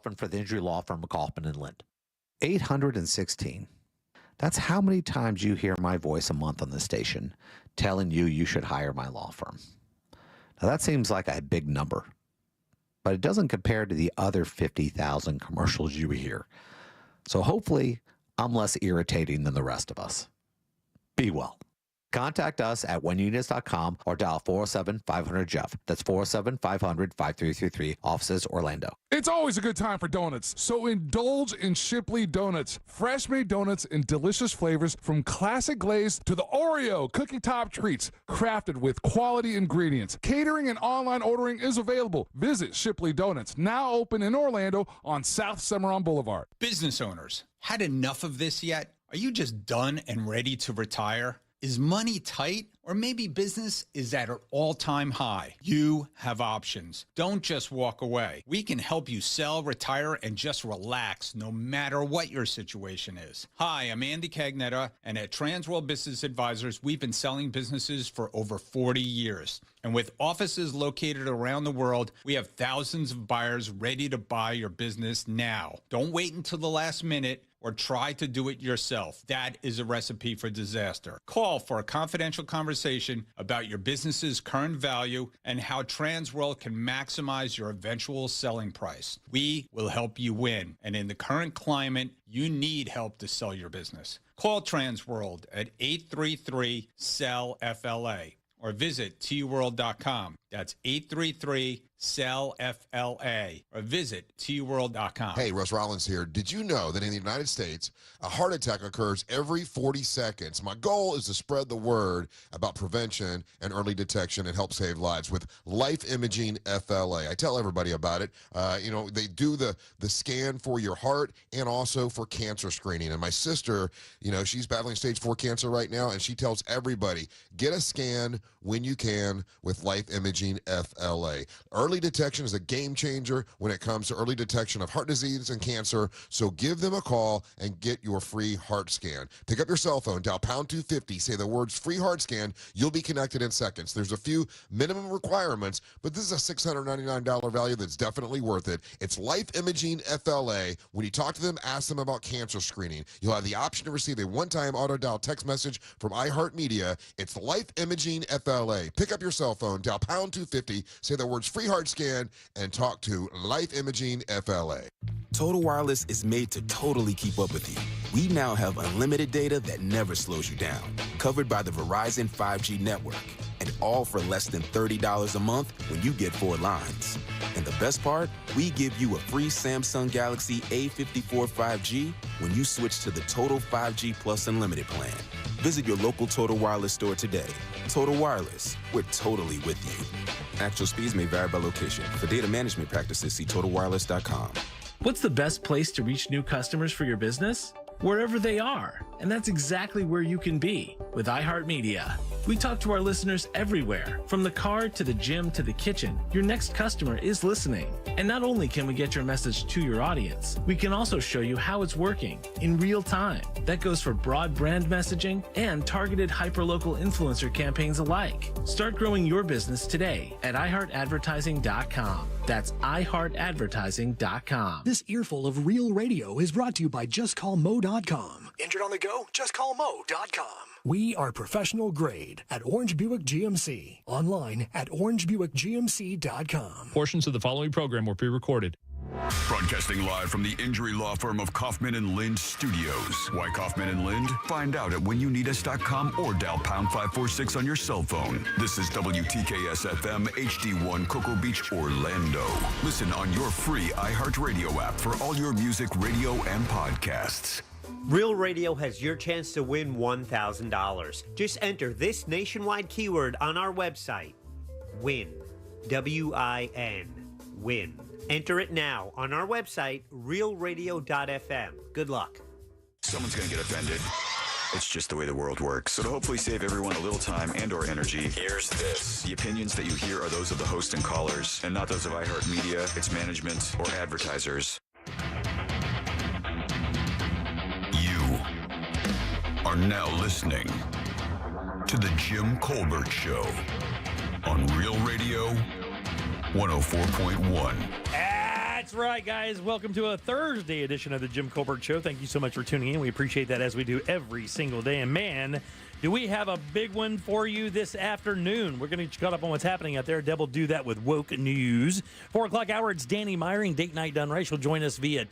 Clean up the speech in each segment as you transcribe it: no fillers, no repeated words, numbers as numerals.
Kaufman for the injury law firm of Kaufman and Lind. 816. That's how many times you hear my voice a month on the station telling you should hire my law firm. Now that seems like a big number, but it doesn't compare to the other 50,000 commercials you hear. So hopefully I'm less irritating than the rest of us. Be well. Contact us at winyunits.com or dial 407-500-JEFF. That's 407-500-5333, offices Orlando. It's always a good time for donuts, so indulge in Shipley Donuts. Fresh-made donuts in delicious flavors from classic glaze to the Oreo cookie top treats, crafted with quality ingredients. Catering and online ordering is available. Visit Shipley Donuts, now open in Orlando on South Cimarron Boulevard. Business owners, had enough of this yet? Are you just done and ready to retire? Is money tight? Or maybe business is at an all-time high. You have options. Don't just walk away. We can help you sell, retire, and just relax no matter what your situation is. Hi, I'm Andy Cagnetta, and at Transworld Business Advisors, we've been selling businesses for over 40 years. And with offices located around the world, we have thousands of buyers ready to buy your business now. Don't wait until the last minute or try to do it yourself. That is a recipe for disaster. Call for a confidential conversation about your business's current value and how Transworld can maximize your eventual selling price. We will help you win. And in the current climate, you need help to sell your business. Call Transworld at 833-SELL-FLA or visit tworld.com. That's 833-SELL-FLA or visit tworld.com. Hey, Russ Rollins here. Did you know that in the United States, a heart attack occurs every 40 seconds? My goal is to spread the word about prevention and early detection and help save lives with Life Imaging FLA. I tell everybody about it. They do the scan for your heart and also for cancer screening. And my sister, she's battling stage 4 cancer right now, and she tells everybody, get a scan when you can with Life Imaging FLA. Early detection is a game changer when it comes to early detection of heart disease and cancer, so give them a call and get your free heart scan. Pick up your cell phone, dial pound 250, say the words free heart scan, you'll be connected in seconds. There's a few minimum requirements, but this is a $699 value that's definitely worth it. It's Life Imaging FLA. When you talk to them, ask them about cancer screening. You'll have the option to receive a one-time auto-dial text message from iHeartMedia. It's Life Imaging FLA. Pick up your cell phone, dial pound 250, say the words free heart scan, and talk to Life Imaging FLA. Total Wireless is made to totally keep up with you. We now have unlimited data that never slows you down, covered by the Verizon 5G network, and all for less than $30 a month when you get 4 lines. And the best part, we give you a free Samsung Galaxy A54 5G when you switch to the Total 5G Plus Unlimited plan. Visit your local Total Wireless store today. Total Wireless, we're totally with you. Actual speeds may vary by location. For data management practices, see TotalWireless.com. What's the best place to reach new customers for your business? Wherever they are. And that's exactly where you can be with iHeartMedia. We talk to our listeners everywhere, from the car to the gym to the kitchen. Your next customer is listening. And not only can we get your message to your audience, we can also show you how it's working in real time. That goes for broad brand messaging and targeted hyperlocal influencer campaigns alike. Start growing your business today at iHeartAdvertising.com. That's iHeartAdvertising.com. This earful of real radio is brought to you by JustCallMo.com. Injured on the go? JustCallMo.com. We are professional grade at Orange Buick GMC. Online at orangebuickgmc.com. Portions of the following program were pre-recorded. Broadcasting live from the injury law firm of Kaufman and Lind Studios. Why Kaufman and Lind? Find out at whenyouneedus.com or dial pound 546 on your cell phone. This is WTKS FM HD1 Cocoa Beach, Orlando. Listen on your free iHeartRadio app for all your music, radio, and podcasts. Real Radio has your chance to win $1,000. Just enter this nationwide keyword on our website. WIN. W-I-N. WIN. Enter it now on our website, realradio.fm. Good luck. Someone's going to get offended. It's just the way the world works. So to hopefully save everyone a little time and or energy, here's this. The opinions that you hear are those of the host and callers, and not those of iHeartMedia, its management, or advertisers. You are now listening to The Jim Colbert Show on Real Radio 104.1. That's That's right, guys. Welcome to a Thursday edition of the Jim Colbert Show. Thank you so much for tuning in. We appreciate that, as we do every single day. And man, do we have a big one for you this afternoon. We're going to get you caught up on what's happening out there. Deb will do that with Woke News. 4 o'clock hour, it's Danny Myring, Date Night Done Right. She'll join us via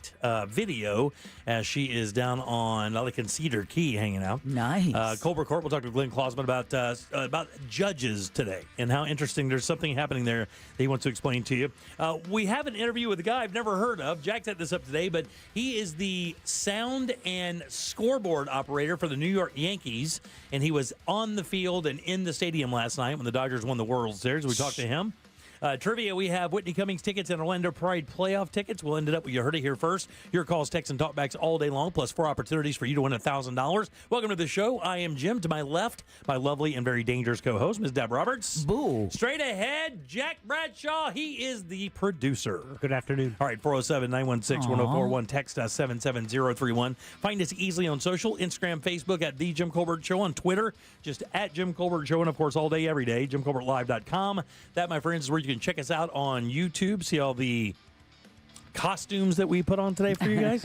video as she is down on, I can Cedar Key hanging out. Nice. Colbert Court, we'll talk to Glenn Klausman about judges today and how interesting. There's something happening there that he wants to explain to you. We have an interview with a guy I've never heard of. Jack set this up today, but he is the sound and scoreboard operator for the New York Yankees, and he was on the field and in the stadium last night when the Dodgers won the World Series. We talked to him. Trivia, we have Whitney Cummings tickets and Orlando Pride playoff tickets. We'll end it up, you heard it here first. Your calls, texts, and talkbacks all day long, plus 4 opportunities for you to win $1,000. Welcome to the show. I am Jim. To my left, my lovely and very dangerous co-host, Ms. Deb Roberts. Boo. Straight ahead, Jack Bradshaw. He is the producer. Good afternoon. All right, 407-916-1041. Text us 77031. Find us easily on social, Instagram, Facebook, at The Jim Colbert Show. On Twitter, just at Jim Colbert Show. And, of course, all day, every day, JimColbertLive.com. That, my friends, is where you can check us out on YouTube. See all the costumes that we put on today for you guys.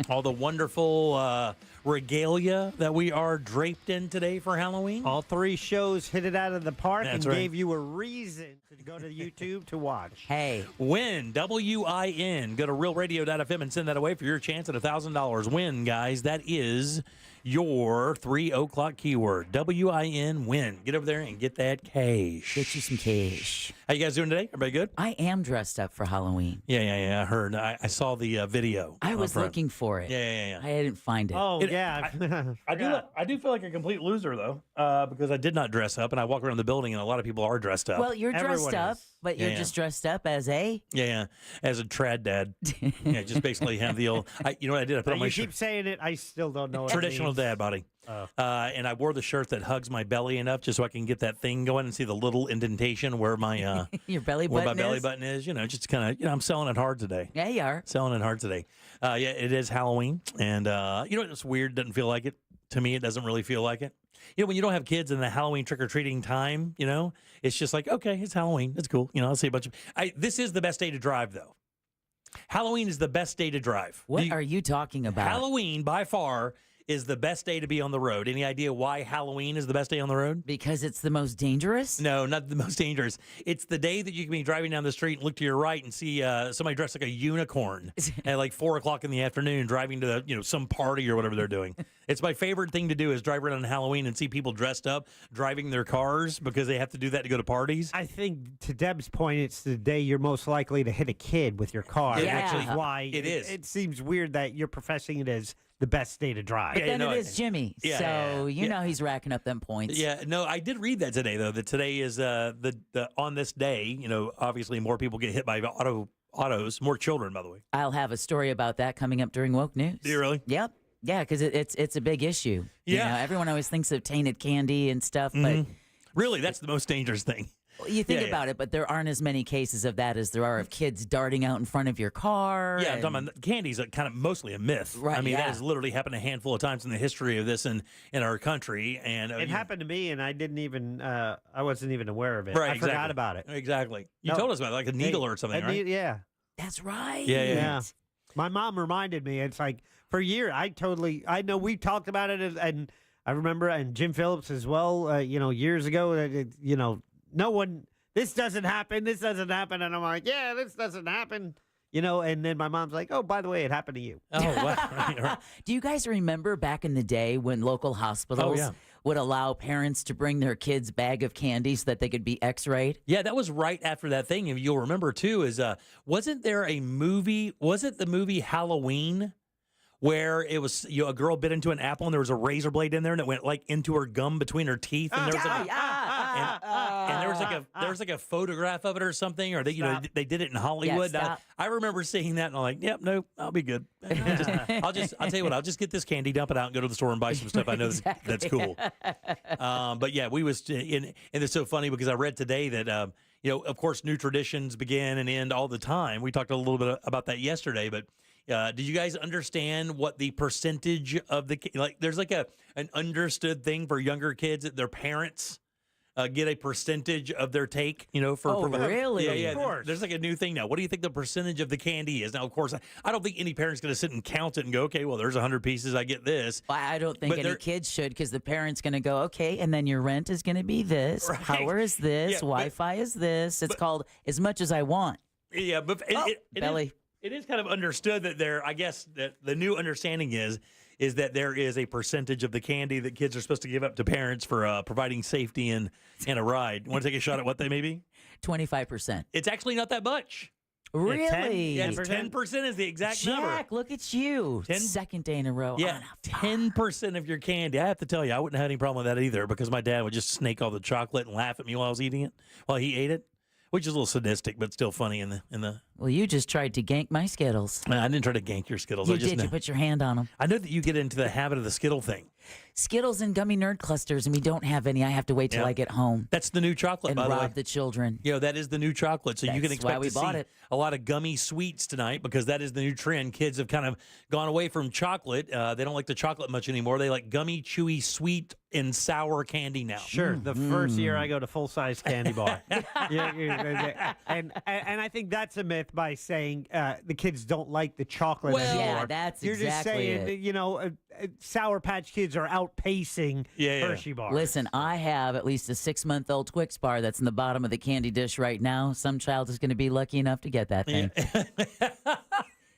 All the wonderful regalia that we are draped in today for Halloween. All 3 shows hit it out of the park. That's and right. Gave you a reason to go to YouTube to watch. Hey. Win, W-I-N. Go to realradio.fm and send that away for your chance at $1,000. Win, guys. That is your 3 o'clock keyword. W-I-N, win. Get over there and get that cash. Get you some cash. How you guys doing today? Everybody good? I am dressed up for Halloween. Yeah. I heard. I saw the video. I was looking for it. Yeah. I didn't find it. Oh, yeah. I do feel like a complete loser, though, because I did not dress up, and I walk around the building, and a lot of people are dressed up. Well, you're dressed Everyone up, is. but you're just dressed up as a... Yeah, as a trad dad. Yeah, just basically have the old... you know what I did? I put on my You keep saying it. I still don't know what traditional it means. dad body. Oh. And I wore the shirt that hugs my belly enough just so I can get that thing going and see the little indentation where my your belly where button my belly is? button is. You know, just kind of, I'm selling it hard today. Yeah, you are. Selling it hard today. Yeah, it is Halloween. And, you know, it's weird. Doesn't feel like it. To me, it doesn't really feel like it. You know, when you don't have kids in the Halloween trick-or-treating time, you know, it's just like, okay, it's Halloween. It's cool. You know, I'll see a bunch of... This is the best day to drive, though. Halloween is the best day to drive. What are you talking about? Halloween, by far, is the best day to be on the road. Any idea why Halloween is the best day on the road? Because it's the most dangerous? No, not the most dangerous. It's the day that you can be driving down the street and look to your right and see somebody dressed like a unicorn at like 4 o'clock in the afternoon driving to some party or whatever they're doing. It's my favorite thing to do is drive around on Halloween and see people dressed up driving their cars because they have to do that to go to parties. I think, to Deb's point, it's the day you're most likely to hit a kid with your car. Yeah. Which is why It is. It seems weird that you're professing it as the best day to drive. But then it is Jimmy, so you know he's racking up them points. Yeah, no, I did read that today, though, that today is the on this day, obviously more people get hit by autos, more children, by the way. I'll have a story about that coming up during Woke News. Do you really? Yep. Yeah, because it's a big issue. Yeah. Everyone always thinks of tainted candy and stuff, but really, that's the most dangerous thing. you think about it, but there aren't as many cases of that as there are of kids darting out in front of your car. Yeah, I'm talking about candy's kind of mostly a myth. Right, I mean, that yeah. has literally happened a handful of times in the history of this in our country. And It happened to me, and I didn't even, I wasn't even aware of it. Right, I exactly. forgot about it. Exactly. You No. told us about it, like a needle or something, right? Yeah. That's right. Yeah. My mom reminded me. It's like, for a year, I know we talked about it, and I remember, and Jim Phillips as well, years ago, no one, this doesn't happen, and I'm like, yeah, this doesn't happen, and then my mom's like, oh, by the way, it happened to you. Oh, wow. Right. Do you guys remember back in the day when local hospitals would allow parents to bring their kids' bag of candy so that they could be x-rayed? Yeah, that was right after that thing. And you'll remember, too, is wasn't there a movie, was it the movie Halloween, where it was a girl bit into an apple and there was a razor blade in there and it went like into her gum between her teeth and there was there was like a photograph of it or something, or they they did it in Hollywood. I remember seeing that and I'm like, yep, nope, I'll be good. I'll tell you what, I'll just get this candy, dump it out, and go to the store and buy some stuff. I know that's cool. But yeah, we was and it's so funny because I read today that of course, new traditions begin and end all the time. We talked a little bit about that yesterday, but. Did you guys understand what the percentage of there's like an understood thing for younger kids that their parents get a percentage of their take, for really? Yeah. Of course. There's like a new thing now. What do you think the percentage of the candy is? Now, of course, I don't think any parent's going to sit and count it and go, okay, well, there's 100 pieces, I get this. I don't think any kids should, because the parent's going to go, okay, and then your rent is going to be this, Right. power is this, Yeah, Wi-Fi is this. It's called As Much As I Want. Yeah, but belly. It is kind of understood that I guess that the new understanding is that there is a percentage of the candy that kids are supposed to give up to parents for providing safety and a ride. Want to take a shot at what they may be? 25%. It's actually not that much. Really? Yeah, 10% is the exact number. Jack, look at you. Second day in a row. Yeah, 10% of your candy. I have to tell you, I wouldn't have any problem with that either, because my dad would just snake all the chocolate and laugh at me while I was eating it, while he ate it, which is a little sadistic, but still funny in the. Well, you just tried to gank my Skittles. I didn't try to gank your Skittles. You I just did. know. You put your hand on them. I know that you get into the habit of the Skittle thing. Skittles and gummy nerd clusters, and we don't have any. I have to wait till I get home. That's the new chocolate, and by the way. rob the children. That is the new chocolate. So you can That's expect why we to bought see it. a lot of gummy sweets tonight, because that is the new trend. Kids have kind of gone away from chocolate. They don't like the chocolate much anymore. They like gummy, chewy, sweet, and sour candy now. Sure. The first year I go to full-size candy bar. And I think that's a myth by saying the kids don't like the chocolate anymore. Yeah, that's You're exactly just saying, it. Sour Patch Kids are outpacing Hershey bars. Listen, I have at least a 6-month-old Twix bar that's in the bottom of the candy dish right now. Some child is going to be lucky enough to get that thing.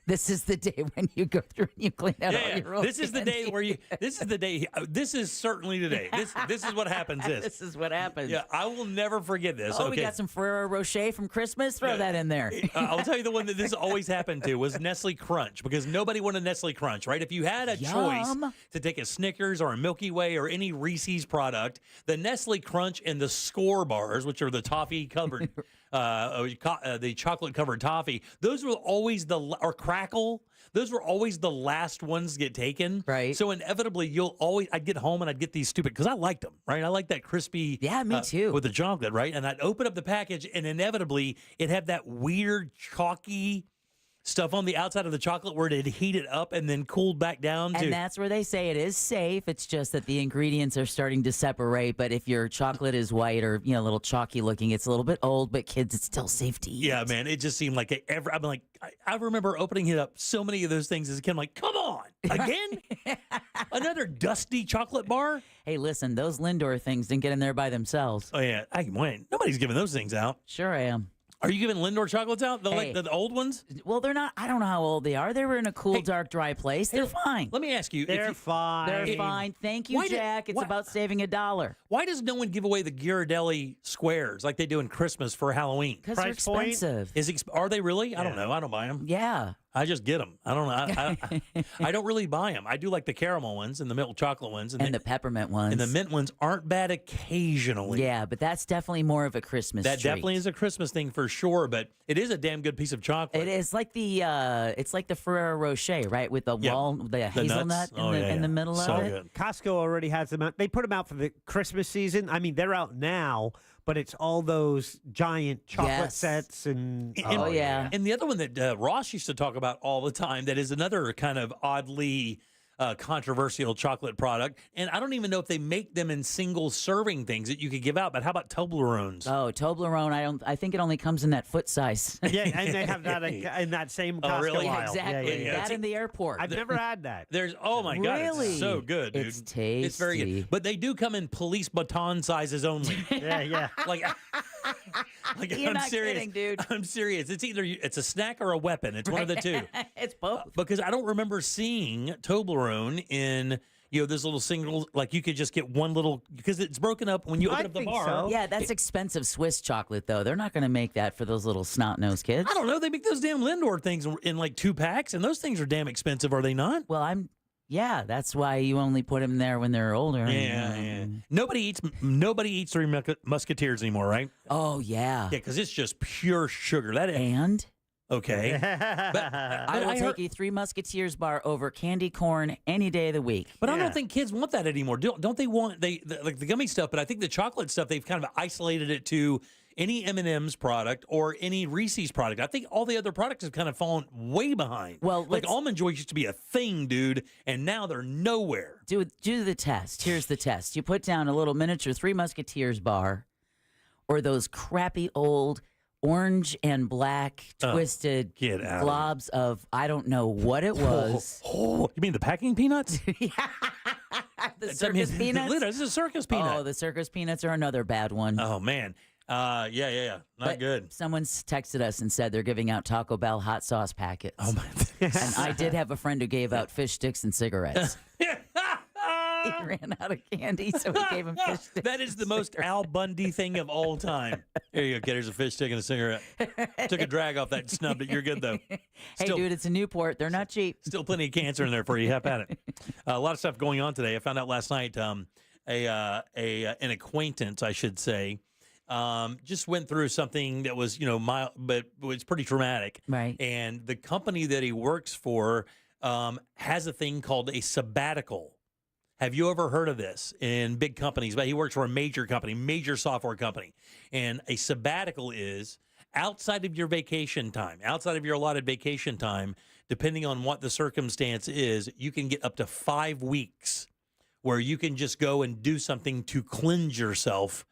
This is the day when you go through and you clean out all your old This is the day where you. This is the day. This is certainly the day. This is what happens. This is what happens. Yeah, I will never forget this. Oh, okay. we got some Ferrero Rocher from Christmas. Throw that in there. I'll tell you the one that this always happened to was Nestle Crunch, because nobody wanted Nestle Crunch, right? If you had a choice to take a Snickers or a Milky Way or any Reese's product, the Nestle Crunch and the Score bars, which are the toffee covered, the chocolate covered toffee, those were always or Crackle. Those were always the last ones to get taken. Right. So inevitably, I'd get home and I'd get these stupid, because I liked them, right? I like that crispy. Yeah, me too. With the chocolate, right? And I'd open up the package, and inevitably, it'd have that weird chalky stuff on the outside of the chocolate where it had heated up and then cooled back down. And that's where they say it is safe. It's just that the ingredients are starting to separate. But if your chocolate is white or a little chalky looking, it's a little bit old. But kids, it's still safe to eat. Yeah, man. It just seemed like I'm like, I remember opening it up so many of those things as a kid. I'm like, come on, again? Another dusty chocolate bar? Hey, listen, those Lindor things didn't get in there by themselves. Oh yeah, nobody's giving those things out. Sure, I am. Are you giving Lindor chocolates out? Hey. The old ones? Well, they're not. I don't know how old they are. They were in a cool, dark, dry place. They're fine. Let me ask you. They're fine. They're fine. Thank you, Jack. It's about saving $1. Why does no one give away the Ghirardelli squares like they do in Christmas for Halloween? Because they're expensive. Are they really? I don't know. I don't buy them. Yeah. I just get them. I don't know. I don't really buy them. I do like the caramel ones and the milk chocolate ones. And the peppermint ones. And the mint ones aren't bad occasionally. Yeah, but that's definitely more of a Christmas That treat. definitely is a Christmas thing for sure, but it is a damn good piece of chocolate. It is like the Ferrero Rocher, right? With the the hazelnut in the middle so of it. Good. Costco already has them out. They put them out for the Christmas season. I mean, they're out now, but it's all those giant chocolate sets and And the other one that Ross used to talk about all the time, that is another kind of oddly controversial chocolate product, and I don't even know if they make them in single serving things that you could give out. But how about Toblerones? Oh, Toblerone! I think it only comes in that foot size. Yeah, and they have that in that same Costco really? aisle. Exactly. Yeah. That in the airport. I've never had that. There's my god, Really? it's so good, dude. It's tasty. It's very good. But they do come in police baton sizes only. Yeah. Like You're I'm not serious, kidding, dude. I'm serious. It's either it's a snack or a weapon. It's one of the two. It's both. Because I don't remember seeing Toblerone in this little single, like you could just get one little, because it's broken up when you open up the bar. Yeah, that's expensive Swiss chocolate, though. They're not going to make that for those little snot-nosed kids. I don't know. They make those damn Lindor things in like 2 packs, and those things are damn expensive, are they not? Well, yeah, that's why you only put them there when they're older. Yeah. Nobody eats Three Musketeers anymore, right? Oh, yeah. Yeah, because it's just pure sugar. And? Okay. But I will take a Three Musketeers bar over candy corn any day of the week. But I don't think kids want that anymore. Don't they want like the gummy stuff? But I think the chocolate stuff, they've kind of isolated it to any M&M's product or any Reese's product. I think all the other products have kind of fallen way behind. Well, like Almond Joy used to be a thing, dude, and now they're nowhere. Do the test. Here's the test. You put down a little miniature Three Musketeers bar or those crappy old orange and black twisted get out globs of I don't know what it was. You mean the packing peanuts? The circus peanuts? This is a circus peanut. Oh, the circus peanuts are another bad one. Oh, man. Yeah. Not good. Someone's texted us and said they're giving out Taco Bell hot sauce packets. Oh, my. And I did have a friend who gave out fish sticks and cigarettes. He ran out of candy, so he gave him fish sticks. That is the most Al Bundy thing of all time. Here you go, kid. Here's a fish stick and a cigarette. Took a drag off that snub, but you're good, though. Hey, dude, it's a Newport. They're not cheap. Still plenty of cancer in there for you. Have at it. A lot of stuff going on today. I found out last night an acquaintance, I should say, just went through something that was, mild, but was pretty traumatic. Right. And the company that he works for has a thing called a sabbatical. Have you ever heard of this in big companies? But he works for a major company, major software company. And a sabbatical is outside of your vacation time, outside of your allotted vacation time, depending on what the circumstance is, you can get up to 5 weeks where you can just go and do something to cleanse yourself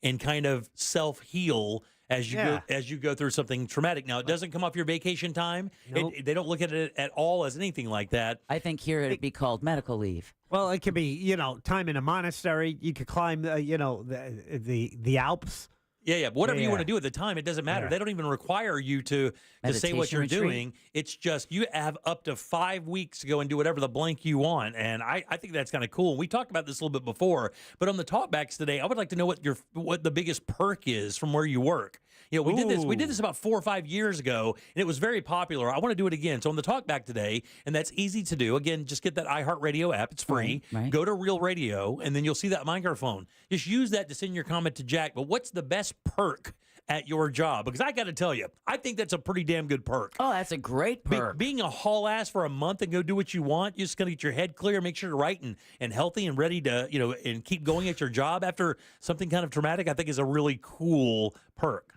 and kind of self-heal as you go through something traumatic. Now, it doesn't come off your vacation time. Nope. They don't look at it at all as anything like that. I think here it'd be called medical leave. Well, it could be, time in a monastery. You could climb, the Alps. Yeah. Whatever you want to do at the time, it doesn't matter. Yeah. They don't even require you to say what you're Meditation retreat. doing. It's just you have up to 5 weeks to go and do whatever the blank you want. And I think that's kind of cool. We talked about this a little bit before, but on the talkbacks today, I would like to know what the biggest perk is from where you work. We did this about 4 or 5 years ago, and it was very popular. I want to do it again. So on the talkback today, and that's easy to do. Again, just get that iHeartRadio app. It's free. Right. Go to Real Radio, and then you'll see that microphone. Just use that to send your comment to Jack. But what's the best perk at your job? Because I got to tell you, I think that's a pretty damn good perk. Oh, that's a great perk. Being a haul ass for a month and go do what you want, you're just going to get your head clear, make sure you're right and healthy and ready to, and keep going at your job after something kind of traumatic, I think is a really cool perk.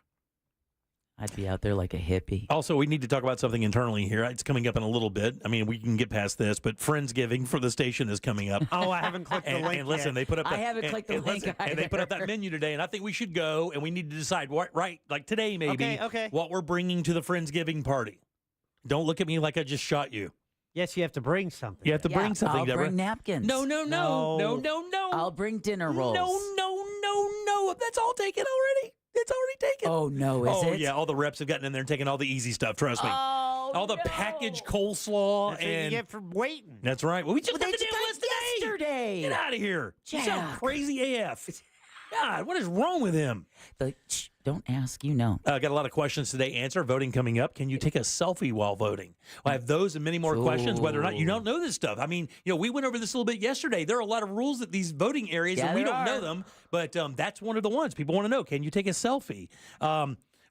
I'd be out there like a hippie. Also, we need to talk about something internally here. It's coming up in a little bit. I mean, we can get past this, but Friendsgiving for the station is coming up. Oh, I haven't clicked the link And listen, yet. they put up. I haven't clicked the link either. And they put up that menu today, and I think we should go, and we need to decide like today maybe, Okay. what we're bringing to the Friendsgiving party. Don't look at me like I just shot you. Yes, you have to bring something. You have to bring something, I'll Deborah. bring napkins. No. I'll bring dinner rolls. No. That's all taken already. It's already taken. Oh, no, is it? Oh, yeah. All the reps have gotten in there and taken all the easy stuff. Trust me. Oh, all the packaged coleslaw. That's what you get for waiting. That's right. Well, we just Well, got they the deal list today. yesterday. Get out of here. You sound Jack. crazy AF. God, what is wrong with him? Don't ask, you know. Got a lot of questions today. Answer voting coming up. Can you take a selfie while voting? I have those and many more questions. Whether or not you don't know this stuff. I mean, we went over this a little bit yesterday. There are a lot of rules at these voting areas, Yeah, and we there don't know are. them. But that's one of the ones people want to know. Can you take a selfie?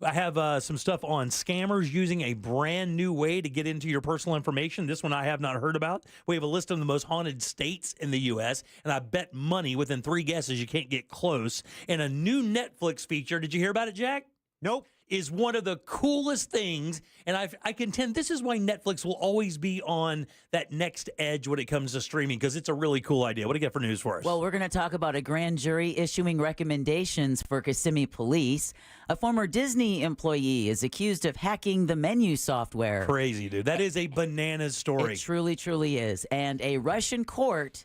I have some stuff on scammers using a brand new way to get into your personal information. This one I have not heard about. We have a list of the most haunted states in the U.S., and I bet money within 3 guesses you can't get close. And a new Netflix feature. Did you hear about it, Jack? Nope. Is one of the coolest things, and I contend this is why Netflix will always be on that next edge when it comes to streaming, because it's a really cool idea. What do you got for news for us? Well, we're going to talk about a grand jury issuing recommendations for Kissimmee police. A former Disney employee is accused of hacking the menu software. Crazy, dude. That is a bananas story. It truly, truly is. And a Russian court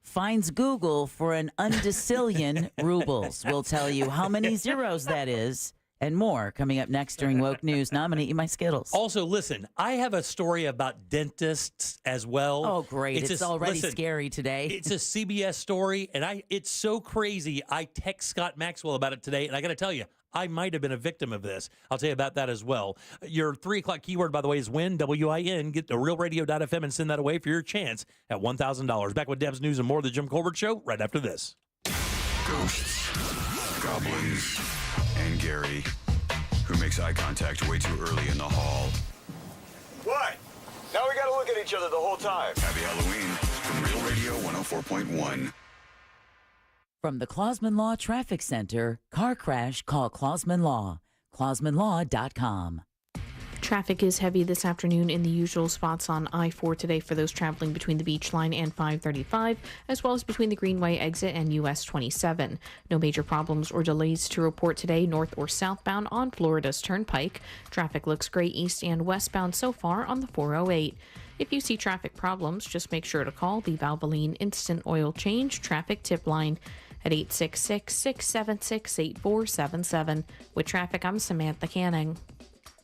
fines Google for an undecillion rubles. We'll tell you how many zeros that is. And more coming up next during Woke News. Now I'm going to eat my Skittles. Also, listen, I have a story about dentists as well. Oh, great. It's already scary today. It's a CBS story, and it's so crazy. I text Scott Maxwell about it today, and I got to tell you, I might have been a victim of this. I'll tell you about that as well. Your 3 o'clock keyword, by the way, is WIN, W-I-N. Get to realradio.fm and send that away for your chance at $1,000. Back with Deb's News and more of the Jim Colbert Show right after this. Ghosts, goblins, and Gary, who makes eye contact way too early in the hall. What? Now we gotta look at each other the whole time. Happy Halloween from Real Radio 104.1. From the Clausman Law Traffic Center, car crash, call Clausman Law. ClausmanLaw.com. Traffic is heavy this afternoon in the usual spots on I-4 today for those traveling between the Beach Line and 535, as well as between the Greenway exit and US 27. No major problems or delays to report today north or southbound on Florida's Turnpike. Traffic looks great east and westbound so far on the 408. If you see traffic problems, just make sure to call the Valvoline Instant Oil Change Traffic Tip Line at 866-676-8477. With traffic, I'm Samantha Canning.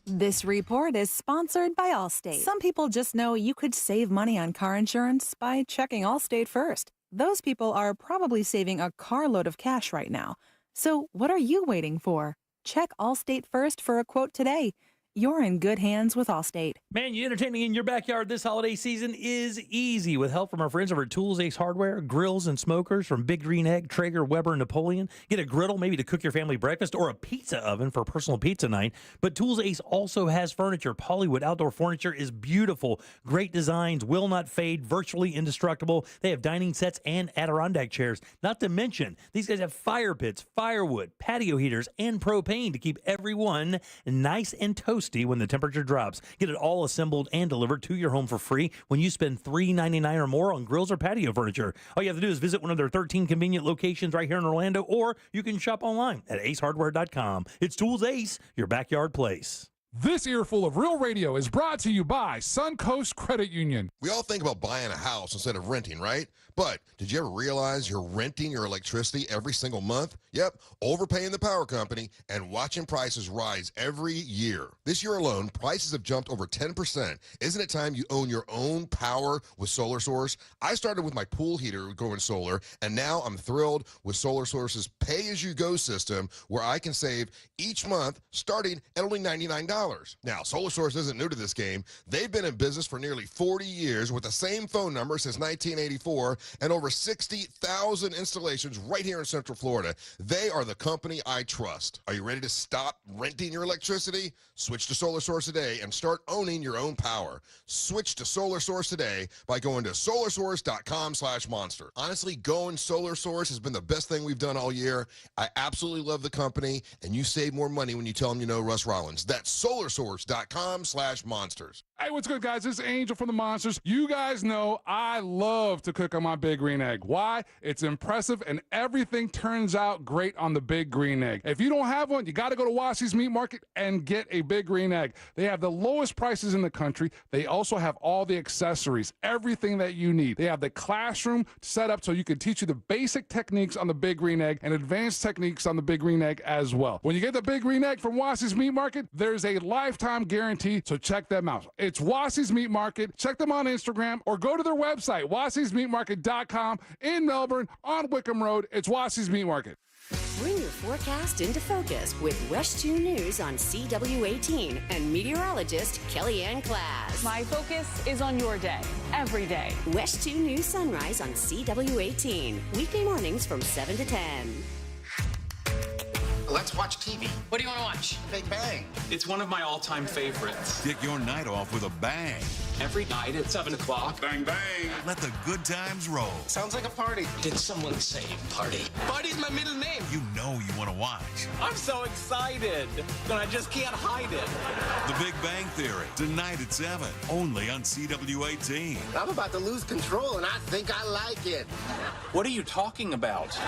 This report is sponsored by Allstate. Some people just know you could save money on car insurance by checking Allstate first. Those people are probably saving a carload of cash right now. So what are you waiting for? Check Allstate first for a quote today. You're in good hands with Allstate. Man, you entertaining in your backyard this holiday season is easy with help from our friends over at Tools Ace Hardware. Grills and smokers from Big Green Egg, Traeger, Weber, and Napoleon. Get a griddle maybe to cook your family breakfast or a pizza oven for personal pizza night. But Tools Ace also has furniture. Hollywood outdoor furniture is beautiful. Great designs, will not fade, virtually indestructible. They have dining sets and Adirondack chairs. Not to mention, these guys have fire pits, firewood, patio heaters, and propane to keep everyone nice and toasty when the temperature drops. Get it all assembled and delivered to your home for free when you spend $3.99 or more on grills or patio furniture. All you have to do is visit one of their 13 convenient locations right here in Orlando, or you can shop online at acehardware.com. It's Tools Ace, your backyard place. This earful of real radio is brought to you by Suncoast Credit Union. We all think about buying a house instead of renting, right? But did you ever realize you're renting your electricity every single month? Yep, overpaying the power company and watching prices rise every year. This year alone, prices have jumped over 10%. Isn't it time you own your own power with Solar Source? I started with my pool heater going solar, and now I'm thrilled with Solar Source's pay-as-you-go system, where I can save each month starting at only $99. Now, Solar Source isn't new to this game. They've been in business for nearly 40 years with the same phone number since 1984 and over 60,000 installations right here in Central Florida. They are the company I trust. Are you ready to stop renting your electricity? Switch to Solar Source today and start owning your own power. Switch to Solar Source today by going to solarsource.com/monster. Honestly, going Solar Source has been the best thing we've done all year. I absolutely love the company, and you save more money when you tell them you know Russ Rollins. That's solarsource.com/monsters. Hey, what's good, guys? This is Angel from the Monsters. You guys know I love to cook on my Big Green Egg. Why? It's impressive, and everything turns out great on the Big Green Egg. If you don't have one, you got to go to Wassy's Meat Market and get a Big Green Egg. They have the lowest prices in the country. They also have all the accessories, everything that you need. They have the classroom set up so you can teach you the basic techniques on the Big Green Egg and advanced techniques on the Big Green Egg as well. When you get the Big Green Egg from Wassy's Meat Market, there's a lifetime guarantee, so check them out. It's Wassy's Meat Market. Check them on Instagram or go to their website, wassysmeatmarket.com in Melbourne on Wickham Road. It's Wassy's Meat Market. Bring your forecast into focus with West 2 News on CW18 and meteorologist Kellyanne Class. My focus is on your day, every day. West 2 News Sunrise on CW18. Weekday mornings from 7 to 10. Let's watch TV. What do you want to watch? Big Bang. It's one of my all-time favorites. Kick your night off with a bang. Every night at 7 o'clock. Bang, bang. Let the good times roll. Sounds like a party. Did someone say party? Party's my middle name. You know you want to watch. I'm so excited, but I just can't hide it. The Big Bang Theory, tonight at 7, only on CW18. I'm about to lose control, and I think I like it. What are you talking about?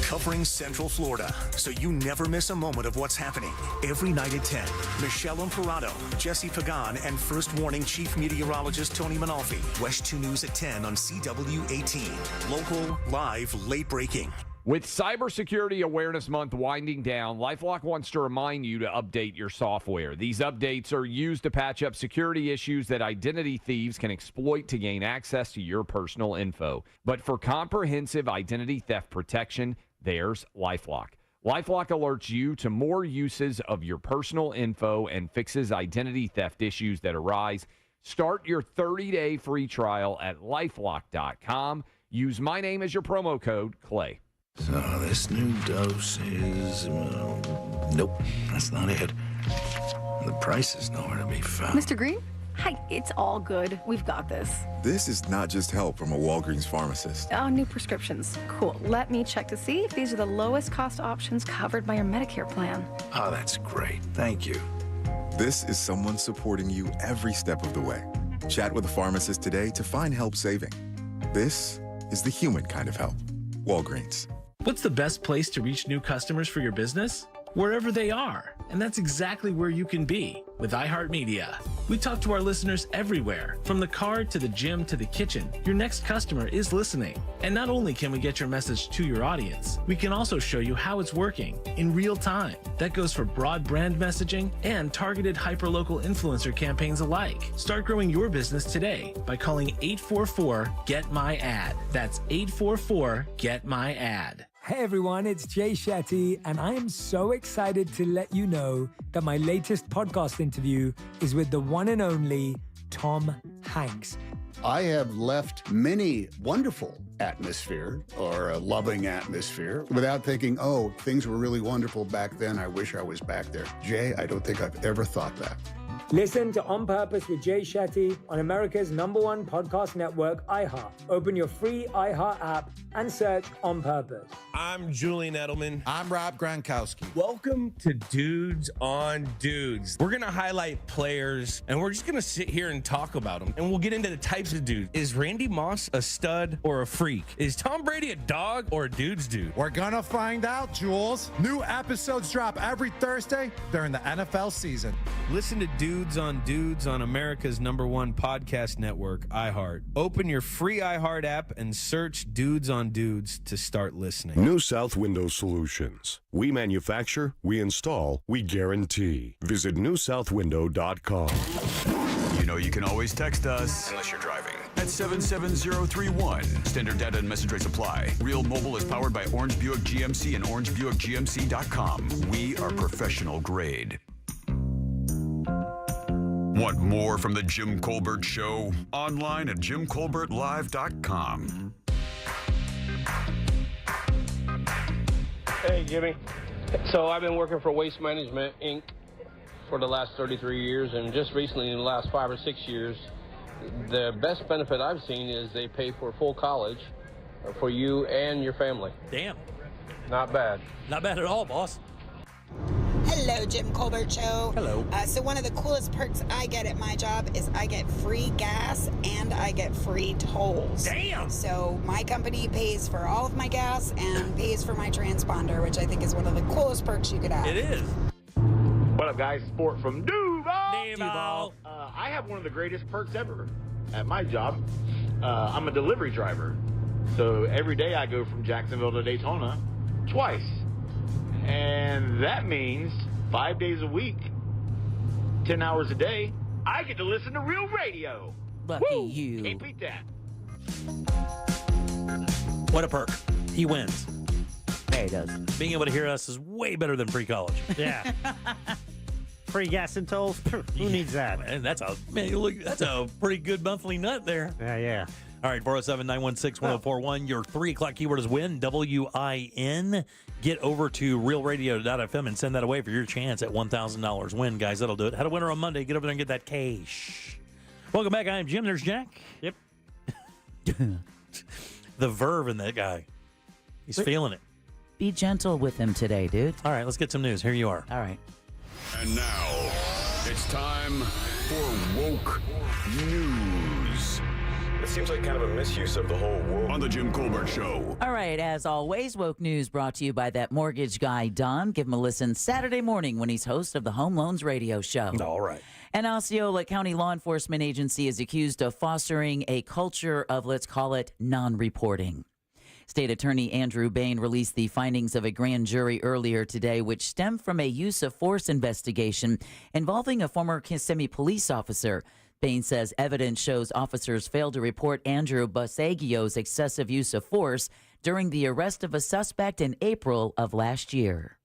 Covering Central Florida, so you never miss a moment of what's happening. Every night at 10, Michelle Imparato, Jesse Pagan, and First Warning Chief Meteorologist Tony Manalfi. West 2 News at 10 on CW18. Local, live, late breaking. With Cybersecurity Awareness Month winding down, LifeLock wants to remind you to update your software. These updates are used to patch up security issues that identity thieves can exploit to gain access to your personal info. But for comprehensive identity theft protection, there's LifeLock. LifeLock alerts you to more uses of your personal info and fixes identity theft issues that arise. Start your 30-day free trial at LifeLock.com. Use my name as your promo code, Clay. So this new dose is... nope, that's not it. The price is nowhere to be found. Mr. Green? Hi, it's all good. We've got this. This is not just help from a Walgreens pharmacist. Oh, new prescriptions. Cool. Let me check to see if these are the lowest cost options covered by your Medicare plan. Oh, that's great. Thank you. This is someone supporting you every step of the way. Chat with a pharmacist today to find help saving. This is the human kind of help. Walgreens. What's the best place to reach new customers for your business? Wherever they are. And that's exactly where you can be with iHeartMedia. We talk to our listeners everywhere, from the car to the gym to the kitchen. Your next customer is listening. And not only can we get your message to your audience, we can also show you how it's working in real time. That goes for broad brand messaging and targeted hyperlocal influencer campaigns alike. Start growing your business today by calling 844-GET-MY-AD. That's 844-GET-MY-AD. Hey everyone, it's Jay Shetty, and I am so excited to let you know that my latest podcast interview is with the one and only Tom Hanks. I have left many wonderful atmosphere or a loving atmosphere without thinking, oh, things were really wonderful back then. I wish I was back there. Jay, I don't think I've ever thought that. Listen to On Purpose with Jay Shetty on America's #1 podcast network, iHeart. Open your free iHeart app and search On Purpose. I'm Julian Edelman. I'm Rob Gronkowski. Welcome to Dudes on Dudes. We're going to highlight players, and we're just going to sit here and talk about them. And we'll get into the types of dudes. Is Randy Moss a stud or a freak? Is Tom Brady a dog or a dude's dude? We're going to find out, Jules. New episodes drop every Thursday during the NFL season. Listen to Dudes on America's #1 podcast network, iHeart. Open your free iHeart app and search Dudes on Dudes to start listening. New South Window Solutions. We manufacture, we install, we guarantee. Visit newsouthwindow.com. You know you can always text us. Unless you're driving. At 77031. Standard data and message rates apply. Real Mobile is powered by Orange Buick GMC and orangebuickgmc.com. We are professional grade. Want more from the Jim Colbert Show? Online at jimcolbertlive.com. Hey, Jimmy. So I've been working for Waste Management, Inc. for the last 33 years, and just recently in the last 5 or 6 years, the best benefit I've seen is they pay for full college for you and your family. Damn. Not bad. Not bad at all, boss. Hello, Jim Colbert Show. Hello. So one of the coolest perks I get at my job is I get free gas and I get free tolls. Damn! So my company pays for all of my gas and pays for my transponder, which I think is one of the coolest perks you could have. It is. What up, guys? Sport from Duval. Duval. I have one of the greatest perks ever at my job. I'm a delivery driver. So every day I go from Jacksonville to Daytona twice. And that means 5 days a week, 10 hours a day, I get to listen to real radio. Lucky you. Can't beat that. What a perk. He wins. Yeah, he does. Being able to hear us is way better than free college. Yeah. Free gas and tolls? Who needs that? And that's a pretty good monthly nut there. Yeah. All right, 407-916-1041. Your 3 o'clock keyword is WIN, W-I-N. Get over to realradio.fm and send that away for your chance at $1,000. Win, guys. That'll do it. Had a winner on Monday. Get over there and get that cash. Welcome back. I am Jim. There's Jack. Yep. The verve in that guy. He's feeling it. Be gentle with him today, dude. All right, let's get some news. Here you are. All right. And now, it's time for Woke News. It seems like kind of a misuse of the whole woke. On the Jim Colbert Show. All right, as always, Woke News brought to you by that mortgage guy, Don. Give him a listen Saturday morning when he's host of the Home Loans Radio Show. All right. An Osceola County law enforcement agency is accused of fostering a culture of, let's call it, non-reporting. State Attorney Andrew Bain released the findings of a grand jury earlier today, which stemmed from a use of force investigation involving a former Kissimmee police officer. Bain says evidence shows officers failed to report Andrew Basagio's excessive use of force during the arrest of a suspect in April of last year.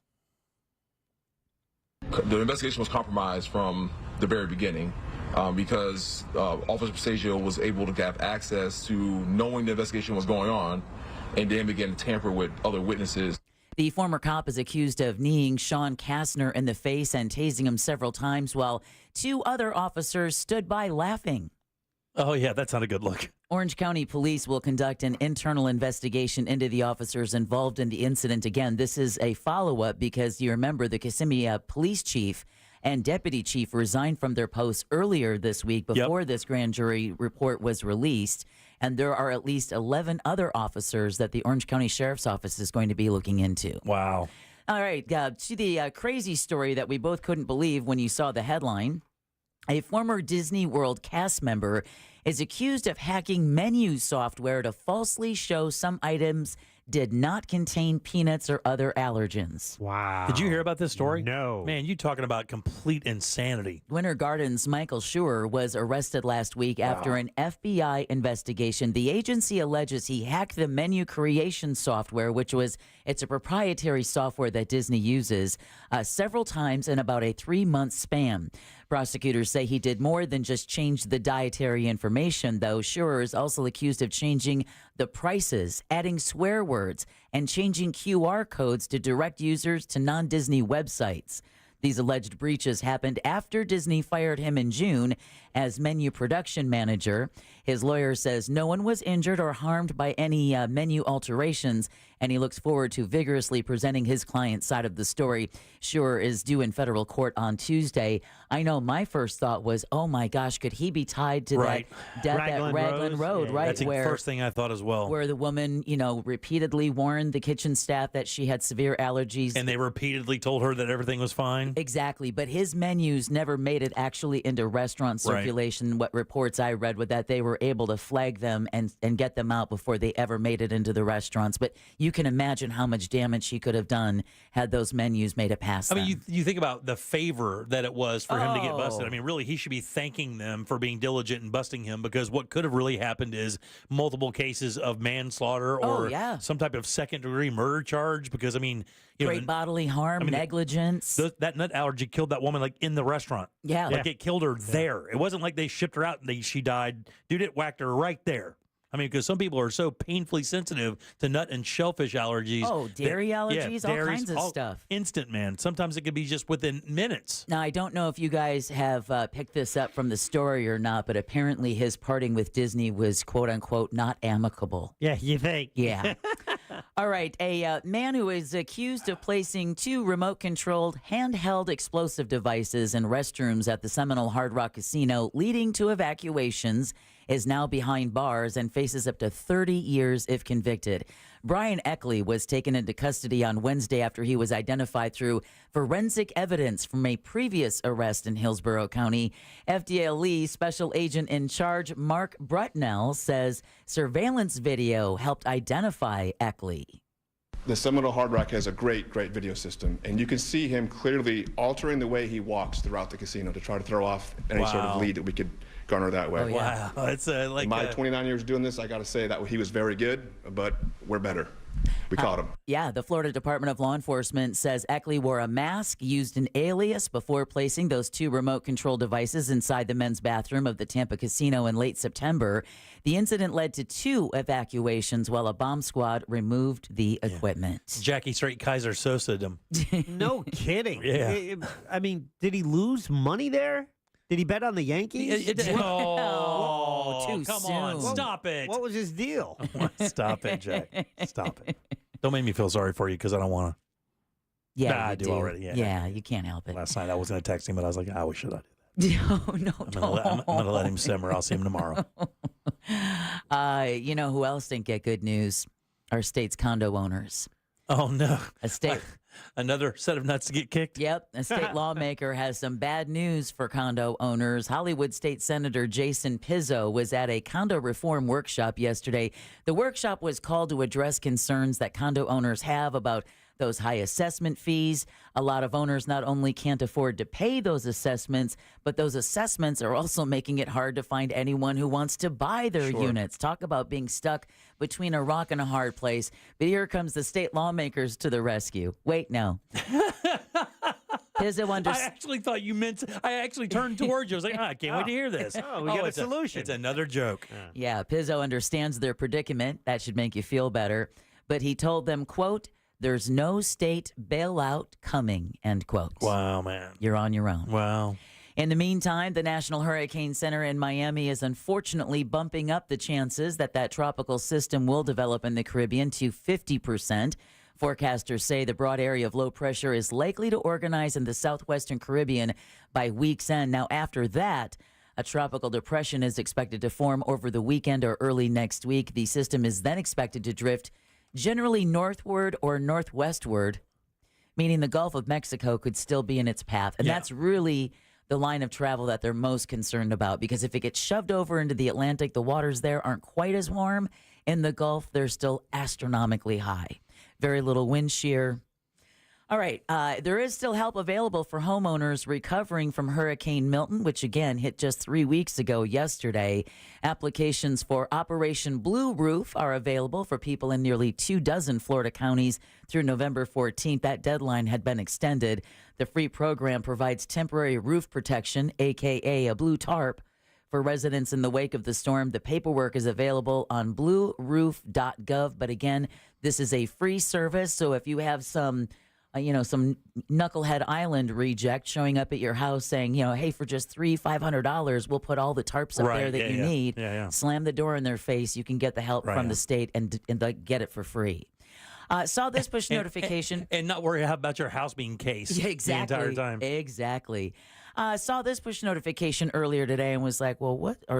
The investigation was compromised from the very beginning because Officer Basagio was able to have access to knowing the investigation was going on and then began to tamper with other witnesses. The former cop is accused of kneeing Sean Kastner in the face and tasing him several times while 2 other officers stood by laughing. Oh, yeah, that's not a good look. Orange County Police will conduct an internal investigation into the officers involved in the incident. Again, this is a follow-up because you remember the Kissimmee police chief and deputy chief resigned from their posts earlier this week before this grand jury report was released. And there are at least 11 other officers that the Orange County Sheriff's Office is going to be looking into. Wow. All right, to the crazy story that we both couldn't believe when you saw the headline. A former Disney World cast member is accused of hacking menu software to falsely show some items did not contain peanuts or other allergens. Wow. Did you hear about this story? No. Man, you talking about complete insanity. Winter Garden's Michael Schur was arrested last week after an FBI investigation. The agency alleges he hacked the menu creation software, it's a proprietary software that Disney uses, several times in about a 3-month span. Prosecutors say he did more than just change the dietary information, though. Schur is also accused of changing the prices, adding swear words, and changing QR codes to direct users to non-Disney websites. These alleged breaches happened after Disney fired him in June as menu production manager. His lawyer says no one was injured or harmed by any menu alterations, and he looks forward to vigorously presenting his client's side of the story. Schur is due in federal court on Tuesday. I know my first thought was, oh my gosh, could he be tied to that death at Raglan Road, right? That's the first thing I thought as well. Where the woman, repeatedly warned the kitchen staff that she had severe allergies. And they repeatedly told her that everything was fine. Exactly. But his menus never made it actually into restaurant circulation. What reports I read were that they were able to flag them and get them out before they ever made it into the restaurants. But you can imagine how much damage he could have done had those menus made it past them. I mean, you think about the favor that it was for him to get busted. I mean, really, he should be thanking them for being diligent in busting him, because what could have really happened is multiple cases of manslaughter or some type of second-degree murder charge. Because, I mean, great bodily harm, negligence. That nut allergy killed that woman in the restaurant. Yeah. It killed her there. It wasn't like they shipped her out and she died. Dude, it whacked her right there. I mean, because some people are so painfully sensitive to nut and shellfish allergies. Oh, dairy allergies, all kinds of stuff. Instant, man. Sometimes it could be just within minutes. Now, I don't know if you guys have picked this up from the story or not, but apparently his parting with Disney was, quote unquote, not amicable. Yeah, you think? Yeah. All right. A man who is accused of placing 2 remote-controlled handheld explosive devices in restrooms at the Seminole Hard Rock Casino, leading to evacuations, is now behind bars and faces up to 30 years if convicted. Brian Eckley was taken into custody on Wednesday after he was identified through forensic evidence from a previous arrest in Hillsborough County. FDLE Special Agent in Charge Mark Brutnell says surveillance video helped identify Eckley. The Seminole Hard Rock has a great video system, and you can see him clearly altering the way he walks throughout the casino to try to throw off any sort of lead that we could garner that way. Oh, yeah. Wow. It's like in my 29 years doing this, I got to say that he was very good, but we're better. We caught him. Yeah, the Florida Department of Law Enforcement says Eckley wore a mask, used an alias before placing those 2 remote control devices inside the men's bathroom of the Tampa Casino in late September. The incident led to 2 evacuations while a bomb squad removed the equipment. Jackie straight Kaiser Sosa'd him. No kidding. Yeah. I mean, did he lose money there? Did he bet on the Yankees? too Come soon. on, stop it. What was his deal? Stop it, Jack. Stop it. Don't make me feel sorry for you, because I don't want to. Yeah, I do already. Yeah, you can't help it. Last night I was going to text him, but I was like, we should I do that? No, I'm going to let him simmer. I'll see him tomorrow. You know who else didn't get good news? Our state's condo owners. Oh, no. A state... Another set of nuts to get kicked? Yep. A state lawmaker has some bad news for condo owners. Hollywood State Senator Jason Pizzo was at a condo reform workshop yesterday. The workshop was called to address concerns that condo owners have about those high assessment fees. A lot of owners not only can't afford to pay those assessments, but those assessments are also making it hard to find anyone who wants to buy their units. Talk about being stuck between a rock and a hard place. But here comes the state lawmakers to the rescue. Wait, no. Pizzo I actually thought you meant I actually turned towards you. I was like, I can't wait to hear this. We got a solution. It's another joke. Yeah, Pizzo understands their predicament. That should make you feel better. But he told them, quote, "There's no state bailout coming," end quote. Wow, man. You're on your own. Wow. In the meantime, the National Hurricane Center in Miami is unfortunately bumping up the chances that tropical system will develop in the Caribbean to 50%. Forecasters say the broad area of low pressure is likely to organize in the southwestern Caribbean by week's end. Now, after that, a tropical depression is expected to form over the weekend or early next week. The system is then expected to drift generally northward or northwestward, meaning the Gulf of Mexico could still be in its path. And that's really the line of travel that they're most concerned about, because if it gets shoved over into the Atlantic, the waters there aren't quite as warm. In the Gulf, they're still astronomically high. Very little wind shear. All right, there is still help available for homeowners recovering from Hurricane Milton, which again hit just 3 weeks ago yesterday. Applications for Operation Blue Roof are available for people in nearly 24 Florida counties through November 14th. That deadline had been extended. The free program provides temporary roof protection, a.k.a. a blue tarp, for residents in the wake of the storm. The paperwork is available on blueroof.gov. But again, this is a free service, so if you have some Knucklehead Island reject showing up at your house saying, hey, for just $500, we'll put all the tarps up there that you need. Slam the door in their face. You can get the help from the state and get it for free. Saw this push notification. And not worry about your house being cased the entire time. Exactly. Saw this push notification earlier today and was like,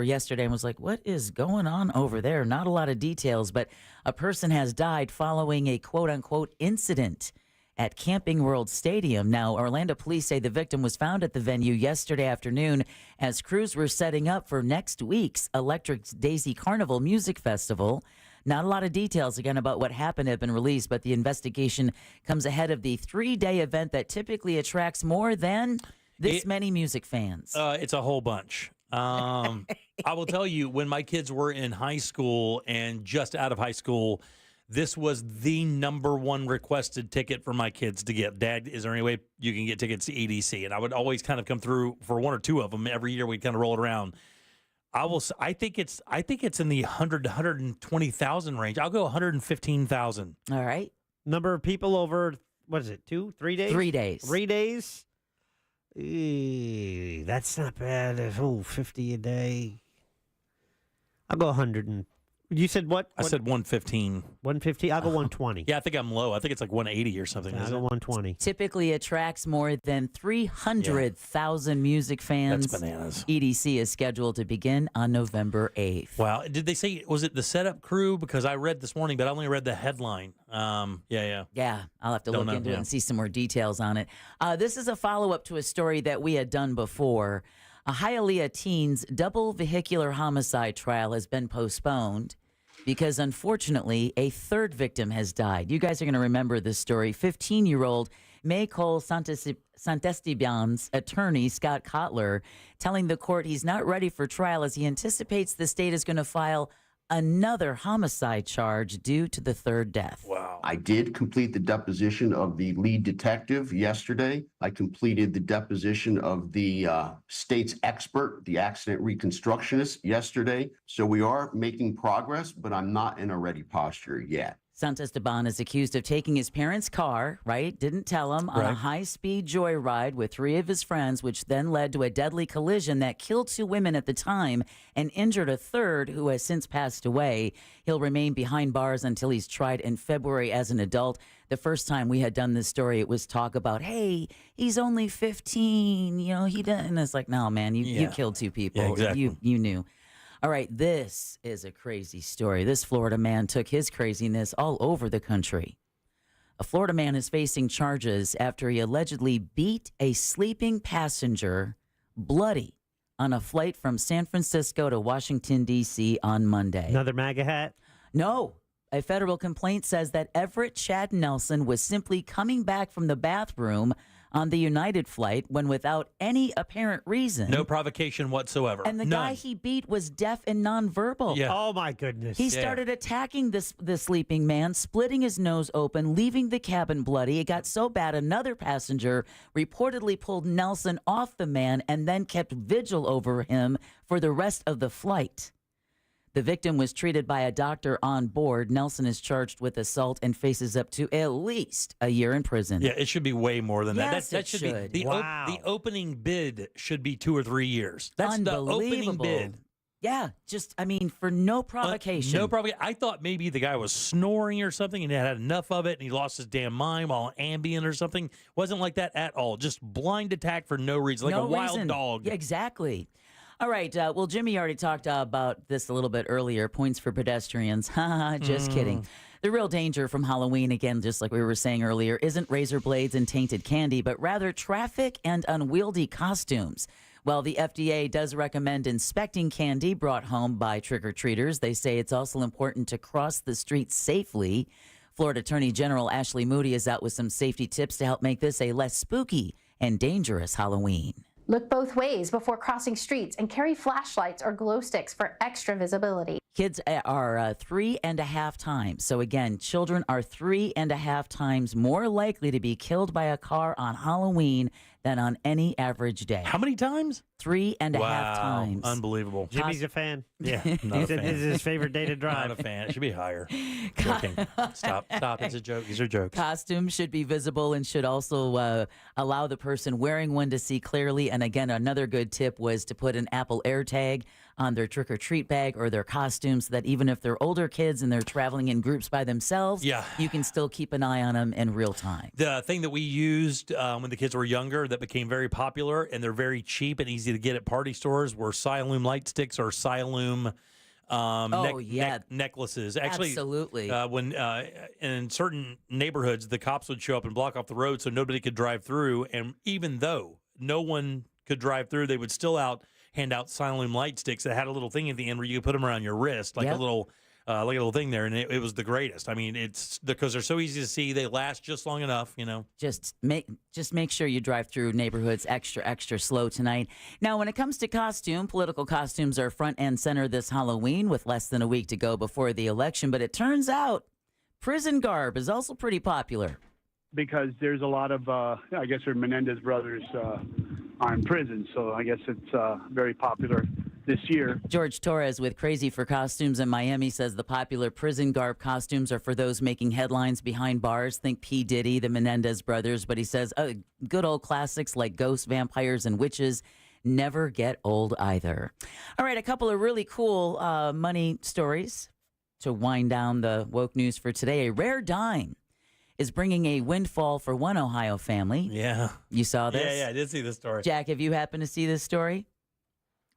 yesterday and was like, what is going on over there? Not a lot of details, but a person has died following a quote-unquote incident at Camping World Stadium. Now, Orlando police say the victim was found at the venue yesterday afternoon as crews were setting up for next week's Electric Daisy Carnival Music Festival. Not a lot of details, again, about what happened have been released, but the investigation comes ahead of the 3-day event that typically attracts more than many music fans. It's a whole bunch. I will tell you, when my kids were in high school and just out of high school, this was the #1 requested ticket for my kids to get. Dad, is there any way you can get tickets to EDC? And I would always kind of come through for 1 or 2 of them every year. We'd kind of roll it around. I think it's in the 100 to 120,000 range. I'll go 115,000. All right. Number of people over, what is it, 2, 3 days? 3 days. 3 days. That's not bad. 50 a day. I'll go 100. You said what? I said 115. 150? I'll go 120. Yeah, I think I'm low. I think it's like 180 or something. I'll go 120. Typically attracts more than 300,000 music fans. That's bananas. EDC is scheduled to begin on November 8th. Wow. Did they say, was it the setup crew? Because I read this morning, but I only read the headline. Yeah, I'll have to look into it and see some more details on it. This is a follow-up to a story that we had done before. A Hialeah teen's double vehicular homicide trial has been postponed because, unfortunately, a third victim has died. You guys are going to remember this story. 15-year-old Maycole Santesteban's attorney, Scott Kotler, telling the court he's not ready for trial as he anticipates the state is going to file another homicide charge due to the third death. Wow. I did complete the deposition of the lead detective yesterday. I completed the deposition of the state's expert, the accident reconstructionist, yesterday. So we are making progress, but I'm not in a ready posture yet. Santesteban is accused of taking his parents' car, right? Didn't tell him, on a high-speed joyride with 3 of his friends, which then led to a deadly collision that killed 2 women at the time and injured a third who has since passed away. He'll remain behind bars until he's tried in February as an adult. The first time we had done this story, it was talk about, hey, he's only 15, he didn't. And it's like, no, man, you killed 2 people. Yeah, exactly. You knew. All right, this is a crazy story. This Florida man took his craziness all over the country. A Florida man is facing charges after he allegedly beat a sleeping passenger bloody on a flight from San Francisco to Washington, D.C. on Monday. Another MAGA hat? No. A federal complaint says that Everett Chad Nelson was simply coming back from the bathroom on the United flight when, without any apparent reason, no provocation whatsoever. And the guy he beat was deaf and nonverbal. Yeah. Oh, my goodness. He started attacking the sleeping man, splitting his nose open, leaving the cabin bloody. It got so bad, another passenger reportedly pulled Nelson off the man and then kept vigil over him for the rest of the flight. The victim was treated by a doctor on board. Nelson is charged with assault and faces up to at least a year in prison. Yeah, it should be way more than that. Yes, That it should should. be the opening bid should be 2 or 3 years. That's the opening bid. Yeah, just, I mean, for no provocation. No provocation. I thought maybe the guy was snoring or something and had enough of it and he lost his damn mind while on Ambien or something. Wasn't like that at all. Just blind attack for no reason, like No a wild reason. dog. Yeah, exactly. All right. Well, Jimmy already talked about this a little bit earlier. Points for pedestrians. Just kidding. The real danger from Halloween, again, just like we were saying earlier, isn't razor blades and tainted candy, but rather traffic and unwieldy costumes. While the FDA does recommend inspecting candy brought home by trick-or-treaters, they say it's also important to cross the street safely. Florida Attorney General Ashley Moody is out with some safety tips to help make this a less spooky and dangerous Halloween. Look both ways before crossing streets and carry flashlights or glow sticks for extra visibility. Kids are 3.5 times. So again, children are 3.5 times more likely to be killed by a car on Halloween than on any average day. How many times? 3.5 times. Unbelievable. Jimmy's a fan. Yeah, not a fan. This is his favorite day to drive. Not a fan. It should be higher. Joking. Stop. It's a joke. These are jokes. Costumes should be visible and should also allow the person wearing one to see clearly. And again, another good tip was to put an Apple AirTag on their trick-or-treat bag or their costume so that even if they're older kids and they're traveling in groups by themselves, you can still keep an eye on them in real time. The thing that we used when the kids were younger that became very popular, and they're very cheap and easy to get at party stores, were Siloam light sticks or Siloam necklaces. Actually, absolutely. When in certain neighborhoods, the cops would show up and block off the road so nobody could drive through. And even though no one could drive through, they would still hand out Siloam light sticks that had a little thing at the end where you could put them around your wrist, like a little thing there, and it was the greatest. I mean, it's because they're so easy to see. They last just long enough, you know. Just make sure you drive through neighborhoods extra slow tonight. Now, when it comes to costume, political costumes are front and center this Halloween with less than a week to go before the election. But it turns out prison garb is also pretty popular. Because there's a lot of, I guess, our Menendez brothers are in prison, so I guess it's very popular this year. George Torres with Crazy for Costumes in Miami says the popular prison garb costumes are for those making headlines behind bars. Think P. Diddy, the Menendez brothers. But he says good old classics like ghosts, vampires, and witches never get old either. All right, a couple of really cool money stories to wind down the woke news for today. A rare dime is bringing a windfall for one Ohio family. Yeah. You saw this? Yeah, I did see this story. Jack, have you happened to see this story?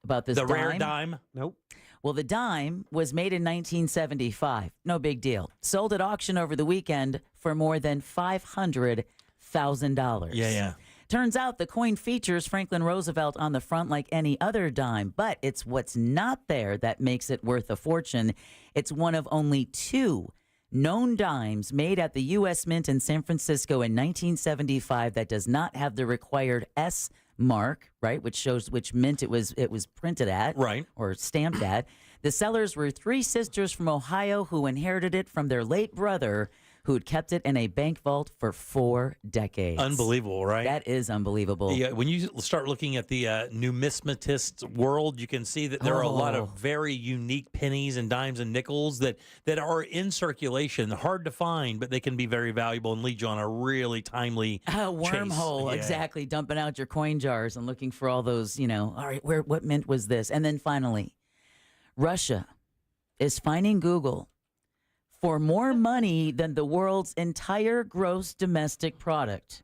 About this The dime? rare dime? Nope. Well, the dime was made in 1975. No big deal. Sold at auction over the weekend for more than $500,000. Yeah. Turns out the coin features Franklin Roosevelt on the front like any other dime, but it's what's not there that makes it worth a fortune. It's one of only two known dimes made at the U.S. Mint in San Francisco in 1975 that does not have the required S mark, right, which shows which mint it was printed at, right, or stamped at. The sellers were three sisters from Ohio who inherited it from their late brother, who had kept it in a bank vault for 4 decades. Unbelievable, right? That is unbelievable. Yeah, when you start looking at the numismatist world, you can see that there are a lot of very unique pennies and dimes and nickels that are in circulation, hard to find, but they can be very valuable and lead you on a really timely wormhole, chase. exactly. Dumping out your coin jars and looking for all those, all right, what mint was this? And then finally, Russia is fining Google for more money than the world's entire gross domestic product.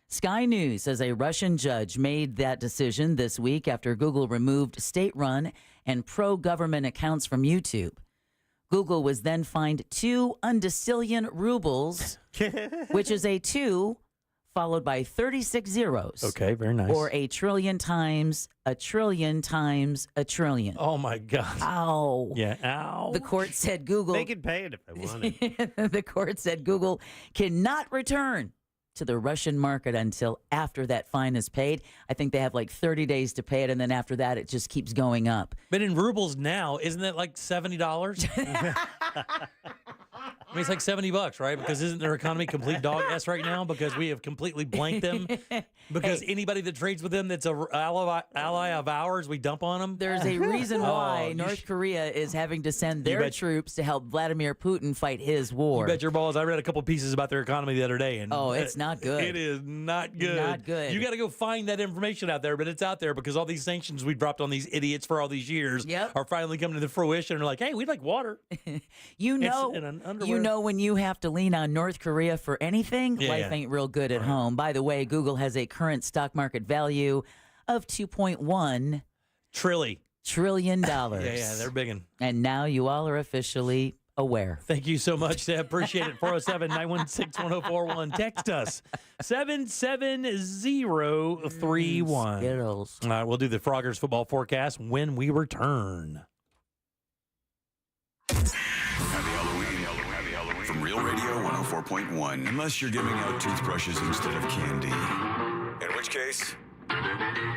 Sky News says a Russian judge made that decision this week after Google removed state-run and pro-government accounts from YouTube. Google was then fined 2 undecillion rubles, which is a 2 followed by 36 zeros. Okay, very nice. Or a trillion times a trillion times a trillion. Oh, my God. Ow. Yeah, ow. The court said Google... They can pay it if they wanted. The court said Google cannot return to the Russian market until after that fine is paid. I think they have like 30 days to pay it, and then after that, it just keeps going up. But in rubles now, isn't it like $70? mean, it's like $70, right? Because isn't their economy complete dog ass right now? Because we have completely blanked them. Because anybody that trades with them that's a ally of ours, we dump on them. There's a reason why North Korea is having to send their troops to help Vladimir Putin fight his war. You bet your balls. I read a couple pieces about their economy the other day, and it's not good. It is not good. Not good. You got to go find that information out there, but it's out there because all these sanctions we dropped on these idiots for all these years are finally coming to fruition. And they're like, hey, we'd like water. You know when you have to lean on North Korea for anything, life ain't real good at home. By the way, Google has a current stock market value of $2.1 trillion. Yeah, they're biggin'. And now you all are officially aware. Thank you so much, Deb. Appreciate it. 407-916-1041. Text us 77031. Skittles. All right, we'll do the Froggers football forecast when we return. Happy Halloween. From Real Radio 104.1. Unless you're giving out toothbrushes instead of candy. In which case,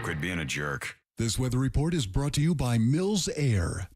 quit being a jerk. This weather report is brought to you by Mills Air.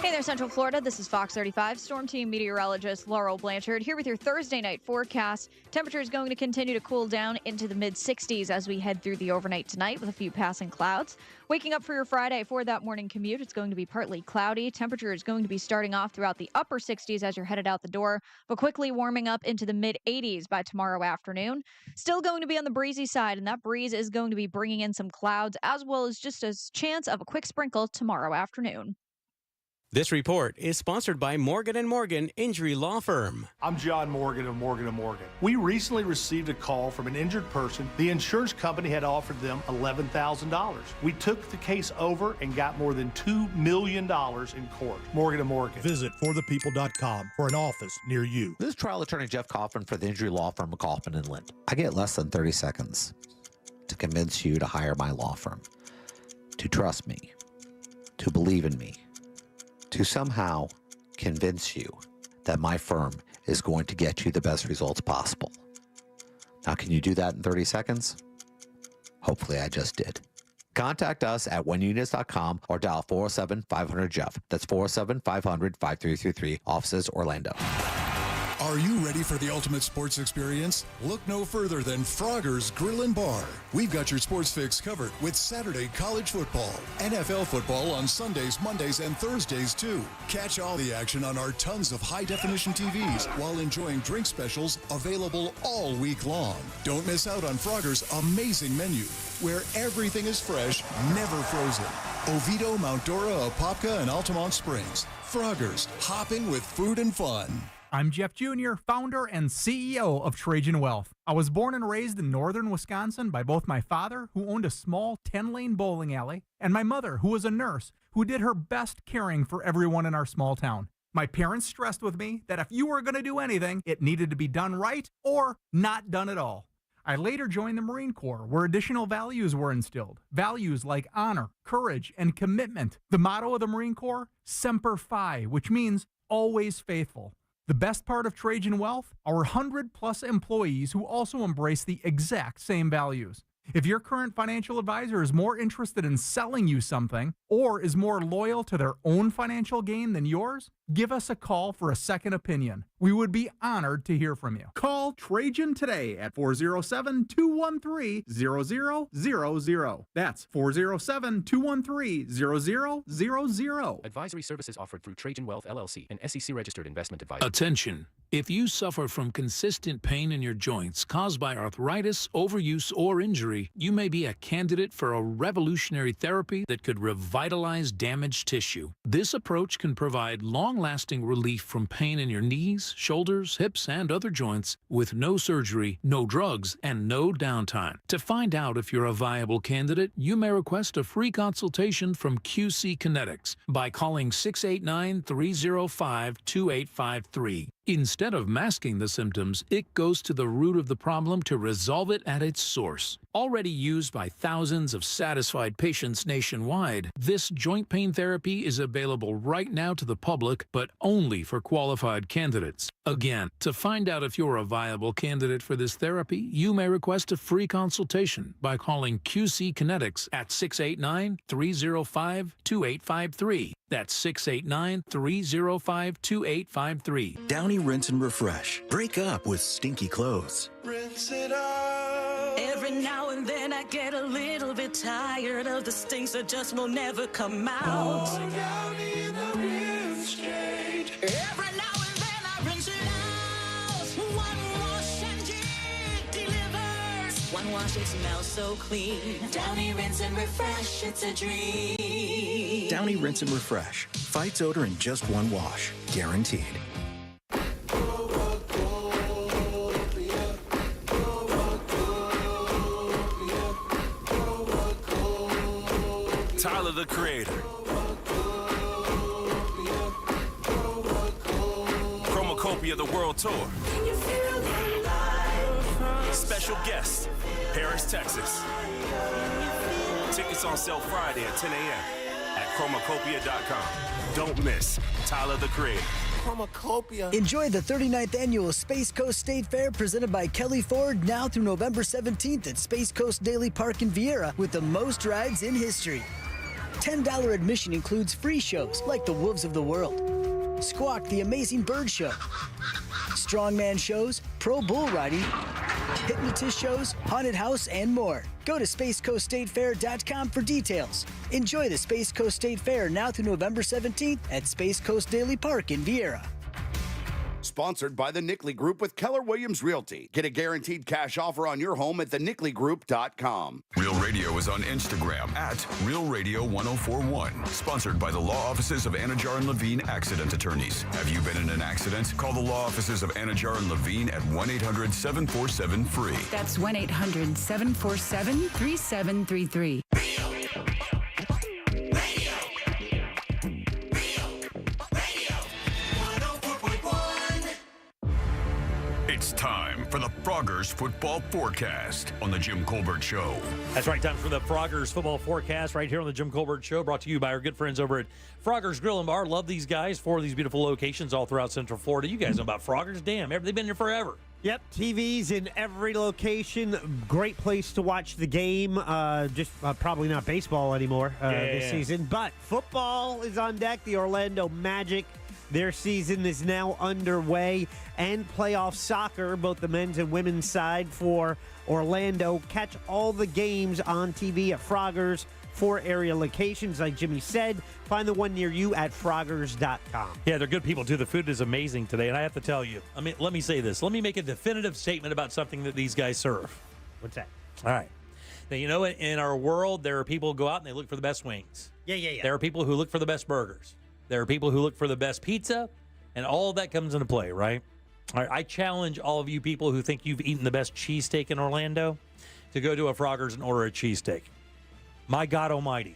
Hey there, Central Florida. This is Fox 35 Storm Team meteorologist Laurel Blanchard here with your Thursday night forecast. Temperature is going to continue to cool down into the mid-60s as we head through the overnight tonight with a few passing clouds. Waking up for your Friday for that morning commute, it's going to be partly cloudy. Temperature is going to be starting off throughout the upper 60s as you're headed out the door, but quickly warming up into the mid-80s by tomorrow afternoon. Still going to be on the breezy side, and that breeze is going to be bringing in some clouds as well as just a chance of a quick sprinkle tomorrow afternoon. This report is sponsored by Morgan & Morgan Injury Law Firm. I'm John Morgan of Morgan & Morgan. We recently received a call from an injured person. The insurance company had offered them $11,000. We took the case over and got more than $2 million in court. Morgan & Morgan. Visit forthepeople.com for an office near you. This is trial attorney Jeff Kaufman for the injury law firm of Kaufman & Lind. I get less than 30 seconds to convince you to hire my law firm, to trust me, to believe in me, to somehow convince you that my firm is going to get you the best results possible. Now, can you do that in 30 seconds? Hopefully I just did. Contact us at oneunits.com or dial 407-500-JEFF. That's 407-500-5333, offices Orlando. Are you ready for the ultimate sports experience? Look no further than Froggers Grill and Bar. We've got your sports fix covered with Saturday college football, NFL football on Sundays, Mondays, and Thursdays too. Catch all the action on our tons of high-definition TVs while enjoying drink specials available all week long. Don't miss out on Froggers' amazing menu, where everything is fresh, never frozen. Oviedo, Mount Dora, Apopka, and Altamont Springs. Froggers, hop in with food and fun. I'm Jeff Jr., founder and CEO of Trajan Wealth. I was born and raised in northern Wisconsin by both my father, who owned a small 10-lane bowling alley, and my mother, who was a nurse, who did her best caring for everyone in our small town. My parents stressed with me that if you were going to do anything, it needed to be done right or not done at all. I later joined the Marine Corps, where additional values were instilled. Values like honor, courage, and commitment. The motto of the Marine Corps, Semper Fi, which means always faithful. The best part of Trajan Wealth, our 100-plus employees who also embrace the exact same values. If your current financial advisor is more interested in selling you something or is more loyal to their own financial gain than yours, give us a call for a second opinion. We would be honored to hear from you. Call Trajan today at 407-213-0000. That's 407-213-0000. Advisory services offered through Trajan Wealth, LLC, an SEC-registered investment advisor. Attention. If you suffer from consistent pain in your joints caused by arthritis, overuse, or injury, you may be a candidate for a revolutionary therapy that could revitalize damaged tissue. This approach can provide long-lasting relief from pain in your knees, shoulders, hips, and other joints with no surgery, no drugs, and no downtime. To find out if you're a viable candidate, you may request a free consultation from QC Kinetics by calling 689-305-2853. Instead of masking the symptoms, it goes to the root of the problem to resolve it at its source. Already used by thousands of satisfied patients nationwide, this joint pain therapy is available right now to the public, but only for qualified candidates. Again, to find out if you're a viable candidate for this therapy, you may request a free consultation by calling QC Kinetics at 689-305-2853. That's 689-305-2853. Downy Rinse and Refresh. Break up with stinky clothes. Rinse it out. Every now and then I get a little bit tired of the stinks that just will never come out. Going down in the rinse change. Every now and then I rinse it out. One wash and it delivers. One wash, it smells so clean. Downy Rinse and Refresh, it's a dream. Downy Rinse and Refresh. Fights odor in just one wash. Guaranteed. Tyler, the Creator. Chromacopia, the World Tour. Special guest, Paris, Texas. Tickets on sale Friday at 10 a.m. at chromacopia.com. Don't miss Tyler, the Creator. Chromacopia. Enjoy the 39th annual Space Coast State Fair presented by Kelly Ford now through November 17th at Space Coast Daily Park in Vieira with the most rides in history. $10 admission includes free shows like the Wolves of the World, Squawk the Amazing Bird Show, strongman shows, pro bull riding, hypnotist shows, haunted house, and more. Go to SpaceCoastStateFair.com for details. Enjoy the Space Coast State Fair now through November 17th at Space Coast Daily Park in Vieira. Sponsored by the Nickley Group with Keller Williams Realty. Get a guaranteed cash offer on your home at thenickley.com. Real Radio is on Instagram at Real Radio 1041. Sponsored by the law offices of Anajar and Levine Accident Attorneys. Have you been in an accident? Call the law offices of Anajar and Levine at 1-800-747-FREE. That's 1-800-747-3733. It's time for the Froggers Football Forecast on the Jim Colbert Show. That's right, time for the Froggers Football Forecast right here on the Jim Colbert Show, brought to you by our good friends over at Froggers Grill and Bar. Love these guys for these beautiful locations all throughout Central Florida. You guys know about Froggers. Damn, they've been here forever. Yep, TVs in every location. Great place to watch the game. Just probably not baseball anymore this season, but football is on deck. The Orlando Magic, their season is now underway, and playoff soccer, both the men's and women's side for Orlando. Catch all the games on TV at Froggers. 4 area locations, like Jimmy said. Find the one near you at Froggers.com. Yeah, they're good people, too. The food is amazing today, and I have to tell you, let me say this. Let me make a definitive statement about something that these guys serve. What's that? All right. Now, you know, in our world, there are people who go out and they look for the best wings. Yeah. There are people who look for the best burgers. There are people who look for the best pizza, and all of that comes into play, right? All right, I challenge all of you people who think you've eaten the best cheesesteak in Orlando to go to a Froggers and order a cheesesteak. My God Almighty.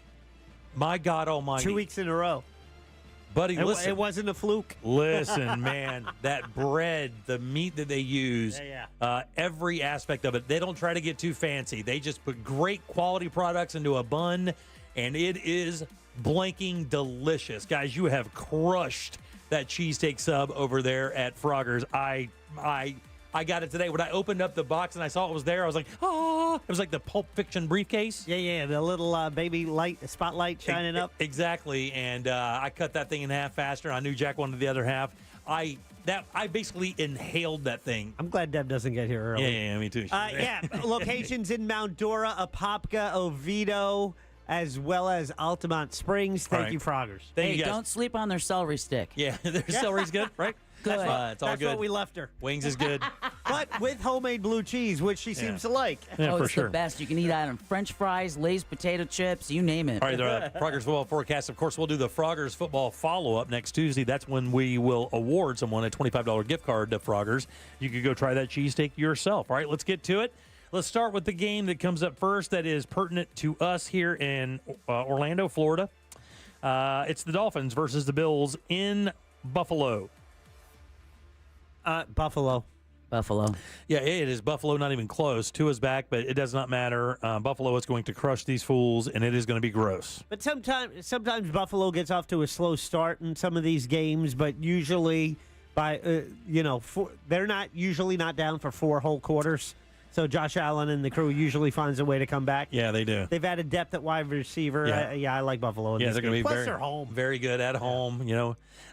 2 weeks in a row. Buddy, listen. It wasn't a fluke. Listen, man, that bread, the meat that they use, every aspect of it, they don't try to get too fancy. They just put great quality products into a bun, and it is blanking delicious. Guys, you have crushed that cheesesteak sub over there at Froggers. I got it today. When I opened up the box and I saw it was there, I was like, oh, it was like the Pulp Fiction briefcase. Yeah, the little baby light, spotlight shining up. Exactly, and I cut that thing in half faster. I knew Jack wanted the other half. I basically inhaled that thing. I'm glad Deb doesn't get here early. Yeah, me too. Locations in Mount Dora, Apopka, Oviedo, as well as Altamont Springs. Thank you, Froggers. Hey, don't sleep on their celery stick. Yeah, their celery's good, right? Good. It's all That's good. what we left her. Wings is good. But with homemade blue cheese, which she seems to like. Yeah, for it's sure. the best. You can eat out on French fries, Lay's potato chips, you name it. All right, the Froggers Football Forecast. Of course, we'll do the Froggers Football follow-up next Tuesday. That's when we will award someone a $25 gift card to Froggers. You could go try that cheesesteak yourself. All right, let's get to it. Let's start with the game that comes up first that is pertinent to us here in Orlando, Florida. It's the Dolphins versus the Bills in Buffalo. Buffalo. Yeah, it is Buffalo, not even close. Tua's back, but it does not matter. Buffalo is going to crush these fools, and it is going to be gross. But sometimes Buffalo gets off to a slow start in some of these games, but usually they're not down for 4 whole quarters. So Josh Allen and the crew usually finds a way to come back. Yeah, they do. They've added depth at wide receiver. Yeah. I like Buffalo. In Yeah, this they're going to game. be Plus they're home. very good at home.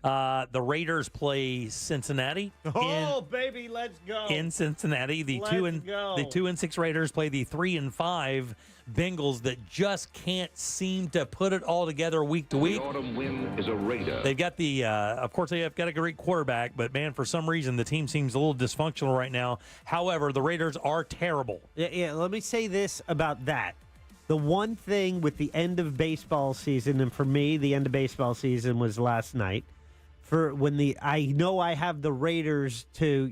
The Raiders play Cincinnati. Oh, baby, let's go. In Cincinnati, the Let's 2-6 Raiders play the 3-5 Bengals that just can't seem to put it all together week to week. The autumn wind is a Raider. They've got of course, they have got a great quarterback, but man, for some reason, the team seems a little dysfunctional right now. However, the Raiders are terrible. Yeah. Let me say this about that. The one thing with the end of baseball season, and for me, the end of baseball season was last night. For when I know I have the Raiders to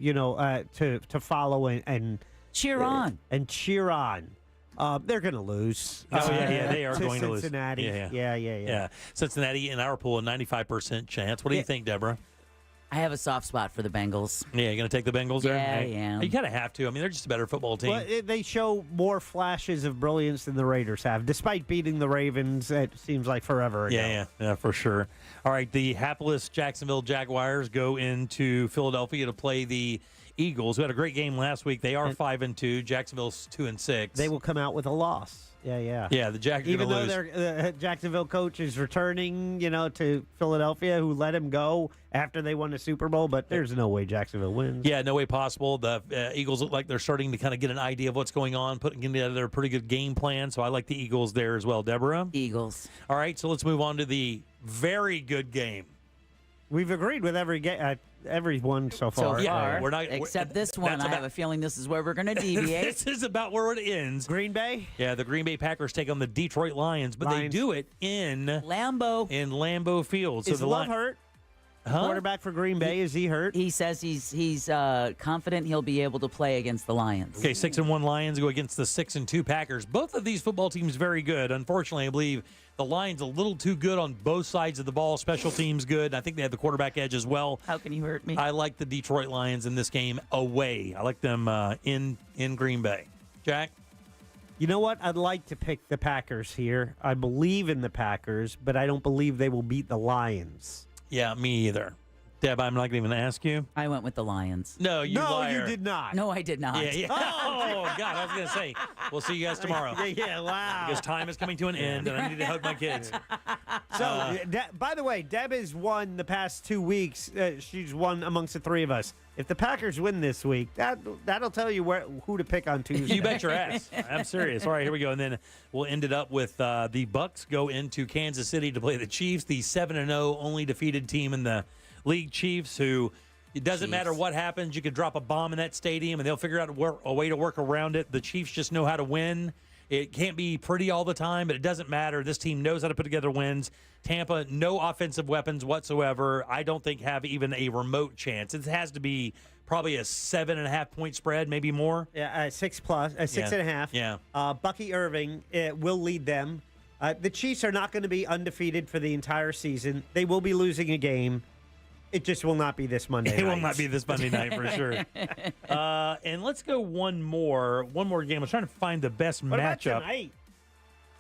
to follow and cheer on and cheer on. They're going to lose. Oh, yeah, they are going to lose. Cincinnati. Yeah. Cincinnati in our pool, a 95% chance. What do you think, Deborah? I have a soft spot for the Bengals. Yeah, you're going to take the Bengals there? Yeah, I am. You kind of have to. I mean, they're just a better football team. Well, they show more flashes of brilliance than the Raiders have, despite beating the Ravens. It seems like forever ago. Yeah, for sure. All right, the hapless Jacksonville Jaguars go into Philadelphia to play the Eagles, who had a great game last week. They are 5-2. Jacksonville's 2-6. They will come out with a loss. Yeah. Yeah, the Jags are even though lose. their Jacksonville coach is returning, to Philadelphia, who let him go after they won the Super Bowl, but there's no way Jacksonville wins. Yeah, no way possible. The Eagles look like they're starting to kind of get an idea of what's going on, putting together a pretty good game plan. So I like the Eagles there as well. Deborah? Eagles. All right, so let's move on to the very good game. We've agreed with every one so far. Yeah, except this one. I have a feeling this is where we're going to deviate. This is about where it ends. Green Bay? Yeah, the Green Bay Packers take on the Detroit Lions, but they do it in Lambeau. In Lambeau Field. So is Love hurt? Quarterback for Green Bay, is he hurt? He says he's confident he'll be able to play against the Lions. Okay, 6-1 Lions go against the 6-2 Packers. Both of these football teams very good. Unfortunately, I believe the Lions a little too good on both sides of the ball. Special teams good. I think they have the quarterback edge as well. How can you hurt me? I like the Detroit Lions in this game away. I like them in Green Bay. Jack? You know what? I'd like to pick the Packers here. I believe in the Packers, but I don't believe they will beat the Lions. Yeah, me either. Deb, I'm not going to even ask you. I went with the Lions. No, you liar. You did not. No, I did not. Yeah. Oh, God, I was going to say, we'll see you guys tomorrow. Yeah, wow. Because time is coming to an end, and I need to hug my kids. So, by the way, Deb has won the past 2 weeks. She's won amongst the three of us. If the Packers win this week, that'll tell you who to pick on Tuesday. You bet your ass. I'm serious. All right, here we go. And then we'll end it up with the Bucks go into Kansas City to play the Chiefs, the 7-0 only defeated team in the league. Chiefs, who it doesn't matter what happens, you could drop a bomb in that stadium and they'll figure out a way to work around it. The Chiefs just know how to win. It can't be pretty all the time, but it doesn't matter. This team knows how to put together wins. Tampa, no offensive weapons whatsoever. I don't think have even a remote chance. It has to be probably a 7.5 point spread, maybe more. Yeah, 6.5. Yeah. Bucky Irving will lead them. The Chiefs are not going to be undefeated for the entire season. They will be losing a game. It just will not be this Monday night. It will not be this Monday night for sure. And let's go one more game. I was trying to find the best What about matchup. tonight?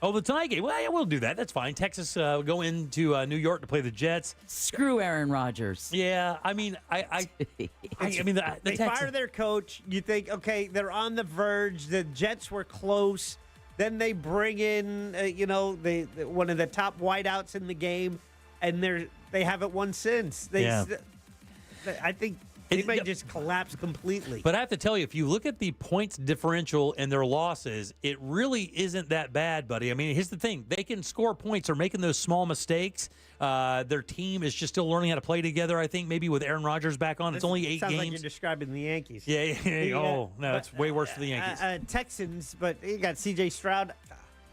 Oh, the tonight game. Well, yeah, we'll do that. That's fine. Texas go into New York to play the Jets. Screw Aaron Rodgers. Yeah, I mean, I mean, the They Texans. fire their coach. You think, okay, they're on the verge. The Jets were close. Then they bring in, one of the top wideouts in the game, and they haven't won since. I think they might just collapse completely. But I have to tell you, if you look at the points differential and their losses, it really isn't that bad, buddy. I mean, here's the thing. They can score points or making those small mistakes. Their team is just still learning how to play together, I think, maybe with Aaron Rodgers back on. It's only 8 Sounds games. like you're describing the Yankees. Yeah. Oh, no, it's way worse for the Yankees. Texans, but you got C.J. Stroud.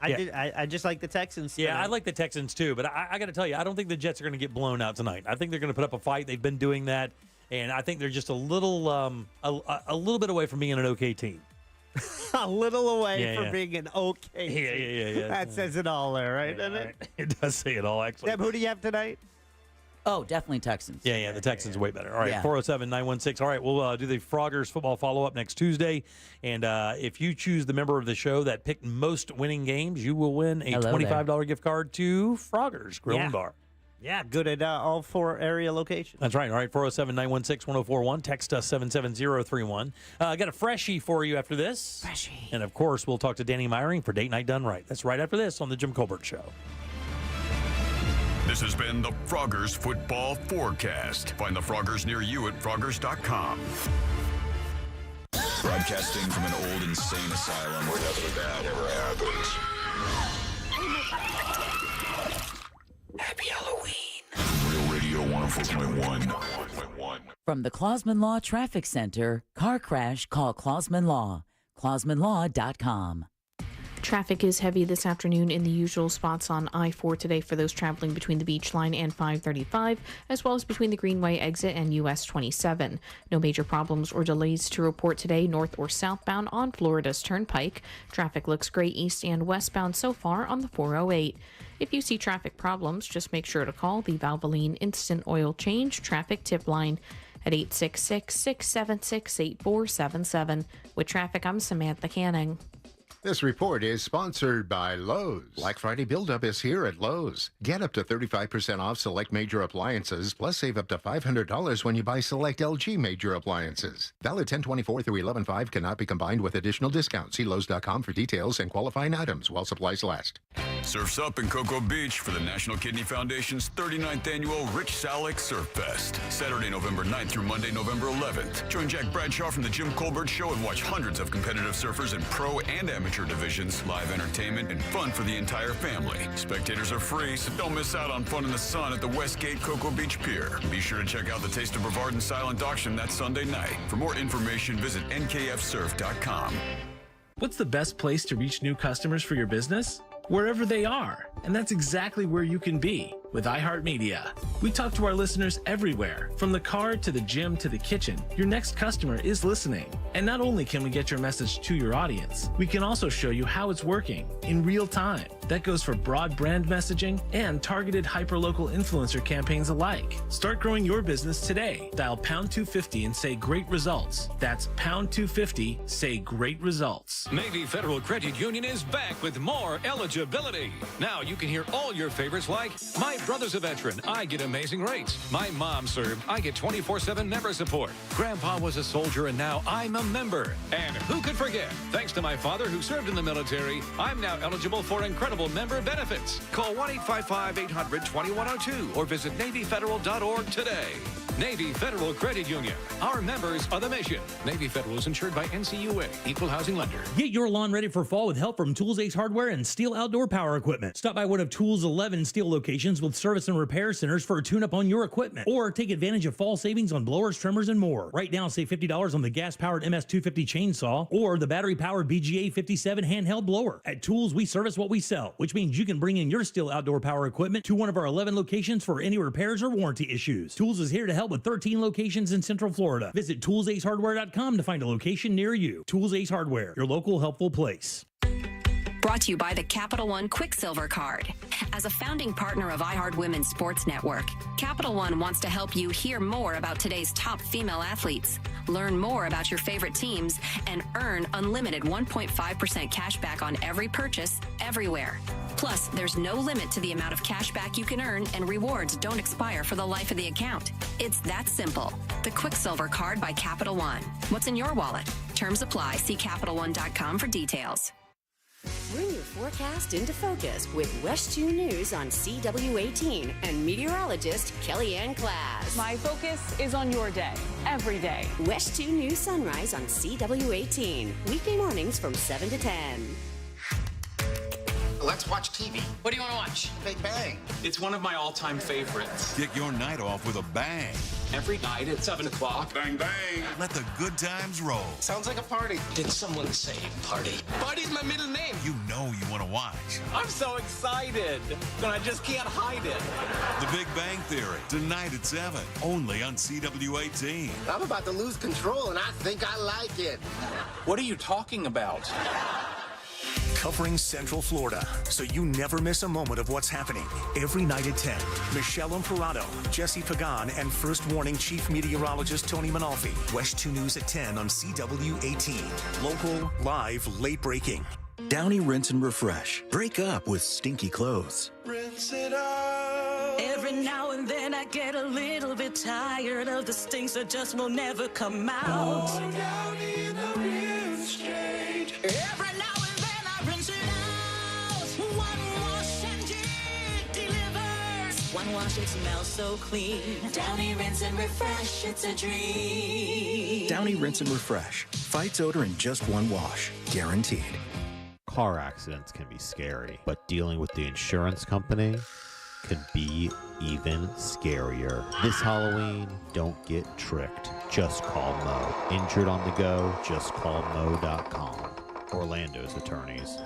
I just like the Texans. Yeah, tonight. I like the Texans too, but I got to tell you, I don't think the Jets are going to get blown out tonight. I think they're going to put up a fight. They've been doing that, and I think they're just a little bit away from being an okay team. A little away from being an okay team. Yeah. That says it all there, right? Yeah, Doesn't it? It does say it all, actually. Deb, who do you have tonight? Oh, definitely Texans. Yeah, the Texans are way better. All right, Yeah. 407-916. All right, we'll do the Froggers football follow-up next Tuesday. And if you choose the member of the show that picked most winning games, you will win a Hello $25 gift card to Froggers Grill and Bar. Yeah, good at all 4 area locations. That's right. All right, 407-916-1041. Text us 77031. I got a freshie for you after this. Freshie. And, of course, we'll talk to Danny Meyering for Date Night Done Right. That's right after this on The Jim Colbert Show. This has been the Froggers Football Forecast. Find the Froggers near you at Froggers.com. Broadcasting from an old insane asylum where nothing bad ever happens. Happy Halloween. Real Radio 104.1. From the Clausman Law Traffic Center, car crash, call Clausman Law. ClausmanLaw.com. Traffic is heavy this afternoon in the usual spots on I-4 today for those traveling between the Beach Line and 535, as well as between the Greenway exit and US 27. No major problems or delays to report today north or southbound on Florida's Turnpike. Traffic looks great east and westbound so far on the 408. If you see traffic problems, just make sure to call the Valvoline Instant Oil Change Traffic Tip Line at 866-676-8477. With traffic, I'm Samantha Canning. This report is sponsored by Lowe's. Black Friday buildup is here at Lowe's. Get up to 35% off select major appliances, plus save up to $500 when you buy select LG major appliances. Valid 10/24 through 11/5 cannot be combined with additional discounts. See Lowe's.com for details and qualifying items while supplies last. Surf's up in Cocoa Beach for the National Kidney Foundation's 39th annual Rich Salick Surf Fest. Saturday, November 9th through Monday, November 11th. Join Jack Bradshaw from the Jim Colbert Show and watch hundreds of competitive surfers in pro and amateur divisions, live entertainment, and fun for the entire family. Spectators are free, so don't miss out on fun in the sun at the Westgate Cocoa Beach Pier. Be sure to check out the Taste of Brevard and silent auction that Sunday night. For more information, visit nkfsurf.com. What's the best place to reach new customers for your business? Wherever they are. And that's exactly where you can be with iHeartMedia. We talk to our listeners everywhere, from the car to the gym to the kitchen. Your next customer is listening. And not only can we get your message to your audience, we can also show you how it's working in real time. That goes for broad brand messaging and targeted hyperlocal influencer campaigns alike. Start growing your business today. Dial pound 250 and say great results. That's pound 250, say great results. Navy Federal Credit Union is back with more eligibility. Now you can hear all your favorites like, my brother's a veteran, I get amazing rates. My mom served, I get 24/7 member support. Grandpa was a soldier and now I'm a member. And who could forget? Thanks to my father who served in the military, I'm now eligible for incredible member benefits. Call 1-855-800-2102 or visit NavyFederal.org today. Navy Federal Credit Union. Our members are the mission. Navy Federal is insured by NCUA, Equal Housing Lender. Get your lawn ready for fall with help from Tools Ace Hardware and Steel Outdoor Power Equipment. Stop by one of Tools' 11 Steel locations with service and repair centers for a tune-up on your equipment. Or take advantage of fall savings on blowers, trimmers, and more. Right now, save $50 on the gas-powered MS250 chainsaw or the battery-powered BGA 57 handheld blower. At Tools, we service what we sell, which means you can bring in your Steel Outdoor Power Equipment to one of our 11 locations for any repairs or warranty issues. Tools is here to help with 13 locations in Central Florida. Visit ToolsAceHardware.com to find a location near you. Tools Ace Hardware, your local helpful place. Brought to you by the Capital One Quicksilver Card. As a founding partner of iHeart Women's Sports Network, Capital One wants to help you hear more about today's top female athletes, learn more about your favorite teams, and earn unlimited 1.5% cash back on every purchase, everywhere. Plus, there's no limit to the amount of cash back you can earn, and rewards don't expire for the life of the account. It's that simple. The Quicksilver Card by Capital One. What's in your wallet? Terms apply. See CapitalOne.com for details. Bring your forecast into focus with West 2 News on CW18 and meteorologist Kellyanne Class. My focus is on your day, every day. West 2 News Sunrise on CW18, weekday mornings from 7 to 10. Let's watch TV. What do you want to watch? Big Bang. It's one of my all-time favorites. Get your night off with a bang. Every night at 7 o'clock. Bang, bang. Let the good times roll. Sounds like a party. Did someone say party? Party's my middle name. You know you want to watch. I'm so excited, but I just can't hide it. The Big Bang Theory, tonight at 7, only on CW18. I'm about to lose control, and I think I like it. What are you talking about? Covering Central Florida, so you never miss a moment of what's happening. Every night at 10, Michelle Imparato, Jesse Pagan, and First Warning Chief Meteorologist Tony Manalfi. West 2 News at 10 on CW18. Local, live, late breaking. Downy Rinse and Refresh. Break up with stinky clothes. Rinse it out. Every now and then I get a little bit tired of the stinks that just will never come out. Going down in a real strange. Every now and then I rinse it out. One wash and it delivers. One wash, it smells so clean. Downy Rinse and Refresh, it's a dream. Downy Rinse and Refresh fights odor in just one wash. Guaranteed. Car accidents can be scary, but dealing with the insurance company can be even scarier. This Halloween, don't get tricked. Just call Mo. Injured on the go, just call Mo.com. Orlando's attorneys.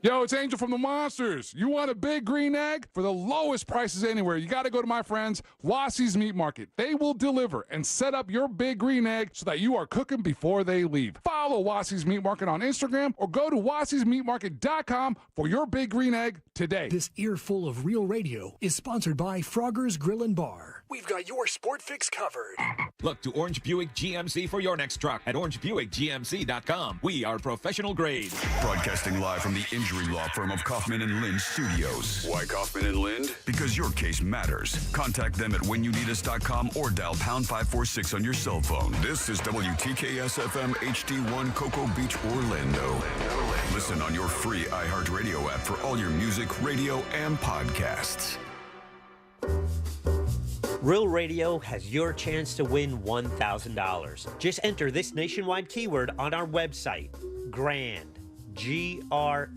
Yo, it's Angel from the Monsters. You want a big green egg? For the lowest prices anywhere, you got to go to my friends, Wassie's Meat Market. They will deliver and set up your big green egg so that you are cooking before they leave. Follow Wassie's Meat Market on Instagram or go to wassiesmeatmarket.com for your big green egg today. This earful of real radio is sponsored by Frogger's Grill and Bar. We've got your sport fix covered. Look to Orange Buick GMC for your next truck at orangebuickgmc.com. We are professional grade. Broadcasting live from the injury law firm of Kaufman and Lind Studios. Why Kaufman and Lind? Because your case matters. Contact them at whenyouneedus.com or dial pound 546 on your cell phone. This is WTKS FM HD1 Cocoa Beach, Orlando. Listen on your free iHeartRadio app for all your music, radio, and podcasts. Real Radio has your chance to win $1,000. Just enter this nationwide keyword on our website, GRAND, G-R-A-N-D,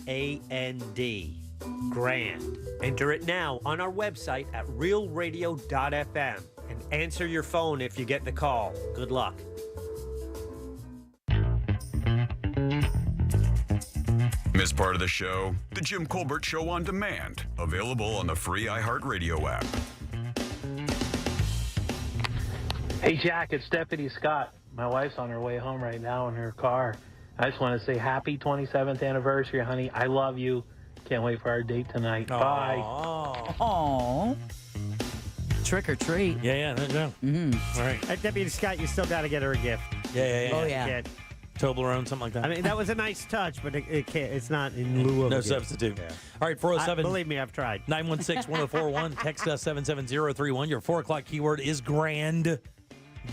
GRAND. Enter it now on our website at realradio.fm and answer your phone if you get the call. Good luck. Miss part of the show? The Jim Colbert Show on Demand. Available on the free iHeartRadio app. Hey, Jack, it's Deputy Scott. My wife's on her way home right now in her car. I just want to say happy 27th anniversary, honey. I love you. Can't wait for our date tonight. Bye. Aww. Trick or treat. Yeah, no joke. Mm-hmm. All right. Deputy Scott, you still got to get her a gift. Yeah. Oh, yeah. Can't- Toblerone, something like that. I mean, that was a nice touch, but it can't. It's not in lieu of No a gift. substitute. Yeah. All right, 407. Believe me, I've tried. 916-1041. Text us 77031. Your 4 o'clock keyword is GRAND.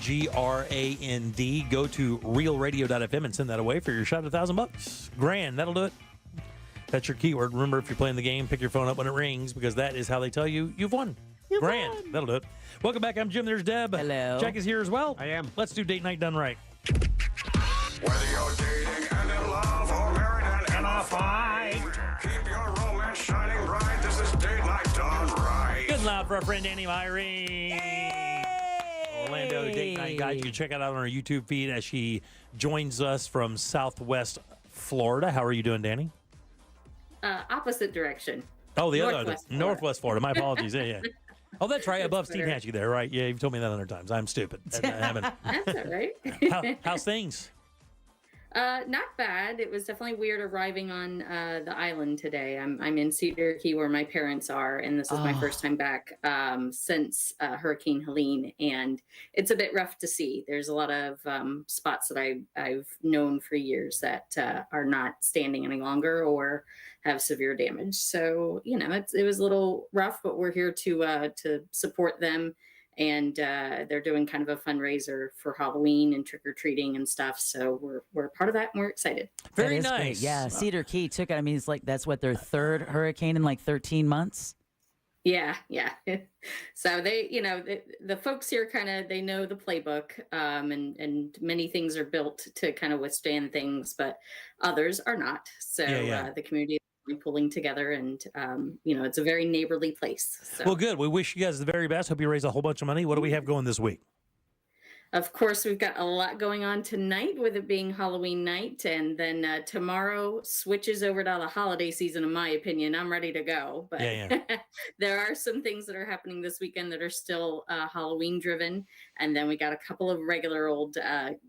GRAND. Go to realradio.fm and send that away for your shot at $1,000. Grand. That'll do it. That's your keyword. Remember, if you're playing the game, pick your phone up when it rings because that is how they tell you you've won. Grand. That'll do it. Welcome back. I'm Jim. There's Deb. Hello. Jack is here as well. I am. Let's do date night done right. Whether you're dating and in love or married and in a fight, keep your romance shining bright. This is date night done right. Good loud for our friend Danny Myrie. Orlando Date Night Guide. You can check it out on our YouTube feed as she joins us from Southwest Florida. How are you doing, Danny? Opposite direction. Oh, the Northwest other Northwest Florida. My apologies. Yeah. Oh, that's right. Above Steve better. Hatchie there, right? Yeah, you've told me that 100 times. I'm stupid. That's all right. How's things? Not bad. It was definitely weird arriving on the island today. I'm in Cedar Key where my parents are, and this is my first time back since Hurricane Helene, and it's a bit rough to see. There's a lot of spots that I've known for years that are not standing any longer or have severe damage. So it was a little rough, but we're here to support them. And they're doing kind of a fundraiser for Halloween and trick-or-treating and stuff. So we're part of that, and we're excited. That is great. Yeah, Cedar Key took it. I mean, it's like that's what their third hurricane in like 13 months. Yeah. So they, the folks here they know the playbook, and many things are built to kind of withstand things, but others are not. So the community is pulling together, and it's a very neighborly place. So. Well, good. We wish you guys the very best. Hope you raise a whole bunch of money. What do we have going this week? Of course, we've got a lot going on tonight with it being Halloween night. And then tomorrow switches over to the holiday season, in my opinion. I'm ready to go. But there are some things that are happening this weekend that are still Halloween driven. And then we got a couple of regular old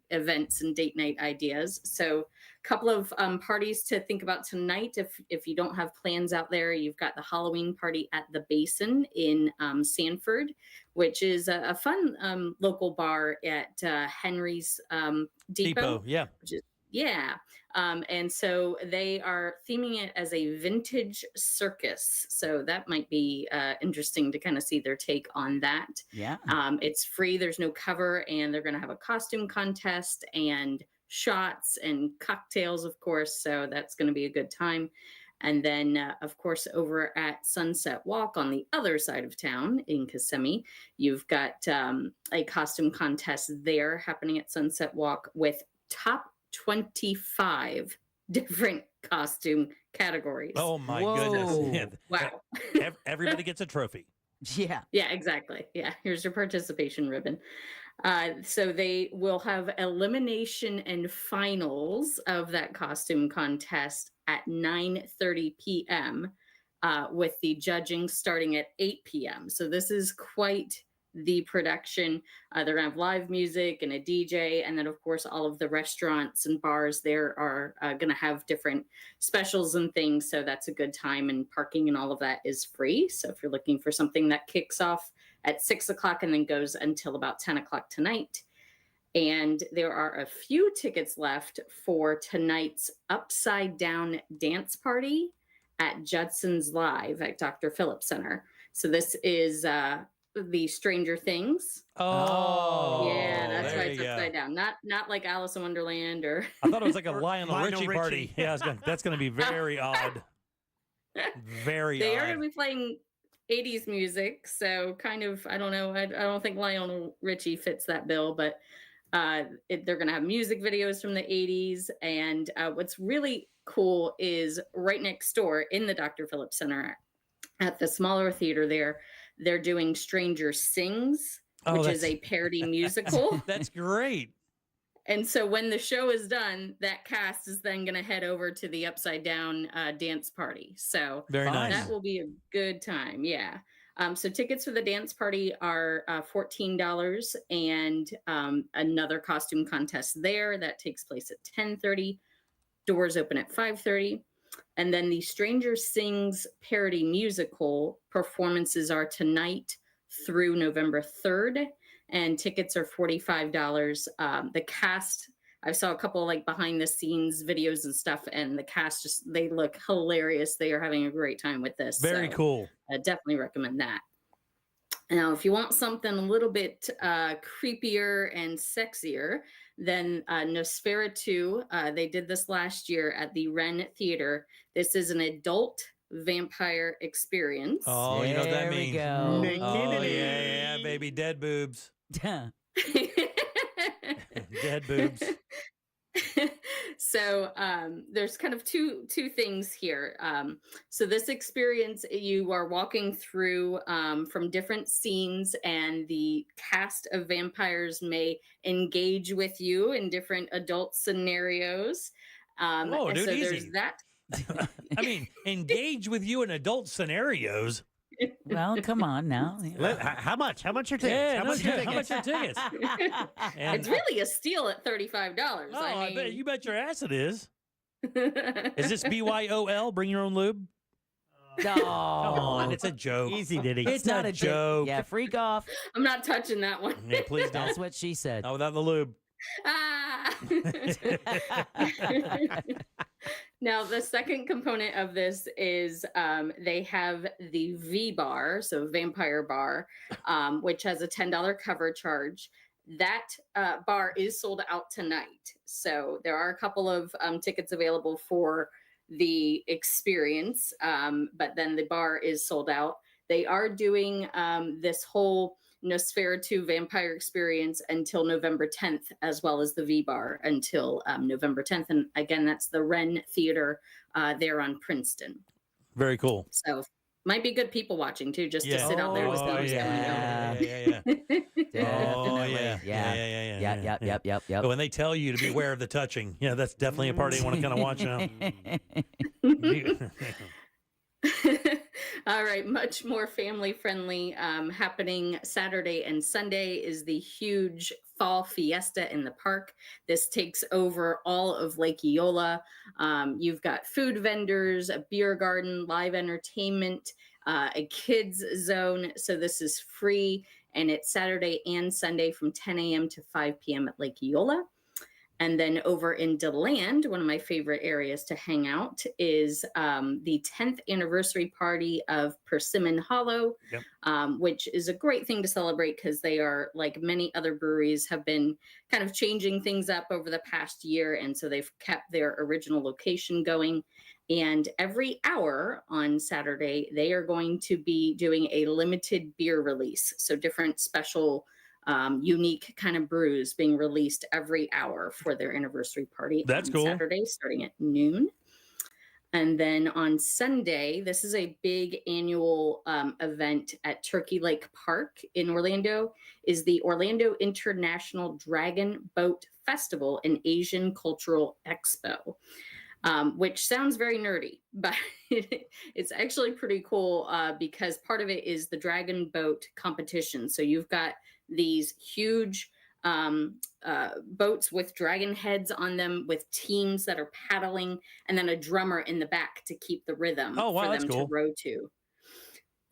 events and date night ideas. So a couple of parties to think about tonight. If you don't have plans out there, you've got the Halloween party at the Basin in Sanford, which is a fun local bar at Henry's Depot. Yeah. And so they are theming it as a vintage circus. So that might be interesting to kind of see their take on that. Yeah. It's free, there's no cover, and they're going to have a costume contest and shots and cocktails, of course. So that's going to be a good time. And then, of course, over at Sunset Walk on the other side of town in Kissimmee, you've got a costume contest there happening at Sunset Walk with top 25 different costume categories. Oh, my goodness. Wow. Everybody gets a trophy. Yeah. Yeah, exactly. Yeah, here's your participation ribbon. So they will have elimination and finals of that costume contest at 9:30 p.m. With the judging starting at 8 p.m. So this is quite the production. They're going to have live music and a DJ. And then, of course, all of the restaurants and bars there are going to have different specials and things. So that's a good time. And parking and all of that is free. So if you're looking for something that kicks off at 6 o'clock and then goes until about 10 o'clock tonight. And there are a few tickets left for tonight's Upside Down dance party at Judson's Live at Dr. Phillips Center. So this is the Stranger Things. Oh, yeah, that's why there it's you go. upside down. Not like Alice in Wonderland or. I thought it was like a Lionel Lionel Richie party. Richie. Yeah, that's going to be very odd. Very They odd. are going to be playing 80s music, so kind of I don't know. I don't think Lionel Richie fits that bill, but they're going to have music videos from the 80s. And what's really cool is right next door in the Dr. Phillips Center at the smaller theater there, they're doing Stranger Sings, which is a parody musical. That's great. And so when the show is done, that cast is then going to head over to the Upside Down dance party. So Very nice. that will be a good time. Yeah. So tickets for the dance party are $14 and another costume contest there that takes place at 10:30. Doors open at 5:30. And then the Stranger Sings parody musical performances are tonight through November 3rd. And tickets are $45. The cast, I saw a couple like behind the scenes videos and stuff, and the cast they look hilarious. They are having a great time with this. Very cool. I definitely recommend that. Now, if you want something a little bit creepier and sexier, then Nosferatu, they did this last year at the Wren Theater. This is an adult vampire experience. Oh, you know what that There we means. go. Oh, yeah, baby. Dead boobs. Dead boobs. So there's kind of two things here. So this experience, you are walking through from different scenes, and the cast of vampires may engage with you in different adult scenarios. Oh, dude, so easy. there's that. I mean, engage with you in adult scenarios. Well, come on now. How much? How much are tickets? Yeah, how no much shit. are How much are tickets? And- It's really a steal at $35. Oh, I bet you bet your ass it is. mean, Is this BYOL? Bring your own lube? No. Come on, it's a joke. Easy, Diddy. It's not a joke. Yeah, freak off. I'm not touching that one. Yeah, please don't. That's what she said. Not without the lube. Ah. Now, the second component of this is they have the V Bar, so Vampire Bar, which has a $10 cover charge. That bar is sold out tonight. So there are a couple of tickets available for the experience, but then the bar is sold out. They are doing this whole Nosferatu vampire experience until November 10th, as well as the V Bar until November 10th. And again, that's the Wren Theater there on Princeton. Very cool. So might be good people watching too, just to sit out there and see what's going on. Yeah. Oh, yeah. Yep. But when they tell you to beware of the touching, yeah, that's definitely a part you want to kind of watch now. All right, much more family friendly. Happening Saturday and Sunday is the huge fall fiesta in the park. This takes over all of Lake Eola. You've got food vendors, a beer garden, live entertainment, a kids zone. So this is free, and it's Saturday and Sunday from 10 a.m. to 5 p.m. at Lake Eola. And then over in DeLand, one of my favorite areas to hang out is the 10th anniversary party of Persimmon Hollow, which is a great thing to celebrate because they are, like many other breweries, have been kind of changing things up over the past year. And so they've kept their original location going. And every hour on Saturday, they are going to be doing a limited beer release. So different special unique kind of brews being released every hour for their anniversary party. That's on cool. Saturday, starting at noon. And then on Sunday, this is a big annual event at Turkey Lake Park in Orlando, is the Orlando International Dragon Boat Festival and Asian Cultural Expo. Which sounds very nerdy, but it's actually pretty cool because part of it is the dragon boat competition. So you've got these huge boats with dragon heads on them with teams that are paddling, and then a drummer in the back to keep the rhythm for them to row to.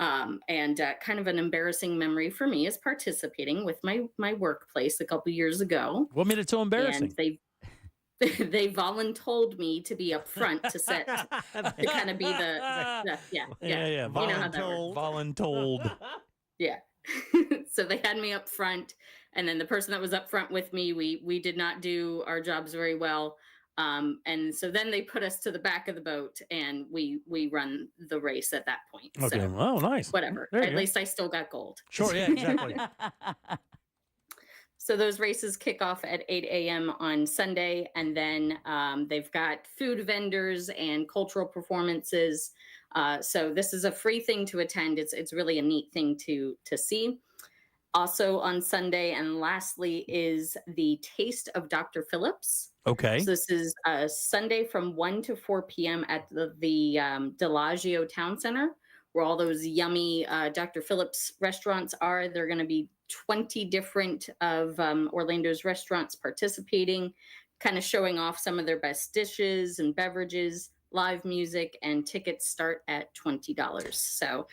And kind of an embarrassing memory for me is participating with my workplace a couple years ago. What made it so embarrassing? And they voluntold me to be up front to set to kind of be the yeah. You know how that works. Voluntold. Yeah. So they had me up front, and then the person that was up front with me, we did not do our jobs very well. And so then they put us to the back of the boat, and we run the race at that point. Okay. So, oh, nice. Whatever. At least I still got gold. Sure. Yeah. Exactly. So those races kick off at 8 a.m. on Sunday, and then they've got food vendors and cultural performances. So this is a free thing to attend. It's really a neat thing to see. Also on Sunday, and lastly, is the Taste of Dr. Phillips. Okay. So this is Sunday from 1 to 4 p.m. at the Bellagio Town Center, where all those yummy Dr. Phillips restaurants are. They're going to be 20 different of Orlando's restaurants participating, kind of showing off some of their best dishes and beverages, live music, and tickets start at $20. So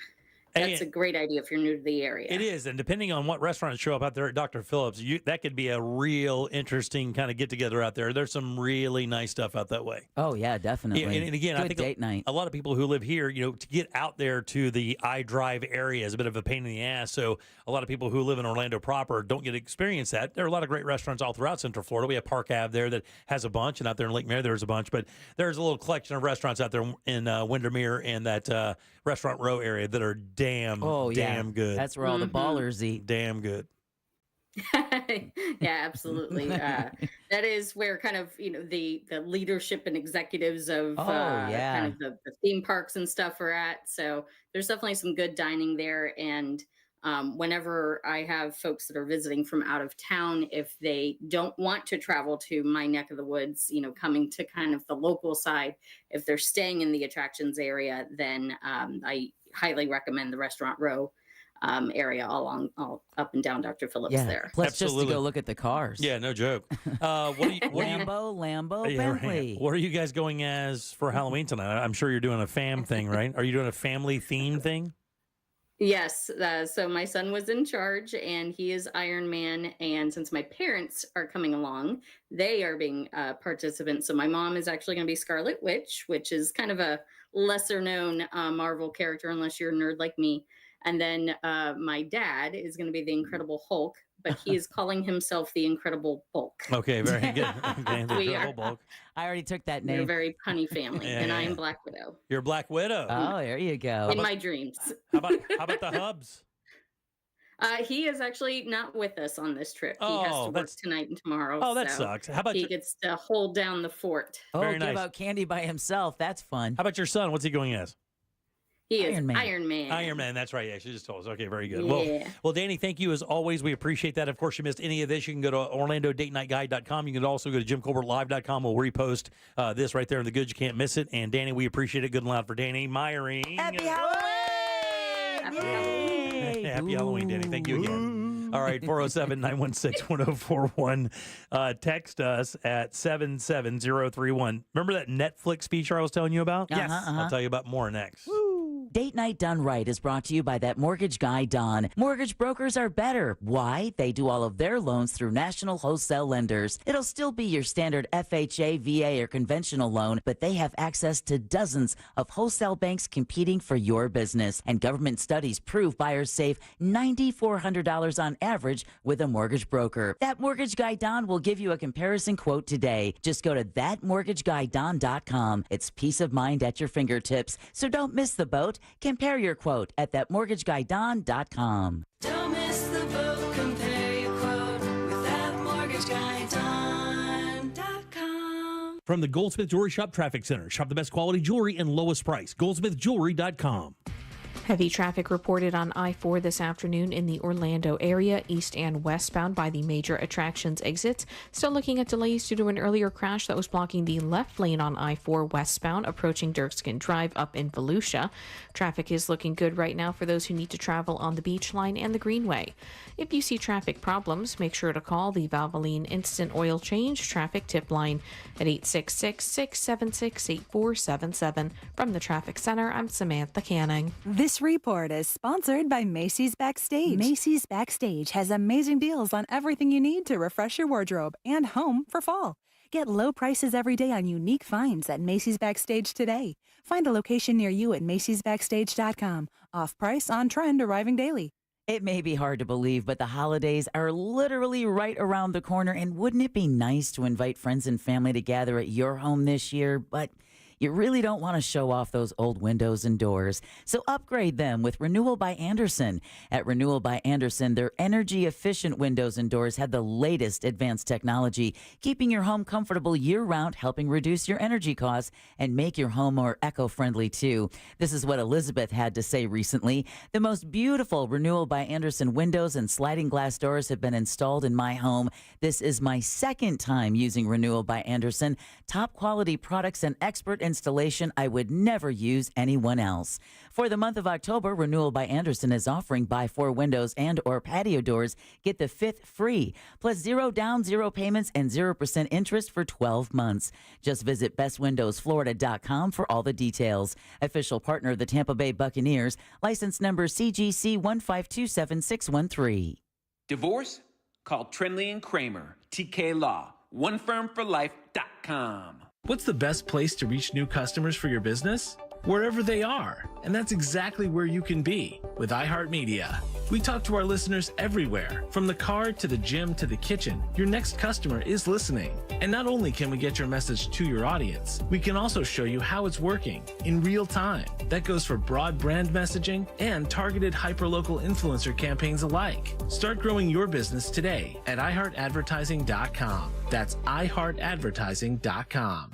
that's a great idea if you're new to the area. It is, and depending on what restaurants show up out there at Dr. Phillips, that could be a real interesting kind of get-together out there. There's some really nice stuff out that way. Oh, yeah, definitely. Yeah, and again, Good I think date night. a lot of people who live here, to get out there to the iDrive area is a bit of a pain in the ass. So a lot of people who live in Orlando proper don't get to experience that. There are a lot of great restaurants all throughout Central Florida. We have Park Ave there that has a bunch, and out there in Lake Mary there's a bunch. But there's a little collection of restaurants out there in Windermere and that Restaurant Row area that are damn good. That's where all the ballers eat. Damn good. Yeah, absolutely. That is where kind of the leadership and executives of kind of the theme parks and stuff are at. So there's definitely some good dining there. And whenever I have folks that are visiting from out of town, if they don't want to travel to my neck of the woods, coming to kind of the local side, if they're staying in the attractions area, then I highly recommend the Restaurant Row area all up and down Dr. Phillips there. Plus just to go look at the cars. Yeah, no joke. Lambo, Bentley. What are you guys going as for Halloween tonight? I'm sure you're doing a fam thing, right? Are you doing a family theme thing? Yes. So my son was in charge, and he is Iron Man. And since my parents are coming along, they are being participants. So my mom is actually going to be Scarlet Witch, which is kind of a lesser known Marvel character, unless you're a nerd like me. And then my dad is going to be the Incredible Hulk, but he is calling himself the Incredible Bulk. Okay, very good. Okay, the Incredible Bulk. I already took that name. We're a very punny family, and I am Black Widow. You're Black Widow. Oh, there you go. In my dreams. How about the Hubs? He is actually not with us on this trip. He has to work tonight and tomorrow. Oh, that sucks. How about he gets to hold down the fort? Oh, give out candy by himself. That's fun. How about your son? What's he going as? He is Iron Man. Iron Man. That's right. Yeah, she just told us. Okay, very good. Yeah. Well, Danny, thank you as always. We appreciate that. Of course, you missed any of this, you can go to OrlandoDateNightGuide.com. You can also go to JimColbertLive.com. We'll repost this right there in the good. You can't miss it. And Danny, we appreciate it. Good and loud for Danny Myring. Happy Halloween! Happy Halloween. Happy Halloween, Danny. Thank you again. All right, 407-916-1041. Text us at 77031. Remember that Netflix feature I was telling you about? Yes. I'll tell you about more next. Date Night Done Right is brought to you by that mortgage guy, Don. Mortgage brokers are better. Why? They do all of their loans through national wholesale lenders. It'll still be your standard FHA, VA, or conventional loan, but they have access to dozens of wholesale banks competing for your business. And government studies prove buyers save $9,400 on average with a mortgage broker. That mortgage guy, Don, will give you a comparison quote today. Just go to thatmortgageguyDon.com. It's peace of mind at your fingertips. So don't miss the boat. Compare your quote at thatmortgageguyDon.com. Don't miss the boat. Compare your quote with thatmortgageguyDon.com. From the Goldsmith Jewelry Shop Traffic Center. Shop the best quality jewelry and lowest price. GoldsmithJewelry.com. Heavy traffic reported on I-4 this afternoon in the Orlando area, east and westbound by the major attractions exits. Still looking at delays due to an earlier crash that was blocking the left lane on I-4 westbound approaching Dirkskin Drive up in Volusia. Traffic is looking good right now for those who need to travel on the Beach Line and the Greenway. If you see traffic problems, make sure to call the Valvoline Instant Oil Change Traffic Tip Line at 866-676-8477. From the Traffic Center, I'm Samantha Canning. This report is sponsored by Macy's Backstage. Macy's Backstage has amazing deals on everything you need to refresh your wardrobe and home for fall. Get low prices every day on unique finds at Macy's Backstage today. Find a location near you at Macy'sBackstage.com. Off price, on trend, arriving daily. It may be hard to believe, but the holidays are literally right around the corner. And wouldn't it be nice to invite friends and family to gather at your home this year? But you really don't want to show off those old windows and doors. So upgrade them with Renewal by Andersen. At Renewal by Andersen, their energy-efficient windows and doors have the latest advanced technology, keeping your home comfortable year-round, helping reduce your energy costs, and make your home more eco-friendly, too. This is what Elizabeth had to say recently. The most beautiful Renewal by Andersen windows and sliding glass doors have been installed in my home. This is my second time using Renewal by Andersen. Top-quality products and expert installation. I would never use anyone else. For the month of October, Renewal by Andersen is offering buy 4 windows and or patio doors. Get the 5th free, plus 0 down, 0 payments, and 0% interest for 12 months. Just visit bestwindowsflorida.com for all the details. Official partner of the Tampa Bay Buccaneers. License number CGC 1527613. Divorce? Call Trinley and Kramer, TK Law, onefirmforlife.com. What's the best place to reach new customers for your business? Wherever they are. And that's exactly where you can be with iHeartMedia. We talk to our listeners everywhere, from the car to the gym to the kitchen. Your next customer is listening. And not only can we get your message to your audience, we can also show you how it's working in real time. That goes for broad brand messaging and targeted hyperlocal influencer campaigns alike. Start growing your business today at iHeartAdvertising.com. That's iHeartAdvertising.com.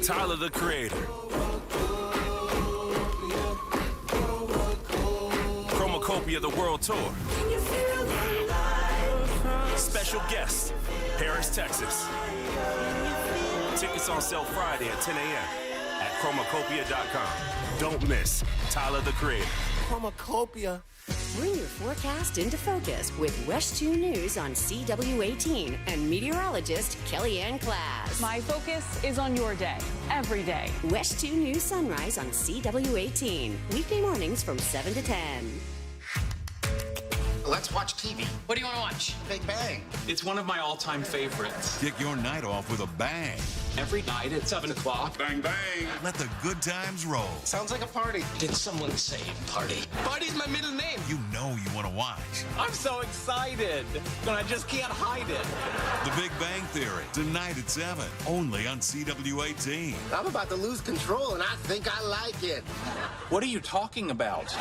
Tyler, the Creator. Chromacopia, the World Tour. Special guest, Paris, Texas. Tickets on sale Friday at 10 a.m. at chromacopia.com. Don't miss Tyler, the Creator. Chromacopia. Bring your forecast into focus with West 2 News on CW18 and meteorologist Kellyanne Class. My focus is on your day, every day. West 2 News Sunrise on CW18. Weekday mornings from 7 to 10. Let's watch TV. What do you want to watch? Big Bang. It's one of my all-time favorites. Kick your night off with a bang. Every night at 7 o'clock. Bang, bang. Let the good times roll. Sounds like a party. Did someone say party? Party's my middle name. You know you want to watch. I'm so excited, but I just can't hide it. The Big Bang Theory, tonight at 7, only on CW18. I'm about to lose control, and I think I like it. What are you talking about?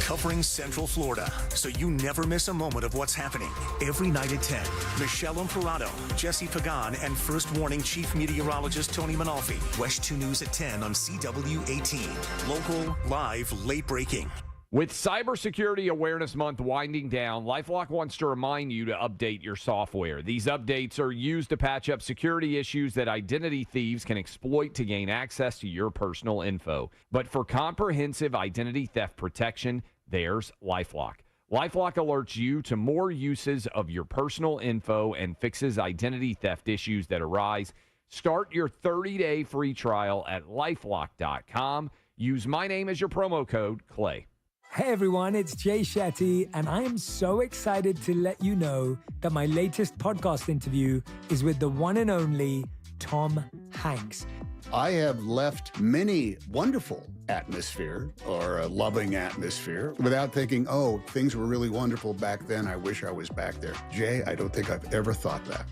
Covering Central Florida, so you never miss a moment of what's happening. Every night at 10, Michelle Imparato, Jesse Pagan, and First Warning Chief Meteorologist Tony Manalfi. West 2 News at 10 on CW18. Local, live, late breaking. With Cybersecurity Awareness Month winding down, LifeLock wants to remind you to update your software. These updates are used to patch up security issues that identity thieves can exploit to gain access to your personal info. But for comprehensive identity theft protection, there's LifeLock. LifeLock alerts you to more uses of your personal info and fixes identity theft issues that arise. Start your 30-day free trial at lifelock.com. Use my name as your promo code, Clay. Hey everyone, it's Jay Shetty, and I am so excited to let you know that my latest podcast interview is with the one and only Tom Hanks. I have left many wonderful atmosphere or a loving atmosphere without thinking, oh, things were really wonderful back then. I wish I was back there. Jay, I don't think I've ever thought that.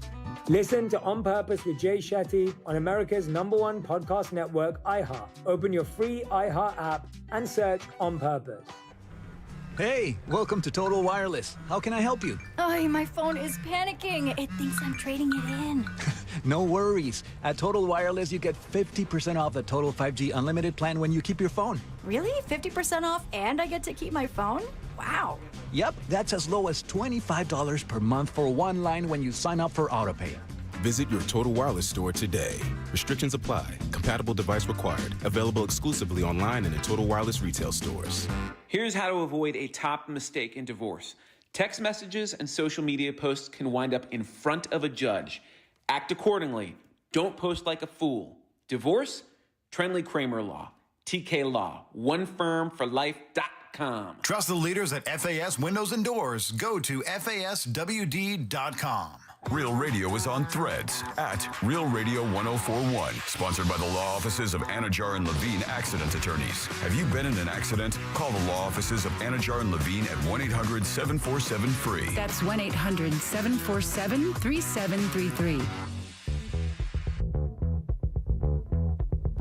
Listen to On Purpose with Jay Shetty on America's #1 podcast network, iHeart. Open your free iHeart app and search On Purpose. Hey, welcome to Total Wireless. How can I help you? Oh, my phone is panicking. It thinks I'm trading it in. No worries. At Total Wireless, you get 50% off the Total 5G Unlimited plan when you keep your phone. Really? 50% off and I get to keep my phone? Wow. Yep, that's as low as $25 per month for one line when you sign up for AutoPay. Visit your Total Wireless store today. Restrictions apply. Compatible device required. Available exclusively online and in Total Wireless retail stores. Here's how to avoid a top mistake in divorce. Text messages and social media posts can wind up in front of a judge. Act accordingly. Don't post like a fool. Divorce? Trendley Kramer Law. TK Law. OneFirmForLife.com. Trust the leaders at FAS Windows and Doors. Go to FASWD.com. Real Radio is on Threads at Real Radio 1041. Sponsored by the law offices of Anajar and Levine Accident Attorneys. Have you been in an accident? Call the law offices of Anajar and Levine at 1-800-747-FREE. That's 1-800-747-3733.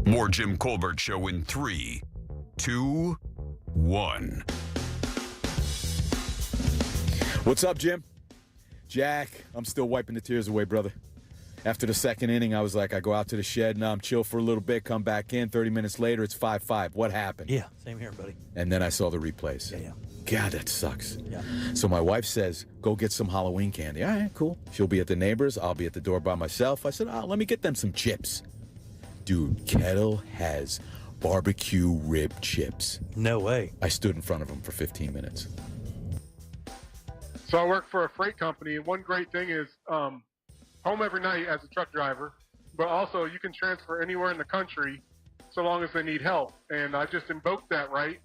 More Jim Colbert Show in 3, 2, 1. What's up, Jim? Jack, I'm still wiping the tears away, brother. After the second inning, I was like, I go out to the shed, now I'm chill for a little bit, come back in. 30 minutes later, it's 5-5. What happened? Yeah, same here, buddy. And then I saw the replays. Yeah. God, that sucks. Yeah. So my wife says, go get some Halloween candy. All right, cool. She'll be at the neighbors. I'll be at the door by myself. I said, let me get them some chips. Dude, Kettle has barbecue rib chips. No way. I stood in front of them for 15 minutes. So I work for a freight company, and one great thing is home every night as a truck driver, but also you can transfer anywhere in the country so long as they need help. And I just invoked that right.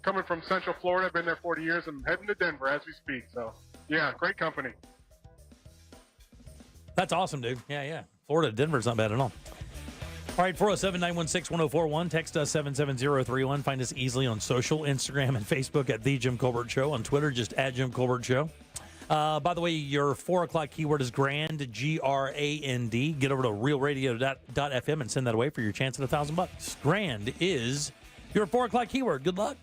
Coming from Central Florida, I've been there 40 years, and heading to Denver as we speak. So, yeah, great company. That's awesome, dude. Yeah. Florida to Denver's not bad at all. All right, 407-916-1041. Text us 77031. Find us easily on social, Instagram and Facebook at The Jim Colbert Show. On Twitter, just at Jim Colbert Show. By the way, your 4 o'clock keyword is GRAND, G-R-A-N-D. Get over to realradio.fm and send that away for your chance at $1,000. GRAND is your 4 o'clock keyword. Good luck.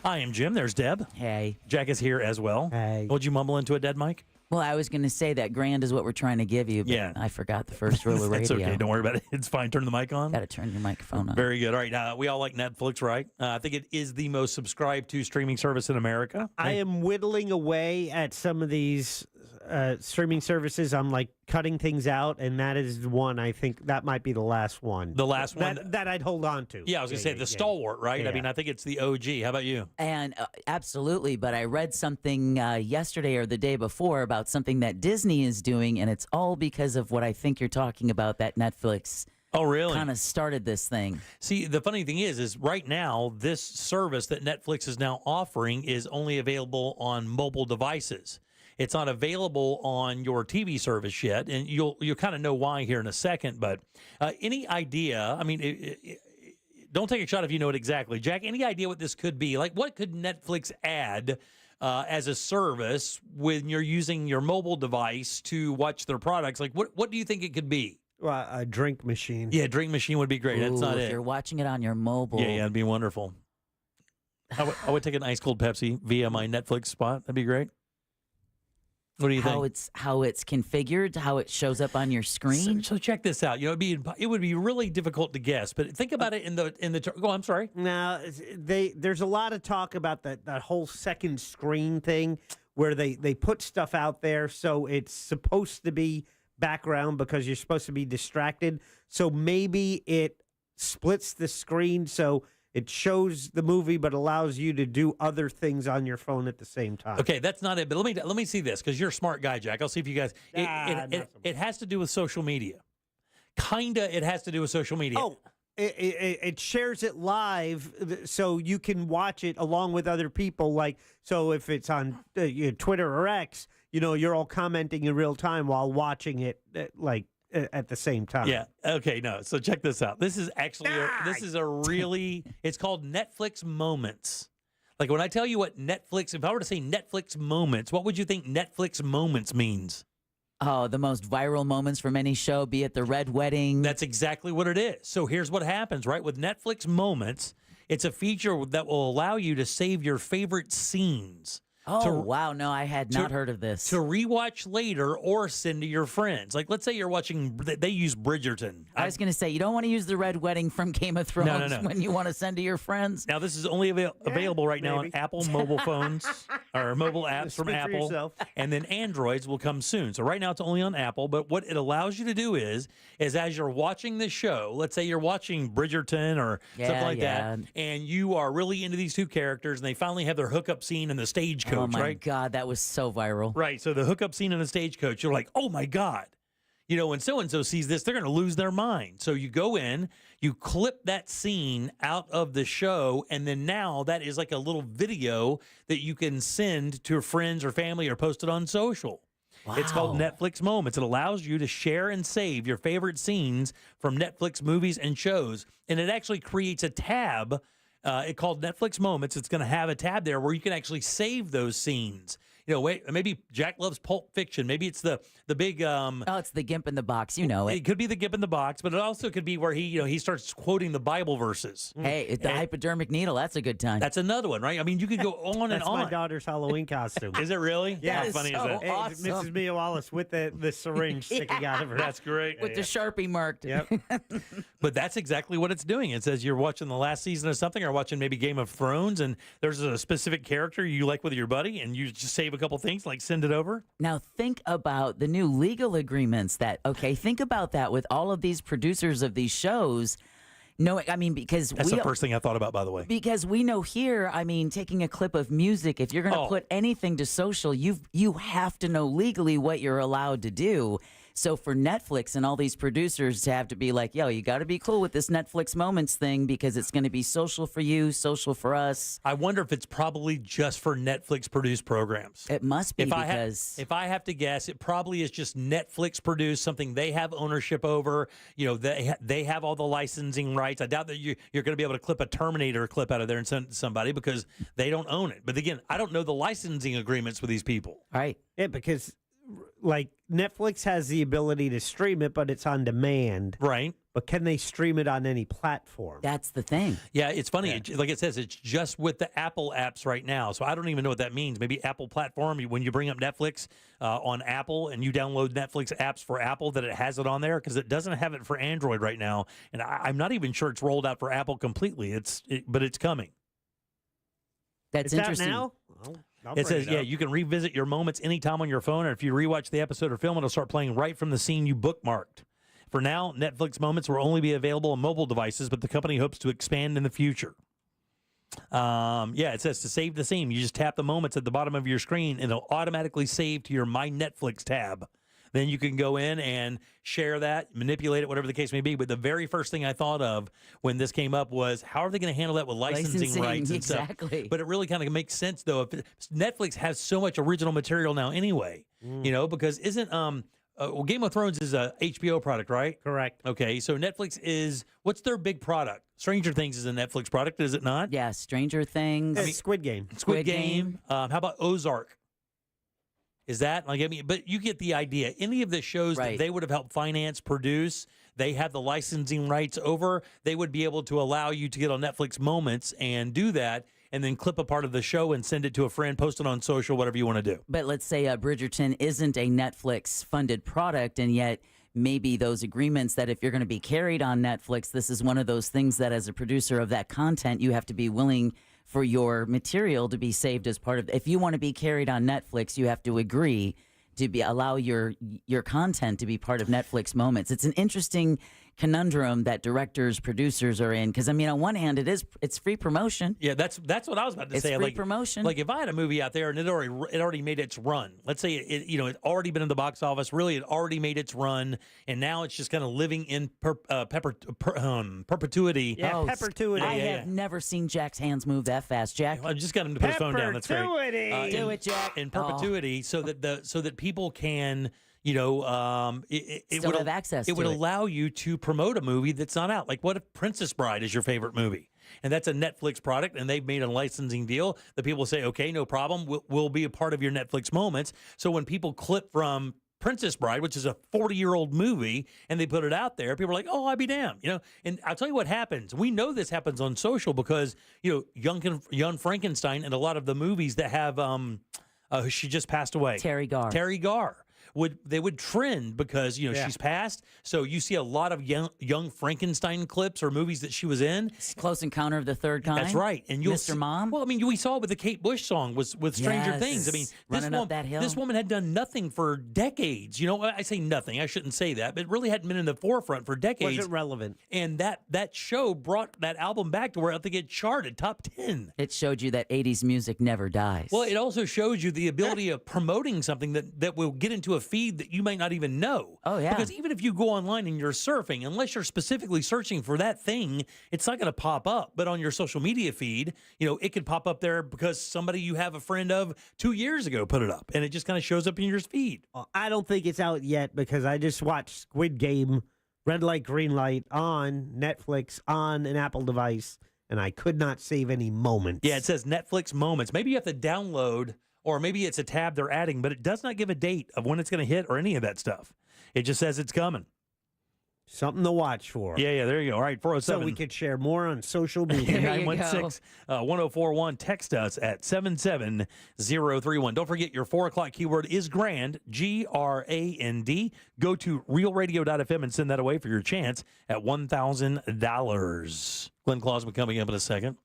I am Jim. There's Deb. Hey. Jack is here as well. Hey. Would you mumble into a dead mic? Well, I was going to say that grand is what we're trying to give you, but I forgot the first rule of radio. It's okay. Don't worry about it. It's fine. Turn the mic on. Got to turn your microphone on. Very good. All right. We all like Netflix, right? I think it is the most subscribed to streaming service in America. I am whittling away at some of these streaming services. I'm like cutting things out, and that is one. I think that might be the last one. The last one that I'd hold on to. Yeah, I was going to say the stalwart, right? Yeah. I mean, I think it's the OG. How about you? And absolutely, but I read something yesterday or the day before about something that Disney is doing, and it's all because of what I think you're talking about, that Netflix. Oh, really? Kind of started this thing. See, the funny thing is right now, this service that Netflix is now offering is only available on mobile devices. It's not available on your TV service yet, and you'll kind of know why here in a second. But any idea? I mean, don't take a shot if you know it exactly, Jack. Any idea what this could be? Like, what could Netflix add as a service when you're using your mobile device to watch their products? Like, what do you think it could be? Well, a drink machine. Yeah, drink machine would be great. Ooh, That's not if it. you're watching it on your mobile. Yeah, it'd be wonderful. I would take an ice cold Pepsi via my Netflix spot. That'd be great. What do you think? How it's configured, how it shows up on your screen. So check this out. You know, it would be really difficult to guess, but think about it in the. Oh, I'm sorry. Now, there's a lot of talk about that whole second screen thing where they put stuff out there, so it's supposed to be background because you're supposed to be distracted. So maybe it splits the screen so It shows the movie, but allows you to do other things on your phone at the same time. Okay, that's not it. But let me see this because you're a smart guy, Jack. I'll see if you guys. It has to do with social media. Kinda, it has to do with social media. Oh, it shares it live, so you can watch it along with other people. Like, so if it's on Twitter or X, you're all commenting in real time while watching it, at the same time. Yeah. Okay. No. So check this out. This is actually it's called Netflix Moments. Like when I tell you what Netflix, if I were to say Netflix Moments, what would you think Netflix Moments means? Oh, the most viral moments from any show, be it the Red Wedding. That's exactly what it is. So here's what happens, right? With Netflix Moments, it's a feature that will allow you to save your favorite scenes. Oh, wow. No, I had not heard of this. To rewatch later or send to your friends. Like, let's say you're watching, they use Bridgerton. I was going to say, you don't want to use the Red Wedding from Game of Thrones when you want to send to your friends. Now, this is only available right now on Apple mobile phones or mobile apps from Apple. And then Androids will come soon. So right now it's only on Apple. But what it allows you to do is as you're watching the show, let's say you're watching Bridgerton or something like that, and you are really into these two characters and they finally have their hookup scene in the stagecoach. Oh, my right? God, that was so viral. Right. So the hookup scene in the stagecoach, you're like, oh, my God. When so-and-so sees this, they're going to lose their mind. So you go in, you clip that scene out of the show, and then now that is like a little video that you can send to your friends or family or post it on social. Wow. It's called Netflix Moments. It allows you to share and save your favorite scenes from Netflix movies and shows, and it actually creates a tab it called Netflix Moments. It's going to have a tab there where you can actually save those scenes. Maybe Jack loves Pulp Fiction. Maybe it's the big. It's the Gimp in the Box. You know it. It could be the Gimp in the Box, but it also could be where he starts quoting the Bible verses. Hey, the hypodermic needle. That's a good time. That's another one, right? I mean, you could go on and on. That's my daughter's Halloween costume. Is it really? Yeah. How funny is that? Awesome. Mrs. Mia Wallace with the syringe sticking out of her. That's great. With the Sharpie marked. Yep. But that's exactly what it's doing. It says you're watching the last season of something or watching maybe Game of Thrones, and there's a specific character you like with your buddy, and you just save a couple things, like send it over. Now think about the new legal agreements think about that with all of these producers of these shows. No, I mean, because that's the first thing I thought about, by the way. Because we know here, I mean, taking a clip of music, if you're going to put anything to social, you have to know legally what you're allowed to do. So for Netflix and all these producers to have to be like, yo, you got to be cool with this Netflix Moments thing because it's going to be social for you, social for us. I wonder if it's probably just for Netflix produced programs. It must be if I have to guess, it probably is just Netflix produced, something they have ownership over. They have all the licensing rights. I doubt that you're going to be able to clip a Terminator clip out of there and send it to somebody because they don't own it. But again, I don't know the licensing agreements with these people. Right. Yeah, because like Netflix has the ability to stream it, but it's on demand. Right. But can they stream it on any platform? That's the thing. Yeah, it's funny. Yeah. Like it says, it's just with the Apple apps right now. So I don't even know what that means. Maybe Apple platform, when you bring up Netflix on Apple and you download Netflix apps for Apple, that it has it on there because it doesn't have it for Android right now. And I'm not even sure it's rolled out for Apple completely. But it's coming. That's interesting. Now? It says, you can revisit your moments anytime on your phone, or if you rewatch the episode or film, it'll start playing right from the scene you bookmarked. For now, Netflix Moments will only be available on mobile devices, but the company hopes to expand in the future. It says to save the scene, you just tap the moments at the bottom of your screen, and it'll automatically save to your My Netflix tab. Then you can go in and share that, manipulate it, whatever the case may be. But the very first thing I thought of when this came up was, how are they going to handle that with licensing rights and stuff? But it really kind of makes sense, though. If Netflix has so much original material now anyway, because isn't Game of Thrones is a HBO product, right? Correct. Okay, so Netflix is, what's their big product? Stranger Things is a Netflix product, is it not? Yeah, Stranger Things. Squid Game. Squid Game. How about Ozark? Is that but you get the idea. Any of the shows that they would have helped finance, produce, they have the licensing rights over, they would be able to allow you to get on Netflix Moments and do that, and then clip a part of the show and send it to a friend, post it on social, whatever you want to do. But let's say Bridgerton isn't a Netflix-funded product, and yet maybe those agreements that if you're going to be carried on Netflix, this is one of those things that as a producer of that content, you have to be willing for your material to be saved as part of. If you want to be carried on Netflix, you have to agree to allow your content to be part of Netflix Moments. It's an interesting conundrum that directors, producers are in. Because I mean, on one hand, it's free promotion. Yeah, that's what I was about to It's say. free Like promotion. Like if I had a movie out there and it already made its run. Let's say it already been in the box office. Really, it already made its run, and now it's just kind of living in perpetuity. Yeah, perpetuity. I have never seen Jack's hands move that fast. Jack, I just got him to put his phone down. That's great. Perpetuity. Do it, Jack. In perpetuity, so that people can. It Still would have access It to would it. allow you to promote a movie that's not out. Like, what if Princess Bride is your favorite movie, and that's a Netflix product, and they've made a licensing deal? The people say, okay, no problem, we'll be a part of your Netflix moments. So when people clip from Princess Bride, which is a 40-year-old movie, and they put it out there, people are like, oh, I'd be damned. And I'll tell you what happens. We know this happens on social because, Young Frankenstein and a lot of the movies that have, she just passed away. Terry Garr. Would trend because she's passed, so you see a lot of young Frankenstein clips or movies that she was in. Close Encounter of the Third Kind. That's right, and you'll Mr. Mom. Well, I mean, we saw it with the Kate Bush song with Stranger Yes. Things. I mean, Running up that hill. this woman had done nothing for decades. I say nothing. I shouldn't say that, but it really hadn't been in the forefront for decades. Wasn't relevant. And that show brought that album back to where I think it charted top 10. It showed you that 80s music never dies. Well, it also shows you the ability of promoting something that will get into a feed that you might not even know. Oh, yeah. Because even if you go online and you're surfing, unless you're specifically searching for that thing, it's not going to pop up. But on your social media feed, it could pop up there because somebody you have a friend of 2 years ago put it up, and it just kind of shows up in your feed. I don't think it's out yet because I just watched Squid Game, Red Light, Green Light on Netflix on an Apple device, and I could not save any moments. Yeah, it says Netflix Moments. Maybe you have to download, or maybe it's a tab they're adding, but it does not give a date of when it's going to hit or any of that stuff. It just says it's coming. Something to watch for. Yeah, there you go. All right, 407. So we could share more on social media. 916-1041. Text us at 77031. Don't forget your 4 o'clock keyword is GRAND, GRAND. Go to realradio.fm and send that away for your chance at $1,000. Glenn Clausman coming up in a second.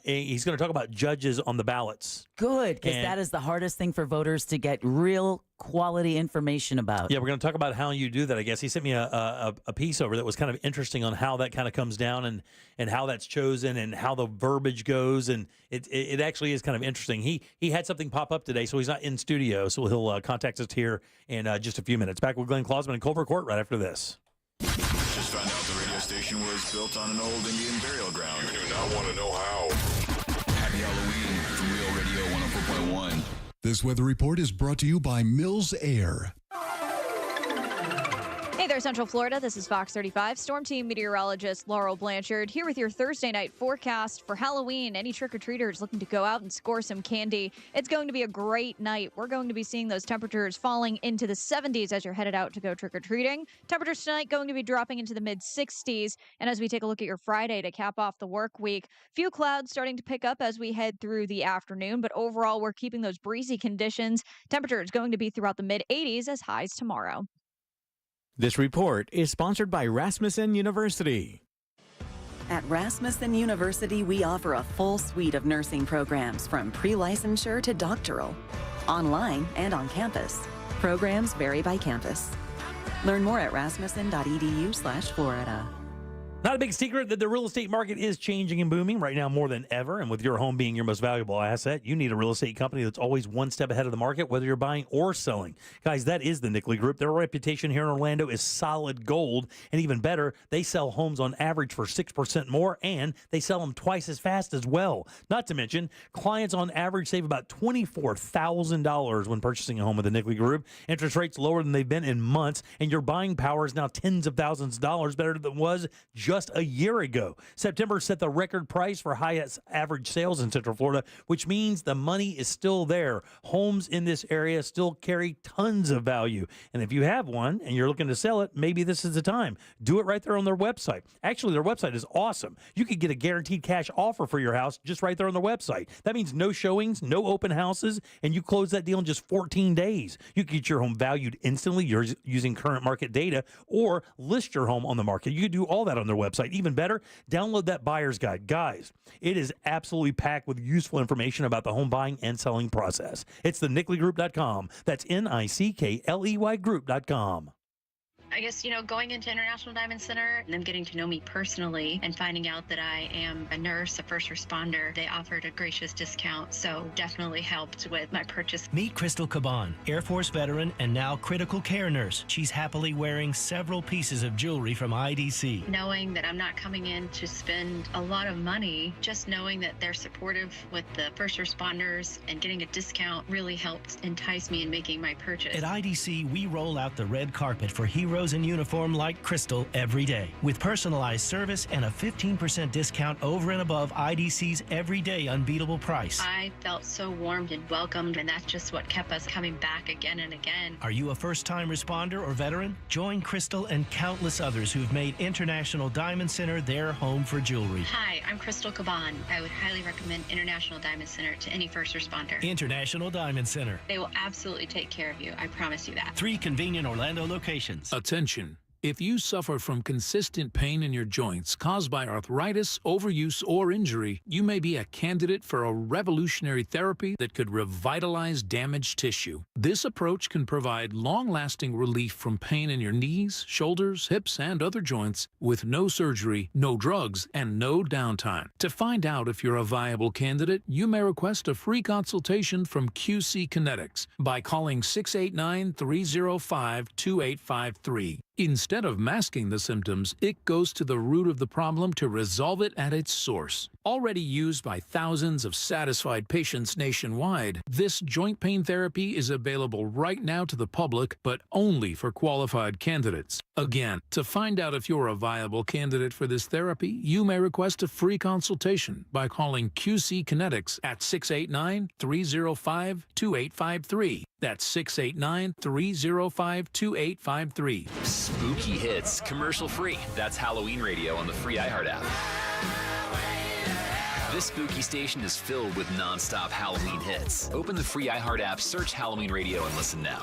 He's going to talk about judges on the ballots. Good, because that is the hardest thing for voters to get real quality information about. Yeah, we're going to talk about how you do that, I guess. He sent me a piece over that was kind of interesting on how that kind of comes down and how that's chosen and how the verbiage goes. And it actually is kind of interesting. He had something pop up today, so he's not in studio. So he'll contact us here in just a few minutes. Back with Glenn Clausman and Culver Court right after this. Just found out the radio station was built on an old Indian burial ground. You do not want to know how. Happy Halloween from Real Radio 104.1. This weather report is brought to you by Mills Air. Hey there, Central Florida. This is Fox 35 Storm Team meteorologist Laurel Blanchard here with your Thursday night forecast for Halloween. Any trick-or-treaters looking to go out and score some candy, it's going to be a great night. We're going to be seeing those temperatures falling into the 70s as you're headed out to go trick-or-treating. Temperatures tonight going to be dropping into the mid-60s. And as we take a look at your Friday to cap off the work week, few clouds starting to pick up as we head through the afternoon. But overall, we're keeping those breezy conditions. Temperatures going to be throughout the mid-80s as highs tomorrow. This report is sponsored by Rasmussen University. At Rasmussen University, we offer a full suite of nursing programs from pre-licensure to doctoral, online and on campus. Programs vary by campus. Learn more at rasmussen.edu/Florida. Not a big secret that the real estate market is changing and booming right now more than ever. And with your home being your most valuable asset, you need a real estate company that's always one step ahead of the market, whether you're buying or selling. Guys, that is the Nickley Group. Their reputation here in Orlando is solid gold. And even better, they sell homes on average for 6% more, and they sell them twice as fast as well. Not to mention, clients on average save about $24,000 when purchasing a home with the Nickley Group. Interest rates lower than they've been in months, and your buying power is now tens of thousands of dollars better than it was just a year ago. September set the record price for highest average sales in Central Florida, which means the money is still there. Homes in this area still carry tons of value. And if you have one and you're looking to sell it, maybe this is the time. Do it right there on their website. Actually, their website is awesome. You could get a guaranteed cash offer for your house just right there on their website. That means no showings, no open houses, and you close that deal in just 14 days. You can get your home valued instantly using current market data or list your home on the market. You can do all that on their website. Even better, download that buyer's guide. Guys, it is absolutely packed with useful information about the home buying and selling process. It's the NickleyGroup.com. That's NICKLEY Group.com. I guess, going into International Diamond Center and them getting to know me personally and finding out that I am a nurse, a first responder, they offered a gracious discount, so definitely helped with my purchase. Meet Crystal Caban, Air Force veteran and now critical care nurse. She's happily wearing several pieces of jewelry from IDC. Knowing that I'm not coming in to spend a lot of money, just knowing that they're supportive with the first responders and getting a discount really helped entice me in making my purchase. At IDC, we roll out the red carpet for heroes in uniform like Crystal every day, with personalized service and a 15% discount over and above IDC's everyday unbeatable price. I felt so warmed and welcomed, and that's just what kept us coming back again and again. Are you a first-time responder or veteran? Join Crystal and countless others who've made International Diamond Center their home for jewelry. Hi, I'm Crystal Caban. I would highly recommend International Diamond Center to any first responder. International Diamond Center. They will absolutely take care of you. I promise you that. 3 convenient Orlando locations. Attention. If you suffer from consistent pain in your joints caused by arthritis, overuse, or injury, you may be a candidate for a revolutionary therapy that could revitalize damaged tissue. This approach can provide long-lasting relief from pain in your knees, shoulders, hips, and other joints with no surgery, no drugs, and no downtime. To find out if you're a viable candidate, you may request a free consultation from QC Kinetics by calling 689-305-2853. Instead of masking the symptoms, it goes to the root of the problem to resolve it at its source. Already used by thousands of satisfied patients nationwide, this joint pain therapy is available right now to the public, but only for qualified candidates. Again, to find out if you're a viable candidate for this therapy, you may request a free consultation by calling QC Kinetics at 689-305-2853. That's 689-305-2853. Spooky hits, commercial free. That's Halloween Radio on the free iHeart app. This spooky station is filled with non-stop Halloween hits. Open the free iHeart app, search Halloween Radio, and listen now.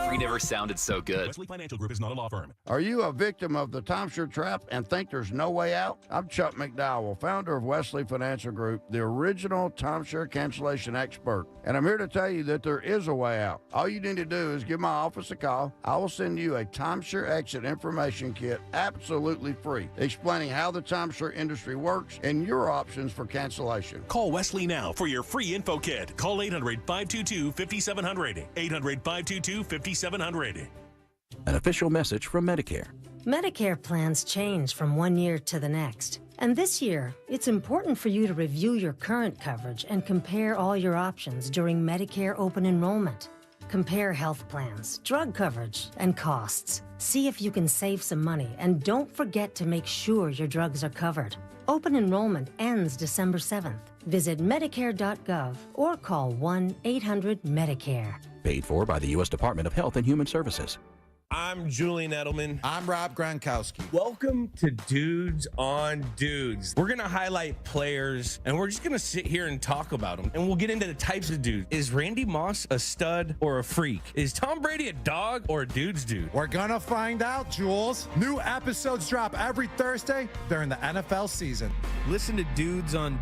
Free never sounded so good. Wesley Financial Group is not a law firm. Are you a victim of the timeshare trap and think there's no way out? I'm Chuck McDowell, founder of Wesley Financial Group, the original timeshare cancellation expert. And I'm here to tell you that there is a way out. All you need to do is give my office a call. I will send you a timeshare exit information kit absolutely free, explaining how the timeshare industry works and your options for cancellation. Call Wesley now for your free info kit. Call 800-522-5700. 800-522-5700. An official message from Medicare. Medicare plans change from one year to the next. And this year, it's important for you to review your current coverage and compare all your options during Medicare open enrollment. Compare health plans, drug coverage, and costs. See if you can save some money, and don't forget to make sure your drugs are covered. Open enrollment ends December 7th. Visit Medicare.gov or call 1-800-MEDICARE. Paid for by the U.S. Department of Health and Human Services. I'm Julian Edelman. I'm Rob Gronkowski. Welcome to Dudes on Dudes. We're going to highlight players, and we're just going to sit here and talk about them. And we'll get into the types of dudes. Is Randy Moss a stud or a freak? Is Tom Brady a dog or a dude's dude? We're going to find out, Jules. New episodes drop every Thursday during the NFL season. Listen to Dudes on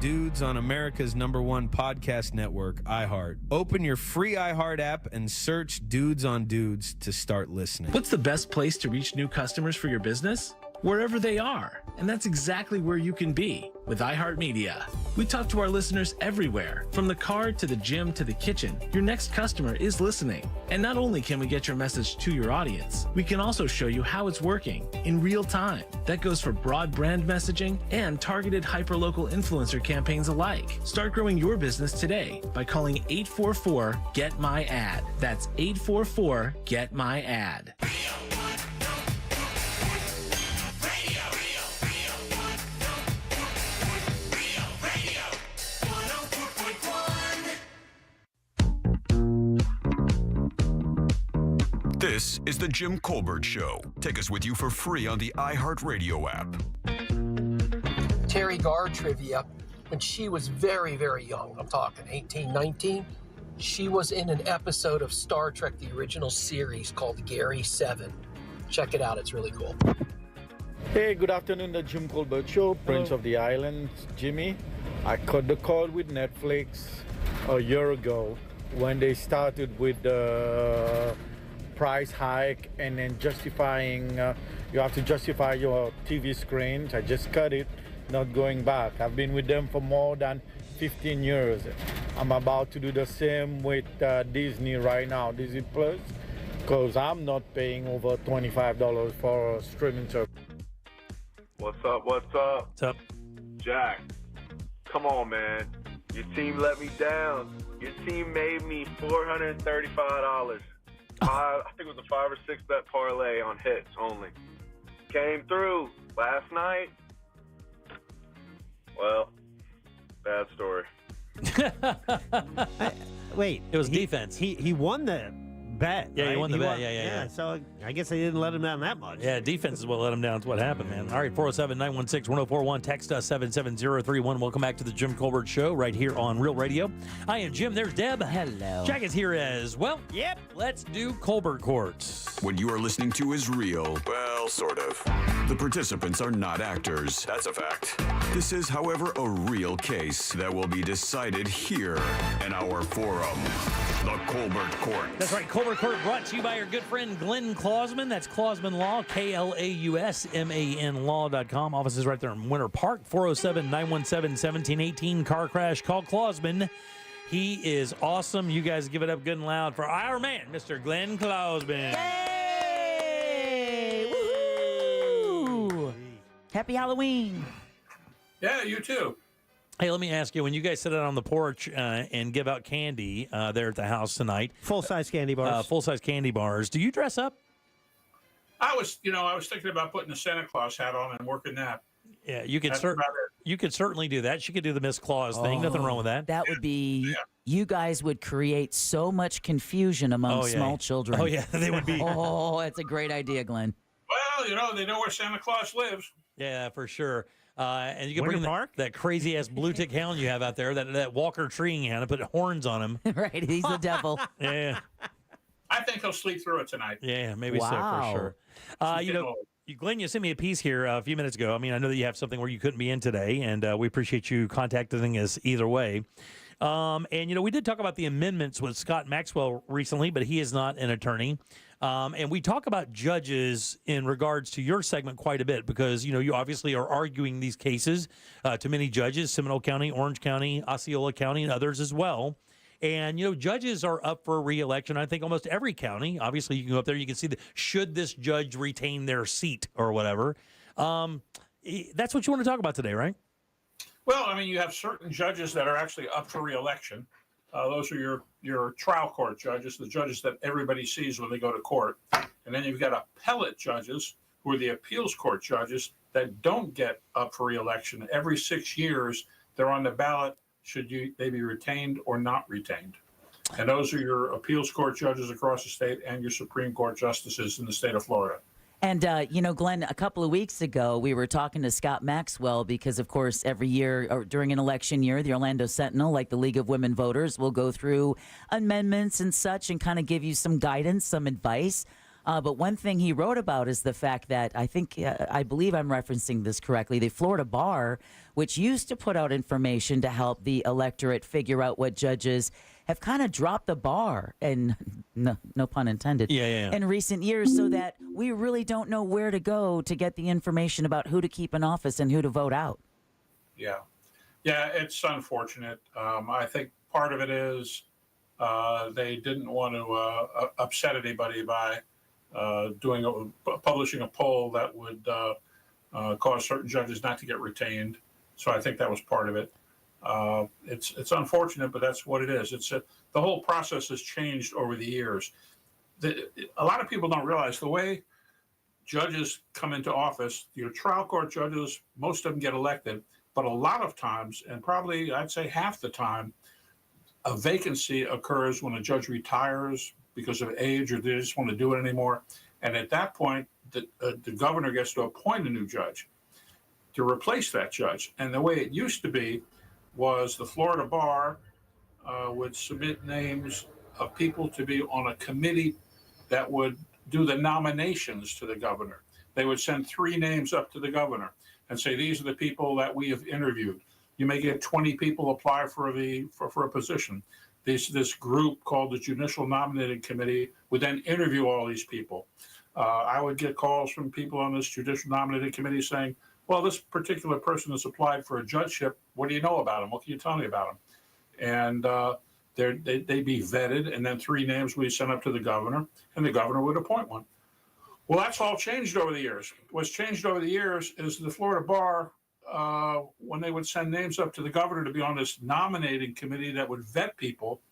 America's #1 podcast network, iHeart. Open your free iHeart app and search Dudes on Dudes to start listening. What's the best place to reach new customers for your business? Wherever they are. And that's exactly where you can be with iHeartMedia. We talk to our listeners everywhere, from the car to the gym to the kitchen. Your next customer is listening. And not only can we get your message to your audience, we can also show you how it's working in real time. That goes for broad brand messaging and targeted hyperlocal influencer campaigns alike. Start growing your business today by calling 844-GET-MY-AD. That's 844-GET-MY-AD. This is the Jim Colbert Show. Take us with you for free on the iHeartRadio app. Terry Garr trivia. When she was very, very young, I'm talking 18, 19, she was in an episode of Star Trek, the original series called Gary 7. Check it out. It's really cool. Hey, good afternoon, the Jim Colbert Show, Prince of the Island, Jimmy. I cut the call with Netflix a year ago when they started with the price hike and then you have to justify your TV screen. I just cut it, not going back. I've been with them for more than 15 years. I'm about to do the same with Disney right now, Disney Plus, because I'm not paying over $25 for a streaming service. What's up? What's up? Jack, come on, man. Your team let me down. Your team made me $435. I think it was a 5 or 6 bet parlay on hits only. Came through last night. Well, bad story. Wait, it was defense. He won the bet. Yeah, right? he won the bet. Yeah. So I guess they didn't let him down that much. Yeah, defense is what let him down. It's what happened, man. All right, 407-916-1041. Text us 77031. Welcome back to the Jim Colbert Show right here on Real Radio. I am Jim. There's Deb. Hello. Jack is here as well. Yep. Let's do Colbert Court. What you are listening to is real. Well, sort of. The participants are not actors. That's a fact. This is, however, a real case that will be decided here in our forum, the Colbert Court. That's right. Colbert Court brought to you by our good friend Glenn Klausman. That's Klausman Law, KLAUSMAN Law.com. Office is right there in Winter Park, 407-917-1718. Car crash. Call Klausman. He is awesome. You guys give it up good and loud for our man, Mr. Glenn Klausman. Yay! Woohoo! Happy Halloween. Yeah, you too. Hey, let me ask you, when you guys sit out on the porch and give out candy there at the house tonight. Full-size candy bars. Full-size candy bars. Do you dress up? I was thinking about putting a Santa Claus hat on and working that. Yeah, you could certainly do that. She could do the Miss Claus thing. Nothing wrong with that. That would be, you guys would create so much confusion among small children. Oh, yeah, they would be. Oh, that's a great idea, Glenn. Well, they know where Santa Claus lives. Yeah, for sure. And you can bring that crazy ass blue tick hound you have out there, that Walker treeing hound, and put horns on him. Right, he's the devil. Yeah. I think he'll sleep through it tonight. Yeah, maybe so for sure. Glenn, you sent me a piece here a few minutes ago. I mean, I know that you have something where you couldn't be in today, and we appreciate you contacting us either way. We did talk about the amendments with Scott Maxwell recently, but he is not an attorney. And we talk about judges in regards to your segment quite a bit because, you obviously are arguing these cases to many judges, Seminole County, Orange County, Osceola County, and others as well. And, judges are up for re-election. I think almost every county. Obviously, you can go up there, you can see should this judge retain their seat or whatever. That's what you want to talk about today, right? Well, I mean, you have certain judges that are actually up for re-election. Those are your trial court judges, the judges that everybody sees when they go to court. And then you've got appellate judges, who are the appeals court judges that don't get up for re-election. Every 6 years, they're on the ballot. Should they be retained or not retained? And those are your appeals court judges across the state and your Supreme Court justices in the state of Florida. And, Glenn, a couple of weeks ago, we were talking to Scott Maxwell because, of course, every year or during an election year, the Orlando Sentinel, like the League of Women Voters, will go through amendments and such and kind of give you some guidance, some advice. But one thing he wrote about is the fact that I believe I'm referencing this correctly, the Florida Bar, which used to put out information to help the electorate figure out what judges have kind of dropped the bar, and no pun intended, in recent years, so that we really don't know where to go to get the information about who to keep in office and who to vote out. Yeah, it's unfortunate. I think part of it is they didn't want to upset anybody by publishing a poll that would cause certain judges not to get retained. So I think that was part of it. It's unfortunate, but that's what it is. The whole process has changed over the years. A lot of people don't realize the way judges come into office. Your trial court judges, most of them get elected, but a lot of times, and probably I'd say half the time, a vacancy occurs when a judge retires because of age or they just want to do it anymore. And at that point, the governor gets to appoint a new judge to replace that judge. And the way it used to be was the Florida Bar would submit names of people to be on a committee that would do the nominations to the governor. They would send 3 names up to the governor and say, these are the people that we have interviewed. You may get 20 people apply for a position. this group called the Judicial Nominating Committee would then interview all these people. I would get calls from people on this Judicial Nominating Committee saying, well, this particular person has applied for a judgeship. What do you know about him? What can you tell me about him? And they'd be vetted, and then 3 names would be sent up to the governor, and the governor would appoint one. Well, that's all changed over the years. What's changed over the years is the Florida Bar, when they would send names up to the governor to be on this nominating committee that would vet people,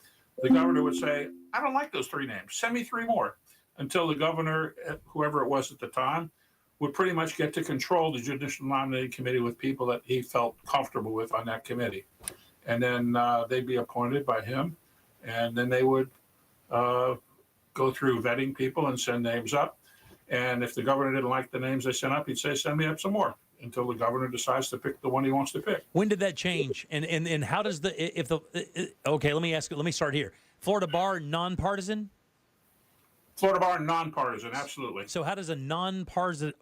the governor would say, I don't like those 3 names. Send me 3 more. Until the governor, whoever it was at the time, would pretty much get to control the Judicial Nominating Committee with people that he felt comfortable with on that committee. And then they'd be appointed by him, and then they would go through vetting people and send names up. And if the governor didn't like the names they sent up, he'd say, send me up some more, until the governor decides to pick the one he wants to pick. When did that change? And how does okay, let me start here. Florida Bar, nonpartisan? Florida Bar, nonpartisan, absolutely. So how does a nonpartisan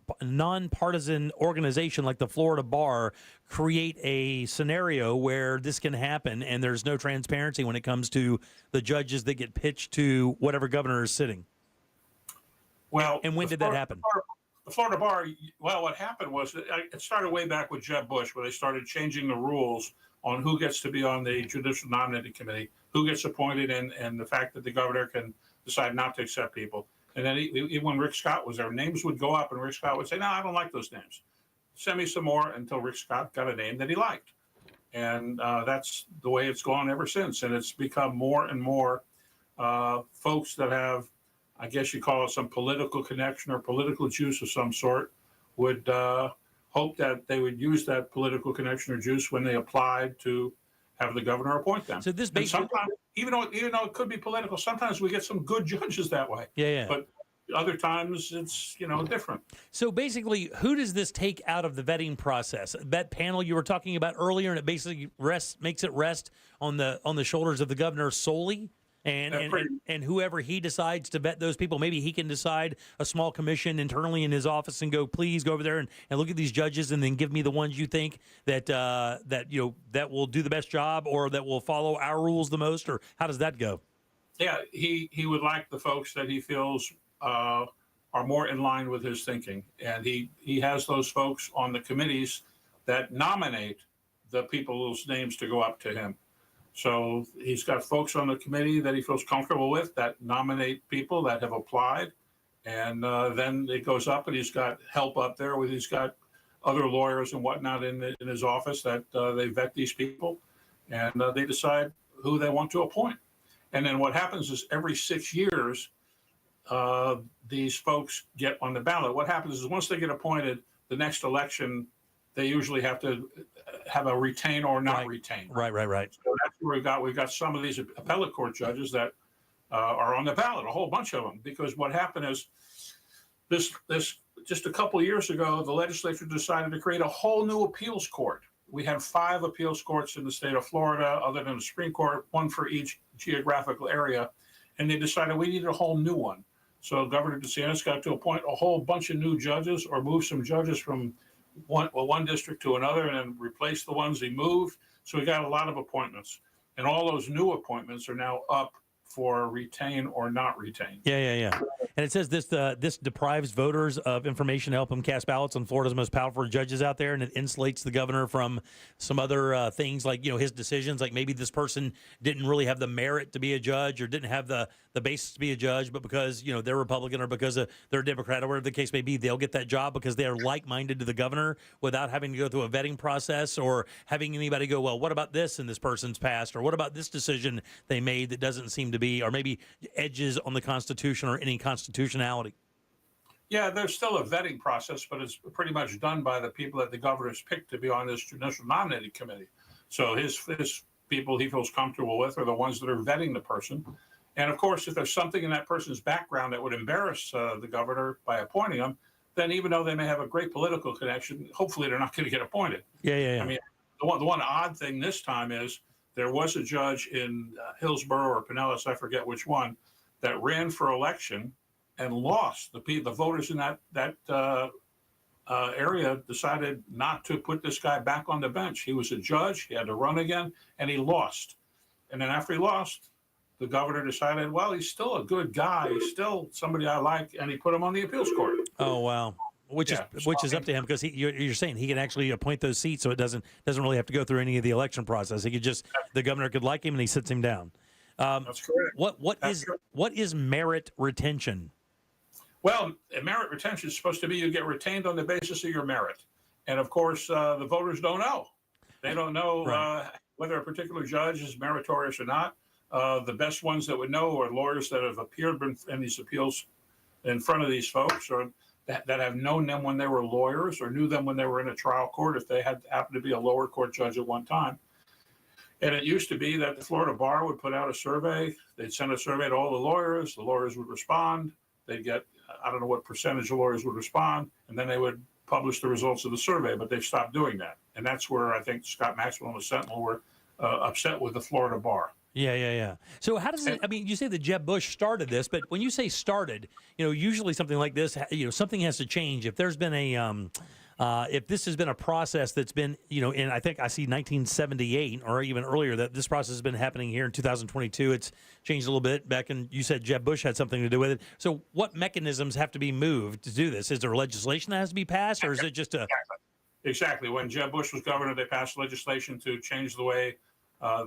organization like the Florida Bar create a scenario where this can happen and there's no transparency when it comes to the judges that get pitched to whatever governor is sitting? Well, and when did that happen? The Florida Bar, well, what happened was it started way back with Jeb Bush, where they started changing the rules on who gets to be on the Judicial Nominating Committee, who gets appointed, and the fact that the governor can decide not to accept people. And then even when Rick Scott was there, names would go up, and Rick Scott would say, no, I don't like those names. Send me some more, until Rick Scott got a name that he liked. And that's the way it's gone ever since. And it's become more and more folks that have, I guess you call it some political connection or political juice of some sort, would hope that they would use that political connection or juice when they applied to have the governor appoint them. So this basically, sometimes, even though it could be political, sometimes we get some good judges that way. Yeah. But other times it's different. So basically, who does this take out of the vetting process? That panel you were talking about earlier, and it basically makes it rest on the shoulders of the governor solely. And whoever he decides to vet those people, maybe he can decide a small commission internally in his office and go, please go over there and look at these judges and then give me the ones you think that that will do the best job or that will follow our rules the most, or how does that go? Yeah, he would like the folks that he feels are more in line with his thinking, and he has those folks on the committees that nominate the people whose names to go up to him. So he's got folks on the committee that he feels comfortable with that nominate people that have applied. And then it goes up, and he's got help up there. He's got other lawyers and whatnot in his office that they vet these people. And they decide who they want to appoint. And then what happens is every 6 years, these folks get on the ballot. What happens is once they get appointed, the next election, they usually have to have a retain or not retain. Right. So that's where we've got some of these appellate court judges that are on the ballot, a whole bunch of them, because what happened is this just a couple of years ago, the legislature decided to create a whole new appeals court. We had 5 appeals courts in the state of Florida, other than the Supreme Court, one for each geographical area, and they decided we needed a whole new one. So Governor DeSantis got to appoint a whole bunch of new judges, or move some judges from one district to another, and then replace the ones he moved. So we got a lot of appointments, and all those new appointments are now up for retain or not retain. Yeah. And it says this deprives voters of information to help them cast ballots on Florida's most powerful judges out there, and it insulates the governor from some other things like his decisions, like maybe this person didn't really have the merit to be a judge or didn't have the basis to be a judge, but because they're Republican or because they're Democrat or whatever the case may be, they'll get that job because they are like-minded to the governor without having to go through a vetting process or having anybody go, well, what about this in this person's past, or what about this decision they made that doesn't seem to be, or maybe edges on the Constitution or any constitutionality. Yeah, there's still a vetting process, but it's pretty much done by the people that the governor's picked to be on this Judicial Nominating Committee. So his people he feels comfortable with are the ones that are vetting the person. And of course, if there's something in that person's background that would embarrass the governor by appointing them, then even though they may have a great political connection, hopefully they're not going to get appointed. Yeah. I mean, the one odd thing this time is there was a judge in Hillsborough or Pinellas, I forget which one, that ran for election and lost. The voters in that area decided not to put this guy back on the bench. He was a judge, he had to run again, and he lost. And then after he lost, the governor decided, well, he's still a good guy. He's still somebody I like, and he put him on the appeals court. Oh, wow. Which is up to him, because you're saying he can actually appoint those seats, so it doesn't really have to go through any of the election process. He could just, the governor could like him and he sits him down. That's correct. What is merit retention? Well, merit retention is supposed to be you get retained on the basis of your merit. And of course, the voters don't know. They don't know whether a particular judge is meritorious or not. The best ones that would know are lawyers that have appeared in these appeals in front of these folks, or that have known them when they were lawyers, or knew them when they were in a trial court if they happened to be a lower court judge at one time. And it used to be that the Florida Bar would put out a survey. They'd send a survey to all the lawyers. The lawyers would respond. They'd get, I don't know what percentage of lawyers would respond, and then they would publish the results of the survey, but they've stopped doing that. And that's where I think Scott Maxwell and the Sentinel were upset with the Florida Bar. Yeah. So how does it, I mean, you say that Jeb Bush started this, but when you say started, usually something like this, something has to change. If there's been if this has been a process that's been, I think I see 1978 or even earlier, that this process has been happening here in 2022. It's changed a little bit back, and you said Jeb Bush had something to do with it. So what mechanisms have to be moved to do this? Is there legislation that has to be passed, or is it just a... Exactly. When Jeb Bush was governor, they passed legislation to change the way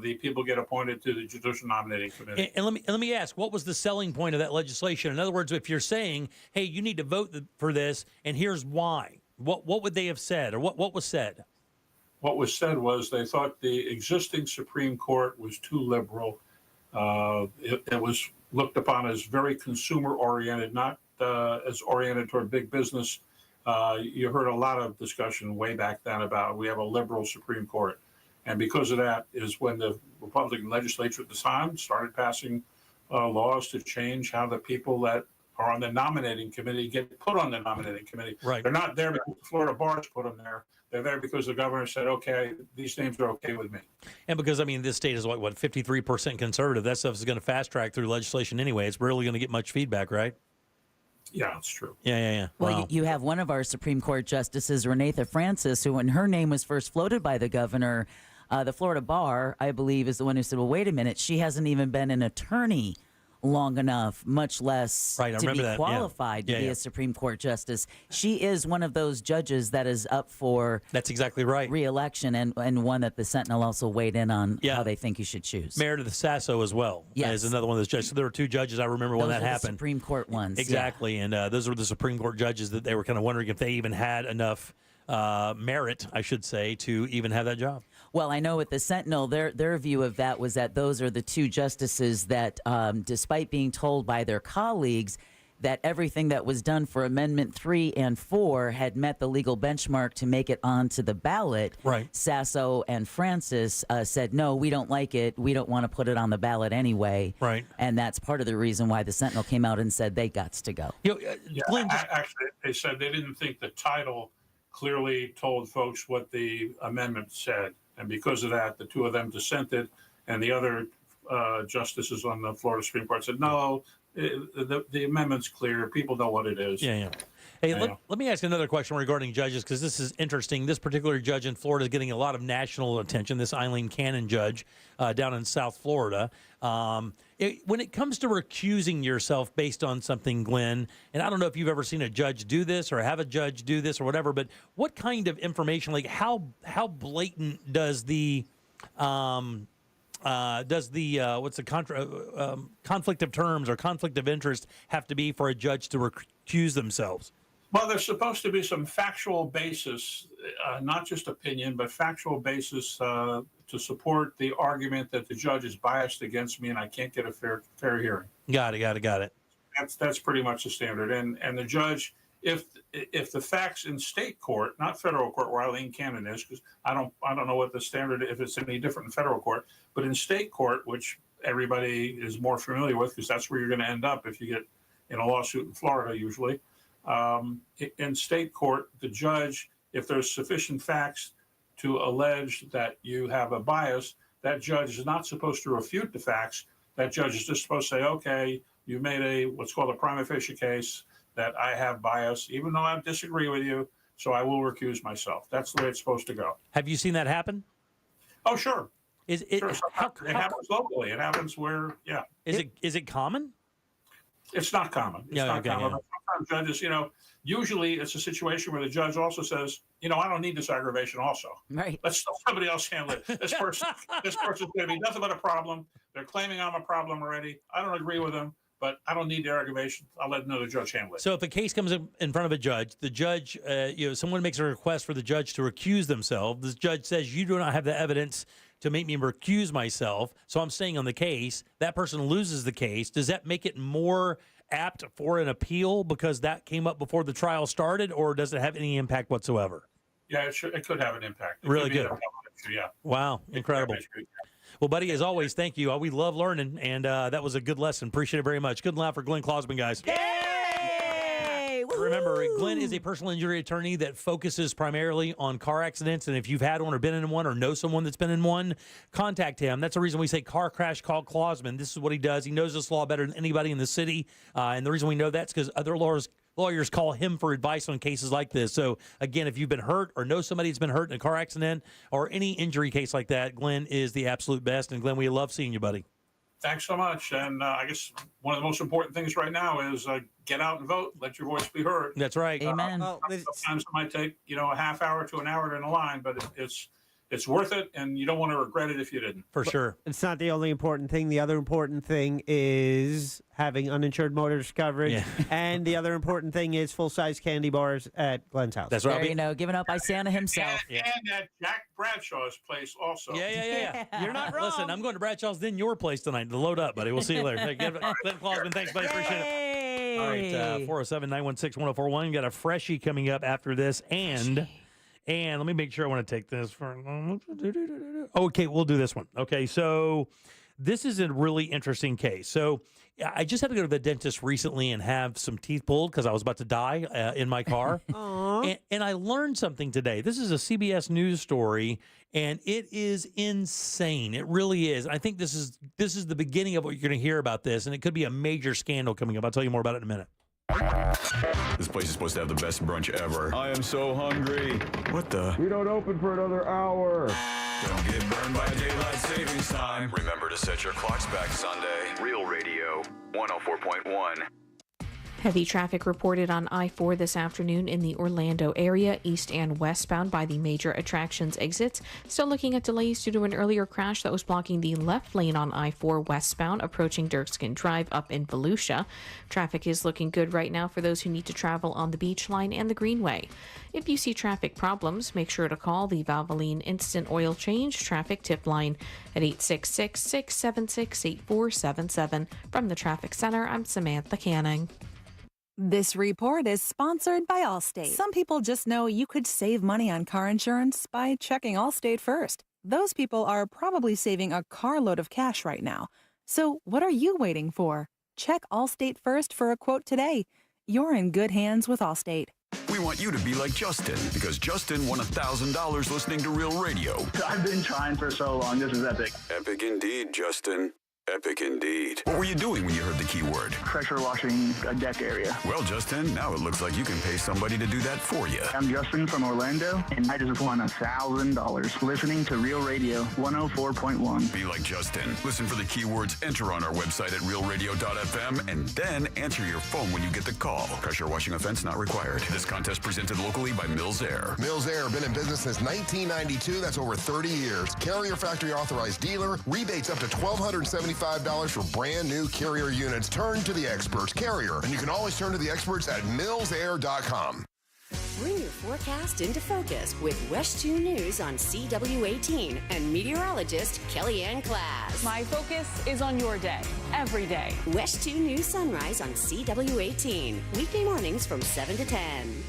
the people get appointed to the Judicial Nominating Committee. And let me ask, what was the selling point of that legislation? In other words, if you're saying, hey, you need to vote for this, and here's why, what would they have said, or what was said? What was said was they thought the existing Supreme Court was too liberal. It was looked upon as very consumer-oriented, not as oriented toward big business. You heard a lot of discussion way back then about we have a liberal Supreme Court. And because of that is when the Republican legislature at the time started passing laws to change how the people that are on the nominating committee get put on the nominating committee. Right. They're not there because the Florida bars put them there. They're there because the governor said, okay, these names are okay with me. And because, this state is what 53% conservative. That stuff is going to fast track through legislation anyway. It's barely going to get much feedback, right? Yeah, that's true. Yeah. Well, wow. you have one of our Supreme Court justices, Renatha Francis, who, when her name was first floated by the governor, the Florida Bar, I believe, is the one who said, well, wait a minute, she hasn't even been an attorney long enough, much less to be qualified to be a Supreme Court justice. She is one of those judges that is up for that's exactly right re-election, and one that the Sentinel also weighed in on how they think you should choose. Meredith Sasso as well is another one of those judges. So there were two judges I remember when that happened. Supreme Court ones. Exactly, and those were the Supreme Court judges that they were kind of wondering if they even had enough merit, I should say, to even have that job. Well, I know with the Sentinel, their view of that was that those are the two justices that, despite being told by their colleagues that everything that was done for Amendment 3 and 4 had met the legal benchmark to make it onto the ballot, Sasso and Francis said, no, we don't like it. We don't want to put it on the ballot anyway. Right. And that's part of the reason why the Sentinel came out and said they got to go. Actually, they said they didn't think the title clearly told folks what the amendment said. And because of that, the two of them dissented, and the other justices on the Florida Supreme Court said, no, the amendment's clear. People know what it is. Yeah. Hey, let me ask another question regarding judges, because this is interesting. This particular judge in Florida is getting a lot of national attention, this Eileen Cannon judge down in South Florida. When it comes to recusing yourself based on something, Glenn, and I don't know if you've ever seen a judge do this or have a judge do this or whatever, but what kind of information, like how blatant does the conflict of terms or conflict of interest have to be for a judge to recuse themselves? Well, there's supposed to be some factual basis, not just opinion, but factual basis to support the argument that the judge is biased against me and I can't get a fair hearing. Got it. That's pretty much the standard. And the judge, if the facts in state court, not federal court where Eileen Cannon is, because I don't know what the standard, if it's any different in federal court, but in state court, which everybody is more familiar with, because that's where you're going to end up if you get in a lawsuit in Florida usually. In state court, the judge, if there's sufficient facts to allege that you have a bias, that judge is not supposed to refute the facts. That judge is just supposed to say, okay, you made what's called a prima facie case that I have bias, even though I disagree with you, so I will recuse myself. That's the way it's supposed to go. Have you seen that happen? Oh, sure. Is it? Sure, it happens locally. It happens where, Is it common? It's not common. It's not common. But sometimes judges, usually it's a situation where the judge also says, I don't need this aggravation also. Right. Let's somebody else handle it. This person's going to be nothing but a problem. They're claiming I'm a problem already. I don't agree with them, but I don't need their aggravation. I'll let another judge handle it. So if a case comes in front of a judge, the judge, someone makes a request for the judge to recuse themselves. The judge says, you do not have the evidence to make me recuse myself, so I'm staying on the case. That person loses the case. Does that make it more apt for an appeal because that came up before the trial started, or does it have any impact whatsoever? Yeah, it could have an impact. Really good. Yeah. Wow, incredible. Well, buddy, as always, thank you. We love learning, and that was a good lesson. Appreciate it very much. Good luck for Glenn Klausman, guys. Yay! Remember, Glenn is a personal injury attorney that focuses primarily on car accidents, and if you've had one or been in one or know someone that's been in one, contact him. That's the reason we say car crash, call Klausman. This is what he does. He knows this law better than anybody in the city, and the reason we know that's because other lawyers call him for advice on cases like this. So, again, if you've been hurt or know somebody that's been hurt in a car accident or any injury case like that, Glenn is the absolute best. And, Glenn, we love seeing you, buddy. Thanks so much. And I guess one of the most important things right now is get out and vote. Let your voice be heard. That's right. Amen. Sometimes it might take, a half hour to an hour in a line, but it's worth it, and you don't want to regret it if you didn't. For sure. It's not the only important thing. The other important thing is having uninsured motorist coverage. Yeah. And the other important thing is full-size candy bars at Glenn's house. That's right. There you know, given up by Santa himself. And at Jack Bradshaw's place also. Yeah. You're not wrong. Listen, I'm going to Bradshaw's, then your place tonight to load up, buddy. We'll see you later. Hey, Glenn Klausman, thanks, buddy. Appreciate it. All right, 407-916-1041. Got a freshie coming up after this, and let me make sure I want to take this for. Okay, we'll do this one. Okay, so this is a really interesting case. So I just had to go to the dentist recently and have some teeth pulled because I was about to die in my car. and I learned something today. This is a CBS News story, and it is insane. It really is. I think this is the beginning of what you're going to hear about this, and it could be a major scandal coming up. I'll tell you more about it in a minute. This place is supposed to have the best brunch ever. I am so hungry. What the? We don't open for another hour. Don't get burned by daylight savings time. Remember to set your clocks back Sunday. Real Radio 104.1. Heavy traffic reported on I-4 this afternoon in the Orlando area, east and westbound by the major attractions exits. Still looking at delays due to an earlier crash that was blocking the left lane on I-4 westbound, approaching Dirkskin Drive up in Volusia. Traffic is looking good right now for those who need to travel on the Beach Line and the Greenway. If you see traffic problems, make sure to call the Valvoline Instant Oil Change Traffic Tip Line at 866-676-8477. From the Traffic Center, I'm Samantha Canning. This report is sponsored by Allstate. Some people just know you could save money on car insurance by checking Allstate first. Those people are probably saving a carload of cash right now. So what are you waiting for? Check Allstate first for a quote today. You're in good hands with Allstate. We want you to be like Justin, because Justin won $1,000 listening to Real Radio. I've been trying for so long. This is epic. Epic indeed, Justin. Epic indeed. What were you doing when you heard the keyword? Pressure washing a deck area. Well, Justin, now it looks like you can pay somebody to do that for you. I'm Justin from Orlando, and I just won $1,000 listening to Real Radio 104.1. Be like Justin. Listen for the keywords, enter on our website at realradio.fm, and then answer your phone when you get the call. Pressure washing offense not required. This contest presented locally by Mills Air. Mills Air, been in business since 1992. That's over 30 years. Carrier factory authorized dealer. Rebates up to $1,275 for brand new Carrier units. Turn to the experts. Carrier. And you can always turn to the experts at millsair.com. Bring your forecast into focus with West 2 News on CW18 and meteorologist Kellyanne Klass. My focus is on your day, every day. West 2 News Sunrise on CW18. Weekday mornings from 7 to 10.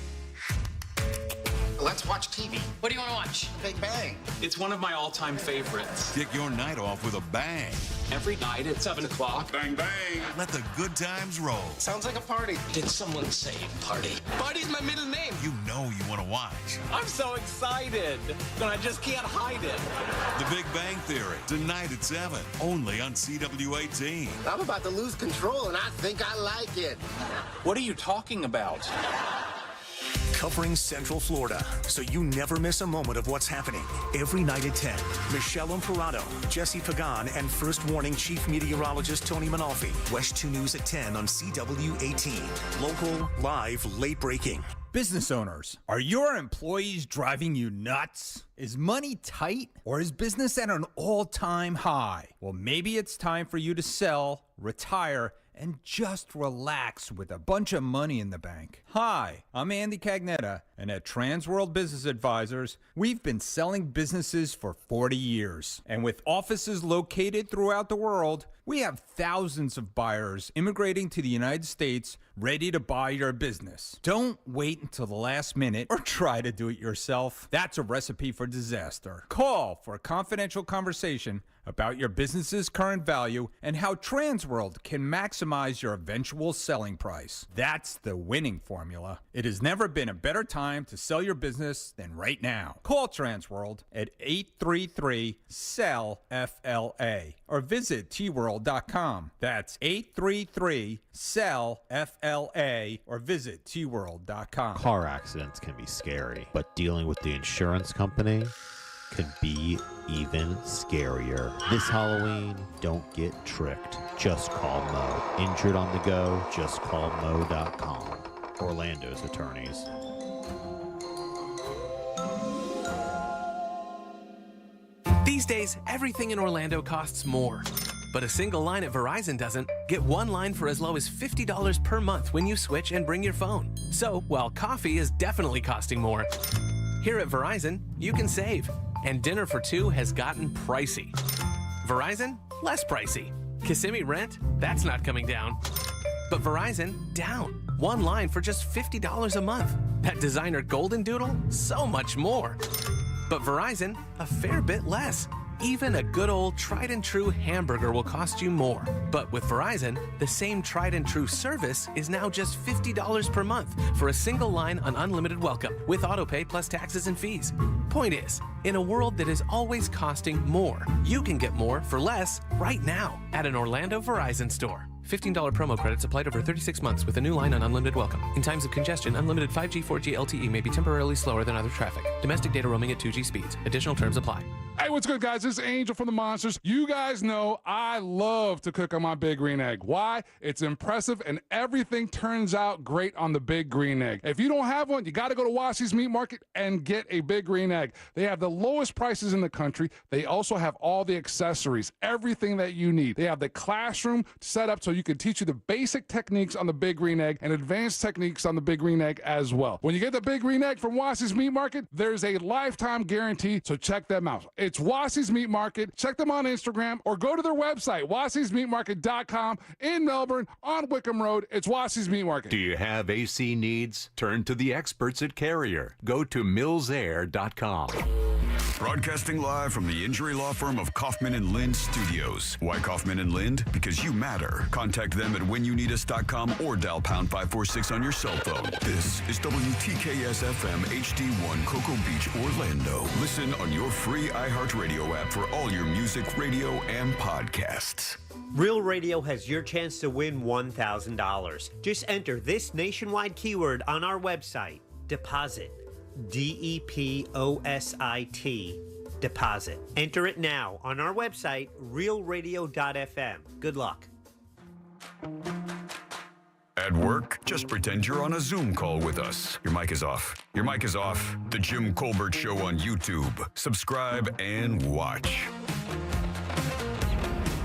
Let's watch TV. What do you want to watch? Big Bang. It's one of my all-time favorites. Kick your night off with a bang. Every night at 7 o'clock. Bang, bang. Let the good times roll. Sounds like a party. Did someone say party? Party's my middle name. You know you want to watch. I'm so excited, and I just can't hide it. The Big Bang Theory, tonight at 7, only on CW18. I'm about to lose control, and I think I like it. What are you talking about? covering Central Florida, so you never miss a moment of what's happening. Every night at 10, Michelle Imparato, Jesse Pagan, and First Warning Chief Meteorologist Tony Manalfi. West 2 News at 10 on CW18. Local, live, late breaking. Business owners, are your employees driving you nuts? Is money tight or is business at an all-time high? Well, maybe it's time for you to sell, retire, and just relax with a bunch of money in the bank. Hi, I'm Andy Cagnetta, and at Transworld Business Advisors, we've been selling businesses for 40 years. And with offices located throughout the world, we have thousands of buyers immigrating to the United States ready to buy your business. Don't wait until the last minute or try to do it yourself. That's a recipe for disaster. Call for a confidential conversation about your business's current value and how Transworld can maximize your eventual selling price. That's the winning formula. It has never been a better time to sell your business than right now. Call Transworld at 833-SELL-FLA or visit tworld.com. That's 833-SELL-FLA or visit tworld.com. Car accidents can be scary, but dealing with the insurance company can be even scarier. This Halloween, don't get tricked. Just call Mo. Injured on the go, just call Mo.com. Orlando's attorneys. These days, everything in Orlando costs more. But a single line at Verizon doesn't. Get one line for as low as $50 per month when you switch and bring your phone. So, while coffee is definitely costing more, here at Verizon, you can save. And dinner for two has gotten pricey. Verizon, less pricey. Kissimmee rent, that's not coming down. But Verizon, down. One line for just $50 a month. That designer Golden Doodle, so much more. But Verizon, a fair bit less. Even a good old tried and true hamburger will cost you more. But with Verizon, the same tried and true service is now just $50 per month for a single line on unlimited welcome with autopay plus taxes and fees. Point is, in a world that is always costing more, you can get more for less right now at an Orlando Verizon store. $15 promo credits applied over 36 months with a new line on unlimited welcome. In times of congestion, unlimited 5G, 4G LTE may be temporarily slower than other traffic. Domestic data roaming at 2G speeds. Additional terms apply. Hey, what's good, guys? This is Angel from the Monsters. You guys know I love to cook on my Big Green Egg. Why? It's impressive, and everything turns out great on the Big Green Egg. If you don't have one, you got to go to Wassy's Meat Market and get a Big Green Egg. They have the lowest prices in the country. They also have all the accessories, everything that you need. They have the classroom set up so you can teach you the basic techniques on the Big Green Egg and advanced techniques on the Big Green Egg as well. When you get the Big Green Egg from Wassy's Meat Market, there's a lifetime guarantee, so check them out. It's Wassy's Meat Market. Check them on Instagram or go to their website, wassysmeatmarket.com in Melbourne on Wickham Road. It's Wassy's Meat Market. Do you have AC needs? Turn to the experts at Carrier. Go to millsair.com. Broadcasting live from the injury law firm of Kaufman and Lind Studios. Why Kaufman and Lind? Because you matter. Contact them at whenyouneedus.com or dial pound 546 on your cell phone. This is WTKS FM HD1 Cocoa Beach, Orlando. Listen on your free iHeartRadio app for all your music, radio, and podcasts. Real Radio has your chance to win $1,000. Just enter this nationwide keyword on our website, deposit. DEPOSIT. Deposit. Enter it now on our website, realradio.fm. Good luck. At work, just pretend you're on a Zoom call with us. Your mic is off. Your mic is off. The Jim Colbert Show on YouTube. Subscribe and watch.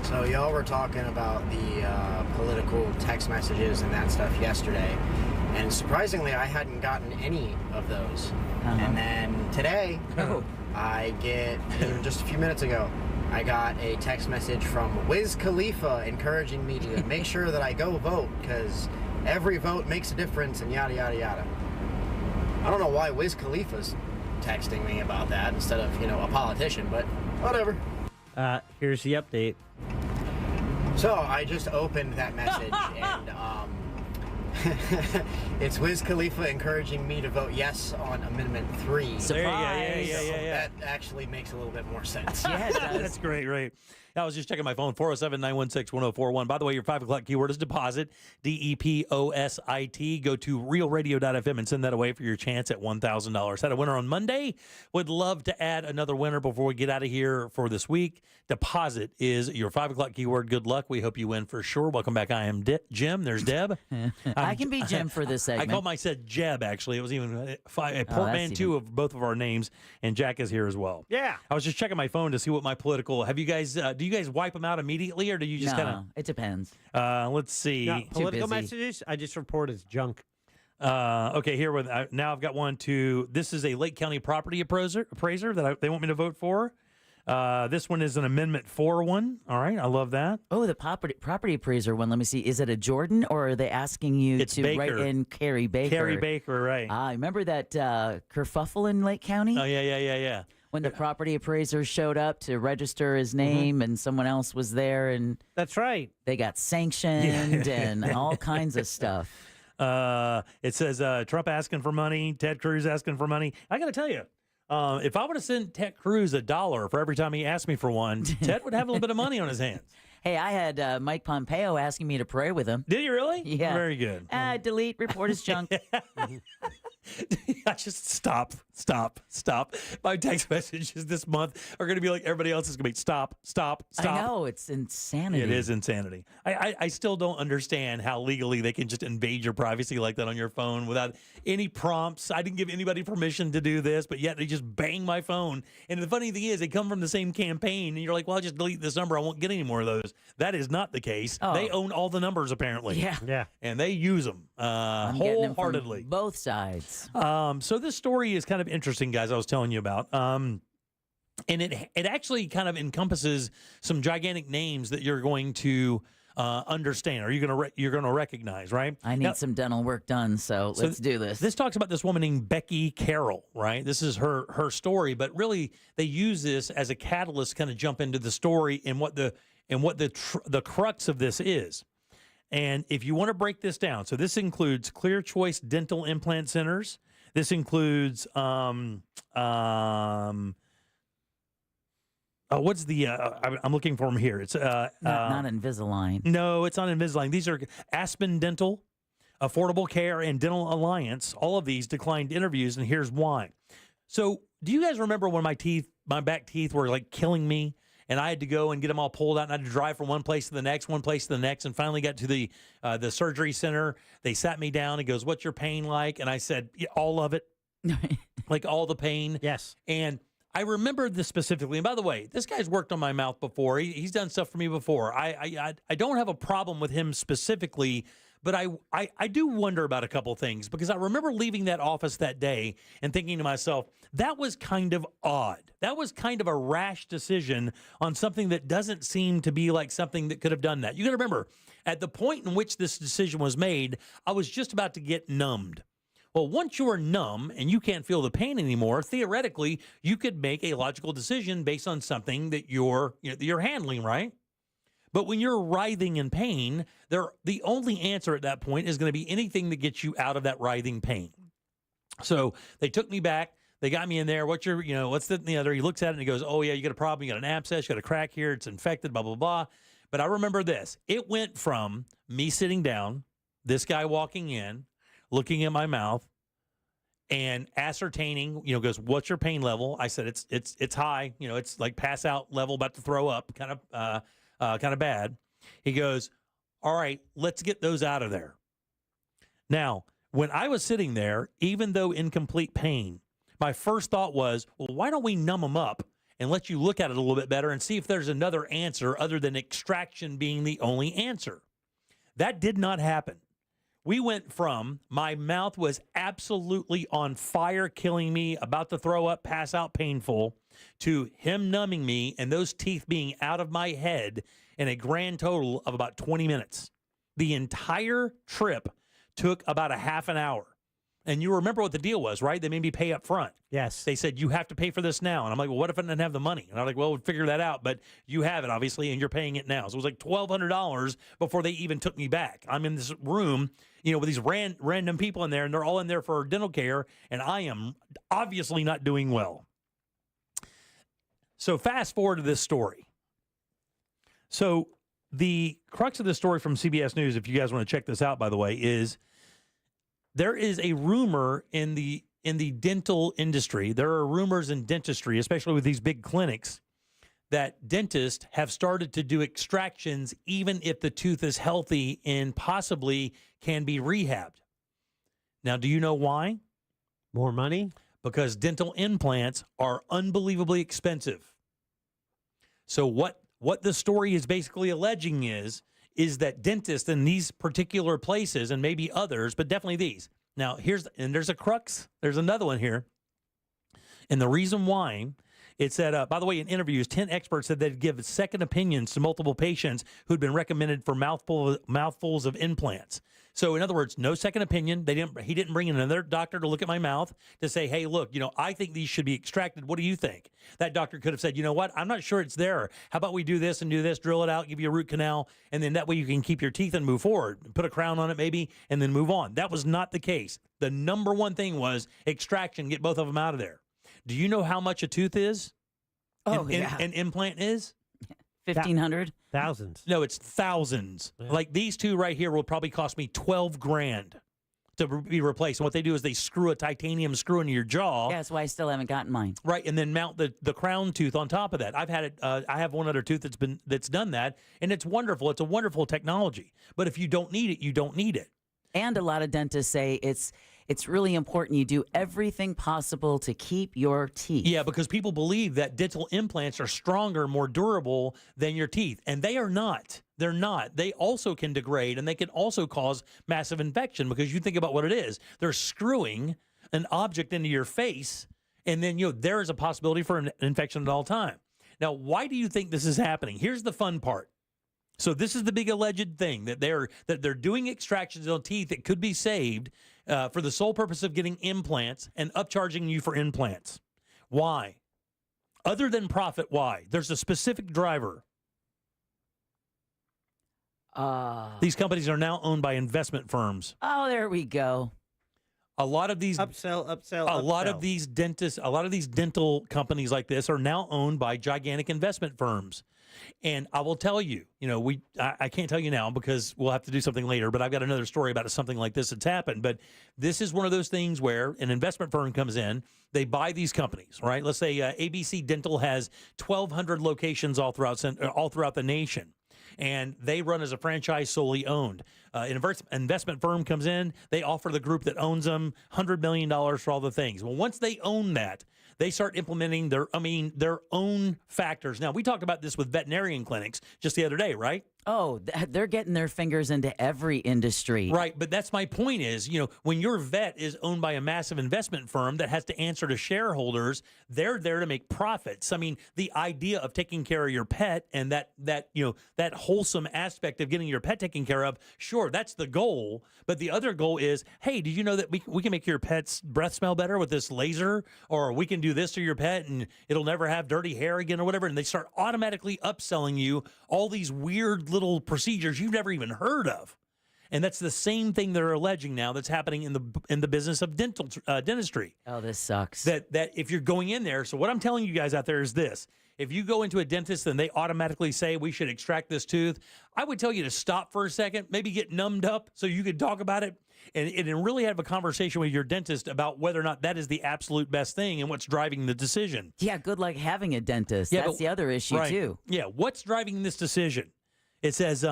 So y'all were talking about the political text messages and that stuff yesterday. And surprisingly, I hadn't gotten any of those. And then today, I get, even just a few minutes ago, I got a text message from Wiz Khalifa encouraging me to make sure that I go vote because every vote makes a difference and yada, yada, yada. I don't know why Wiz Khalifa's texting me about that instead of, a politician, but whatever. Here's the update. So I just opened that message and it's Wiz Khalifa encouraging me to vote yes on Amendment 3. Surprise! Yeah. That actually makes a little bit more sense. Yeah, it does. That's great, right? I was just checking my phone, 407-916-1041. By the way, your 5 o'clock keyword is deposit, DEPOSIT. Go to realradio.fm and send that away for your chance at $1,000. Had a winner on Monday. Would love to add another winner before we get out of here for this week. Deposit is your 5 o'clock keyword. Good luck. We hope you win for sure. Welcome back. I am Jim. There's Deb. I can be Jim for this segment. I called myself Jeb, actually. It was even a portmanteau of both of our names, and Jack is here as well. Yeah. I was just checking my phone to see what my political. Have you guys? Do you guys wipe them out immediately, or do you just kind of? It depends. Let's see. No, political messages, I just report as junk. Okay, here with now I've got one to. This is a Lake County property appraiser that they want me to vote for. This one is an Amendment 4 one. All right, I love that. Oh, the property appraiser one. Let me see. Is it a Jordan, or are they asking you to Baker. write in Carrie Baker? Carrie Baker, right. Remember that kerfuffle in Lake County? Oh, yeah. When the property appraiser showed up to register his name and someone else was there, and that's right. They got sanctioned and all kinds of stuff. It says Trump asking for money, Ted Cruz asking for money. I got to tell you, if I would have sent Ted Cruz $1 for every time he asked me for one, Ted would have a little bit of money on his hands. Hey, I had Mike Pompeo asking me to pray with him. Did you really? Yeah. Very good. Delete, report as junk. I just stop. My text messages this month are going to be like everybody else is going to be stop. I know, it's insanity. It is insanity. I still don't understand how legally they can just invade your privacy like that on your phone without any prompts. I didn't give anybody permission to do this, but yet they just bang my phone. And the funny thing is, they come from the same campaign, and you're like, well, I'll just delete this number. I won't get any more of those. That is not the case. Oh. They own all the numbers, apparently. Yeah. And they use them I'm getting them from wholeheartedly. both sides. So this story is kind of interesting, guys, I was telling you about. And it actually kind of encompasses some gigantic names that you're going to understand, or you're going to recognize, right? I need some dental work done, so let's do this. This talks about this woman named Becky Carroll, right? This is her story, but really they use this as a catalyst to kind of jump into the story and what the crux of this is. And if you want to break this down, so this includes Clear Choice Dental Implant Centers. This includes what's the I'm looking for them here. It's not Invisalign. No, it's not Invisalign. These are Aspen Dental, Affordable Care, and Dental Alliance. All of these declined interviews, and here's why. So, do you guys remember when my back teeth were like killing me? And I had to go and get them all pulled out, and I had to drive from one place to the next, and finally got to the surgery center. They sat me down. He goes, "What's your pain like?" And I said, yeah, "All of it, like all the pain." Yes. And I remember this specifically. And by the way, this guy's worked on my mouth before. He's done stuff for me before. I don't have a problem with him specifically, but I do wonder about a couple things, because I remember leaving that office that day and thinking to myself, that was kind of odd. That was kind of a rash decision on something that doesn't seem to be like something that could have done that. You got to remember, at the point in which this decision was made, I was just about to get numbed. Well, once you are numb and you can't feel the pain anymore, theoretically, you could make a logical decision based on something that you're handling, right? But when you're writhing in pain, the only answer at that point is going to be anything that gets you out of that writhing pain. So they took me back. They got me in there. What's the and the other? He looks at it and he goes, "Oh yeah, you got a problem. You got an abscess. You got a crack here. It's infected. Blah blah blah." But I remember this. It went from me sitting down, this guy walking in, looking at my mouth, and ascertaining. Goes, "What's your pain level?" I said, "It's high. It's like pass out level, about to throw up, kind of bad." He goes, "All right, let's get those out of there." Now, when I was sitting there, even though in complete pain, my first thought was, well, why don't we numb them up and let you look at it a little bit better and see if there's another answer other than extraction being the only answer. That did not happen. We went from my mouth was absolutely on fire, killing me, about to throw up, pass out, painful, to him numbing me and those teeth being out of my head in a grand total of about 20 minutes. The entire trip took about a half an hour. And you remember what the deal was, right? They made me pay up front. Yes. They said, you have to pay for this now. And I'm like, well, what if I didn't have the money? And I'm like, well, we'll figure that out. But you have it, obviously, and you're paying it now. So it was like $1,200 before they even took me back. I'm in this room, with these random people in there, and they're all in there for dental care. And I am obviously not doing well. So fast forward to this story. So the crux of the story from CBS News, if you guys want to check this out, by the way, is there is a rumor in the dental industry. There are rumors in dentistry, especially with these big clinics, that dentists have started to do extractions even if the tooth is healthy and possibly can be rehabbed. Now, do you know why? More money? Because dental implants are unbelievably expensive. So what the story is basically alleging is that dentists in these particular places, and maybe others, but definitely these. Now, there's a crux. There's another one here. And the reason why, it said, by the way, in interviews, 10 experts said they'd give second opinions to multiple patients who'd been recommended for mouthfuls of implants. So, in other words, no second opinion. He didn't bring in another doctor to look at my mouth to say, hey, look, I think these should be extracted. What do you think? That doctor could have said, you know what? I'm not sure it's there. How about we do this and do this, drill it out, give you a root canal, and then that way you can keep your teeth and move forward. Put a crown on it maybe, and then move on. That was not the case. The number one thing was extraction, get both of them out of there. Do you know how much a tooth is? An implant is? 1,500? Thousands. No, it's thousands. Yeah. Like these two right here will probably cost me $12,000 to be replaced. And what they do is they screw a titanium screw into your jaw. Yeah, that's why I still haven't gotten mine. Right, and then mount the crown tooth on top of that. I've had it. I have one other tooth that's done that, and it's wonderful. It's a wonderful technology. But if you don't need it, you don't need it. And a lot of dentists say it's really important you do everything possible to keep your teeth. Yeah, because people believe that dental implants are stronger, more durable than your teeth. And they are not. They're not. They also can degrade, and they can also cause massive infection, because you think about what it is. They're screwing an object into your face, and then there is a possibility for an infection at all time. Now, why do you think this is happening? Here's the fun part. So this is the big alleged thing, that they're doing extractions on teeth that could be saved for the sole purpose of getting implants and upcharging you for implants. Why? Other than profit, why? There's a specific driver. These companies are now owned by investment firms. Oh, there we go. A lot of these upsell. lot of these dentists, a lot of these dental companies like this are now owned by gigantic investment firms. And I will tell you, I can't tell you now because we'll have to do something later, but I've got another story about something like this that's happened. But this is one of those things where an investment firm comes in, they buy these companies, right? Let's say ABC Dental has 1,200 locations all throughout the nation, and they run as a franchise solely owned. An investment firm comes in, they offer the group that owns them $100 million for all the things. Well, once they own that, they start implementing their own factors. Now, we talked about this with veterinarian clinics just the other day, right? Oh, they're getting their fingers into every industry. Right, but that's my point is, when your vet is owned by a massive investment firm that has to answer to shareholders, they're there to make profits. I mean, the idea of taking care of your pet and that wholesome aspect of getting your pet taken care of, sure, that's the goal. But the other goal is, hey, did you know that we can make your pet's breath smell better with this laser? Or we can do this to your pet and it'll never have dirty hair again or whatever. And they start automatically upselling you all these weird little procedures you've never even heard of. And that's the same thing they're alleging now that's happening in the business of dentistry. Oh, this sucks. That if you're going in there, so what I'm telling you guys out there is this. If you go into a dentist and they automatically say we should extract this tooth, I would tell you to stop for a second, maybe get numbed up so you could talk about it and really have a conversation with your dentist about whether or not that is the absolute best thing and what's driving the decision. Yeah, good luck having a dentist. Yeah, that's the other issue, right. too. Yeah, what's driving this decision? It says,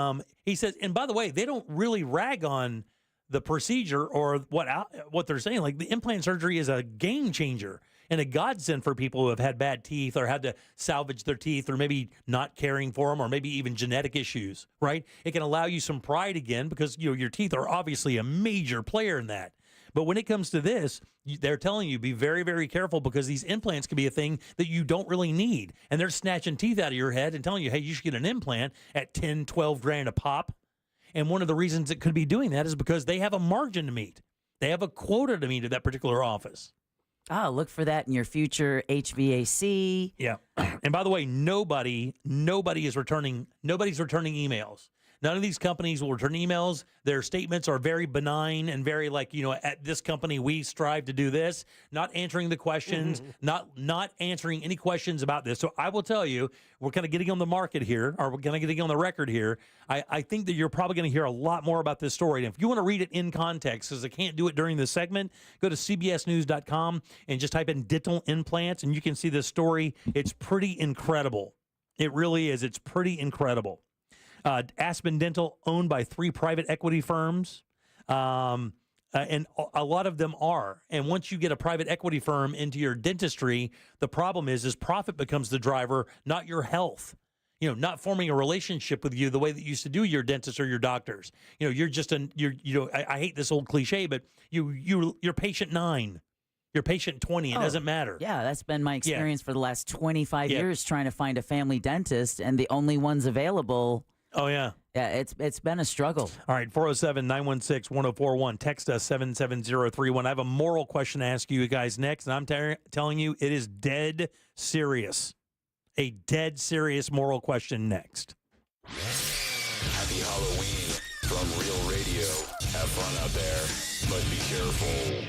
he says, and by the way, they don't really rag on the procedure or what they're saying. Like, the implant surgery is a game changer and a godsend for people who have had bad teeth or had to salvage their teeth or maybe not caring for them or maybe even genetic issues, right? It can allow you some pride again because, your teeth are obviously a major player in that. But when it comes to this, they're telling you be very, very careful because these implants can be a thing that you don't really need. And they're snatching teeth out of your head and telling you, hey, you should get an implant at 10, 12 grand a pop. And one of the reasons it could be doing that is because they have a margin to meet. They have a quota to meet at that particular office. Oh, look for that in your future HVAC. Yeah. And by the way, nobody's returning emails. None of these companies will return emails. Their statements are very benign and very at this company, we strive to do this, not answering the questions, not answering any questions about this. So I will tell you, we're kind of getting on the market here, or we're kind of getting on the record here. I think that you're probably going to hear a lot more about this story. And if you want to read it in context, because I can't do it during this segment, go to cbsnews.com and just type in dental implants, and you can see this story. It's pretty incredible. It really is. It's pretty incredible. Aspen Dental, owned by 3 private equity firms, and a lot of them are. And once you get a private equity firm into your dentistry, the problem is profit becomes the driver, not your health. Not forming a relationship with you the way that you used to do your dentists or your doctors. You're just I hate this old cliche, but you're patient 9. You're patient 20. It doesn't matter. Yeah, that's been my experience for the last 25 years trying to find a family dentist, and the only ones available. Oh, yeah. Yeah, it's been a struggle. All right, 407-916-1041. Text us 77031. I have a moral question to ask you guys next, and I'm telling you it is dead serious. A dead serious moral question next. Happy Halloween from Real Radio. Have fun out there, but be careful.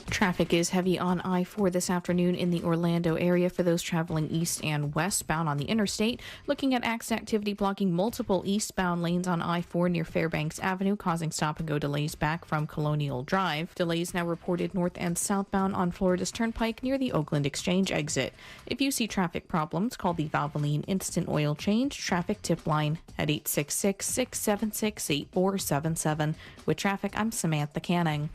Traffic is heavy on I-4 this afternoon in the Orlando area for those traveling east and westbound on the interstate. Looking at accident activity blocking multiple eastbound lanes on I-4 near Fairbanks Avenue, causing stop-and-go delays back from Colonial Drive. Delays now reported north and southbound on Florida's Turnpike near the Oakland Exchange exit. If you see traffic problems, call the Valvoline Instant Oil Change traffic tip line at 866-676-8477. With traffic, I'm Samantha Canning.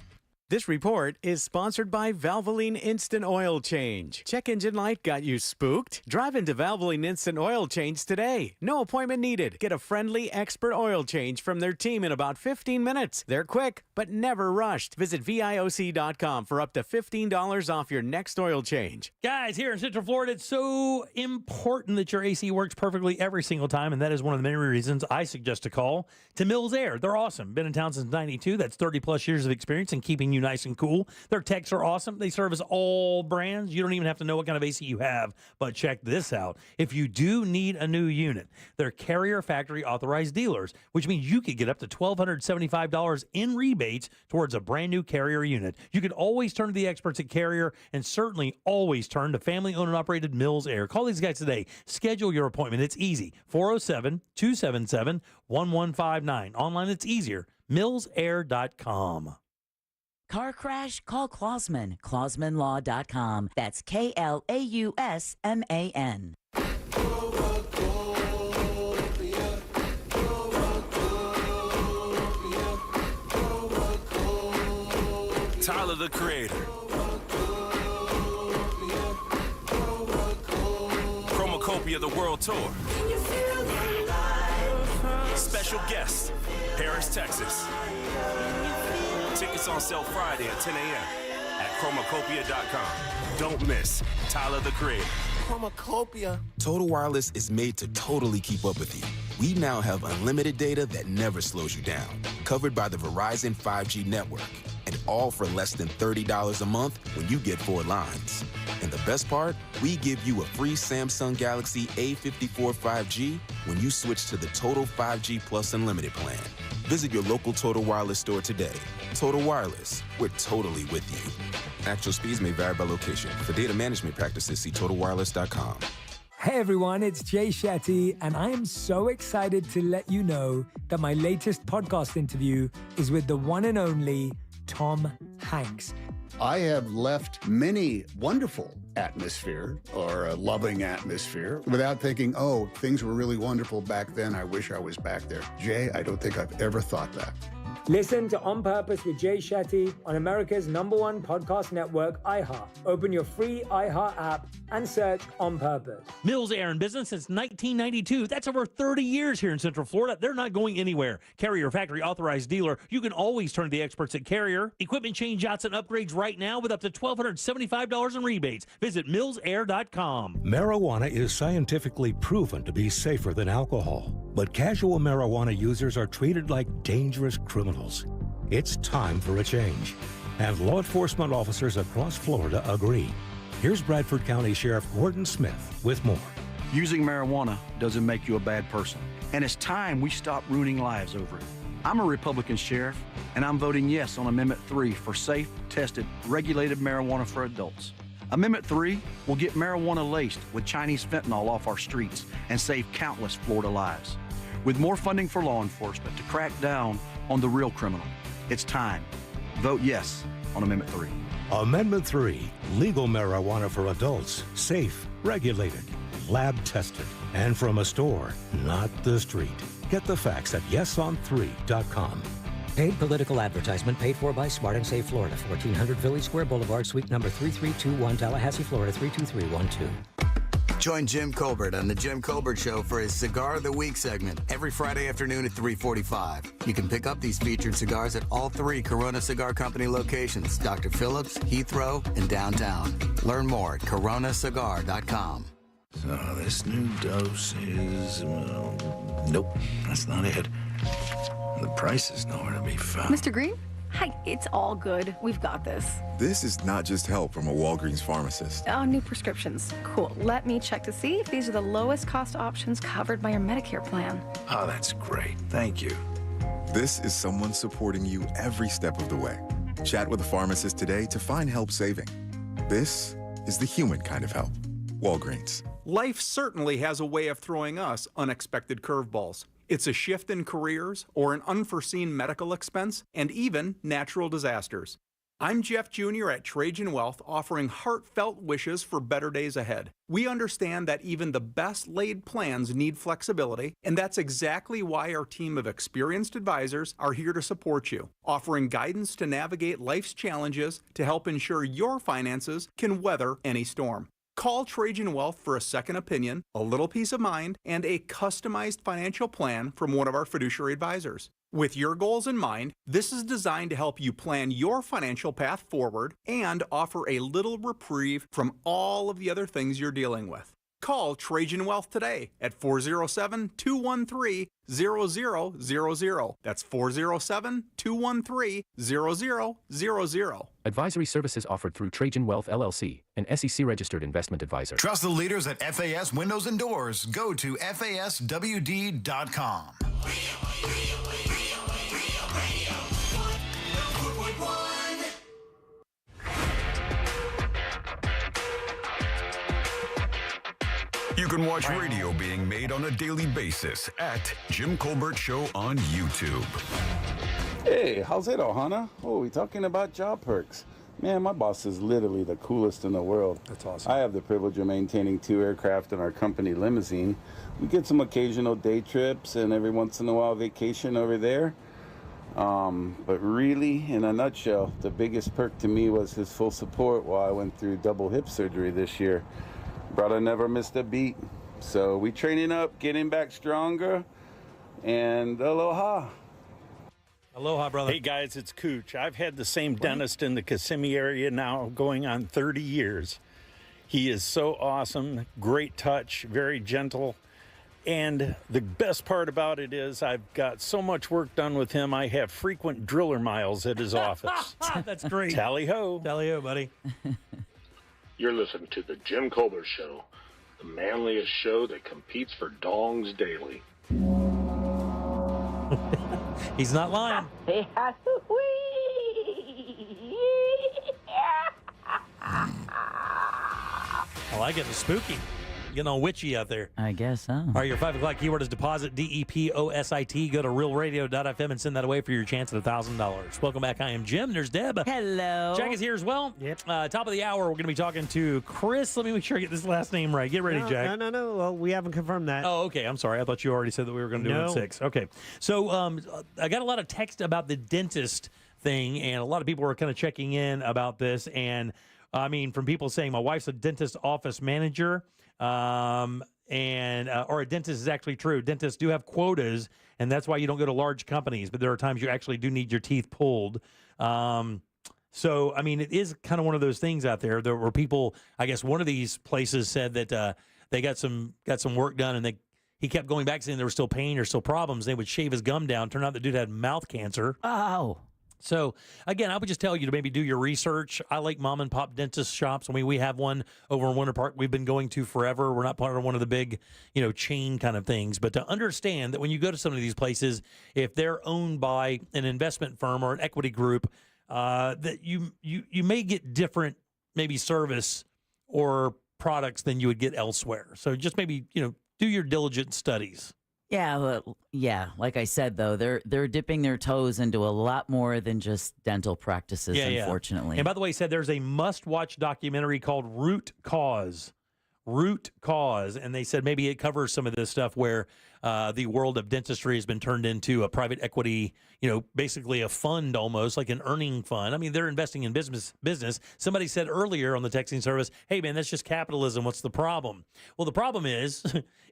This report is sponsored by Valvoline Instant Oil Change. Check engine light got you spooked? Drive into Valvoline Instant Oil Change today. No appointment needed. Get a friendly, expert oil change from their team in about 15 minutes. They're quick, but never rushed. Visit VIOC.com for up to $15 off your next oil change. Guys, here in Central Florida, it's so important that your AC works perfectly every single time, and that is one of the many reasons I suggest a call to Mills Air. They're awesome. Been in town since 92. That's 30-plus years of experience in keeping you nice and cool. Their techs are awesome. They service all brands. You don't even have to know what kind of AC you have, but check this out. If you do need a new unit, they're Carrier factory authorized dealers, which means you could get up to $1,275 in rebates towards a brand new Carrier unit. You can always turn to the experts at Carrier, and certainly always turn to family-owned and operated Mills Air. Call these guys today. Schedule your appointment. It's easy. 407-277-1159. Online, it's easier. MillsAir.com. Car crash? Call Clausman. ClausmanLaw.com. That's KLAUSMAN. Tyler, the Creator. Chromacopia, the World Tour. Special guest, Paris, Texas. Tickets on sale Friday at 10 a.m. at chromacopia.com. Don't miss Tyler, the Creator. Chromacopia. Total Wireless is made to totally keep up with you. We now have unlimited data that never slows you down, covered by the Verizon 5G network, and all for less than $30 a month when you get 4 lines. And the best part, we give you a free Samsung Galaxy A54 5G when you switch to the Total 5G Plus Unlimited plan. Visit your local Total Wireless store today. Total Wireless, we're totally with you. Actual speeds may vary by location. For data management practices, see TotalWireless.com. Hey everyone, it's Jay Shetty, and I am so excited to let you know that my latest podcast interview is with the one and only Tom Hanks. I have left many wonderful atmosphere or a loving atmosphere without thinking, oh, things were really wonderful back then. I wish I was back there. Jay, I don't think I've ever thought that. Listen to On Purpose with Jay Shetty on America's #1 podcast network, iHeart. Open your free iHeart app and search On Purpose. Mills Air in business since 1992. That's over 30 years here in Central Florida. They're not going anywhere. Carrier factory authorized dealer. You can always turn to the experts at Carrier. Equipment changeouts and upgrades right now with up to $1,275 in rebates. Visit millsair.com. Marijuana is scientifically proven to be safer than alcohol, but casual marijuana users are treated like dangerous criminals. It's time for a change, and law enforcement officers across Florida agree. Here's Bradford County Sheriff Gordon Smith with more. Using marijuana doesn't make you a bad person. And it's time we stop ruining lives over it. I'm a Republican sheriff, and I'm voting yes on Amendment 3 for safe, tested, regulated marijuana for adults. Amendment 3 will get marijuana laced with Chinese fentanyl off our streets and save countless Florida lives. With more funding for law enforcement to crack down on the real criminal, it's time. Vote yes on Amendment 3. Amendment 3, legal marijuana for adults, safe, regulated, lab tested, and from a store, not the street. Get the facts at yeson3.com. Paid political advertisement paid for by Smart and Save Florida, 1400 Village Square Boulevard, Suite number 3321, Tallahassee, Florida 32312. Join Jim Colbert on The Jim Colbert Show for his Cigar of the Week segment every Friday afternoon at 3:45. You can pick up these featured cigars at all 3 Corona Cigar Company locations, Dr. Phillips, Heathrow, and downtown. Learn more at coronacigar.com. So this new dose is... nope, that's not it. The price is nowhere to be found. Mr. Green? Hi, it's all good. We've got this. This is not just help from a Walgreens pharmacist. Oh, new prescriptions. Cool. Let me check to see if these are the lowest cost options covered by your Medicare plan. Oh, that's great. Thank you. This is someone supporting you every step of the way. Chat with a pharmacist today to find help saving. This is the human kind of help. Walgreens. Life certainly has a way of throwing us unexpected curveballs. It's a shift in careers or an unforeseen medical expense and even natural disasters. I'm Jeff Jr. at Trajan Wealth, offering heartfelt wishes for better days ahead. We understand that even the best laid plans need flexibility, and that's exactly why our team of experienced advisors are here to support you, offering guidance to navigate life's challenges to help ensure your finances can weather any storm. Call Trajan Wealth for a second opinion, a little peace of mind, and a customized financial plan from one of our fiduciary advisors. With your goals in mind, this is designed to help you plan your financial path forward and offer a little reprieve from all of the other things you're dealing with. Call Trajan Wealth today at 407-213-0000. That's 407-213-0000. Advisory services offered through Trajan Wealth, LLC, an SEC-registered investment advisor. Trust the leaders at FAS Windows and Doors. Go to FASWD.com. You can watch radio being made on a daily basis at Jim Colbert Show on YouTube. Hey, how's it, Ohana? Oh, we talking about job perks. Man, my boss is literally the coolest in the world. That's awesome. I have the privilege of maintaining 2 aircraft in our company limousine. We get some occasional day trips and every once in a while vacation over there. But really, in a nutshell, the biggest perk to me was his full support while I went through double hip surgery this year. Brother never missed a beat. So we training up, getting back stronger, and aloha. Aloha, brother. Hey, guys, it's Cooch. I've had the same dentist in the Kissimmee area now going on 30 years. He is so awesome, great touch, very gentle. And the best part about it is I've got so much work done with him, I have frequent driller miles at his office. That's great. Tally-ho. Tally-ho, buddy. You're listening to The Jim Colbert Show, the manliest show that competes for dongs daily. He's not lying. I like it. It's spooky. Getting all witchy out there. I guess so. All right, your 5 o'clock keyword is deposit, DEPOSIT. Go to realradio.fm and send that away for your chance at $1,000. Welcome back. I am Jim. There's Deb. Hello. Jack is here as well. Yep. Top of the hour, we're going to be talking to Chris. Let me make sure I get this last name right. Get ready, Jack. No. Well, we haven't confirmed that. Oh, okay. I'm sorry. I thought you already said that we were going to do it at 6. Okay. So I got a lot of text about the dentist thing, and a lot of people were kind of checking in about this. And, I mean, from people saying my wife's a dentist office manager. Or a dentist is actually true. Dentists do have quotas, and that's why you don't go to large companies. But there are times you actually do need your teeth pulled. So, I mean, it is kind of one of those things out there. There were people, I guess one of these places said that they got some work done, and he kept going back saying there was still pain or still problems. They would shave his gum down. Turned out the dude had mouth cancer. Oh. So, again, I would just tell you to maybe do your research. I like mom-and-pop dentist shops. I mean, we have one over in Winter Park we've been going to forever. We're not part of one of the big, chain kind of things. But to understand that when you go to some of these places, if they're owned by an investment firm or an equity group, that you may get different maybe service or products than you would get elsewhere. So just maybe, do your diligent studies. Yeah, like I said, though, they're dipping their toes into a lot more than just dental practices, unfortunately. And by the way, he said there's a must-watch documentary called Root Cause. Root Cause. And they said maybe it covers some of this stuff where the world of dentistry has been turned into a private equity, basically a fund almost, like an earning fund. I mean, they're investing in business. Somebody said earlier on the texting service, hey, man, that's just capitalism. What's the problem? Well, the problem is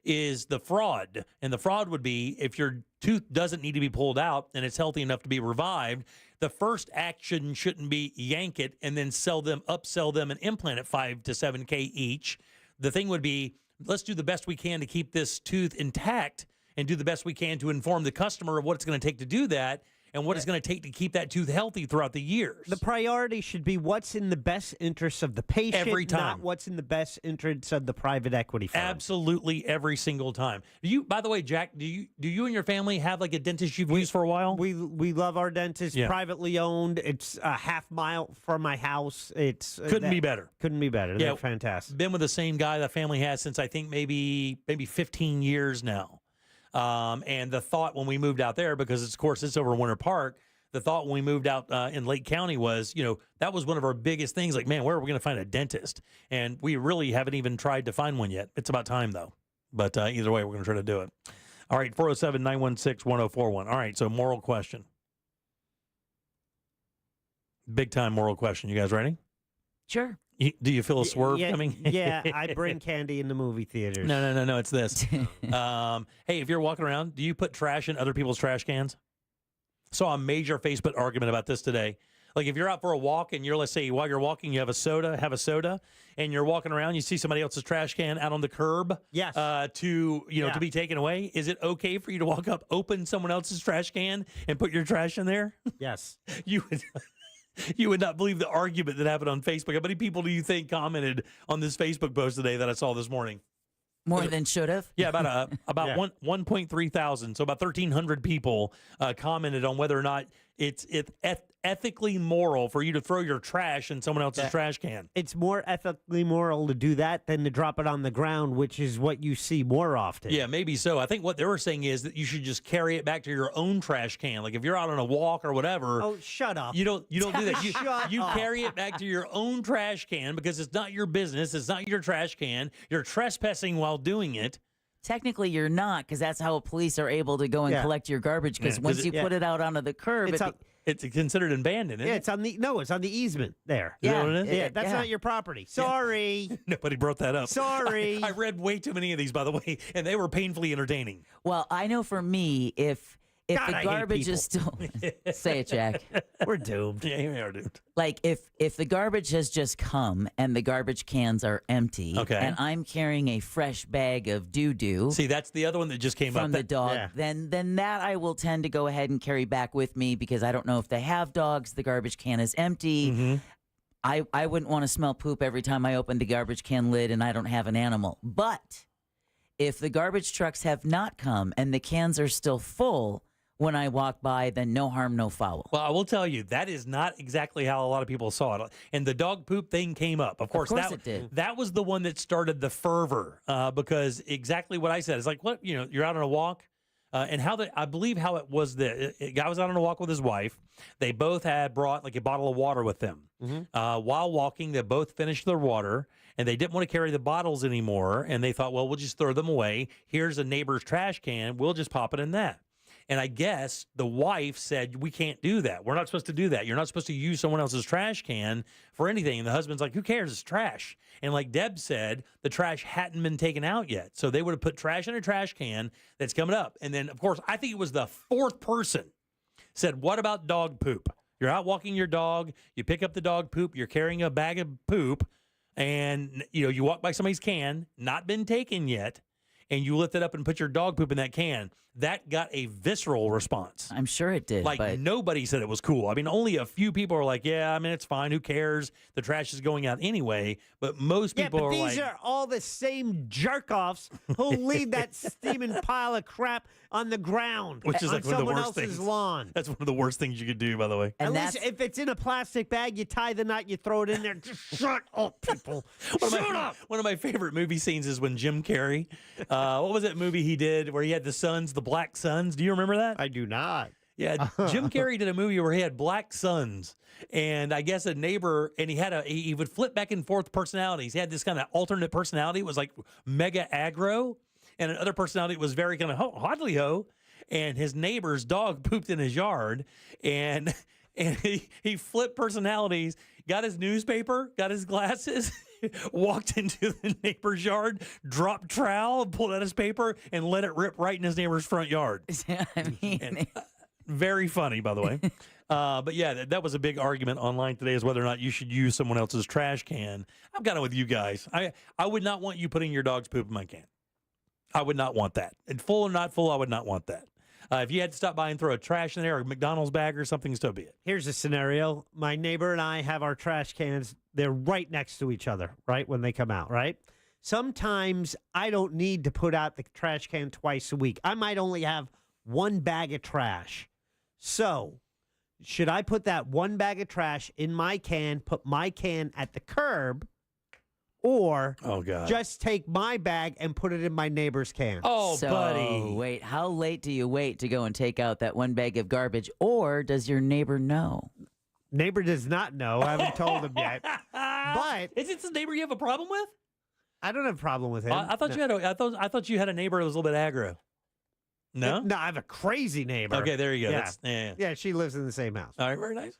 the fraud. And the fraud would be if your tooth doesn't need to be pulled out and it's healthy enough to be revived, the first action shouldn't be yank it and then upsell them and implant it $5 to $7K each. The thing would be, let's do the best we can to keep this tooth intact and do the best we can to inform the customer of what it's going to take to do that and what it's going to take to keep that tooth healthy throughout the years. The priority should be what's in the best interest of the patient, every time. Not what's in the best interest of the private equity firm. Absolutely, every single time. By the way, Jack, do you and your family have like a dentist you've used for a while? We love our dentist, privately owned. It's a half mile from my house. It's Couldn't be better. They're fantastic. Been with the same guy the family has since I think maybe 15 years now. And the thought when we moved out there, because of course it's over in Winter Park, the thought when we moved out in Lake County was, that was one of our biggest things. Like, man, where are we going to find a dentist? And we really haven't even tried to find one yet. It's about time though. But either way, we're going to try to do it. All right, 407-916-1041. All right, so moral question. Big time moral question. You guys ready? Sure. Do you feel a swerve coming? Yeah, I bring candy in the movie theaters. No. It's this. Hey, if you're walking around, do you put trash in other people's trash cans? Saw a major Facebook argument about this today. Like if you're out for a walk and let's say while you're walking, you have a soda, and you're walking around, you see somebody else's trash can out on the curb. Yes. To be taken away. Is it okay for you to walk up, open someone else's trash can, and put your trash in there? Yes. You would not believe the argument that happened on Facebook. How many people do you think commented on this Facebook post today that I saw this morning? More than should have? Yeah, about 1.3 thousand. So about 1,300 people commented on whether or not it's ethically moral for you to throw your trash in someone else's trash can. It's more ethically moral to do that than to drop it on the ground, which is what you see more often. Yeah, maybe so. I think what they were saying is that you should just carry it back to your own trash can. Like if you're out on a walk or whatever. Oh, shut up. You don't do that. You carry it back to your own trash can because it's not your business. It's not your trash can. You're trespassing while doing it. Technically, you're not, because that's how police are able to go and collect your garbage. Because once you put it out onto the curb, it's considered abandoned. Isn't it's on the easement there. Is that what it is? Yeah, that's not your property. Sorry. Nobody brought that up. Sorry. I read way too many of these, by the way, and they were painfully entertaining. Well, I know for me, if the garbage is still say it, Jack. We're doomed. Yeah, we are doomed. Like if the garbage has just come and the garbage cans are empty, and I'm carrying a fresh bag of doo-doo. See, that's the other one that just came from up. the dog. Yeah. Then that I will tend to go ahead and carry back with me because I don't know if they have dogs. The garbage can is empty. Mm-hmm. I wouldn't want to smell poop every time I open the garbage can lid and I don't have an animal. But if the garbage trucks have not come and the cans are still full when I walk by, then no harm, no foul. Well, I will tell you, that is not exactly how a lot of people saw it. And the dog poop thing came up. Of course it did. That was the one that started the fervor because exactly what I said. It's like, what, you're out on a walk. And I believe how it was the guy was out on a walk with his wife. They both had brought like a bottle of water with them. Mm-hmm. While walking, they both finished their water and they didn't want to carry the bottles anymore. And they thought, well, we'll just throw them away. Here's a neighbor's trash can. We'll just pop it in that. And I guess the wife said, we can't do that. We're not supposed to do that. You're not supposed to use someone else's trash can for anything. And the husband's like, who cares? It's trash. And like Deb said, the trash hadn't been taken out yet. So they would have put trash in a trash can that's coming up. And then, of course, I think it was the fourth person said, what about dog poop? You're out walking your dog. You pick up the dog poop. You're carrying a bag of poop. And, you walk by somebody's can, not been taken yet. And you lift it up and put your dog poop in that can. that got a visceral response. I'm sure it did. Like, but nobody said it was cool. I mean, only a few people are like, yeah, I mean, it's fine. Who cares? The trash is going out anyway. But most people but are these like... are all the same jerk-offs who leave that steaming pile of crap on the ground, which is like one of the someone worst else's things. lawn. That's one of the worst things you could do, by the way. At least if it's in a plastic bag, you tie the knot, you throw it in there. Just shut up, people. Shut up. One of my favorite movie scenes is when Jim Carrey, what was that movie he did where he had the sons, the black sons? Do you remember that? I do not. Yeah, Jim Carrey did a movie where he had black sons, and I guess a neighbor, and he would flip back and forth personalities. He had this kind of alternate personality. It was like mega aggro, and another personality was very kind of hodly ho. And his neighbor's dog pooped in his yard, and he flipped personalities, got his newspaper, got his glasses, walked into the neighbor's yard, dropped trowel, pulled out his paper, and let it rip right in his neighbor's front yard. Very funny, by the way. But yeah, that was a big argument online today, is whether or not you should use someone else's trash can. I'm kind of with you guys. I would not want you putting your dog's poop in my can. I would not want that. And full or not full, I would not want that. If you had to stop by and throw a trash in there, or a McDonald's bag or something, so be it. Here's a scenario. My neighbor and I have our trash cans. They're right next to each other, right, when they come out, right? Sometimes I don't need to put out the trash can twice a week. I might only have one bag of trash. So should I put that one bag of trash in my can, put my can at the curb, or just take my bag and put it in my neighbor's can? Oh, so, buddy. Wait, how late do you wait to go and take out that one bag of garbage, or does your neighbor know? Neighbor does not know. I haven't told him yet. But is it the neighbor you have a problem with? I don't have a problem with him. I thought you had I thought you had a neighbor that was a little bit aggro. No? No, I have a crazy neighbor. Okay, there you go. Yeah. Yeah, she lives in the same house. All right, very nice.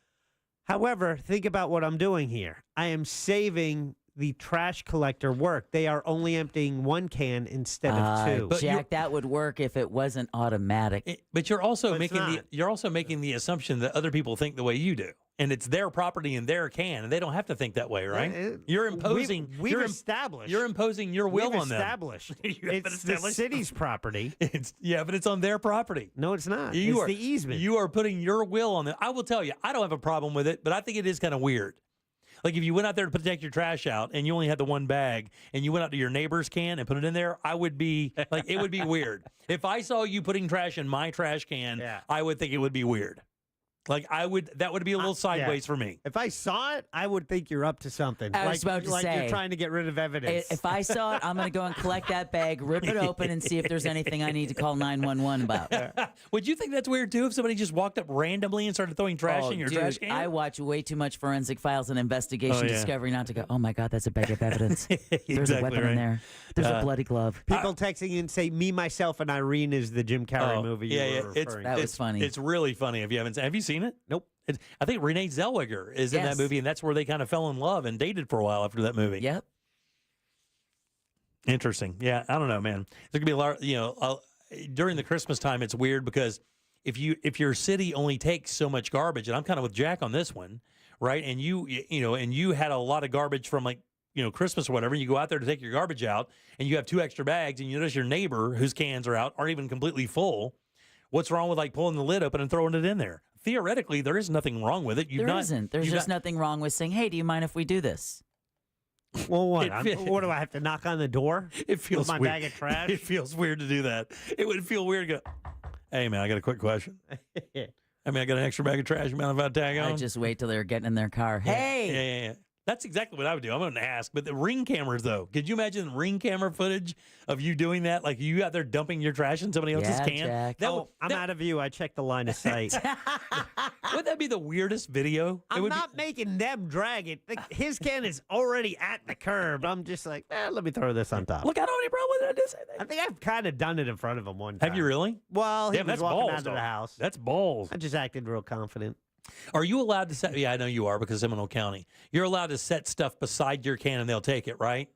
However, think about what I'm doing here. I am saving the trash collector work. They are only emptying one can instead of two. But Jack, that would work if it wasn't automatic. But you're also But it's making the assumption that other people think the way you do, and it's their property and their can, and they don't have to think that way, right? You're imposing. We've established. You're imposing your will on them. Established. You haven't It's the established. city's property. But it's on their property. No, it's not. You It's are, the easement. You are putting your will on them. I will tell you, I don't have a problem with it, but I think it is kind of weird. Like if you went out there to protect your trash out and you only had the one bag and you went out to your neighbor's can and put it in there, I would be like, it would be weird. If I saw you putting trash in my trash can, I would think it would be weird. Like that would be a little sideways for me. If I saw it, I would think you're up to something. I was about to like say, you're trying to get rid of evidence. If I saw it, I'm going to go and collect that bag, rip it open, and see if there's anything I need to call 911 about. Would you think that's weird too if somebody just walked up randomly and started throwing trash in your trash can? I watch way too much Forensic Files and Investigation Discovery not to go, oh my God, that's a bag of evidence. There's a weapon in there. There's a bloody glove. People texting and say, "Me, Myself, and Irene" is the Jim Carrey movie. That was funny. It's really funny. If you haven't, have you seen it? Nope. I think Renee Zellweger is in that movie, and that's where they kind of fell in love and dated for a while after that movie. Yep. Interesting. Yeah, I don't know, man. There could be a lot. During the Christmas time, it's weird because if your city only takes so much garbage, and I'm kind of with Jack on this one, right? And you had a lot of garbage from Christmas or whatever. And you go out there to take your garbage out, and you have 2 extra bags, and you notice your neighbor whose cans are out aren't even completely full. What's wrong with pulling the lid open and throwing it in there? Theoretically, there is nothing wrong with it. There isn't. There's just nothing wrong with saying, "Hey, do you mind if we do this?" Well, what? What do I have to knock on the door? It feels with my weird. bag of trash. It feels weird to do that. It would feel weird to go, "Hey, man, I got a quick question. I got an extra bag of trash. You mind if I tag on?" I just wait till they're getting in their car. Hey. Yeah. That's exactly what I would do. I'm going to ask. But the Ring cameras, though, could you imagine Ring camera footage of you doing that? Like you out there dumping your trash in somebody else's can? Jack. I'm out of view. I checked the line of sight. Would that be the weirdest video? I'm not making them drag it. His can is already at the curb. I'm just like, let me throw this on top. Look, I don't have any problem with it. I did say that. I think I've kind of done it in front of him one time. Have you really? Well, he was that's walking balls, out of the though. house. That's balls. I just acted real confident. Are you allowed to set? Yeah, I know you are because Seminole County. You're allowed to set stuff beside your can and they'll take it, right?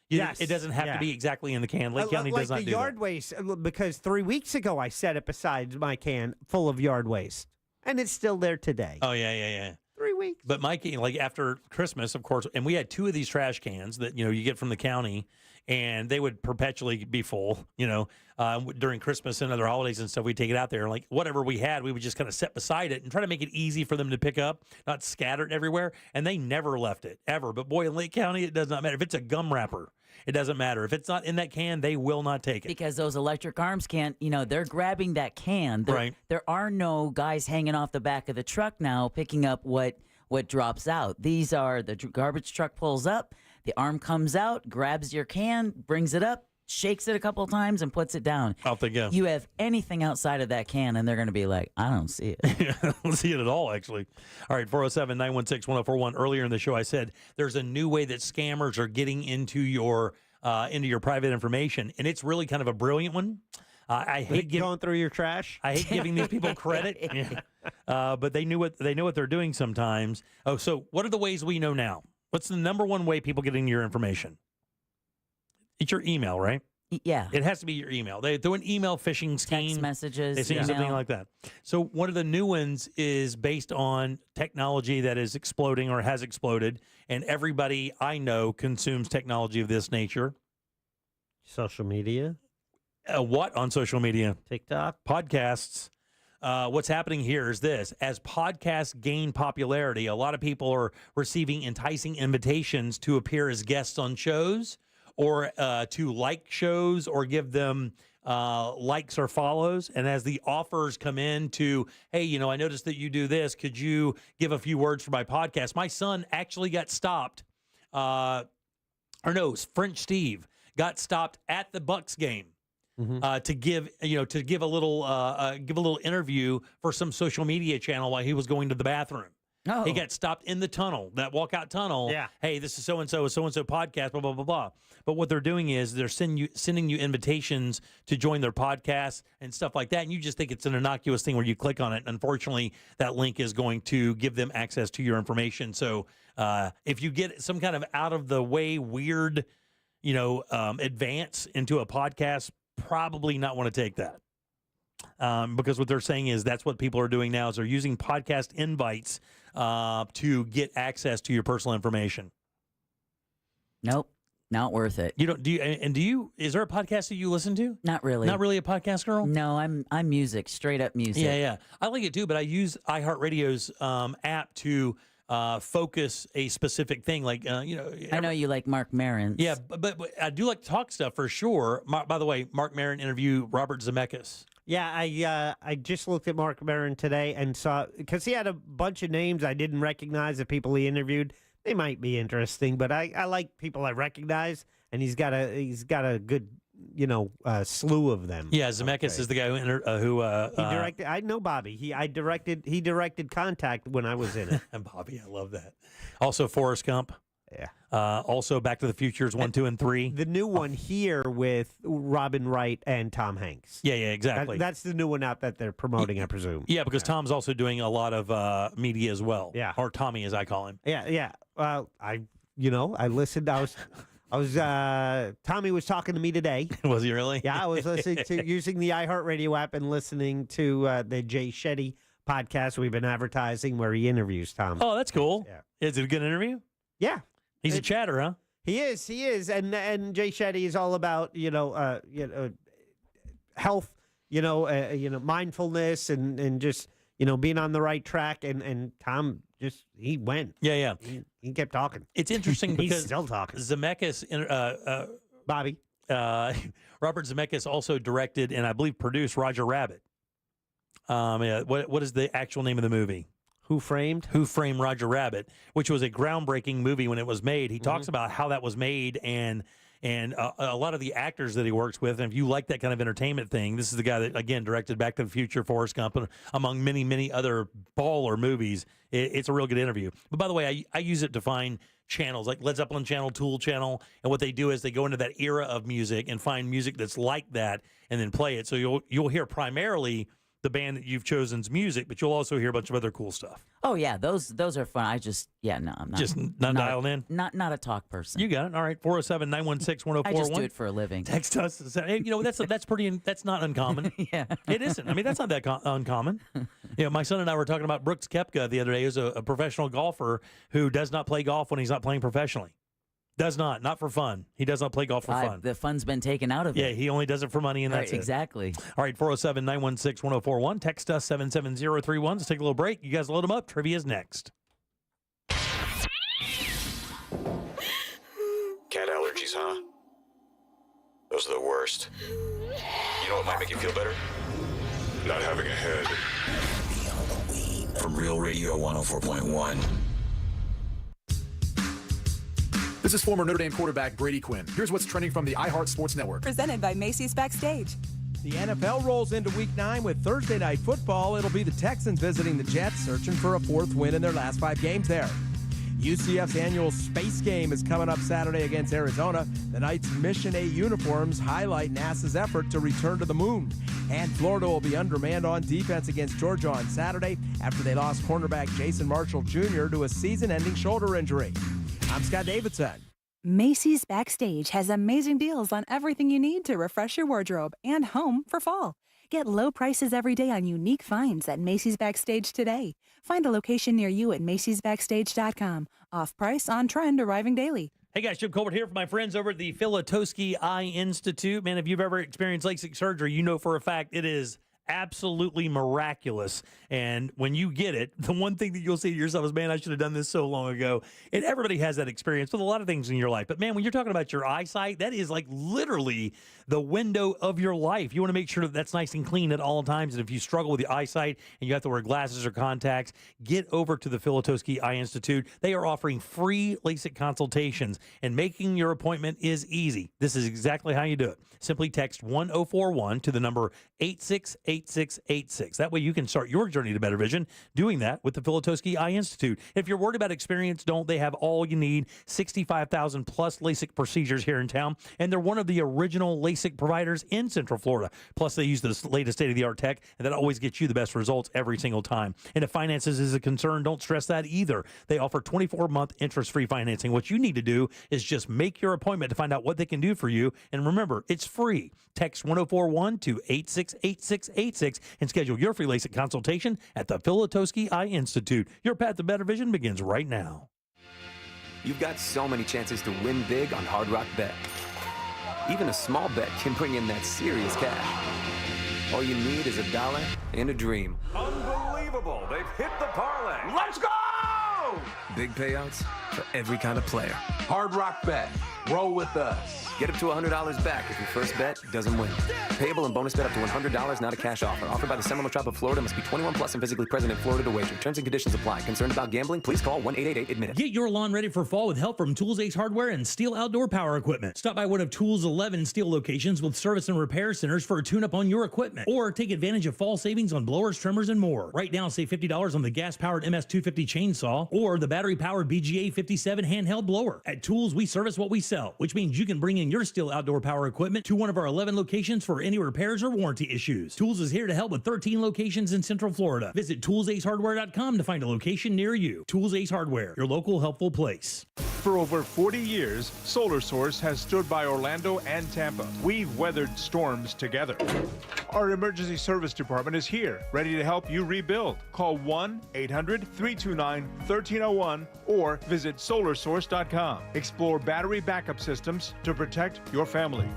Yes. It doesn't have to be exactly in the can. Lake County like does not the do yard that. waste, because 3 weeks ago I set it beside my can full of yard waste, and it's still there today. Oh, yeah. 3 weeks. But Mikey, like after Christmas, of course, and we had 2 of these trash cans that, you get from the county, and they would perpetually be full, during Christmas and other holidays and stuff. We'd take it out there, and like whatever we had, we would just kind of set beside it and try to make it easy for them to pick up, not scattered everywhere. And they never left it, ever. But boy, in Lake County, it does not matter. If it's a gum wrapper, it doesn't matter. If it's not in that can, they will not take it. Because those electric arms can't, they're grabbing that can. Right. There are no guys hanging off the back of the truck now picking up what drops out. These are the garbage truck pulls up, the arm comes out, grabs your can, brings it up, shakes it a couple of times, and puts it down. Out they go. You have anything outside of that can, and they're going to be like, I don't see it. I don't see it at all, actually. All right, 407-916-1041. Earlier in the show, I said there's a new way that scammers are getting into your private information, and it's really kind of a brilliant one. I hate going through your trash. I hate giving these people credit, but they know what they're doing sometimes. Oh, so what are the ways we know now? What's the number one way people get into your information? It's your email, right? Yeah. It has to be your email. They do an email phishing scheme. Text messages. They say something like that. So one of the new ones is based on technology that is exploding or has exploded, and everybody I know consumes technology of this nature. Social media. What on social media? TikTok. Podcasts. What's happening here is this. As podcasts gain popularity, a lot of people are receiving enticing invitations to appear as guests on shows or to like shows or give them likes or follows. And as the offers come in to, hey, I noticed that you do this. Could you give a few words for my podcast? My son actually got stopped. French Steve got stopped at the Bucks game. To give a little interview for some social media channel while he was going to the bathroom. Oh. He got stopped in the tunnel, that walkout tunnel. Yeah. Hey, this is so and so podcast, blah blah blah blah. But what they're doing is they're sending you invitations to join their podcast and stuff like that, and you just think it's an innocuous thing where you click on it. Unfortunately, that link is going to give them access to your information. So if you get some kind of out of the way weird, advance into a podcast, probably not want to take that because what they're saying is that's what people are doing now is they're using podcast invites to get access to your personal information. Nope, not worth it. Is there a podcast that you listen to? Not really. Not really a podcast girl? No, I'm music, straight up music. Yeah. I like it too, but I use iHeartRadio's app to focus a specific thing. Like, I know you like Mark Maron. Yeah, but I do like to talk stuff for sure. By the way, Mark Maron interviewed Robert Zemeckis. Yeah, I just looked at Mark Maron today and saw, because he had a bunch of names I didn't recognize, the people he interviewed. They might be interesting, but I like people I recognize, and he's got a good slew of them. Yeah, Zemeckis is the guy who he directed. I know Bobby. He directed Contact when I was in it. And Bobby, I love that. Also, Forrest Gump. Yeah. Also, Back to the Futures 1, 2, and 3. The new one here with Robin Wright and Tom Hanks. Yeah, exactly. That's the new one out that they're promoting, I presume. Yeah, because Tom's also doing a lot of media as well. Yeah. Or Tommy, as I call him. Yeah. I listened. Tommy was talking to me today. Was he really? Yeah, I was listening to using the iHeartRadio app and listening to the Jay Shetty podcast we've been advertising where he interviews Tom. Oh, that's cool. Yeah. Is it a good interview? Yeah. He's a chatter, huh? He is, and Jay Shetty is all about health, mindfulness, and just being on the right track. And Tom he went. Yeah. He kept talking. It's interesting because he's still talking. Zemeckis, Bobby, Robert Zemeckis also directed and I believe produced Roger Rabbit. What is the actual name of the movie? Who Framed Roger Rabbit, which was a groundbreaking movie when it was made. He talks about how that was made and a lot of the actors that he works with. And if you like that kind of entertainment thing, this is the guy that, again, directed Back to the Future, Forrest Gump, among many, many other baller movies. It's a real good interview. But by the way, I use it to find channels like Led Zeppelin channel, Tool channel. And what they do is they go into that era of music and find music that's like that and then play it. So you'll hear primarily the band that you've chosen's music, but you'll also hear a bunch of other cool stuff. Oh yeah, those are fun. I'm not just not dialed in. Not a talk person. You got it. All right, 407-916-1041. I just do it for a living. Text us. Hey, that's not uncommon. Yeah, it isn't. I mean, that's not that uncommon. My son and I were talking about Brooks Koepka the other day. He's a professional golfer who does not play golf when he's not playing professionally. Does not for fun. He does not play golf for fun. The fun's been taken out of it. Yeah, he only does it for money, and that's right, exactly. All right, 407-916-1041. Text us 77031. Let's take a little break. You guys load them up. Trivia's next. Cat allergies, huh? Those are the worst. You know what might make you feel better? Not having a head. From Real Radio 104.1. This is former Notre Dame quarterback Brady Quinn. Here's what's trending from the iHeart Sports Network. Presented by Macy's Backstage. The NFL rolls into Week 9 with Thursday Night Football. It'll be the Texans visiting the Jets, searching for a 4th win in their last 5 games there. UCF's annual Space Game is coming up Saturday against Arizona. The Knights' Mission 8 uniforms highlight NASA's effort to return to the moon. And Florida will be undermanned on defense against Georgia on Saturday after they lost cornerback Jason Marshall Jr. to a season-ending shoulder injury. I'm Scott Davidson. Macy's Backstage has amazing deals on everything you need to refresh your wardrobe and home for fall. Get low prices every day on unique finds at Macy's Backstage today. Find a location near you at macysbackstage.com. Off price, on trend, arriving daily. Hey guys, Jim Colbert here for my friends over at the Filatowski Eye Institute. Man, if you've ever experienced LASIK surgery, you know for a fact it is absolutely miraculous. And when you get it, the one thing that you'll say to yourself is, man, I should have done this so long ago. And everybody has that experience with a lot of things in your life. But man, when you're talking about your eyesight, that is like literally the window of your life. You want to make sure that that's nice and clean at all times. And if you struggle with the eyesight and you have to wear glasses or contacts, get over to the Filatowski Eye Institute. They are offering free LASIK consultations, and making your appointment is easy. This is exactly how you do it. Simply text 1041 to the number 868686. That way you can start your journey to better vision doing that with the Filatowski Eye Institute. If you're worried about experience, they have all you need. 65,000 plus LASIK procedures here in town, and they're one of the original LASIK providers in Central Florida. Plus, they use the latest state-of-the-art tech, and that always gets you the best results every single time. And if finances is a concern, don't stress that either. They offer 24-month interest-free financing. What you need to do is just make your appointment to find out what they can do for you. And remember, it's free. Text 1041 to 868686 and schedule your free LASIK consultation at the Filatowski Eye Institute. Your path to better vision begins right now. You've got so many chances to win big on Hard Rock Bet. Even a small bet can bring in that serious cash. All you need is $1 and a dream. Unbelievable. They've hit the parlay. Let's go! Big payouts for every kind of player. Hard Rock Bet. Roll with us. Get up to $100 back if your first bet doesn't win. Payable and bonus bet up to $100, not a cash offer. Offered by the Seminole Tribe of Florida. Must be 21 plus and physically present in Florida to wager. Terms and conditions apply. Concerned about gambling? Please call 1-888-ADMIT-IT. Get your lawn ready for fall with help from Tools Ace Hardware and Steel Outdoor Power Equipment. Stop by one of Tools' 11 Steel locations with service and repair centers for a tune-up on your equipment. Or take advantage of fall savings on blowers, trimmers, and more. Right now, save $50 on the gas-powered MS-250 chainsaw or the battery-powered BGA 57 handheld blower. At Tools, we service what we sell, which means you can bring in your Steel Outdoor Power equipment to one of our 11 locations for any repairs or warranty issues. Tools is here to help with 13 locations in Central Florida. Visit toolsacehardware.com to find a location near you. Tools Ace Hardware, your local helpful place. For over 40 years, Solar Source has stood by Orlando and Tampa. We've weathered storms together. Our emergency service department is here, ready to help you rebuild. Call 1-800-329-1301 or visit solarsource.com. Explore battery backup systems to protect your family.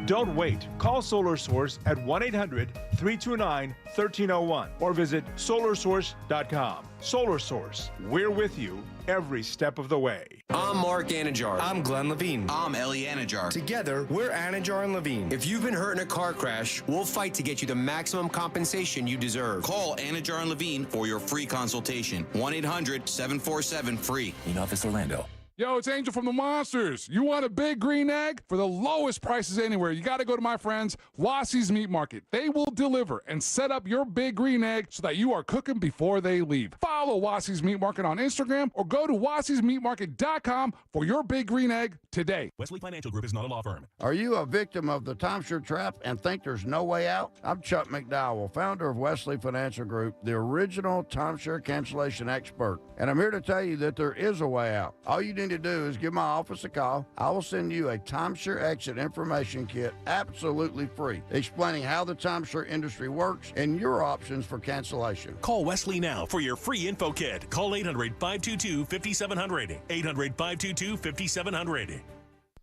Don't wait. Call Solar Source at 1-800-329-1301 or visit solarsource.com. Solar Source, we're with you every step of the way. I'm Mark Anajar. I'm Glenn Levine. I'm Ellie Anajar. Together, we're Anajar and Levine. If you've been hurt in a car crash, we'll fight to get you the maximum compensation you deserve. Call Anajar and Levine for your free consultation. 1-800-747-FREE. In Office Orlando. Yo, it's Angel from the Monsters. You want a big green egg? For the lowest prices anywhere, you got to go to my friends, Wassie's Meat Market. They will deliver and set up your big green egg so that you are cooking before they leave. Follow Wassie's Meat Market on Instagram or go to wassiesmeatmarket.com for your big green egg today. Wesley Financial Group is not a law firm. Are you a victim of the timeshare trap and think there's no way out? I'm Chuck McDowell, founder of Wesley Financial Group, the original timeshare cancellation expert. And I'm here to tell you that there is a way out. All you need to do is give my office a call. I will send you a timeshare exit information kit absolutely free, explaining how the timeshare industry works and your options for cancellation. Call Wesley now for your free info kit. Call 800-522-5700. 800-522-5700.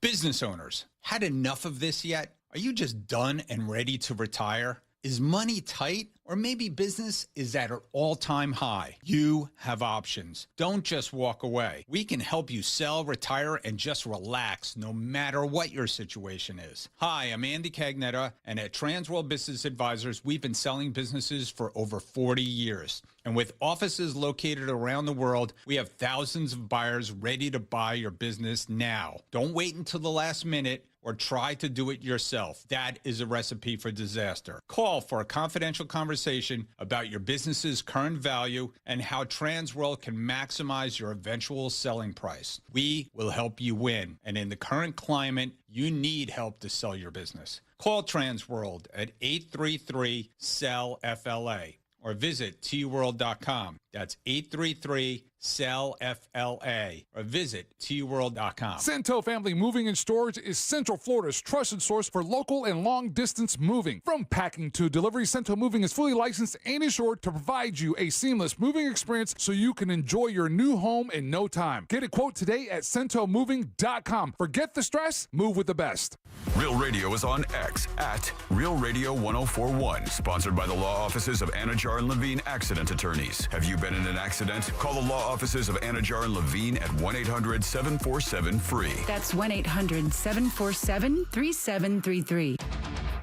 Business owners, had enough of this yet? Are you just done and ready to retire? Is money tight? Or maybe business is at an all-time high. You have options. Don't just walk away. We can help you sell, retire, and just relax no matter what your situation is. Hi, I'm Andy Cagnetta, and at Transworld Business Advisors, we've been selling businesses for over 40 years. And with offices located around the world, we have thousands of buyers ready to buy your business now. Don't wait until the last minute or try to do it yourself. That is a recipe for disaster. Call for a confidential conversation about your business's current value and how Transworld can maximize your eventual selling price. We will help you win. And in the current climate, you need help to sell your business. Call Transworld at 833-SELL-FLA or visit tworld.com. That's 833-SELL-FLA or visit tworld.com. Cento Family Moving and Storage is Central Florida's trusted source for local and long-distance moving. From packing to delivery, Cento Moving is fully licensed and insured to provide you a seamless moving experience so you can enjoy your new home in no time. Get a quote today at centomoving.com. Forget the stress, move with the best. Real Radio is on X at Real Radio 1041. Sponsored by the law offices of Anajar and Levine Accident Attorneys. Have you been in an accident? Call the law offices of Anajar and Levine at 1-800-747-FREE. That's 1-800-747-3733.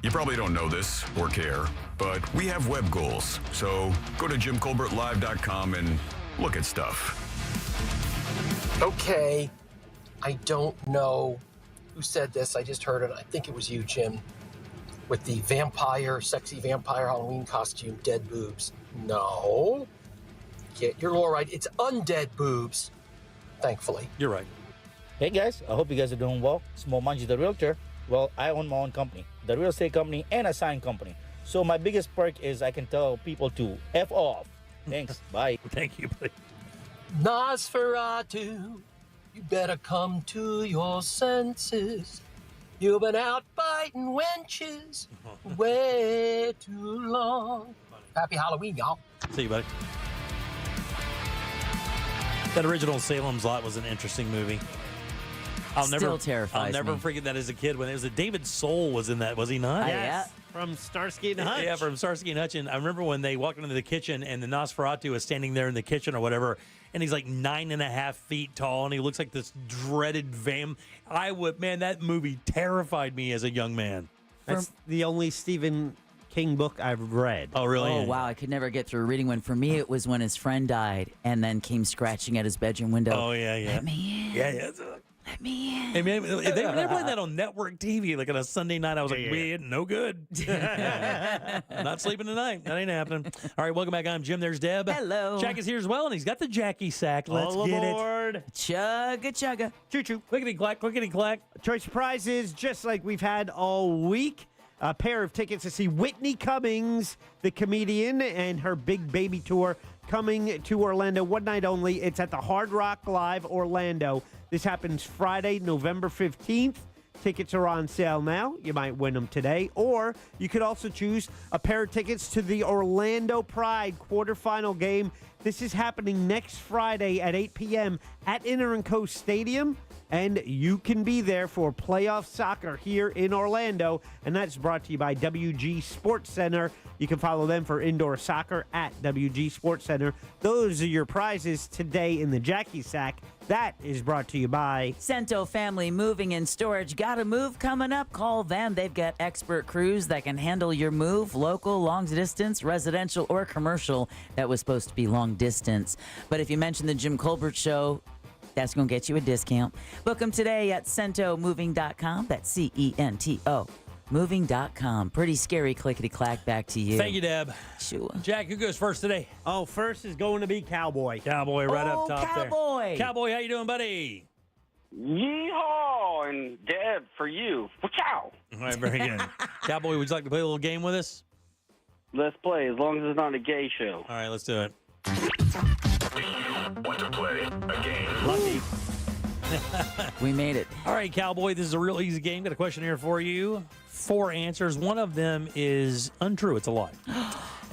You probably don't know this or care, but we have web goals. So go to JimColbertLive.com and look at stuff. Okay, I don't know who said this. I just heard it. I think it was you, Jim, with the vampire, sexy vampire Halloween costume, dead boobs. No. Get your lore right. It's undead boobs, thankfully. You're right. Hey, guys. I hope you guys are doing well. It's Mo Manji, the realtor. Well, I own my own company, the real estate company and a sign company. So my biggest perk is I can tell people to F off. Thanks. Bye. Thank you, buddy. Nosferatu, you better come to your senses. You've been out biting wenches way too long. Happy Halloween, y'all. See you, buddy. That original Salem's Lot was an interesting movie. I'll Still terrifies I'll never me. forget that as a kid when it was David Soul was in that, was he not? Yes, from Starsky and Hutch. Yeah, from Starsky and Hutch. And I remember when they walked into the kitchen and the Nosferatu was standing there in the kitchen or whatever, and he's like 9.5 feet tall and he looks like this dreaded man, that movie terrified me as a young man. That's the only Stephen King book I've read. Oh, really? Oh, wow. I could never get through reading one. For me, it was when his friend died and then came scratching at his bedroom window. Oh, yeah. Let me in. Yeah. Let me in. Hey, man, they're playing that on network TV like on a Sunday night. I was like, weird, no good. I'm not sleeping tonight. That ain't happening. All right, welcome back. I'm Jim. There's Deb. Hello. Jack is here as well, and he's got the Jackie sack. Let's All get aboard. it. Chugga, chugga. Choo-choo. Clickety-clack, clickety-clack. Choice prizes, just like we've had all week. A pair of tickets to see Whitney Cummings, the comedian, and her Big Baby Tour coming to Orlando one night only. It's at the Hard Rock Live Orlando. This happens Friday, November 15th. Tickets are on sale now. You might win them today. Or you could also choose a pair of tickets to the Orlando Pride quarterfinal game. This is happening next Friday at 8 p.m. at Inter & Co Stadium. And you can be there for playoff soccer here in Orlando. And that's brought to you by WG Sports Center. You can follow them for indoor soccer at WG Sports Center. Those are your prizes today in the Jackie Sack. That is brought to you by Cento Family Moving and Storage. Got a move coming up? Call them. They've got expert crews that can handle your move, local, long distance, residential, or commercial. That was supposed to be long distance. But if you mention the Jim Colbert Show, That's going to get you a discount. Book them today at CentoMoving.com. That's CENTO. Moving.com. Pretty scary clickety-clack. Back to you. Thank you, Deb. Sure. Jack, who goes first today? Oh, first is going to be Cowboy. Cowboy right up top Cowboy. there. Cowboy, how you doing, buddy? Yeehaw! And Deb, for you. Ciao! All right, very good. Cowboy, would you like to play a little game with us? Let's play, as long as it's not a gay show. All right, let's do it. Want to play a game? Lucky. We made it. All right, Cowboy, this is a real easy game. Got a question here for you. 4 answers. One of them is untrue. It's a lie.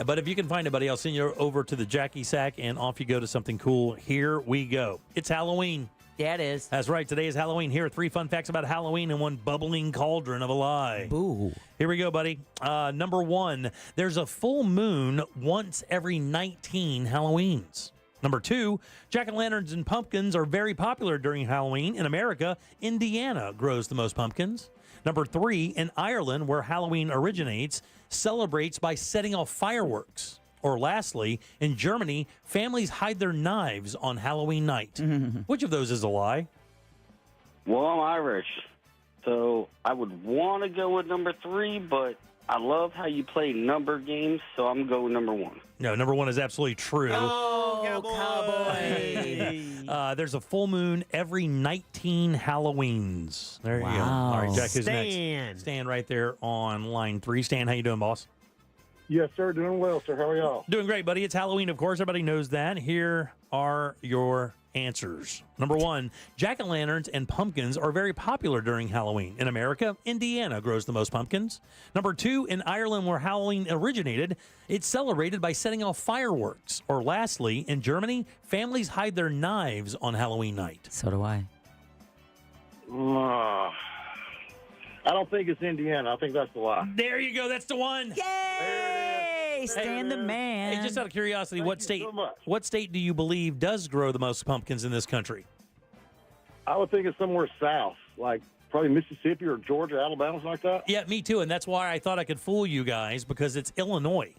But if you can find it, buddy, I'll send you over to the Jackie Sack, and off you go to something cool. Here we go. It's Halloween. Yeah, it is. That's right. Today is Halloween. Here are 3 fun facts about Halloween and 1 bubbling cauldron of a lie. Boo. Here we go, buddy. Number 1, there's a full moon once every 19 Halloweens. Number 2, jack-o'-lanterns and pumpkins are very popular during Halloween. In America, Indiana grows the most pumpkins. Number 3, in Ireland, where Halloween originates, celebrates by setting off fireworks. Or lastly, in Germany, families hide their knives on Halloween night. Which of those is a lie? Well, I'm Irish, so I would want to go with number 3, but I love how you play number games, so I'm going with number 1. No, number 1 is absolutely true. Oh, Cowboy. There's a full moon every 19 Halloweens. There you go. Wow. All right, Jack, who's Stan. next? Stan right there on line 3. Stan, how you doing, boss? Yes, sir. Doing well, sir. How are y'all? Doing great, buddy. It's Halloween, of course. Everybody knows that. Here are your answers. Number 1, jack-o'-lanterns and pumpkins are very popular during Halloween. In America, Indiana grows the most pumpkins. Number 2, in Ireland, where Halloween originated, it's celebrated by setting off fireworks. Or lastly, in Germany, families hide their knives on Halloween night. So do I. I don't think it's Indiana. I think that's the lie. There you go. That's the one. Yay! Stan the man. Hey, just out of curiosity, Thank what you state? so much. What state do you believe does grow the most pumpkins in this country? I would think it's somewhere south, like probably Mississippi or Georgia, Alabama, something like that. Yeah, me too. And that's why I thought I could fool you guys, because it's Illinois.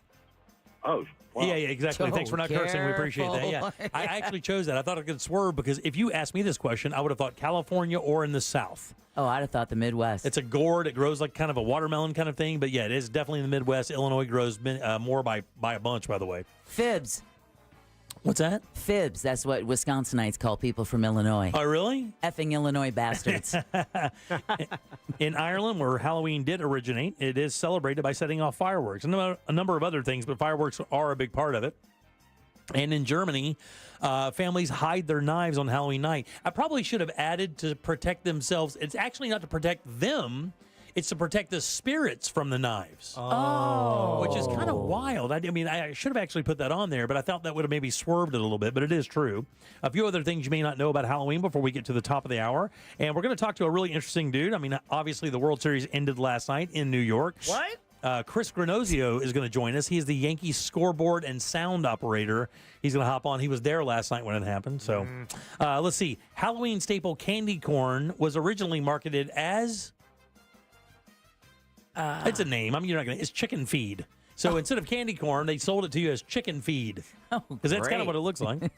Oh, wow. Yeah, exactly. Thanks for not cursing. We appreciate that. Yeah, I actually chose that. I thought I could swerve because if you asked me this question, I would have thought California or in the South. Oh, I'd have thought the Midwest. It's a gourd. It grows like kind of a watermelon kind of thing. But yeah, it is definitely in the Midwest. Illinois grows more by a bunch, by the way. Fibs. What's that? Fibs. That's what Wisconsinites call people from Illinois. Oh, really? Effing Illinois bastards. In Ireland, where Halloween did originate, it is celebrated by setting off fireworks. And a number of other things, but fireworks are a big part of it. And in Germany, families hide their knives on Halloween night. I probably should have added to protect themselves. It's actually not to protect them. It's to protect the spirits from the knives. Oh. Which is kind of wild. I mean, I should have actually put that on there, but I thought that would have maybe swerved it a little bit, but it is true. A few other things you may not know about Halloween before we get to the top of the hour. And we're going to talk to a really interesting dude. I mean, obviously the World Series ended last night in New York. What? Chris Granozio is going to join us. He's the Yankees scoreboard and sound operator. He's going to hop on. He was there last night when it happened. So let's see. Halloween staple candy corn was originally marketed as... it's a name. I mean, you're not going to... It's chicken feed. So instead of candy corn, they sold it to you as chicken feed. Because that's kind of what it looks like.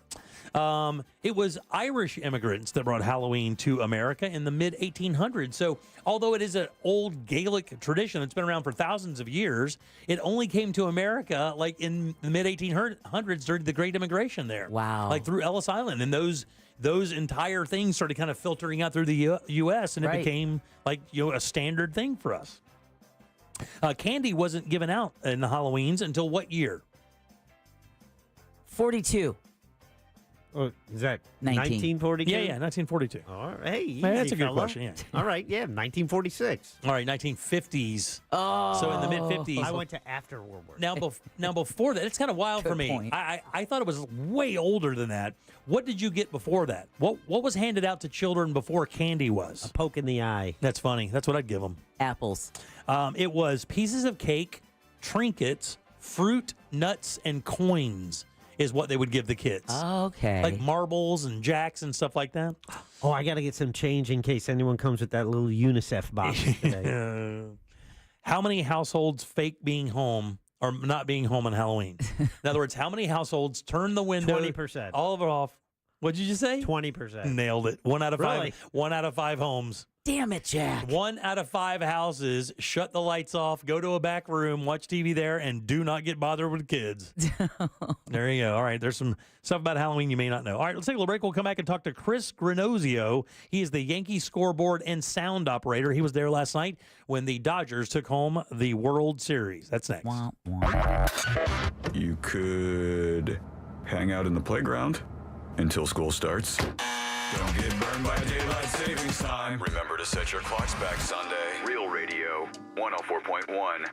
It was Irish immigrants that brought Halloween to America in the mid-1800s. So although it is an old Gaelic tradition that's been around for thousands of years, it only came to America like in the mid-1800s during the Great Immigration there. Wow. Like through Ellis Island. And those entire things started kind of filtering out through the U.S. and it became like, a standard thing for us. Candy wasn't given out in the Halloweens until what year? 42. Oh, is that 19. 1942? Yeah, 1942. All right. Hey, easy, that's a good fella. question, yeah. All right, yeah, 1946. All right, 1950s. Oh. So in the mid-50s. I went to after World War. Now before that, it's kind of wild Good for me. point. I thought it was way older than that. What did you get before that? What was handed out to children before candy was? A poke in the eye. That's funny. That's what I'd give them. Apples. It was pieces of cake, trinkets, fruit, nuts, and coins is what they would give the kids. Okay. Like marbles and jacks and stuff like that. Oh, I got to get some change in case anyone comes with that little UNICEF box today. How many households fake being home or not being home on Halloween? In other words, how many households turn the window 20%. all of it off? What'd you just say? 20%. Nailed it. 1 out of 5. Really? 1 out of 5 homes. Damn it, Jack. 1 out of 5 houses, shut the lights off, go to a back room, watch TV there, and do not get bothered with kids. There you go. All right, there's some stuff about Halloween you may not know. All right, let's take a little break. We'll come back and talk to Chris Granozio. He is the Yankee scoreboard and sound operator. He was there last night when the Dodgers took home the World Series. That's next. You could hang out in the playground until school starts. Don't get burned by daylight savings time. Remember to set your clocks back Sunday. Real Radio 104.1.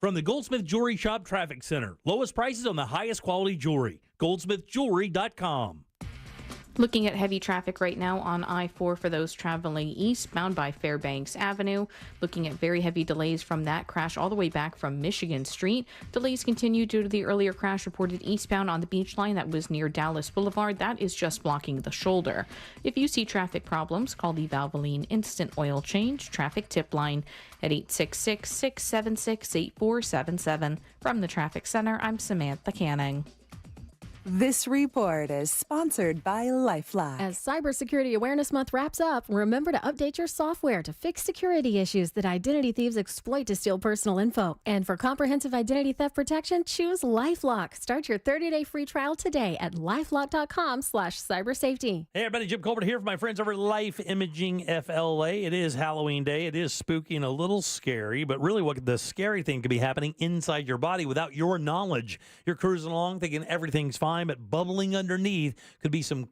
From the Goldsmith Jewelry Shop Traffic Center. Lowest prices on the highest quality jewelry. GoldsmithJewelry.com. Looking at heavy traffic right now on I-4 for those traveling eastbound by Fairbanks Avenue. Looking at very heavy delays from that crash all the way back from Michigan Street. Delays continue due to the earlier crash reported eastbound on the Beach Line that was near Dallas Boulevard. That is just blocking the shoulder. If you see traffic problems, call the Valvoline Instant Oil Change Traffic Tip Line at 866-676-8477. From the Traffic Center, I'm Samantha Canning. This report is sponsored by LifeLock. As Cybersecurity Awareness Month wraps up, remember to update your software to fix security issues that identity thieves exploit to steal personal info. And for comprehensive identity theft protection, choose LifeLock. Start your 30-day free trial today at lifelock.com/cybersafety. Hey everybody, Jim Colbert here for my friends over at Life Imaging FLA. It is Halloween Day. It is spooky and a little scary, but really what the scary thing could be happening inside your body without your knowledge. You're cruising along thinking everything's fine, but bubbling underneath could be some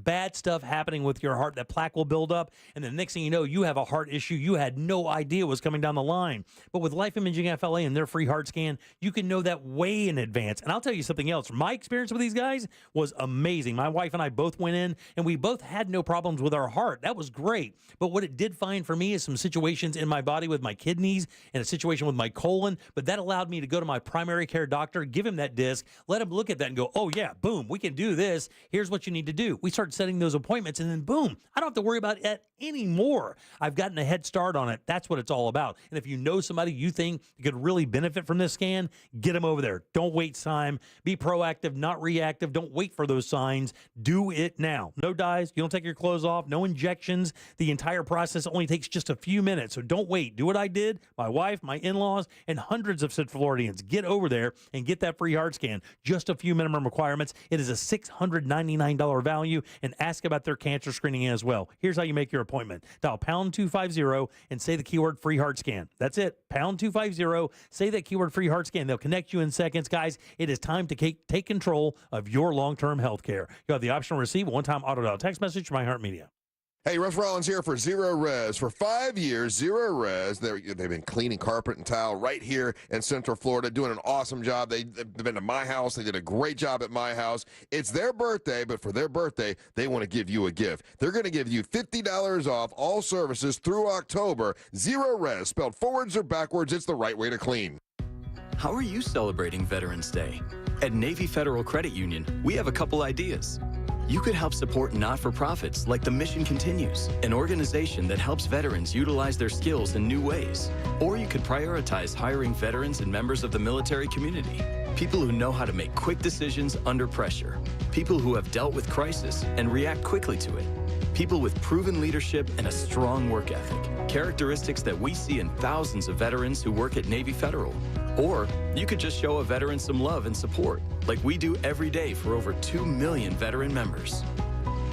bad stuff happening with your heart. That plaque will build up, and the next thing you know, you have a heart issue you had no idea was coming down the line. But with Life Imaging FLA and their free heart scan, you can know that way in advance. And I'll tell you something else. My experience with these guys was amazing. My wife and I both went in, and we both had no problems with our heart. That was great. But what it did find for me is some situations in my body with my kidneys and a situation with my colon. But that allowed me to go to my primary care doctor, give him that disc, let him look at that and go, oh, yeah, boom, we can do this. Here's what you need to do. We started setting those appointments, and then boom, I don't have to worry about it anymore. I've gotten a head start on it. That's what it's all about. And if you know somebody you think could really benefit from this scan, get them over there. Don't wait time. Be proactive, not reactive. Don't wait for those signs. Do it now. No dyes. You don't take your clothes off. No injections. The entire process only takes just a few minutes. So don't wait. Do what I did, my wife, my in-laws, and hundreds of Sid Floridians. Get over there and get that free heart scan. Just a few minimum requirements. It is a $699 value, and ask about their cancer screening as well. Here's how you make your appointment. Dial pound 250 and say the keyword free heart scan. That's it. Pound 250. Say that keyword free heart scan. They'll connect you in seconds. Guys, it is time to take control of your long-term health care. You have the option to receive a one-time auto-dial text message from iHeartMedia. Hey, Russ Rollins here for Zero Res. For 5 years, Zero Res, they've been cleaning carpet and tile right here in Central Florida, doing an awesome job. They've been to my house. They did a great job at my house. It's their birthday, but for their birthday, they want to give you a gift. They're going to give you $50 off all services through October. Zero Res, spelled forwards or backwards, it's the right way to clean. How are you celebrating Veterans Day? At Navy Federal Credit Union, we have a couple ideas. You could help support not-for-profits like The Mission Continues, an organization that helps veterans utilize their skills in new ways. Or you could prioritize hiring veterans and members of the military community, people who know how to make quick decisions under pressure, people who have dealt with crisis and react quickly to it, people with proven leadership and a strong work ethic, characteristics that we see in thousands of veterans who work at Navy Federal. Or you could just show a veteran some love and support, like we do every day for over 2 million veteran members.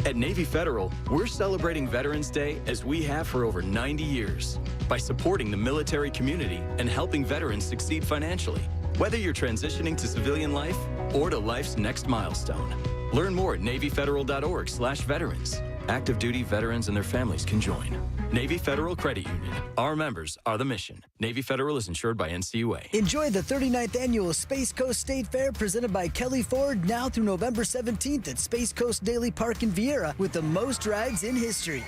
At Navy Federal, we're celebrating Veterans Day as we have for over 90 years by supporting the military community and helping veterans succeed financially, whether you're transitioning to civilian life or to life's next milestone. Learn more at NavyFederal.org/veterans. Active duty veterans and their families can join. Navy Federal Credit Union. Our members are the mission. Navy Federal is insured by NCUA. Enjoy the 39th Annual Space Coast State Fair presented by Kelly Ford now through November 17th at Space Coast Daily Park in Vieira with the most rides in history.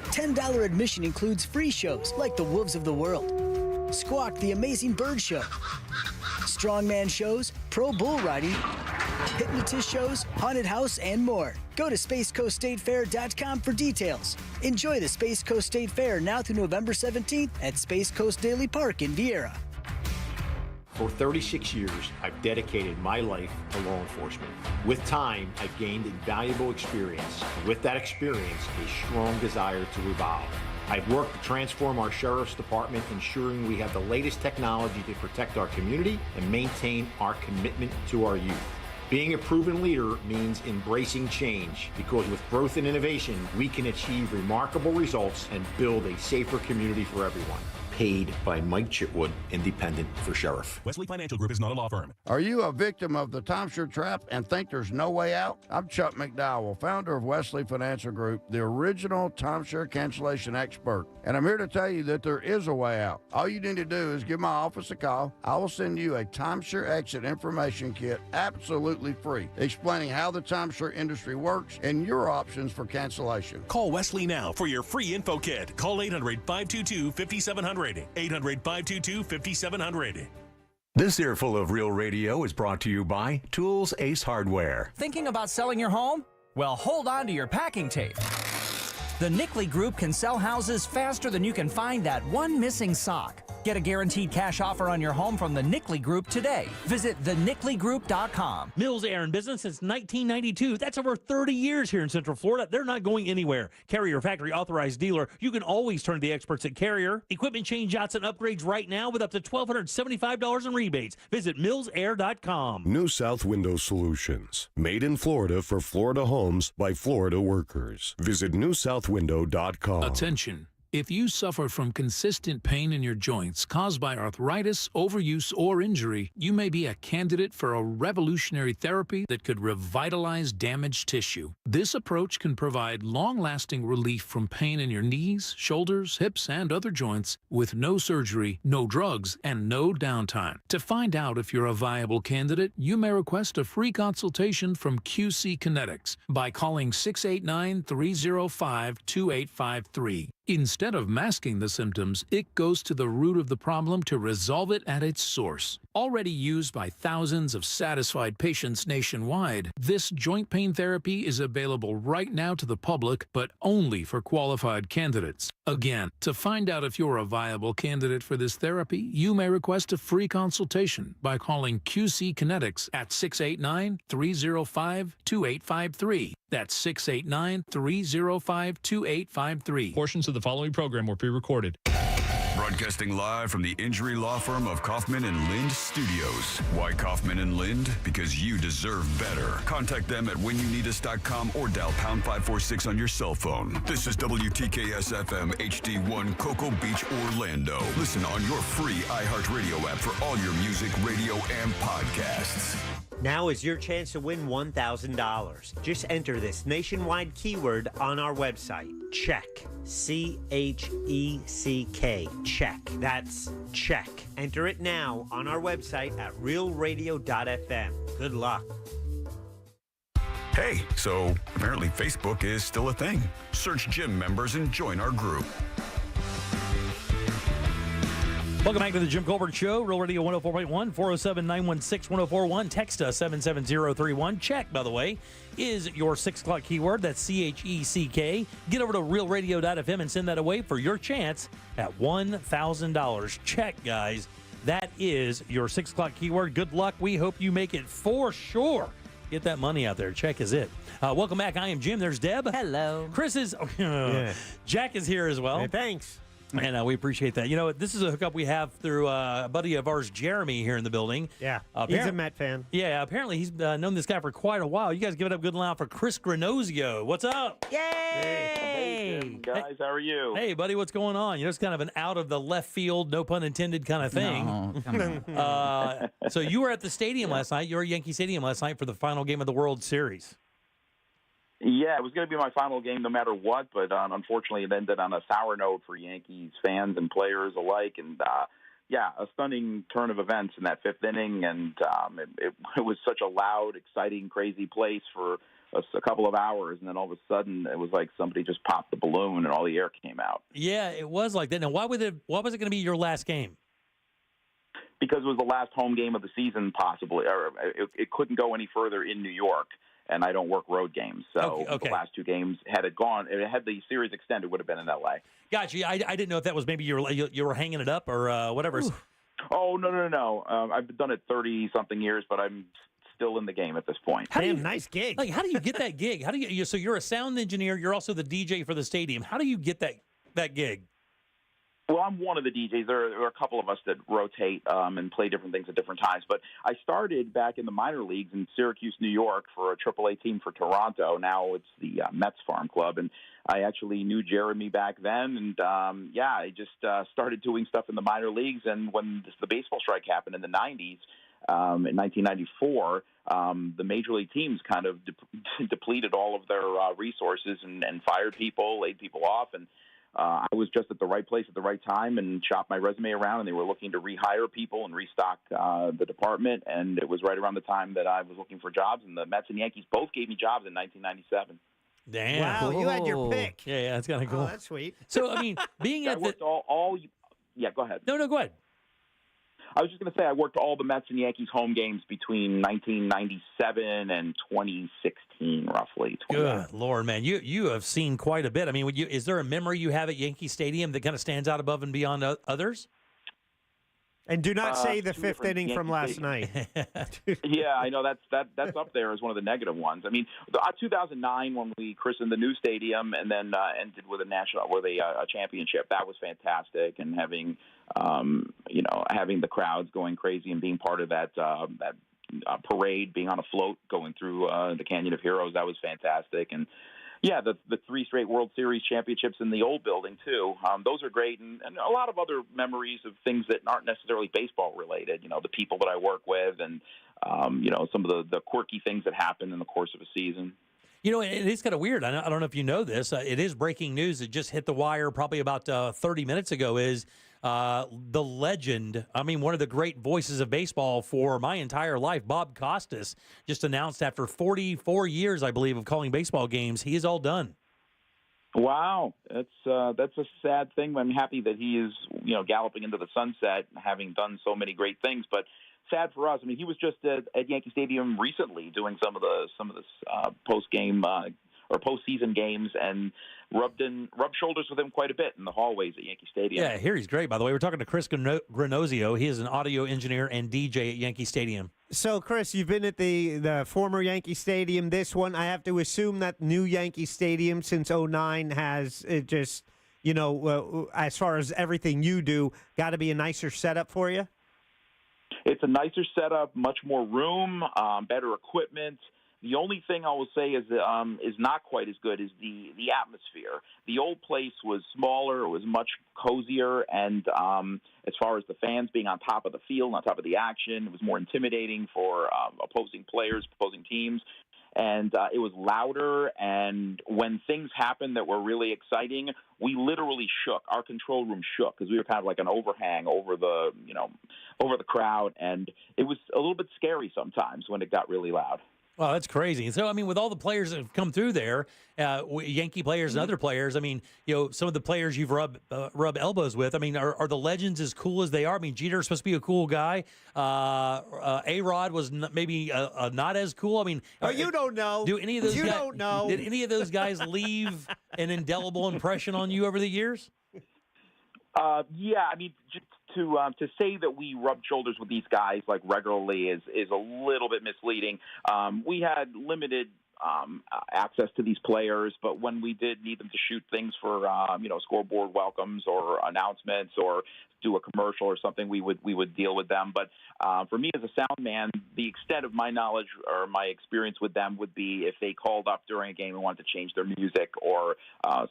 $10 admission includes free shows like the Wolves of the World, Squawk the Amazing Bird Show, Strongman shows, Pro Bull Riding, Hypnotist shows, Haunted House, and more. Go to SpaceCoastStateFair.com for details. Enjoy the Space Coast State Fair now through November 17th at Space Coast Daily Park in Vieira. For 36 years, I've dedicated my life to law enforcement. With time, I've gained invaluable experience. And with that experience, a strong desire to evolve. I've worked to transform our Sheriff's Department, ensuring we have the latest technology to protect our community and maintain our commitment to our youth. Being a proven leader means embracing change, because with growth and innovation, we can achieve remarkable results and build a safer community for everyone. Paid by Mike Chitwood, Independent for Sheriff. Wesley Financial Group is not a law firm. Are you a victim of the timeshare trap and think there's no way out? I'm Chuck McDowell, founder of Wesley Financial Group, the original timeshare cancellation expert. And I'm here to tell you that there is a way out. All you need to do is give my office a call. I will send you a timeshare exit information kit absolutely free, explaining how the timeshare industry works and your options for cancellation. Call Wesley now for your free info kit. Call 800-522-5700. 800-522-5700. This earful of Real Radio is brought to you by Tools Ace Hardware. Thinking about selling your home? Well, hold on to your packing tape. The Nickley Group can sell houses faster than you can find that one missing sock. Get a guaranteed cash offer on your home from the Nickley Group today. Visit thenickley.group.com. Mills Air in business since 1992. That's over 30 years here in Central Florida. They're not going anywhere. Carrier factory authorized dealer. You can always turn to the experts at Carrier. Equipment change outs and upgrades right now with up to $1,275 in rebates. Visit millsair.com. New South Window Solutions. Made in Florida for Florida homes by Florida workers. Visit newsouthwindow.com. Attention. If you suffer from consistent pain in your joints caused by arthritis, overuse, or injury, you may be a candidate for a revolutionary therapy that could revitalize damaged tissue. This approach can provide long-lasting relief from pain in your knees, shoulders, hips, and other joints with no surgery, no drugs, and no downtime. To find out if you're a viable candidate, you may request a free consultation from QC Kinetics by calling 689-305-2853. Instead of masking the symptoms, it goes to the root of the problem to resolve it at its source. Already used by thousands of satisfied patients nationwide, this joint pain therapy is available right now to the public, but only for qualified candidates. Again, to find out if you're a viable candidate for this therapy, you may request a free consultation by calling QC Kinetics at 689-305-2853. That's 689-305-2853. Portions of the following program were pre-recorded. Broadcasting live from the injury law firm of Kaufman and Lind Studios. Why Kaufman and Lind? Because you deserve better. Contact them at whenyouneedus.com or dial pound 546 on your cell phone. This is WTKS FM HD1 Cocoa Beach, Orlando. Listen on your free iHeartRadio app for all your music, radio, and podcasts. Now is your chance to win $1,000. Just enter this nationwide keyword on our website. Check. C-H-E-C-K. Check. That's check. Enter it now on our website at realradio.fm. Good luck. Hey, so apparently Facebook is still a thing. Search gym members and join our group. Welcome back to the Jim Colbert Show, Real Radio 104.1, 407-916-1041. Text us 77031. Check, by the way, is your 6 o'clock keyword. That's C-H-E-C-K. Get over to realradio.fm and send that away for your chance at $1,000. Check, guys. That is your 6 o'clock keyword. Good luck. We hope you make it for sure. Get that money out there. Check is it. Welcome back. I am Jim. There's Deb. Hello. Chris is... Jack is here as well. Hey, thanks. And we appreciate that. You know, this is a hookup we have through a buddy of ours, Jeremy, here in the building. Yeah, he's a Met fan. Yeah, apparently he's known this guy for quite a while. You guys give it up good and loud for Chris Granozio. What's up? Yay! Hey, guys, how are you? Hey, buddy, what's going on? You know, it's kind of an out of the left field, no pun intended kind of thing. No, come on. So you were at the stadium last night. You were at Yankee Stadium last night for the final game of the World Series. Yeah, it was going to be my final game no matter what, but unfortunately it ended on a sour note for Yankees fans and players alike. And, yeah, a stunning turn of events in that fifth inning, and it was such a loud, exciting, crazy place for a couple of hours, and then all of a sudden it was like somebody just popped the balloon and all the air came out. Yeah, it was like that. Now, why was it going to be your last game? Because it was the last home game of the season, possibly. Or it couldn't go any further in New York. And I don't work road games, so okay. The last two games, had the series extended, would have been in L.A. Gotcha. I didn't know if that was maybe you were hanging it up or whatever. Oh, no. I've done it 30-something years, but I'm still in the game at this point. Nice gig. Like, how do you get that gig? How do you? So you're a sound engineer. You're also the DJ for the stadium. How do you get that gig? Well, I'm one of the DJs. There are a couple of us that rotate and play different things at different times. But I started back in the minor leagues in Syracuse, New York, for a AAA team for Toronto. Now it's the Mets Farm Club, and I actually knew Jeremy back then. And I just started doing stuff in the minor leagues. And when the baseball strike happened in the '90s, in 1994, the major league teams kind of depleted all of their resources and fired people, laid people off, and I was just at the right place at the right time and shopped my resume around, and they were looking to rehire people and restock the department. And it was right around the time that I was looking for jobs, and the Mets and Yankees both gave me jobs in 1997. Damn! Wow, you had your pick. Yeah, that's kind of cool. Oh, that's sweet. So, I mean, being at Yeah, go ahead. No, go ahead. I was just going to say I worked all the Mets and Yankees home games between 1997 and 2016, roughly. Good Lord, man. You have seen quite a bit. I mean, is there a memory you have at Yankee Stadium that kind of stands out above and beyond others? And do not say the fifth inning from last night. Yeah, I know that's up there as one of the negative ones. I mean, 2009 when we christened the new stadium and then ended with a championship, that was fantastic. And having having the crowds going crazy and being part of that parade, being on a float going through the Canyon of Heroes, that was fantastic. And yeah, the 3 straight World Series championships in the old building, too. Those are great. And a lot of other memories of things that aren't necessarily baseball related, the people that I work with and, some of the quirky things that happen in the course of a season. It is kind of weird. I don't know if you know this. It is breaking news. It just hit the wire probably about 30 minutes ago is the legend, one of the great voices of baseball for my entire life, Bob Costas, just announced after 44 years, I believe, of calling baseball games, he is all done. Wow. That's a sad thing. I'm happy that he is, galloping into the sunset, having done so many great things. But sad for us. I mean, he was just at Yankee Stadium recently doing some of this post-game or postseason games and rubbed shoulders with him quite a bit in the hallways at Yankee Stadium. Yeah, here he's great, by the way. We're talking to Chris Granozio. He is an audio engineer and DJ at Yankee Stadium. So, Chris, you've been at the former Yankee Stadium. This one, I have to assume that new Yankee Stadium since '09 has just, as far as everything you do, got to be a nicer setup for you? It's a nicer setup, much more room, better equipment. The only thing I will say is not quite as good is the atmosphere. The old place was smaller, it was much cozier, and as far as the fans being on top of the field, on top of the action, it was more intimidating for opposing players, opposing teams. And it was louder, and when things happened that were really exciting, we literally shook. Our control room shook because we were kind of like an overhang over the crowd, and it was a little bit scary sometimes when it got really loud. Well, that's crazy. So, with all the players that have come through there, Yankee players and other players, some of the players you've rub elbows with, are the legends as cool as they are? Jeter's supposed to be a cool guy. A-Rod was maybe not as cool. You don't know. Do any of those guys, don't know. Did any of those guys leave an indelible impression on you over the years? Yeah, just to say that we rubbed shoulders with these guys like regularly is a little bit misleading. We had limited access to these players, but when we did need them to shoot things for scoreboard welcomes or announcements or do a commercial or something, we would deal with them. But for me as a sound man, the extent of my knowledge or my experience with them would be if they called up during a game and wanted to change their music, or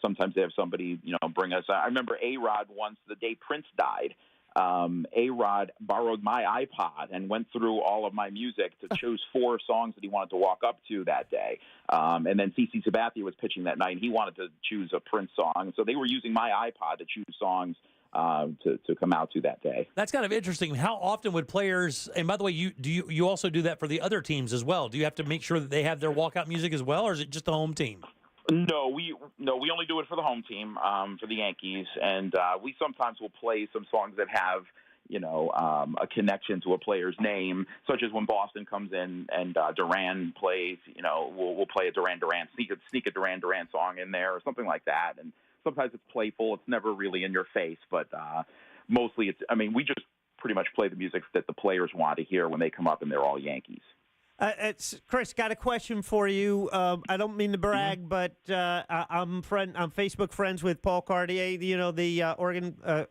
sometimes they have somebody bring us. I remember A-Rod once, the day Prince died. A-Rod borrowed my iPod and went through all of my music to choose 4 songs that he wanted to walk up to that day. And then CeCe Sabathia was pitching that night, and he wanted to choose a Prince song. So they were using my iPod to choose songs to come out to that day. That's kind of interesting. How often would players, and by the way, you also do that for the other teams as well? Do you have to make sure that they have their walkout music as well, or is it just the home team? No, we only do it for the home team, for the Yankees, and we sometimes will play some songs that have a connection to a player's name, such as when Boston comes in and Duran plays. We'll play a Duran sneak a Duran song in there or something like that, and sometimes it's playful. It's never really in your face, but mostly it's. We just pretty much play the music that the players want to hear when they come up and they're all Yankees. Chris, got a question for you. I don't mean to brag, but I'm Facebook friends with Paul Cartier, the organist at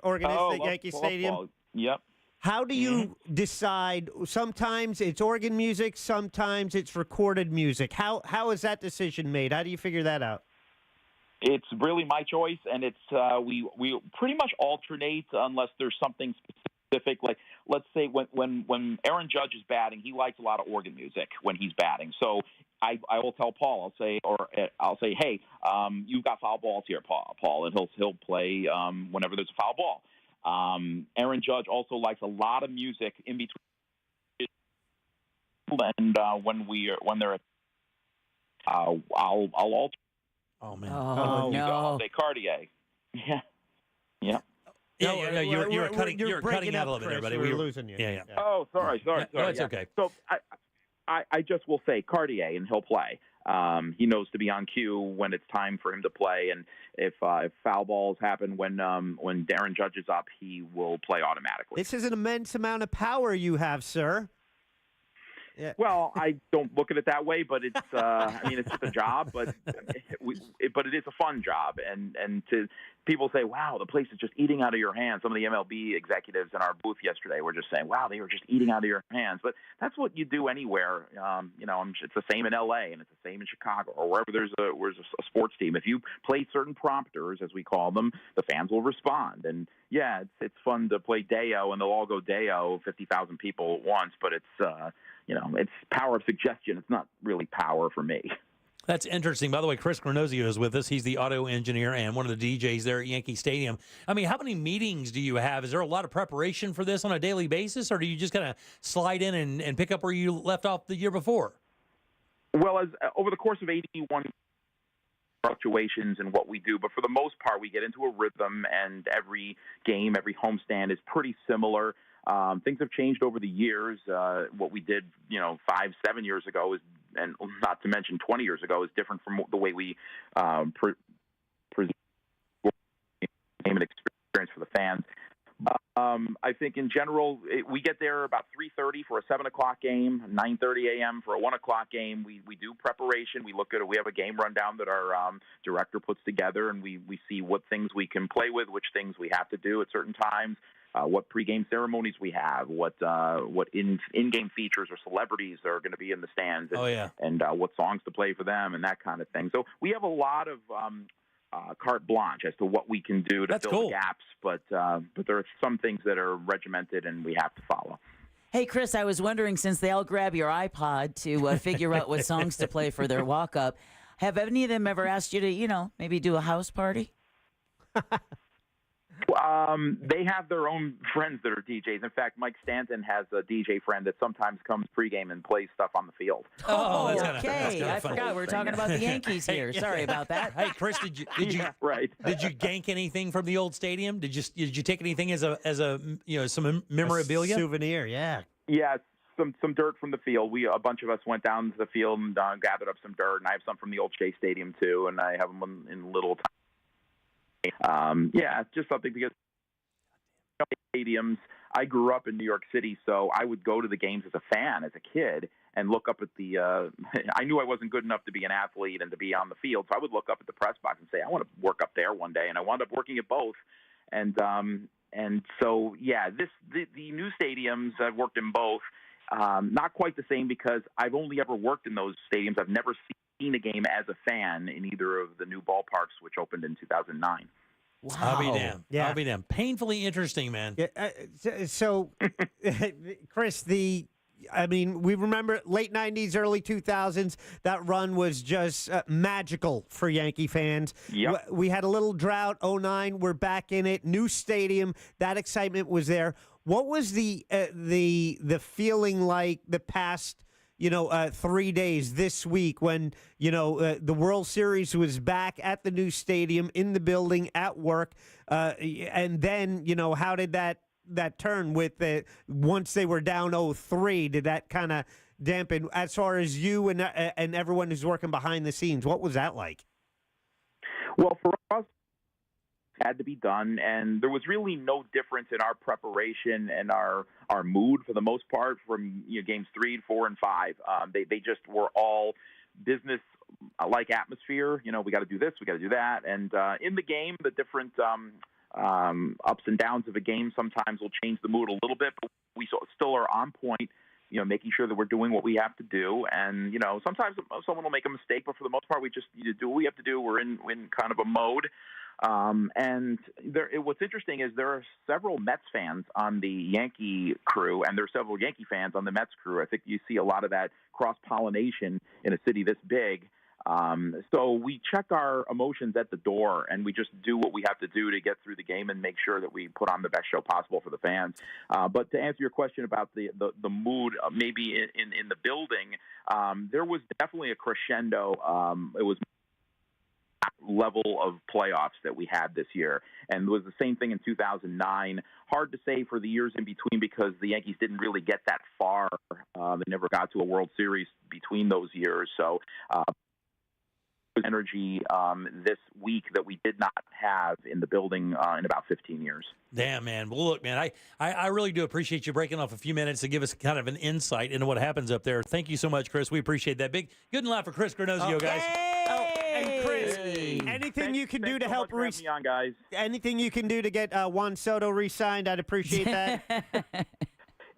Yankee Stadium. Paul. Yep. How do you decide? Sometimes it's organ music, sometimes it's recorded music. How is that decision made? How do you figure that out? It's really my choice, and it's we pretty much alternate unless there's something specific. Like, let's say when Aaron Judge is batting, he likes a lot of organ music when he's batting. So I will tell Paul, I'll say, hey, you've got foul balls here, Paul, and he'll play whenever there's a foul ball. Aaron Judge also likes a lot of music in between, and when they're, I'll alter. Oh man! Oh no! I'll say Cartier. Yeah. Yeah, you were cutting out a little bit there, buddy. We were losing you. Yeah. Oh, sorry. No, it's okay. So I just will say Cartier, and he'll play. He knows to be on cue when it's time for him to play, and if foul balls happen when Aaron Judge is up, he will play automatically. This is an immense amount of power you have, sir. Yeah. Well, I don't look at it that way, but it's it's just a job, but it is a fun job, and to people say, wow, the place is just eating out of your hands. Some of the MLB executives in our booth yesterday were just saying, wow, they were just eating out of your hands. But that's what you do anywhere. It's the same in LA, and it's the same in Chicago, or wherever there's a sports team. If you play certain prompters, as we call them, the fans will respond. And yeah, it's fun to play Deo, and they'll all go Deo, 50,000 people at once, but it's it's power of suggestion. It's not really power for me. That's interesting. By the way, Chris Granozio is with us. He's the audio engineer and one of the DJs there at Yankee Stadium. I mean, how many meetings do you have? Is there a lot of preparation for this on a daily basis, or do you just kind of slide in and pick up where you left off the year before? Well, over the course of 81 fluctuations in what we do, but for the most part, we get into a rhythm, and every game, every homestand is pretty similar. Things have changed over the years. What we did, 5-7 years ago is, and not to mention 20 years ago, is different from the way we present game and experience for the fans. I think in general, we get there about 3:30 for a 7 o'clock game, 9:30 a.m. for a 1 o'clock game. We do preparation. We look at it. We have a game rundown that our director puts together, and we see what things we can play with, which things we have to do at certain times. What pregame ceremonies we have, what in-game features or celebrities are going to be in the stands, and what songs to play for them, and that kind of thing. So we have a lot of carte blanche as to what we can do to fill the gaps, but there are some things that are regimented and we have to follow. Hey, Chris, I was wondering, since they all grab your iPod to figure out what songs to play for their walk-up, have any of them ever asked you to, maybe do a house party? They have their own friends that are DJs. In fact, Mike Stanton has a DJ friend that sometimes comes pregame and plays stuff on the field. Oh, okay. I forgot we were talking about the Yankees here. Sorry about that. Hey, Chris, did you right? Did you gank anything from the old stadium? Did you take anything as a some memorabilia, souvenir? Yeah. Yeah. Some dirt from the field. A bunch of us went down to the field and gathered up some dirt, and I have some from the old Shea Stadium too, and I have them in little. Just something, because stadiums. I grew up in New York City, so I would go to the games as a fan, as a kid, and look up at the. I knew I wasn't good enough to be an athlete and to be on the field, so I would look up at the press box and say, "I want to work up there one day," and I wound up working at both. And so the new stadiums, I've worked in both. Not quite the same, because I've only ever worked in those stadiums. I've never seen a game as a fan in either of the new ballparks, which opened in 2009. Wow. I'll be damned. Yeah. I'll be damned. Painfully interesting, man. Yeah, so, Chris, we remember late 90s, early 2000s, that run was just magical for Yankee fans. Yep. We had a little drought, 2009, we're back in it, new stadium, that excitement was there. What was the feeling like the past 3 days this week when, the World Series was back at the new stadium, in the building, at work, and then, how did that turn with once they were down 0-3? Did that kind of dampen, as far as you and everyone who's working behind the scenes? What was that like? Well, for us, had to be done, and there was really no difference in our preparation and our mood for the most part from games 3, 4, and 5. They just were all business-like atmosphere. We got to do this, we got to do that, and in the game, the different ups and downs of a game sometimes will change the mood a little bit, but we still are on point. Making sure that we're doing what we have to do. And, sometimes someone will make a mistake, but for the most part, we just need to do what we have to do. We're in kind of a mode. And what's interesting is there are several Mets fans on the Yankee crew, and there are several Yankee fans on the Mets crew. I think you see a lot of that cross-pollination in a city this big. So we check our emotions at the door, and we just do what we have to do to get through the game and make sure that we put on the best show possible for the fans. But to answer your question about the mood, maybe in the building, there was definitely a crescendo. It was level of playoffs that we had this year, and it was the same thing in 2009. Hard to say for the years in between because the Yankees didn't really get that far. They never got to a World Series between those years. So energy this week that we did not have in the building in about 15 years. Damn, man. Well, look, man, I really do appreciate you breaking off a few minutes to give us kind of an insight into what happens up there. Thank you so much, Chris. We appreciate that. Big good and loud for Chris Granozio, guys. And Chris, anything you can do to help guys. Anything you can do to get Juan Soto re-signed, I'd appreciate that.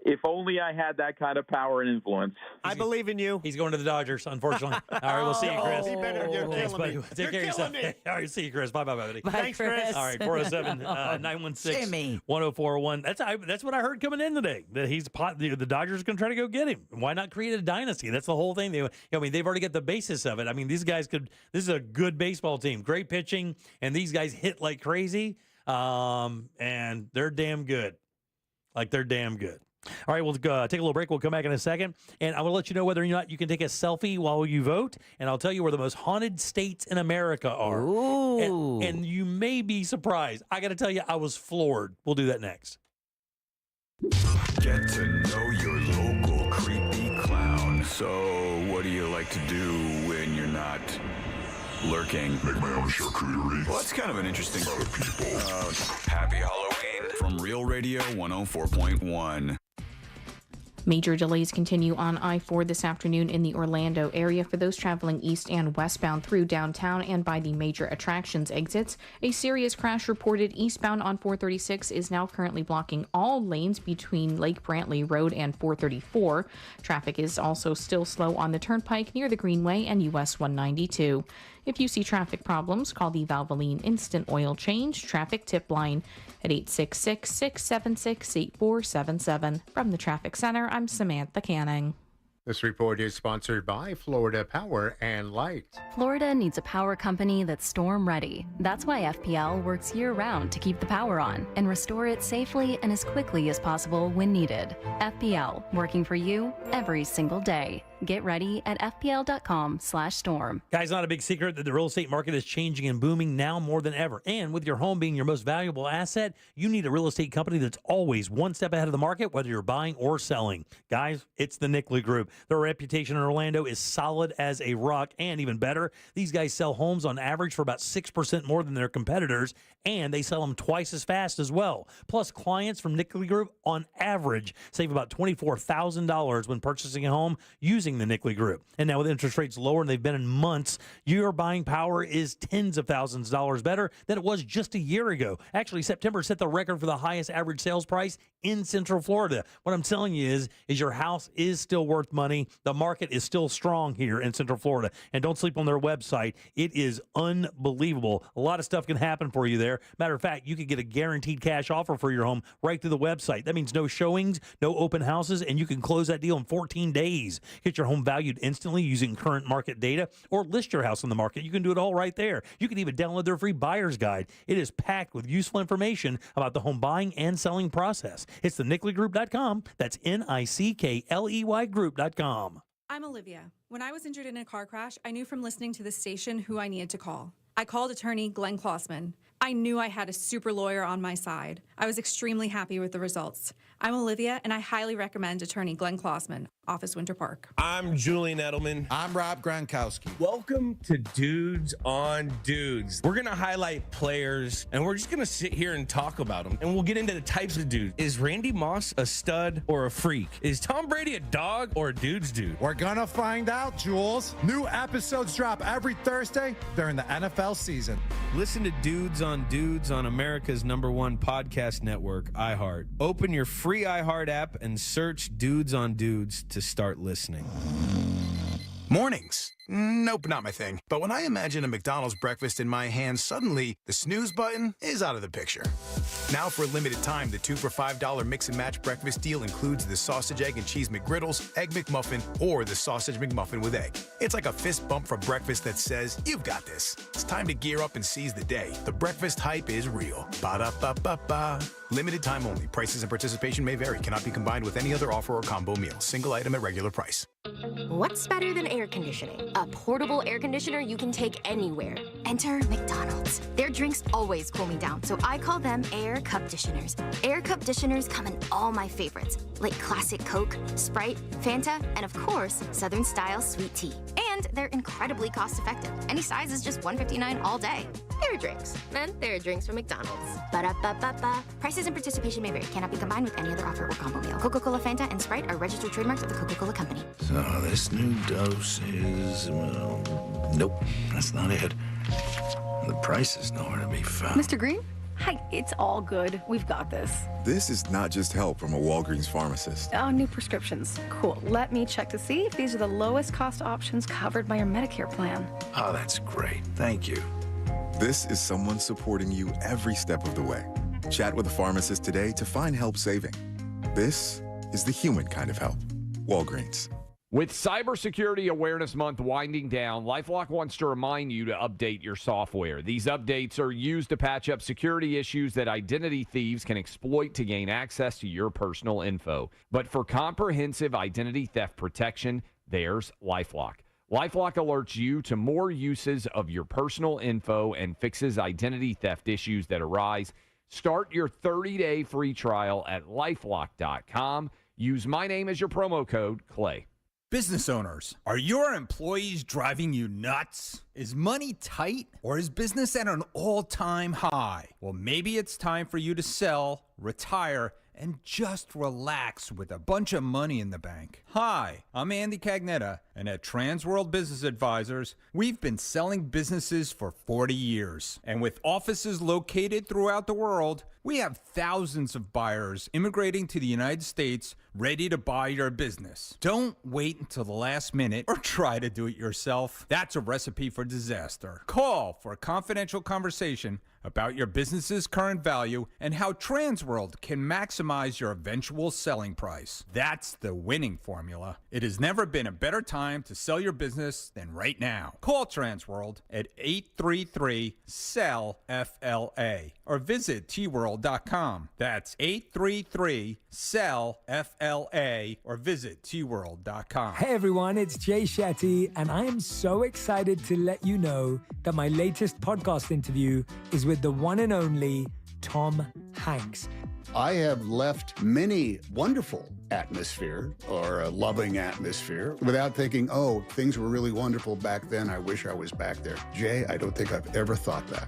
If only I had that kind of power and influence. I believe in you. He's going to the Dodgers, unfortunately. All right, we'll see you, Chris. You're killing me. Take care of yourself. All right, see you, Chris. Bye, buddy. Thanks, Chris. All right, 407-916-1041. That's what I heard coming in today. That the Dodgers are going to try to go get him. Why not create a dynasty? That's the whole thing. They've already got the basis of it. I mean, these guys could. This is a good baseball team, great pitching, and these guys hit like crazy. And they're damn good. They're damn good. All right, we'll take a little break. We'll come back in a second. And I will let you know whether or not you can take a selfie while you vote. And I'll tell you where the most haunted states in America are. Ooh. And you may be surprised. I got to tell you, I was floored. We'll do that next. Get to know your local creepy clown. So, what do you like to do when you're not lurking? Make my own charcuterie. Well, that's kind of an interesting... Happy Halloween. From Real Radio 104.1. Major delays continue on I-4 this afternoon in the Orlando area for those traveling east and westbound through downtown and by the major attractions exits. A serious crash reported eastbound on 436 is now currently blocking all lanes between Lake Brantley Road and 434. Traffic is also still slow on the Turnpike near the Greenway and US 192. If you see traffic problems, call the Valvoline Instant Oil Change Traffic Tip Line at 866-676-8477. From the Traffic Center, I'm Samantha Canning. This report is sponsored by Florida Power and Light. Florida needs a power company that's storm ready. That's why FPL works year-round to keep the power on and restore it safely and as quickly as possible when needed. FPL, working for you every single day. Get ready at fpl.com/storm. Guys, not a big secret that the real estate market is changing and booming now more than ever. And with your home being your most valuable asset, you need a real estate company that's always one step ahead of the market, whether you're buying or selling. Guys, it's the Nickley Group. Their reputation in Orlando is solid as a rock, and even better, these guys sell homes on average for about 6% more than their competitors, and they sell them twice as fast as well. Plus, clients from Nickley Group, on average, save about $24,000 when purchasing a home using the Nickley Group. And now with interest rates lower than they've been in months, your buying power is tens of thousands of dollars better than it was just a year ago. Actually, September set the record for the highest average sales price in Central Florida. What I'm telling you is your house is still worth money. The market is still strong here in Central Florida. And don't sleep on their website. It is unbelievable. A lot of stuff can happen for you there. Matter of fact, you could get a guaranteed cash offer for your home right through the website. That means no showings, no open houses, and you can close that deal in 14 days. Get your home valued instantly using current market data or list your house on the market. You can do it all right there. You can even download their free buyer's guide. It is packed with useful information about the home buying and selling process. It's the NickleyGroup.com. That's NICKLEY Group.com. I'm Olivia. When I was injured in a car crash, I knew from listening to this station who I needed to call. I called attorney Glenn Klossman. I knew I had a super lawyer on my side. I was extremely happy with the results. I'm Olivia, and I highly recommend attorney Glenn Klossman. Office Winter Park. I'm Julian Edelman. I'm Rob Gronkowski. Welcome to Dudes on Dudes. We're going to highlight players, and we're just going to sit here and talk about them. And we'll get into the types of dudes. Is Randy Moss a stud or a freak? Is Tom Brady a dog or a dude's dude? We're going to find out, Jules. New episodes drop every Thursday during the NFL season. Listen to Dudes on America's #1 podcast network, iHeart. Open your free iHeart app and search Dudes on Dudes to start listening. Mornings. Nope, not my thing. But when I imagine a McDonald's breakfast in my hand, suddenly the snooze button is out of the picture. Now for a limited time, the 2 for $5 mix and match breakfast deal includes the sausage, egg, and cheese McGriddles, egg McMuffin, or the sausage McMuffin with egg. It's like a fist bump for breakfast that says, you've got this. It's time to gear up and seize the day. The breakfast hype is real. Ba-da-ba-ba-ba. Limited time only. Prices and participation may vary. Cannot be combined with any other offer or combo meal. Single item at regular price. What's better than air conditioning? A portable air conditioner you can take anywhere. Enter McDonald's. Their drinks always cool me down, so I call them Air Cup Disheners. Air Cup Disheners come in all my favorites, like classic Coke, Sprite, Fanta, and of course, Southern style sweet tea. And they're incredibly cost effective. Any size is just $1.59 all day. Air drinks. And they're drinks from McDonald's. Ba-da-ba-ba-ba. Prices and participation may vary. Cannot be combined with any other offer or combo meal. Coca-Cola, Fanta, and Sprite are registered trademarks of the Coca-Cola Company. So this new dose is, well, nope, that's not it. The price is nowhere to be found. Mr. Green? Hi, it's all good. We've got this. This is not just help from a Walgreens pharmacist. Oh, new prescriptions. Cool. Let me check to see if these are the lowest cost options covered by your Medicare plan. Oh, that's great. Thank you. This is someone supporting you every step of the way. Chat with a pharmacist today to find help saving. This is the human kind of help. Walgreens. With Cybersecurity Awareness Month winding down, LifeLock wants to remind you to update your software. These updates are used to patch up security issues that identity thieves can exploit to gain access to your personal info. But for comprehensive identity theft protection, there's LifeLock. LifeLock alerts you to more uses of your personal info and fixes identity theft issues that arise. Start your 30-day free trial at LifeLock.com. Use my name as your promo code, Clay. Business owners, are your employees driving you nuts? Is money tight or is business at an all-time high? Well, maybe it's time for you to sell, retire, and just relax with a bunch of money in the bank. Hi, I'm Andy Cagnetta, and at Transworld Business Advisors, we've been selling businesses for 40 years. And with offices located throughout the world, we have thousands of buyers immigrating to the United States ready to buy your business. Don't wait until the last minute or try to do it yourself. That's a recipe for disaster. Call for a confidential conversation about your business's current value and how Transworld can maximize your eventual selling price. That's the winning formula. It has never been a better time to sell your business than right now. Call Transworld at 833-SELL-FLA or visit tworld.com. That's 833-SELL-FLA or visit tworld.com. Hey everyone, it's Jay Shetty, and I am so excited to let you know that my latest podcast interview is with the one and only Tom Hanks. I have left many wonderful atmosphere or a loving atmosphere without thinking, oh, things were really wonderful back then. I wish I was back there. Jay, I don't think I've ever thought that.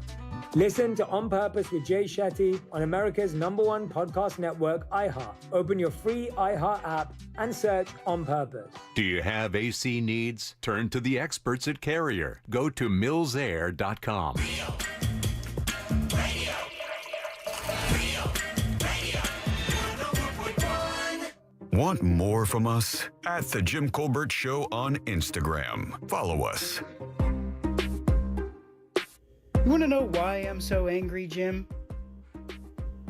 Listen to On Purpose with Jay Shetty on America's #1 podcast network, iHeart. Open your free iHeart app and search On Purpose. Do you have AC needs? Turn to the experts at Carrier. Go to millsair.com. Want more from us? At The Jim Colbert Show on Instagram. Follow us. You want to know why I'm so angry, Jim?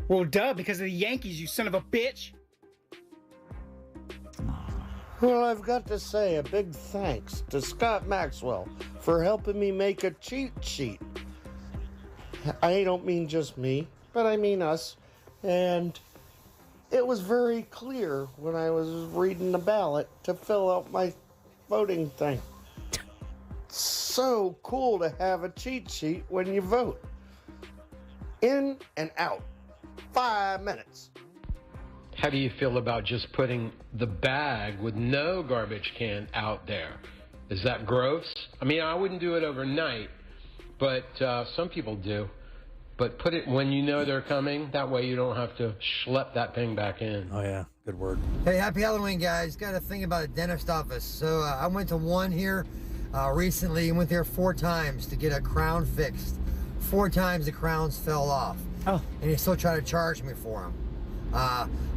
Well, duh, because of the Yankees, you son of a bitch. Well, I've got to say a big thanks to Scott Maxwell for helping me make a cheat sheet. I don't mean just me, but I mean us. And it was very clear when I was reading the ballot to fill out my voting thing. So cool to have a cheat sheet when you vote. In and out. 5 minutes. How do you feel about just putting the bag with no garbage can out there? Is that gross? I mean, I wouldn't do it overnight, but some people do. But put it when you know they're coming. That way you don't have to schlep that thing back in. Oh, yeah. Good word. Hey, happy Halloween, guys. Got a thing about a dentist office. So I went to one here recently and went there 4 times to get a crown fixed. 4 times the crowns fell off. Oh. And he still tried to charge me for them.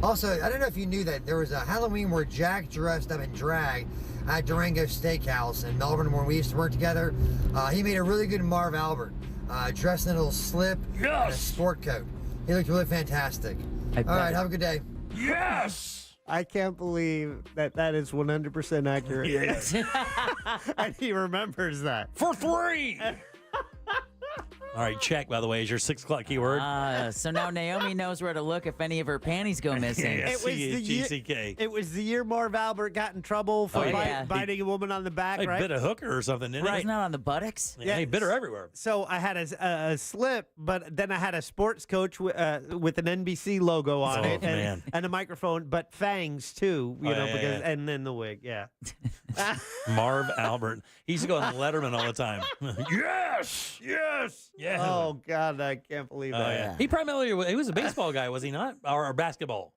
Also, I don't know if you knew that there was a Halloween where Jack dressed up in drag at Durango Steakhouse in Melbourne when we used to work together. He made a really good Marv Albert. Dressed in a little slip and a sport coat. He looked really fantastic. All right, have a good day. Yes! I can't believe that is 100% accurate. Yes. And he remembers that. For 3! All right, check, by the way, is your 6 o'clock keyword. So now Naomi knows where to look if any of her panties go missing. It was the year Marv Albert got in trouble for biting a woman on the back, He right? bit a hooker or something, didn't he? Wasn't that on the buttocks? Yeah, he bit her everywhere. So I had a slip, but then I had a sports coach with an NBC logo on it and a microphone, but fangs too, and then the wig, yeah. Marv Albert. He used to go on Letterman all the time. Yes! Yes! Yeah. Oh, God, I can't believe that. He primarily he was a baseball guy, was he not? Or basketball?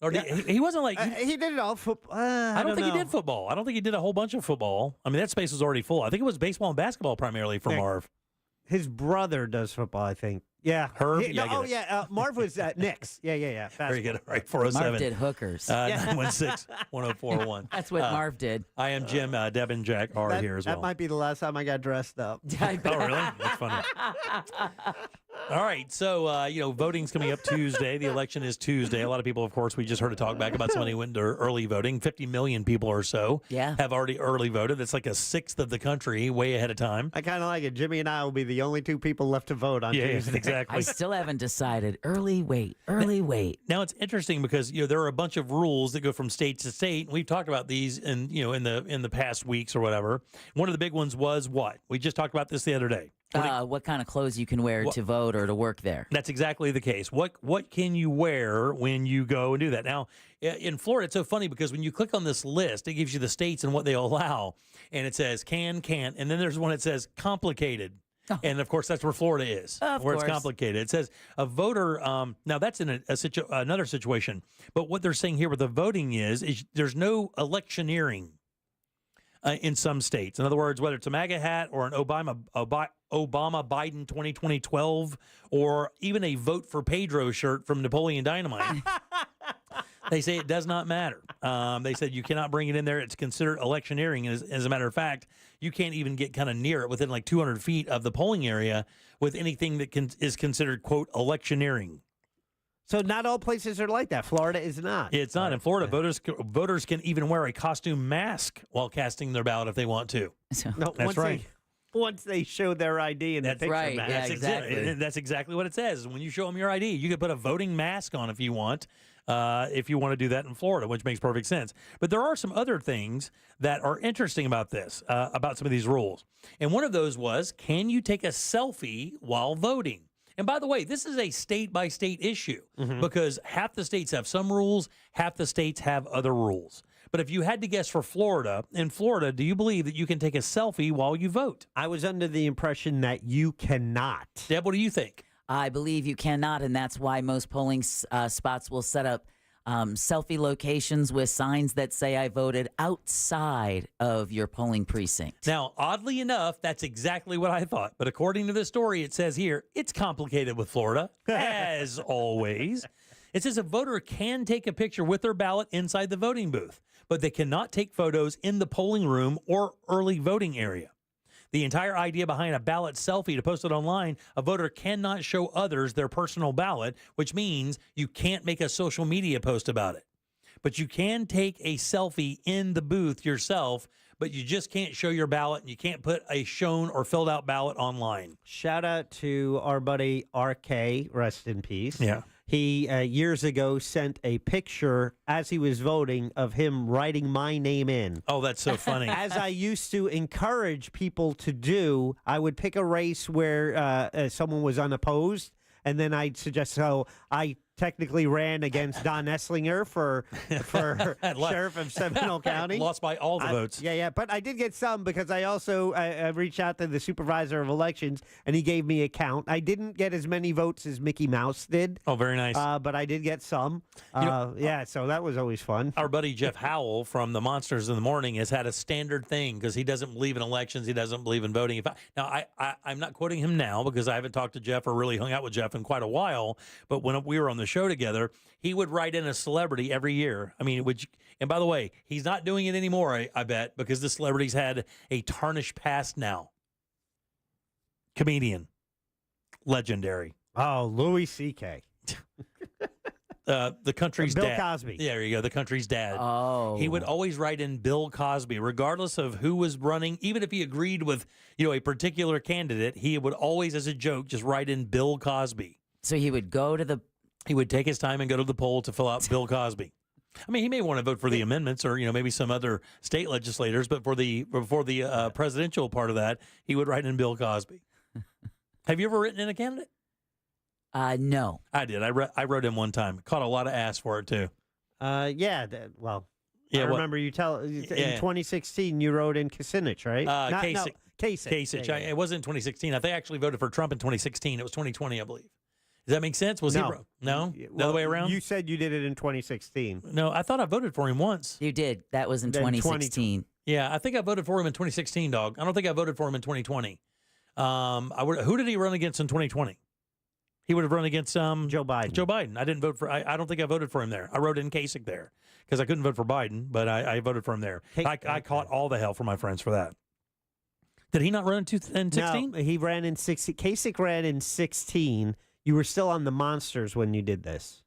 Or he wasn't like he did it all football. I don't think he did football. I don't think he did a whole bunch of football. I mean, that space was already full. I think it was baseball and basketball primarily for Marv. His brother does football, I think. Yeah. Herb? Marv was Knicks. Yeah. Very good. All right, 407. Marv did hookers. 916-1041. That's what Marv did. I am Jim. Deb and Jack are here as well. That might be the last time I got dressed up. Oh, really? That's funny. All right, so, voting's coming up Tuesday. The election is Tuesday. A lot of people, of course, we just heard a talk back about somebody who went to early voting. 50 million people or so have already early voted. That's like 1/6 of the country, way ahead of time. I kind of like it. Jimmy and I will be the only 2 people left to vote on Tuesday. Exactly. I still haven't decided. Early wait. Now, it's interesting because, there are a bunch of rules that go from state to state. We've talked about these in the past weeks or whatever. One of the big ones was what? We just talked about this the other day. What kind of clothes you can wear to vote or to work there. That's exactly the case. What can you wear when you go and do that? Now, in Florida, it's so funny because when you click on this list, it gives you the states and what they allow. And it says can't. And then there's one that says complicated. Oh. And, of course, that's where Florida is, where it's complicated. It says a voter now, that's in another situation. But what they're saying here with the voting is there's no electioneering in some states. In other words, whether it's a MAGA hat or an Obama-Biden 2012 or even a Vote for Pedro shirt from Napoleon Dynamite, they say it does not matter. They said you cannot bring it in there. It's considered electioneering. As a matter of fact, you can't even get kind of near it within like 200 feet of the polling area with anything that is considered, quote, electioneering. So not all places are like that. Florida is not. It's not. In Florida, voters can even wear a costume mask while casting their ballot if they want to. No, that's right. Once they show their ID and the picture right. mask. Yeah, exactly. That's exactly what it says. When you show them your ID, you can put a voting mask on if you want to do that in Florida, which makes perfect sense. But there are some other things that are interesting about this, about some of these rules. And one of those was, can you take a selfie while voting? And by the way, this is a state-by-state issue because half the states have some rules, half the states have other rules. But if you had to guess for Florida, in Florida, do you believe that you can take a selfie while you vote? I was under the impression that you cannot. Deb, what do you think? I believe you cannot, and that's why most polling spots will set up selfie locations with signs that say I voted outside of your polling precinct. Now, oddly enough, that's exactly what I thought. But according to the story, it says here, it's complicated with Florida, as always. It says a voter can take a picture with their ballot inside the voting booth, but they cannot take photos in the polling room or early voting area. The entire idea behind a ballot selfie to post it online, a voter cannot show others their personal ballot, which means you can't make a social media post about it. But you can take a selfie in the booth yourself, but you just can't show your ballot, and you can't put a shown or filled out ballot online. Shout out to our buddy RK, rest in peace. Yeah. He, years ago, sent a picture as he was voting of him writing my name in. Oh, that's so funny. As I used to encourage people to do, I would pick a race where someone was unopposed, and then I'd suggest, so I technically ran against Don Esslinger for sheriff of Seminole County. Lost by all the votes. Yeah. But I did get some because I also I reached out to the supervisor of elections, and he gave me a count. I didn't get as many votes as Mickey Mouse did. Oh, very nice. But I did get some. So that was always fun. Our buddy Jeff Howell from the Monsters in the Morning has had a standard thing because he doesn't believe in elections. He doesn't believe in voting. I'm not quoting him now because I haven't talked to Jeff or really hung out with Jeff in quite a while. But when we were on the show together, he would write in a celebrity every year. I mean, and by the way, he's not doing it anymore, I bet, because the celebrity's had a tarnished past now. Comedian. Legendary. Oh, Louis C.K. The country's Bill dad. Cosby. Yeah, there you go. The country's dad. Oh. He would always write in Bill Cosby, regardless of who was running. Even if he agreed with, a particular candidate, he would always, as a joke, just write in Bill Cosby. So he would go to He would take his time and go to the poll to fill out Bill Cosby. I mean, he may want to vote for the amendments or, maybe some other state legislators, but before the presidential part of that, he would write in Bill Cosby. Have you ever written in a candidate? No. I did. I wrote in one time. Caught a lot of ass for it, too. I remember you in 2016 you wrote in Kucinich, right? Kasich. Kasich. It wasn't 2016. I think I actually voted for Trump in 2016. It was 2020, I believe. Does that make sense? Was no. he no? The other way around? You said you did it in 2016. No, I thought I voted for him once. You did. That was in 2016. Yeah, I think I voted for him in 2016, dog. I don't think I voted for him in 2020. Who did he run against in 2020? He would have run against Joe Biden. Joe Biden. I didn't vote for. I don't think I voted for him there. I wrote in Kasich there because I couldn't vote for Biden, but I voted for him there. I caught all the hell from my friends for that. Did he not run in 16? No, he ran in 16. Kasich ran in 16. You were still on the Monsters when you did this.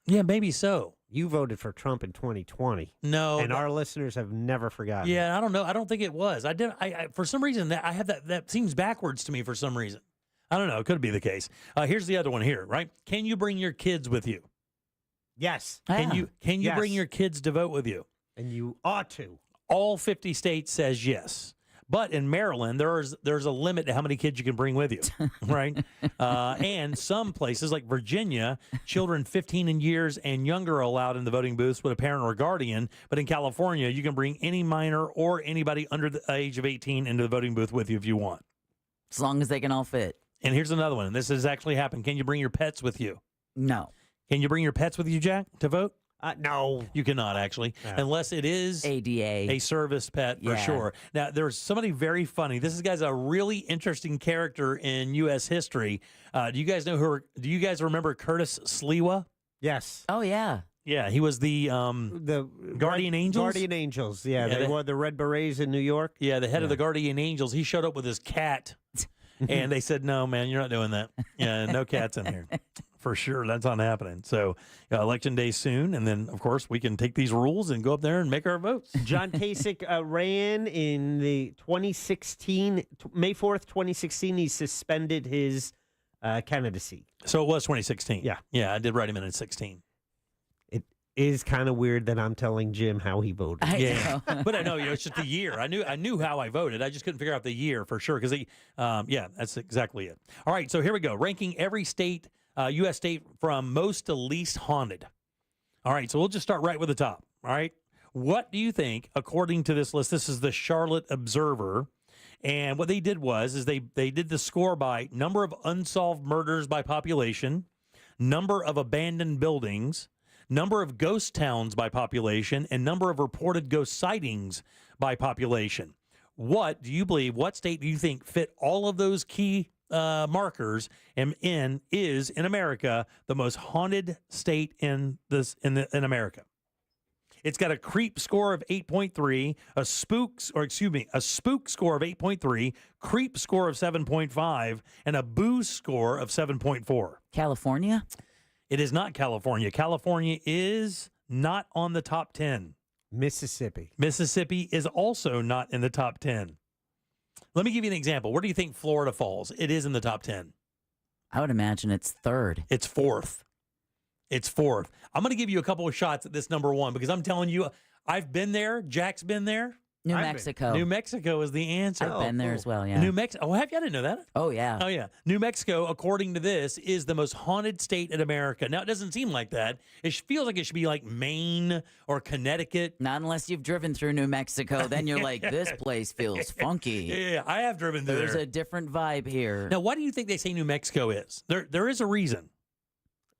Yeah, maybe so. You voted for Trump in 2020. No, and our listeners have never forgotten. Yeah, I don't know. I don't think it was. I did. I for some reason I have that seems backwards to me for some reason. I don't know. It could be the case. Here's the other one here, right? Can you bring your kids with you? Yes. Can you bring your kids to vote with you? And you ought to. All 50 states says yes. But in Maryland, there's a limit to how many kids you can bring with you, right? And some places like Virginia, children 15 years and younger are allowed in the voting booths with a parent or guardian. But in California, you can bring any minor or anybody under the age of 18 into the voting booth with you if you want. As long as they can all fit. And here's another one. This has actually happened. Can you bring your pets with you? No. Can you bring your pets with you, Jack, to vote? No. You cannot, actually, unless it is ADA, a service pet for sure. Now, there's somebody very funny. This guy's a really interesting character in U.S. history. Do you guys know who? Do you guys remember Curtis Sliwa? Yes. Oh, yeah. Yeah, he was the Guardian Angels? Guardian Angels, yeah. They wore the Red Berets in New York. Yeah, the head of the Guardian Angels. He showed up with his cat, and they said, no, man, you're not doing that. Yeah, no cats in here. For sure, that's not happening. So, election day soon, and then, of course, we can take these rules and go up there and make our votes. John Kasich ran in the 2016, May 4th, 2016. He suspended his candidacy. So it was 2016. Yeah. Yeah, I did write him in 16. It is kind of weird that I'm telling Jim how he voted. But I know, it's just the year. I knew how I voted. I just couldn't figure out the year for sure because that's exactly it. All right, so here we go. Ranking every state. U.S. state from most to least haunted. All right, so we'll just start right with the top. All right, what do you think, according to this list? This is the Charlotte Observer, and what they did was they did the score by number of unsolved murders by population, number of abandoned buildings, number of ghost towns by population, and number of reported ghost sightings by population. What do you believe? What state do you think fit all of those key markers and is in America the most haunted state in America? It's got a creep score of 8.3, a spook score of 8.3, creep score of 7.5, and a boo score of 7.4. California? It is not California. California is not on the top 10. Mississippi is also not in the top 10. Let me give you an example. Where do you think Florida falls? It is in the top 10. I would imagine it's third. It's fourth. I'm going to give you a couple of shots at this number one because I'm telling you, I've been there. Jack's been there. New Mexico. New Mexico is the answer. I've been there as well, yeah. New Mexico. Oh, have you? I didn't know that. Oh, yeah. Oh, yeah. New Mexico, according to this, is the most haunted state in America. Now, it doesn't seem like that. It feels like it should be like Maine or Connecticut. Not unless you've driven through New Mexico. Then you're like, this place feels funky. Yeah, I have driven through There's there. a different vibe here. Now, why do you think they say New Mexico is? There is a reason.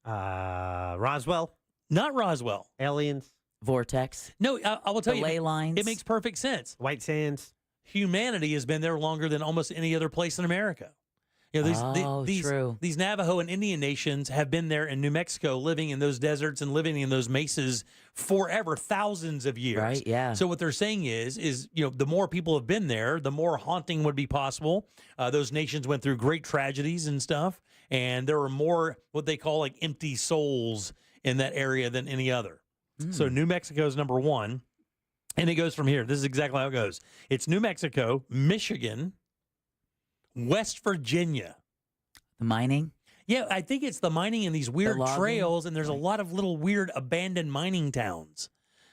Roswell? Not Roswell. Aliens? Vortex? No, I will tell The you. ley lines? It makes perfect sense. White Sands? Humanity has been there longer than almost any other place in America. You know, these Navajo and Indian nations have been there in New Mexico, living in those deserts and living in those mesas forever, thousands of years. Right, yeah. So what they're saying is the more people have been there, the more haunting would be possible. Those nations went through great tragedies and stuff, and there were more what they call like empty souls in that area than any other. So New Mexico is number one, and it goes from here. This is exactly how it goes. It's New Mexico, Michigan, West Virginia. The mining? Yeah, I think it's the mining and these weird logging? trails, and there's a lot of little weird abandoned mining towns.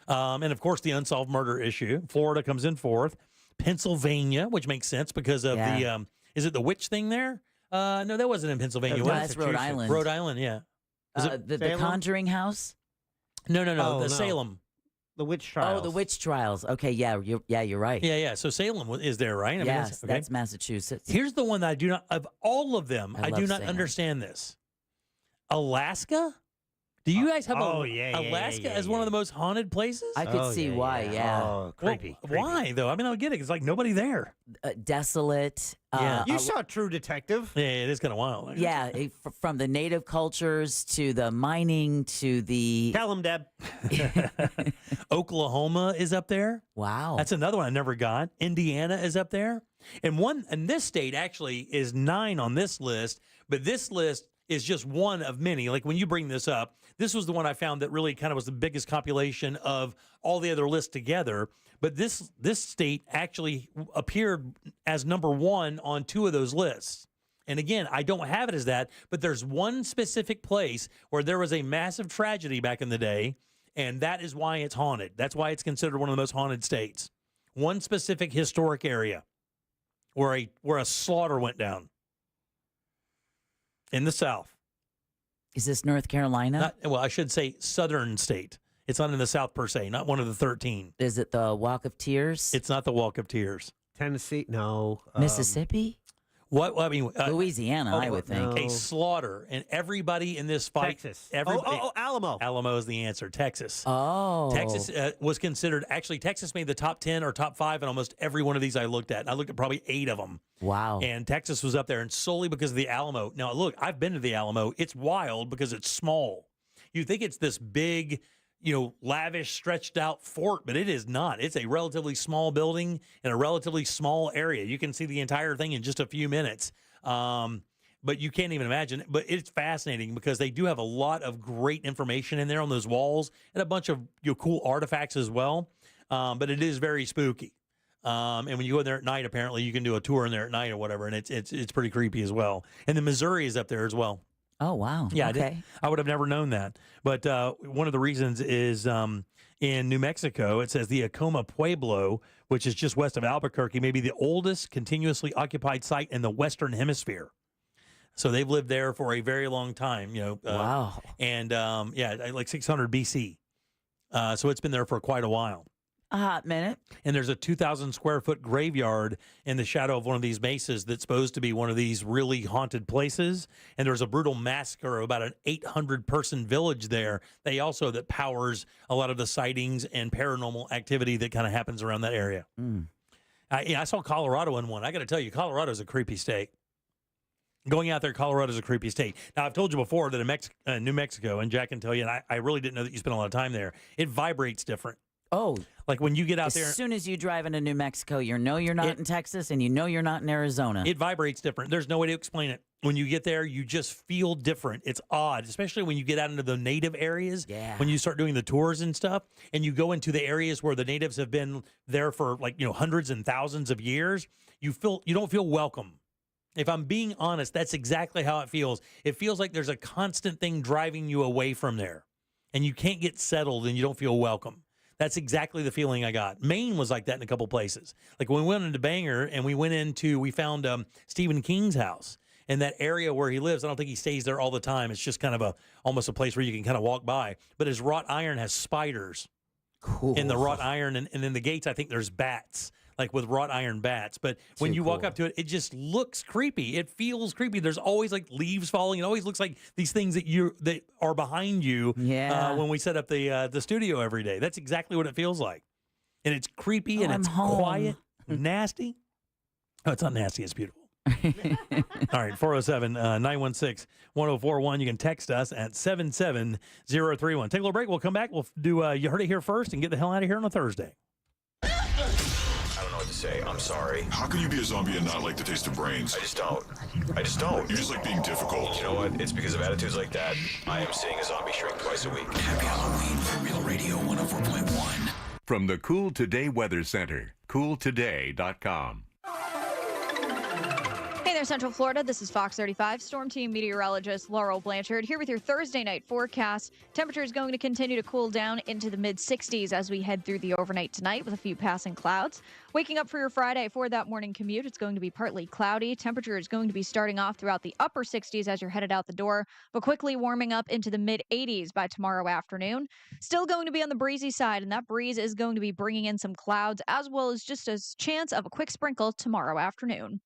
And, of course, the unsolved murder issue. Florida comes in fourth. Pennsylvania, which makes sense because of the is it the witch thing there? No, that wasn't in Pennsylvania. No, that's Rhode Island. Rhode Island, yeah. The Conjuring House? No, Oh, no. Salem. The witch trials. Oh, the witch trials. Okay, you're right. Yeah. So Salem is there, right? I mean, Yes, that's Massachusetts. Here's the one that I do not, of all of them, I do love not Salem. understand this. Alaska? Do you guys have Alaska as one of the most haunted places? I could see why, yeah. Oh, creepy. Why, though? I mean, I don't get it. It's like nobody there. Desolate. Yeah. You saw True Detective. Yeah, it is kind of wild. Yeah, from the native cultures to the mining to the... Tell them, Deb. Oklahoma is up there. Wow. That's another one I never got. Indiana is up there. And this state actually is 9 on this list, but this list is just one of many. Like when you bring this up, this was the one I found that really kind of was the biggest compilation of all the other lists together. But this state actually appeared as number 1 on 2 of those lists. And again, I don't have it as that, but there's one specific place where there was a massive tragedy back in the day, and that is why it's haunted. That's why it's considered one of the most haunted states. One specific historic area where a slaughter went down in the South. Is this North Carolina? I should say southern state. It's not in the South per se, not one of the 13. Is it the Walk of Tears? It's not the Walk of Tears. Tennessee? No. Mississippi? What? I mean, Louisiana, I would think. A slaughter, and everybody in this fight. Texas. Alamo. Alamo is the answer. Texas. Oh. Texas was considered, actually, Texas made the top 10 or top 5 in almost every one of these I looked at. And I looked at probably 8 of them. Wow. And Texas was up there, and solely because of the Alamo. Now, look, I've been to the Alamo. It's wild because it's small. You think it's this big, lavish, stretched out fort, but it is not. It's a relatively small building in a relatively small area. You can see the entire thing in just a few minutes. But you can't even imagine. But it's fascinating because they do have a lot of great information in there on those walls and a bunch of cool artifacts as well. But it is very spooky. And when you go in there at night, apparently you can do a tour in there at night or whatever, and it's pretty creepy as well. And the Missouri is up there as well. Oh, wow. Yeah, okay. I would have never known that. But one of the reasons is in New Mexico, it says the Acoma Pueblo, which is just west of Albuquerque, may be the oldest continuously occupied site in the Western Hemisphere. So they've lived there for a very long time, Wow. And like 600 BC. So it's been there for quite a while. A hot minute. And there's a 2,000 square foot graveyard in the shadow of one of these mesas that's supposed to be one of these really haunted places. And there's a brutal massacre of about an 800 person village there. That powers a lot of the sightings and paranormal activity that kind of happens around that area. I saw Colorado in one. I got to tell you, Colorado's a creepy state. Going out there, Colorado's a creepy state. Now, I've told you before that in New Mexico, and Jack can tell you, and I really didn't know that you spent a lot of time there, it vibrates different. Oh. Like when you get out there. As soon as you drive into New Mexico, you're not in Texas and you're not in Arizona. It vibrates different. There's no way to explain it. When you get there, you just feel different. It's odd, especially when you get out into the native areas. Yeah. When you start doing the tours and stuff, and you go into the areas where the natives have been there for hundreds and thousands of years, you don't feel welcome. If I'm being honest, that's exactly how it feels. It feels like there's a constant thing driving you away from there, and you can't get settled and you don't feel welcome. That's exactly the feeling I got. Maine was like that in a couple places. Like when we went into Bangor and we found Stephen King's house. In that area where he lives, I don't think he stays there all the time. It's just kind of almost a place where you can kind of walk by. But his wrought iron has spiders in the wrought iron, and in the gates, I think there's bats, like with wrought iron bats. But when you walk up to it, it just looks creepy. It feels creepy. There's always like leaves falling. It always looks like these things that are behind you. When we set up the studio every day, that's exactly what it feels like. And it's creepy and it's quiet, nasty. Oh, it's not nasty. It's beautiful. All right, 407-916-1041. You can text us at 77031. Take a little break. We'll come back. We'll do You Heard It Here First and get the hell out of here on a Thursday. I don't know what to say. I'm sorry. How can you be a zombie and not like the taste of brains? I just don't. You just like being difficult. You know what? It's because of attitudes like that. I am seeing a zombie shrink twice a week. Happy Halloween for Real Radio 104.1. From the Cool Today Weather Center, cooltoday.com. Hey there, Central Florida. This is Fox 35 Storm Team meteorologist Laurel Blanchard here with your Thursday night forecast. Temperature is going to continue to cool down into the mid-60s as we head through the overnight tonight with a few passing clouds. Waking up for your Friday for that morning commute, it's going to be partly cloudy. Temperature is going to be starting off throughout the upper 60s as you're headed out the door, but quickly warming up into the mid-80s by tomorrow afternoon. Still going to be on the breezy side, and that breeze is going to be bringing in some clouds as well as just a chance of a quick sprinkle tomorrow afternoon.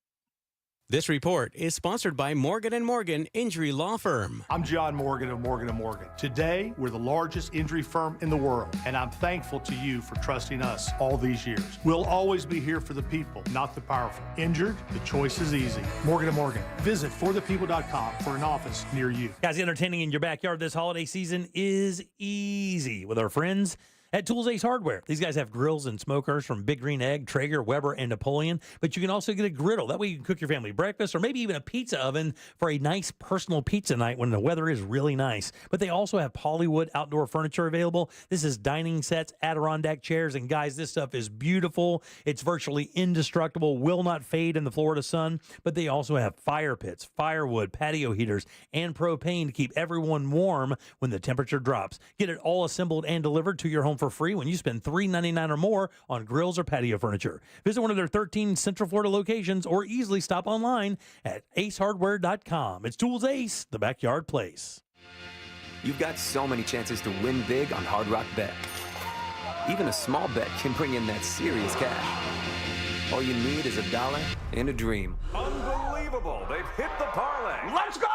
This report is sponsored by Morgan & Morgan Injury Law Firm. I'm John Morgan of Morgan & Morgan. Today, we're the largest injury firm in the world, and I'm thankful to you for trusting us all these years. We'll always be here for the people, not the powerful. Injured? The choice is easy. Morgan & Morgan. Visit forthepeople.com for an office near you. Guys, entertaining in your backyard this holiday season is easy with our friends at Tools Ace Hardware. These guys have grills and smokers from Big Green Egg, Traeger, Weber, and Napoleon, but you can also get a griddle. That way you can cook your family breakfast or maybe even a pizza oven for a nice personal pizza night when the weather is really nice. But they also have Polywood outdoor furniture available. This is dining sets, Adirondack chairs, and guys, this stuff is beautiful. It's virtually indestructible, will not fade in the Florida sun, but they also have fire pits, firewood, patio heaters, and propane to keep everyone warm when the temperature drops. Get it all assembled and delivered to your home for free when you spend $3.99 or more on grills or patio furniture. Visit one of their 13 Central Florida locations or easily stop online at acehardware.com. It's Tools Ace, the backyard place. You've got so many chances to win big on Hard Rock Bet. Even a small bet can bring in that serious cash. All you need is $1 and a dream. Unbelievable. They've hit the parlay. Let's go!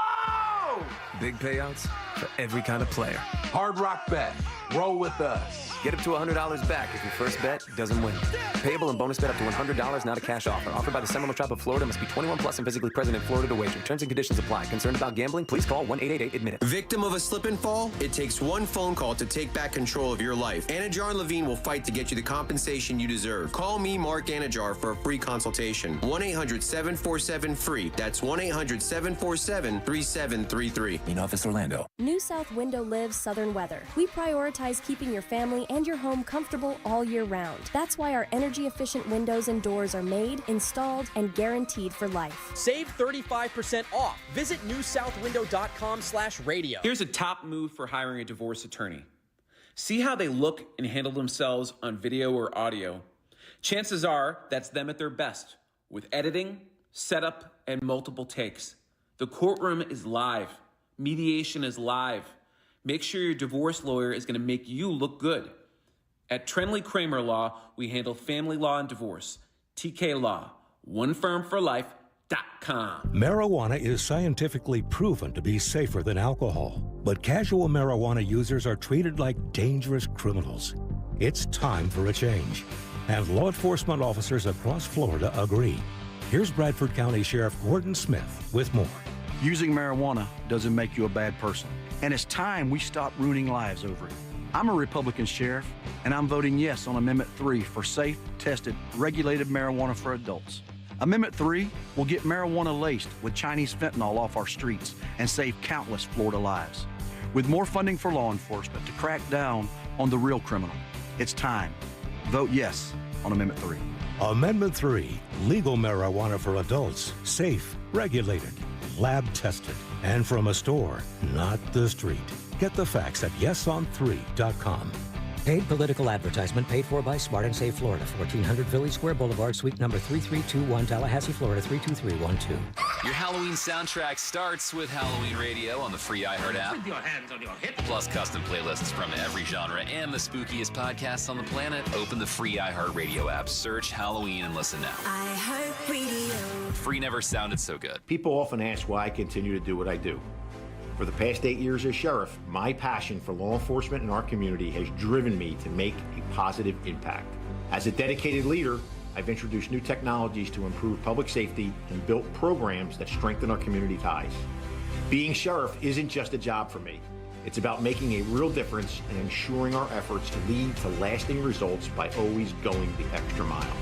Big payouts for every kind of player. Hard Rock Bet. Roll with us. Get up to $100 back if your first bet doesn't win. Payable and bonus bet up to $100, not a cash offer. Offered by the Seminole Tribe of Florida. Must be 21 plus and physically present in Florida to wager. Terms and conditions apply. Concerned about gambling? Please call 1-888-ADMIT-IT. Victim of a slip and fall? It takes one phone call to take back control of your life. Anajar and Levine will fight to get you the compensation you deserve. Call me, Mark Anajar, for a free consultation. 1-800-747-FREE. That's 1-800-747-3733. Main office, Orlando. New South Window lives southern weather. We prioritize keeping your family and your home comfortable all year round. That's why our energy-efficient windows and doors are made, installed, and guaranteed for life. Save 35% off. Visit newsouthwindow.com/radio. Here's a top move for hiring a divorce attorney. See how they look and handle themselves on video or audio. Chances are that's them at their best, with editing, setup, and multiple takes. The courtroom is live. Mediation is live. Make sure your divorce lawyer is going to make you look good. At Trenley Kramer Law, we handle family law and divorce. TK Law, onefirmforlife.com. Marijuana is scientifically proven to be safer than alcohol, but casual marijuana users are treated like dangerous criminals. It's time for a change, and law enforcement officers across Florida agree. Here's Bradford County Sheriff Gordon Smith with more. Using marijuana doesn't make you a bad person, and it's time we stop ruining lives over it. I'm a Republican sheriff, and I'm voting yes on Amendment 3 for safe, tested, regulated marijuana for adults. Amendment 3 will get marijuana laced with Chinese fentanyl off our streets and save countless Florida lives. With more funding for law enforcement to crack down on the real criminal, it's time. Vote yes on Amendment 3. Amendment 3, legal marijuana for adults, safe, regulated, lab tested, and from a store, not the street. Get the facts at yeson3.com. Paid political advertisement paid for by Smart and Save Florida, 1400 Philly Square Boulevard, Suite number 3321, Tallahassee, Florida 32312. Your Halloween soundtrack starts with Halloween Radio on the free iHeart app. With your hands on your hips. Plus custom playlists from every genre and the spookiest podcasts on the planet. Open the free iHeart Radio app, search Halloween, and listen now. iHeart Radio. Free never sounded so good. People often ask why I continue to do what I do. For the past 8 years as sheriff, my passion for law enforcement in our community has driven me to make a positive impact. As a dedicated leader, I've introduced new technologies to improve public safety and built programs that strengthen our community ties. Being sheriff isn't just a job for me. It's about making a real difference and ensuring our efforts to lead to lasting results by always going the extra mile.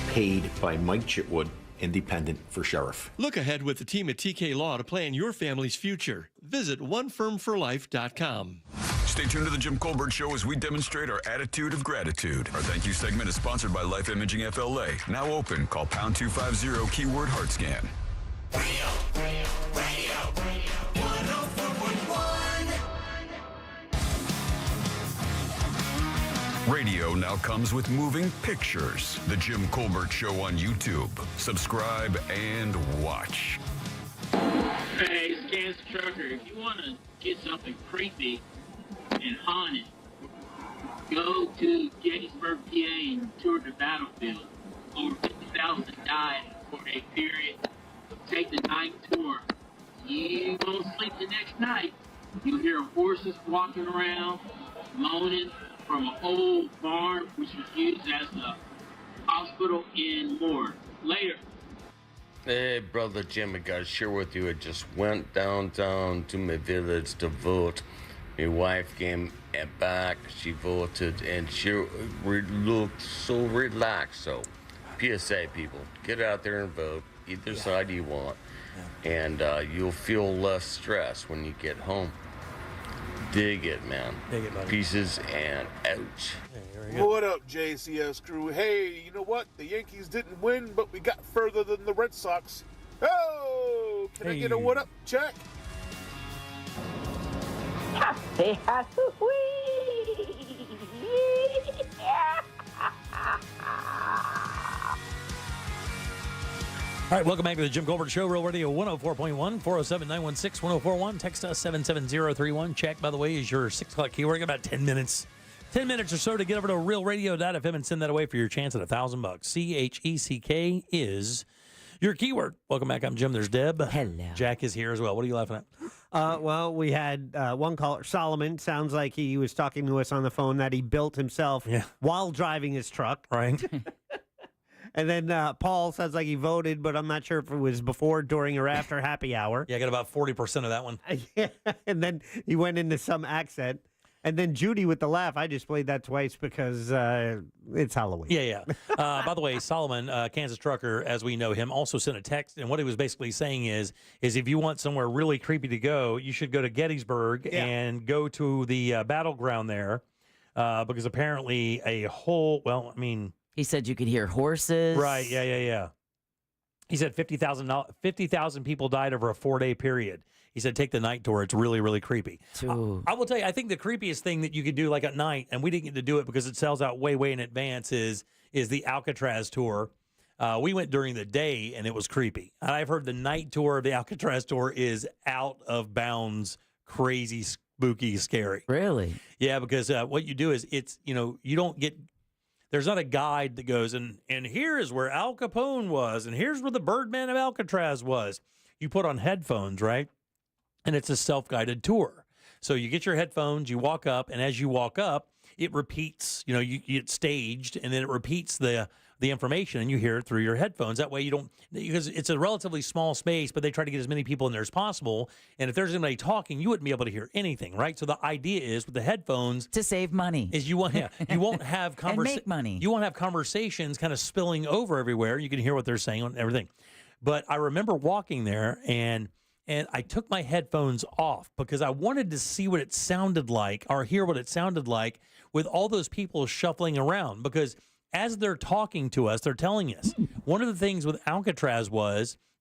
Paid by Mike Chitwood, Independent for Sheriff. Look ahead with the team at TK Law to plan your family's future. Visit onefirmforlife.com. Stay tuned to the Jim Colbert Show as we demonstrate our attitude of gratitude. Our thank you segment is sponsored by Life Imaging FLA. Now open. Call pound 250 keyword heart scan. Radio now comes with moving pictures. The Jim Colbert Show on YouTube. Subscribe and watch. Hey, it's Kansas Trucker. If you want to get something creepy and haunted, go to Gettysburg, PA and tour the battlefield. Over 50,000 died for a period. Take the night tour. You won't sleep the next night. You'll hear horses walking around, moaning from an old barn which was used as a hospital and morgue. Later. Hey, Brother Jim, I gotta share with you. I just went downtown to my village to vote. My wife came back, she voted, and she looked so relaxed. So, PSA, people, get out there and vote. Either side you want. And you'll feel less stress when you get home. Dig it, man. Dig it, buddy. Pieces and ouch. What up, JCS crew? Hey, you know what? The Yankees didn't win, but we got further than the Red Sox. Oh, can I get a what up check? Happy Halloween! All right, welcome back to the Jim Colbert Show, Real Radio 104.1, 407-916-1041. Text us 77031. Check, by the way, is your 6 o'clock keyword. Got about 10 minutes. 10 minutes or so to get over to realradio.fm and send that away for your chance at $1,000. CHECK is your keyword. Welcome back. I'm Jim. There's Deb. Hello. Jack is here as well. What are you laughing at? Well, we had one caller, Solomon. Sounds like he was talking to us on the phone that he built himself while driving his truck. Right. And then Paul sounds like he voted, but I'm not sure if it was before, during, or after happy hour. Yeah, I got about 40% of that one. And then he went into some accent. And then Judy with the laugh. I just played that twice because it's Halloween. Yeah. By the way, Solomon, Kansas Trucker, as we know him, also sent a text. And what he was basically saying is if you want somewhere really creepy to go, you should go to Gettysburg and go to the battleground there because apparently he said you could hear horses. Right, yeah. He said 50,000 people died over a 4-day period. He said, take the night tour. It's really, really creepy. I will tell you, I think the creepiest thing that you could do like at night, and we didn't get to do it because it sells out way, way in advance, is the Alcatraz tour. We went during the day, and it was creepy. And I've heard the night tour of the Alcatraz tour is out of bounds, crazy, spooky, scary. Really? Yeah, because what you do is you don't get... There's not a guide that goes, and here is where Al Capone was, and here's where the Birdman of Alcatraz was. You put on headphones, right? And it's a self-guided tour. So you get your headphones, you walk up, and as you walk up, it repeats, you get staged, and then it repeats the information, and you hear it through your headphones. That way you don't, because it's a relatively small space, but they try to get as many people in there as possible. And if there's anybody talking, you wouldn't be able to hear anything, right? So the idea is with the headphones to save money is you won't have and make money. You won't have conversations kind of spilling over everywhere. You can hear what they're saying and everything. But I remember walking there and I took my headphones off because I wanted to see what it sounded like or hear what it sounded like with all those people shuffling around. Because as they're talking to us, they're telling us. One of the things with Alcatraz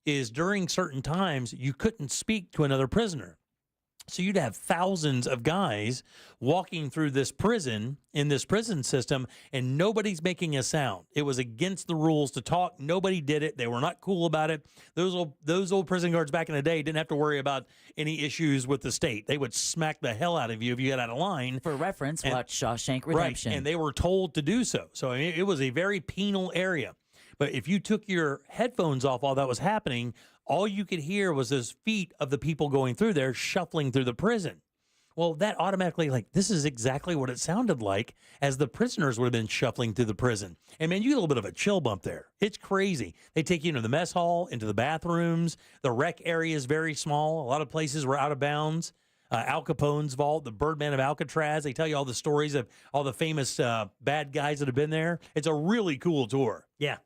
is during certain times, you couldn't speak to another prisoner. So you'd have thousands of guys walking through this prison, in this prison system, and nobody's making a sound. It was against the rules to talk. Nobody did it. They were not cool about it. Those old prison guards back in the day didn't have to worry about any issues with the state. They would smack the hell out of you if you got out of line. For reference, watch Shawshank Redemption. Right, and they were told to do so. So I mean, it was a very penal area. But if you took your headphones off while that was happening, all you could hear was those feet of the people going through there shuffling through the prison. Well, that automatically, this is exactly what it sounded like as the prisoners would have been shuffling through the prison. And man, you get a little bit of a chill bump there. It's crazy. They take you into the mess hall, into the bathrooms. The rec area is very small. A lot of places were out of bounds. Al Capone's vault, the Birdman of Alcatraz. They tell you all the stories of all the famous bad guys that have been there. It's a really cool tour. Yeah.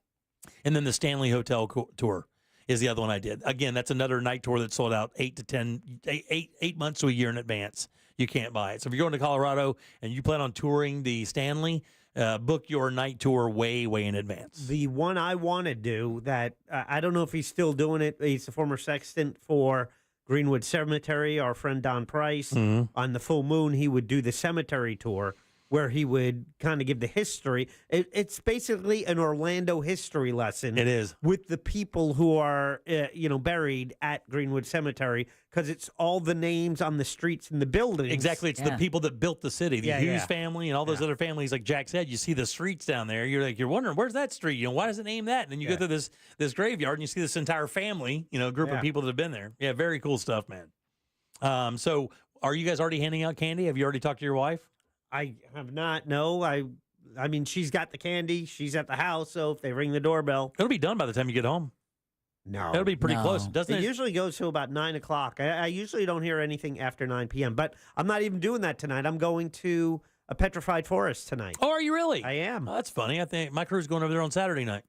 And then the Stanley Hotel tour is the other one I did. Again, that's another night tour that sold out 8 months to a year in advance. You can't buy it. So if you're going to Colorado and you plan on touring the Stanley, book your night tour way, way in advance. The one I want to do that, I don't know if he's still doing it. He's the former sexton for Greenwood Cemetery, our friend Don Price. Mm-hmm. On the full moon, he would do the cemetery tour where he would kind of give the history. It's basically an Orlando history lesson. It is. With the people who are, buried at Greenwood Cemetery, because it's all the names on the streets and the buildings. Exactly. It's the people that built the city, the Hughes family and all those Yeah. other families. Like Jack said, you see the streets down there. You're wondering, where's that street? Why does it name that? And then you go through this graveyard and you see this entire family, group of people that have been there. Yeah, very cool stuff, man. So are you guys already handing out candy? Have you already talked to your wife? I have not. No, I mean, she's got the candy. She's at the house, so if they ring the doorbell, it'll be done by the time you get home. No, It'll be pretty close, doesn't it? It usually goes to about 9 o'clock. I usually don't hear anything after 9 p.m., but I'm not even doing that tonight. I'm going to a petrified forest tonight. Oh, are you really? I am. Oh, that's funny. I think my crew's going over there on Saturday night.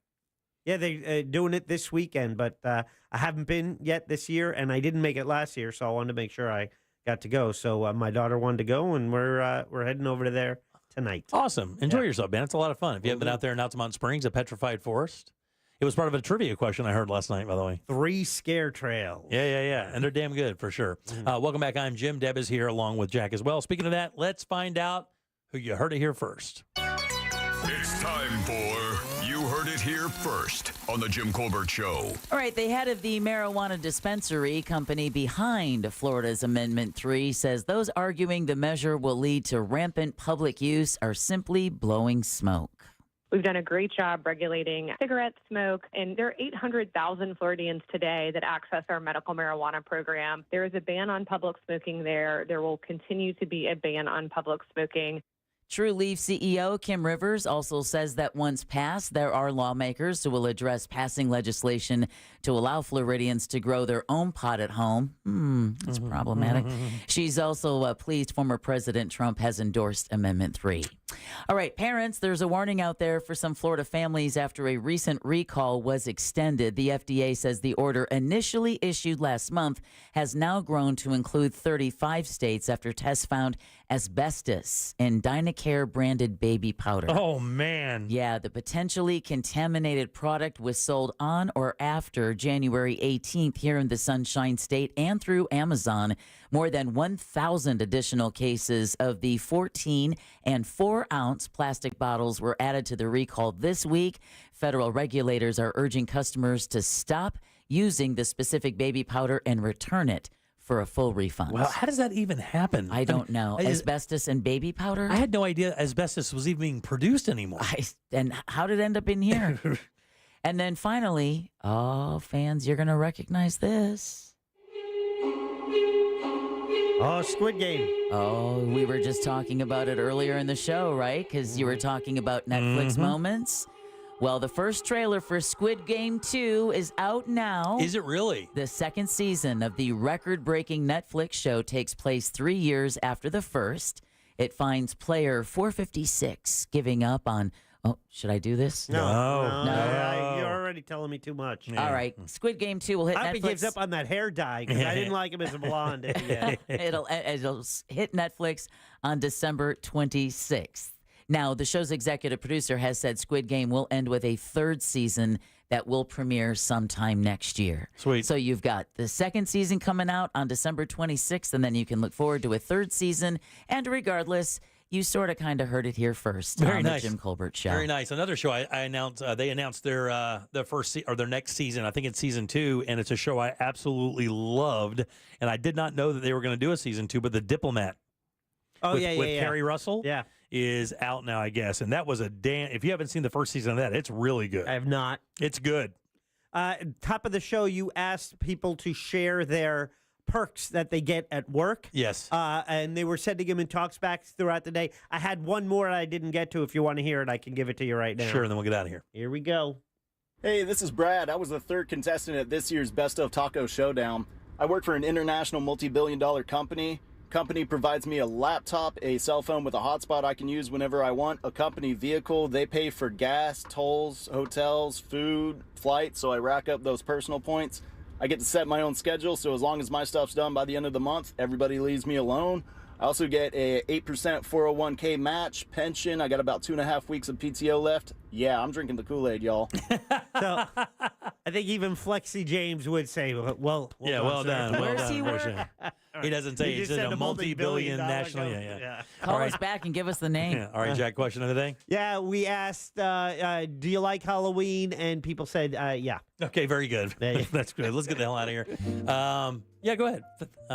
Yeah, they're doing it this weekend, but I haven't been yet this year, and I didn't make it last year, so I wanted to make sure I got to go. So my daughter wanted to go, and we're heading over to there tonight. Awesome. Enjoy yourself, man. It's a lot of fun. If you haven't been out there in Altamont Springs, a petrified forest, it was part of a trivia question I heard last night, by the way. 3 scare trails. Yeah. And they're damn good, for sure. Welcome back. I'm Jim. Deb is here along with Jack as well. Speaking of that, let's find out who you heard it here first. It's time for You Heard It Here First on The Jim Colbert Show. All right, the head of the marijuana dispensary company behind Florida's Amendment 3 says those arguing the measure will lead to rampant public use are simply blowing smoke. We've done a great job regulating cigarette smoke, and there are 800,000 Floridians today that access our medical marijuana program. There is a ban on public smoking there. There will continue to be a ban on public smoking. True Leaf CEO Kim Rivers also says that once passed, there are lawmakers who will address passing legislation to allow Floridians to grow their own pot at home. That's problematic. She's also pleased former President Trump has endorsed Amendment 3. All right, parents, there's a warning out there for some Florida families after a recent recall was extended. The FDA says the order initially issued last month has now grown to include 35 states after tests found asbestos in Dynacare branded baby powder. Oh, man. Yeah, the potentially contaminated product was sold on or after January 18th here in the Sunshine State and through Amazon. More than 1,000 additional cases of the 14 and 4-ounce plastic bottles were added to the recall this week. Federal regulators are urging customers to stop using the specific baby powder and return it for a full refund. Well, how does that even happen? I don't know. Asbestos and baby powder? I had no idea asbestos was even being produced anymore. And how did it end up in here? And then finally, fans, you're going to recognize this. Oh, Squid Game. Oh, we were just talking about it earlier in the show, right? Because you were talking about Netflix moments. Well, the first trailer for Squid Game 2 is out now. Is it really? The second season of the record-breaking Netflix show takes place 3 years after the first. It finds player 456 giving up on... Oh, should I do this? No. You're already telting me too much. All right. Squid Game 2 will hit I hope Netflix. he gives up on that hair dye because I didn't like him as a blonde. It'll hit Netflix on December 26th. Now, the show's executive producer has said Squid Game will end with a third season that will premiere sometime next year. Sweet. So you've got the second season coming out on December 26th, and then you can look forward to a third season. And regardless, you sort of kind of heard it here first Very on nice. the Jim Colbert Show. Very nice. Another show I announced. They announced their their next season. I think it's season 2, and it's a show I absolutely loved. And I did not know that they were going to do a season 2. But The Diplomat. with Kerry Russell. Yeah. Is out now, I guess. And that was if you haven't seen the first season of that, it's really good. I have not. It's good. Top of the show, you asked people to share their perks that they get at work. Yes. And they were sending them in talks back throughout the day. I had one more I didn't get to. If you want to hear it, I can give it to you right now. Sure, and then we'll get out of here. Here we go. Hey, this is Brad. I was the third contestant at this year's Best of Taco Showdown. I work for an international multi-billion-dollar company. Company provides me a laptop, a cell phone with a hotspot I can use whenever I want, a company vehicle. They pay for gas, tolls, hotels, food, flights, so I rack up those personal points. I get to set my own schedule, so as long as my stuff's done by the end of the month, everybody leaves me alone. I also get a 8% 401k match, pension. I got about 2.5 weeks of PTO left. Yeah, I'm drinking the Kool-Aid, y'all. So I think even Flexi James would say, well Yeah, well done. Well Where's done. he Where's work? He doesn't say. He He's just in said a a multi-billion multi-billion-dollar national. company. Yeah. Call All us right. back and give us the name. Yeah. All right, Jack, question of the day? Yeah, we asked, do you like Halloween? And people said, yeah. Okay, very good. That's good. Let's get the hell out of here. Yeah, go ahead.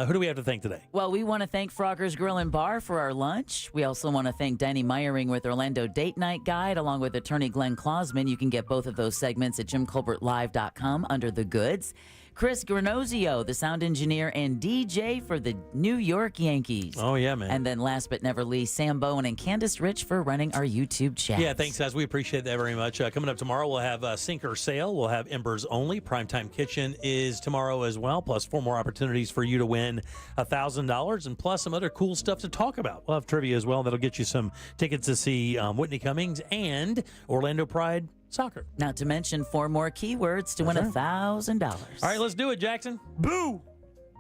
Who do we have to thank today? Well, we want to thank Frogger's Grill and Bar for our lunch. We also want to thank Danny Meyering with Orlando Date Night Guide, along with attorney Glenn Klausman. You can get both of those segments at JimColbertLive.com under the goods. Chris Granozio, the sound engineer and DJ for the New York Yankees. Oh, yeah, man. And then last but never least, Sam Bowen and Candace Rich for running our YouTube chat. Yeah, thanks, guys. We appreciate that very much. Coming up tomorrow, we'll have Sink or Sail. We'll have Embers Only. Primetime Kitchen is tomorrow as well, plus 4 more opportunities for you to win $1,000 and plus some other cool stuff to talk about. We'll have trivia as well. That'll get you some tickets to see Whitney Cummings and Orlando Pride Soccer. Not to mention 4 more keywords to win $1,000. All right, let's do it, Jackson. Boo!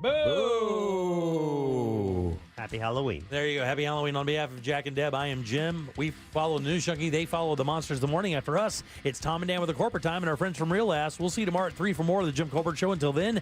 Boo! Happy Halloween. There you go. Happy Halloween on behalf of Jack and Deb. I am Jim. We follow News Junkie. They follow the Monsters the morning after us. It's Tom and Dan with the Corporate Time and our friends from Real Ass. We'll see you tomorrow at 3 for more of the Jim Colbert Show. Until then,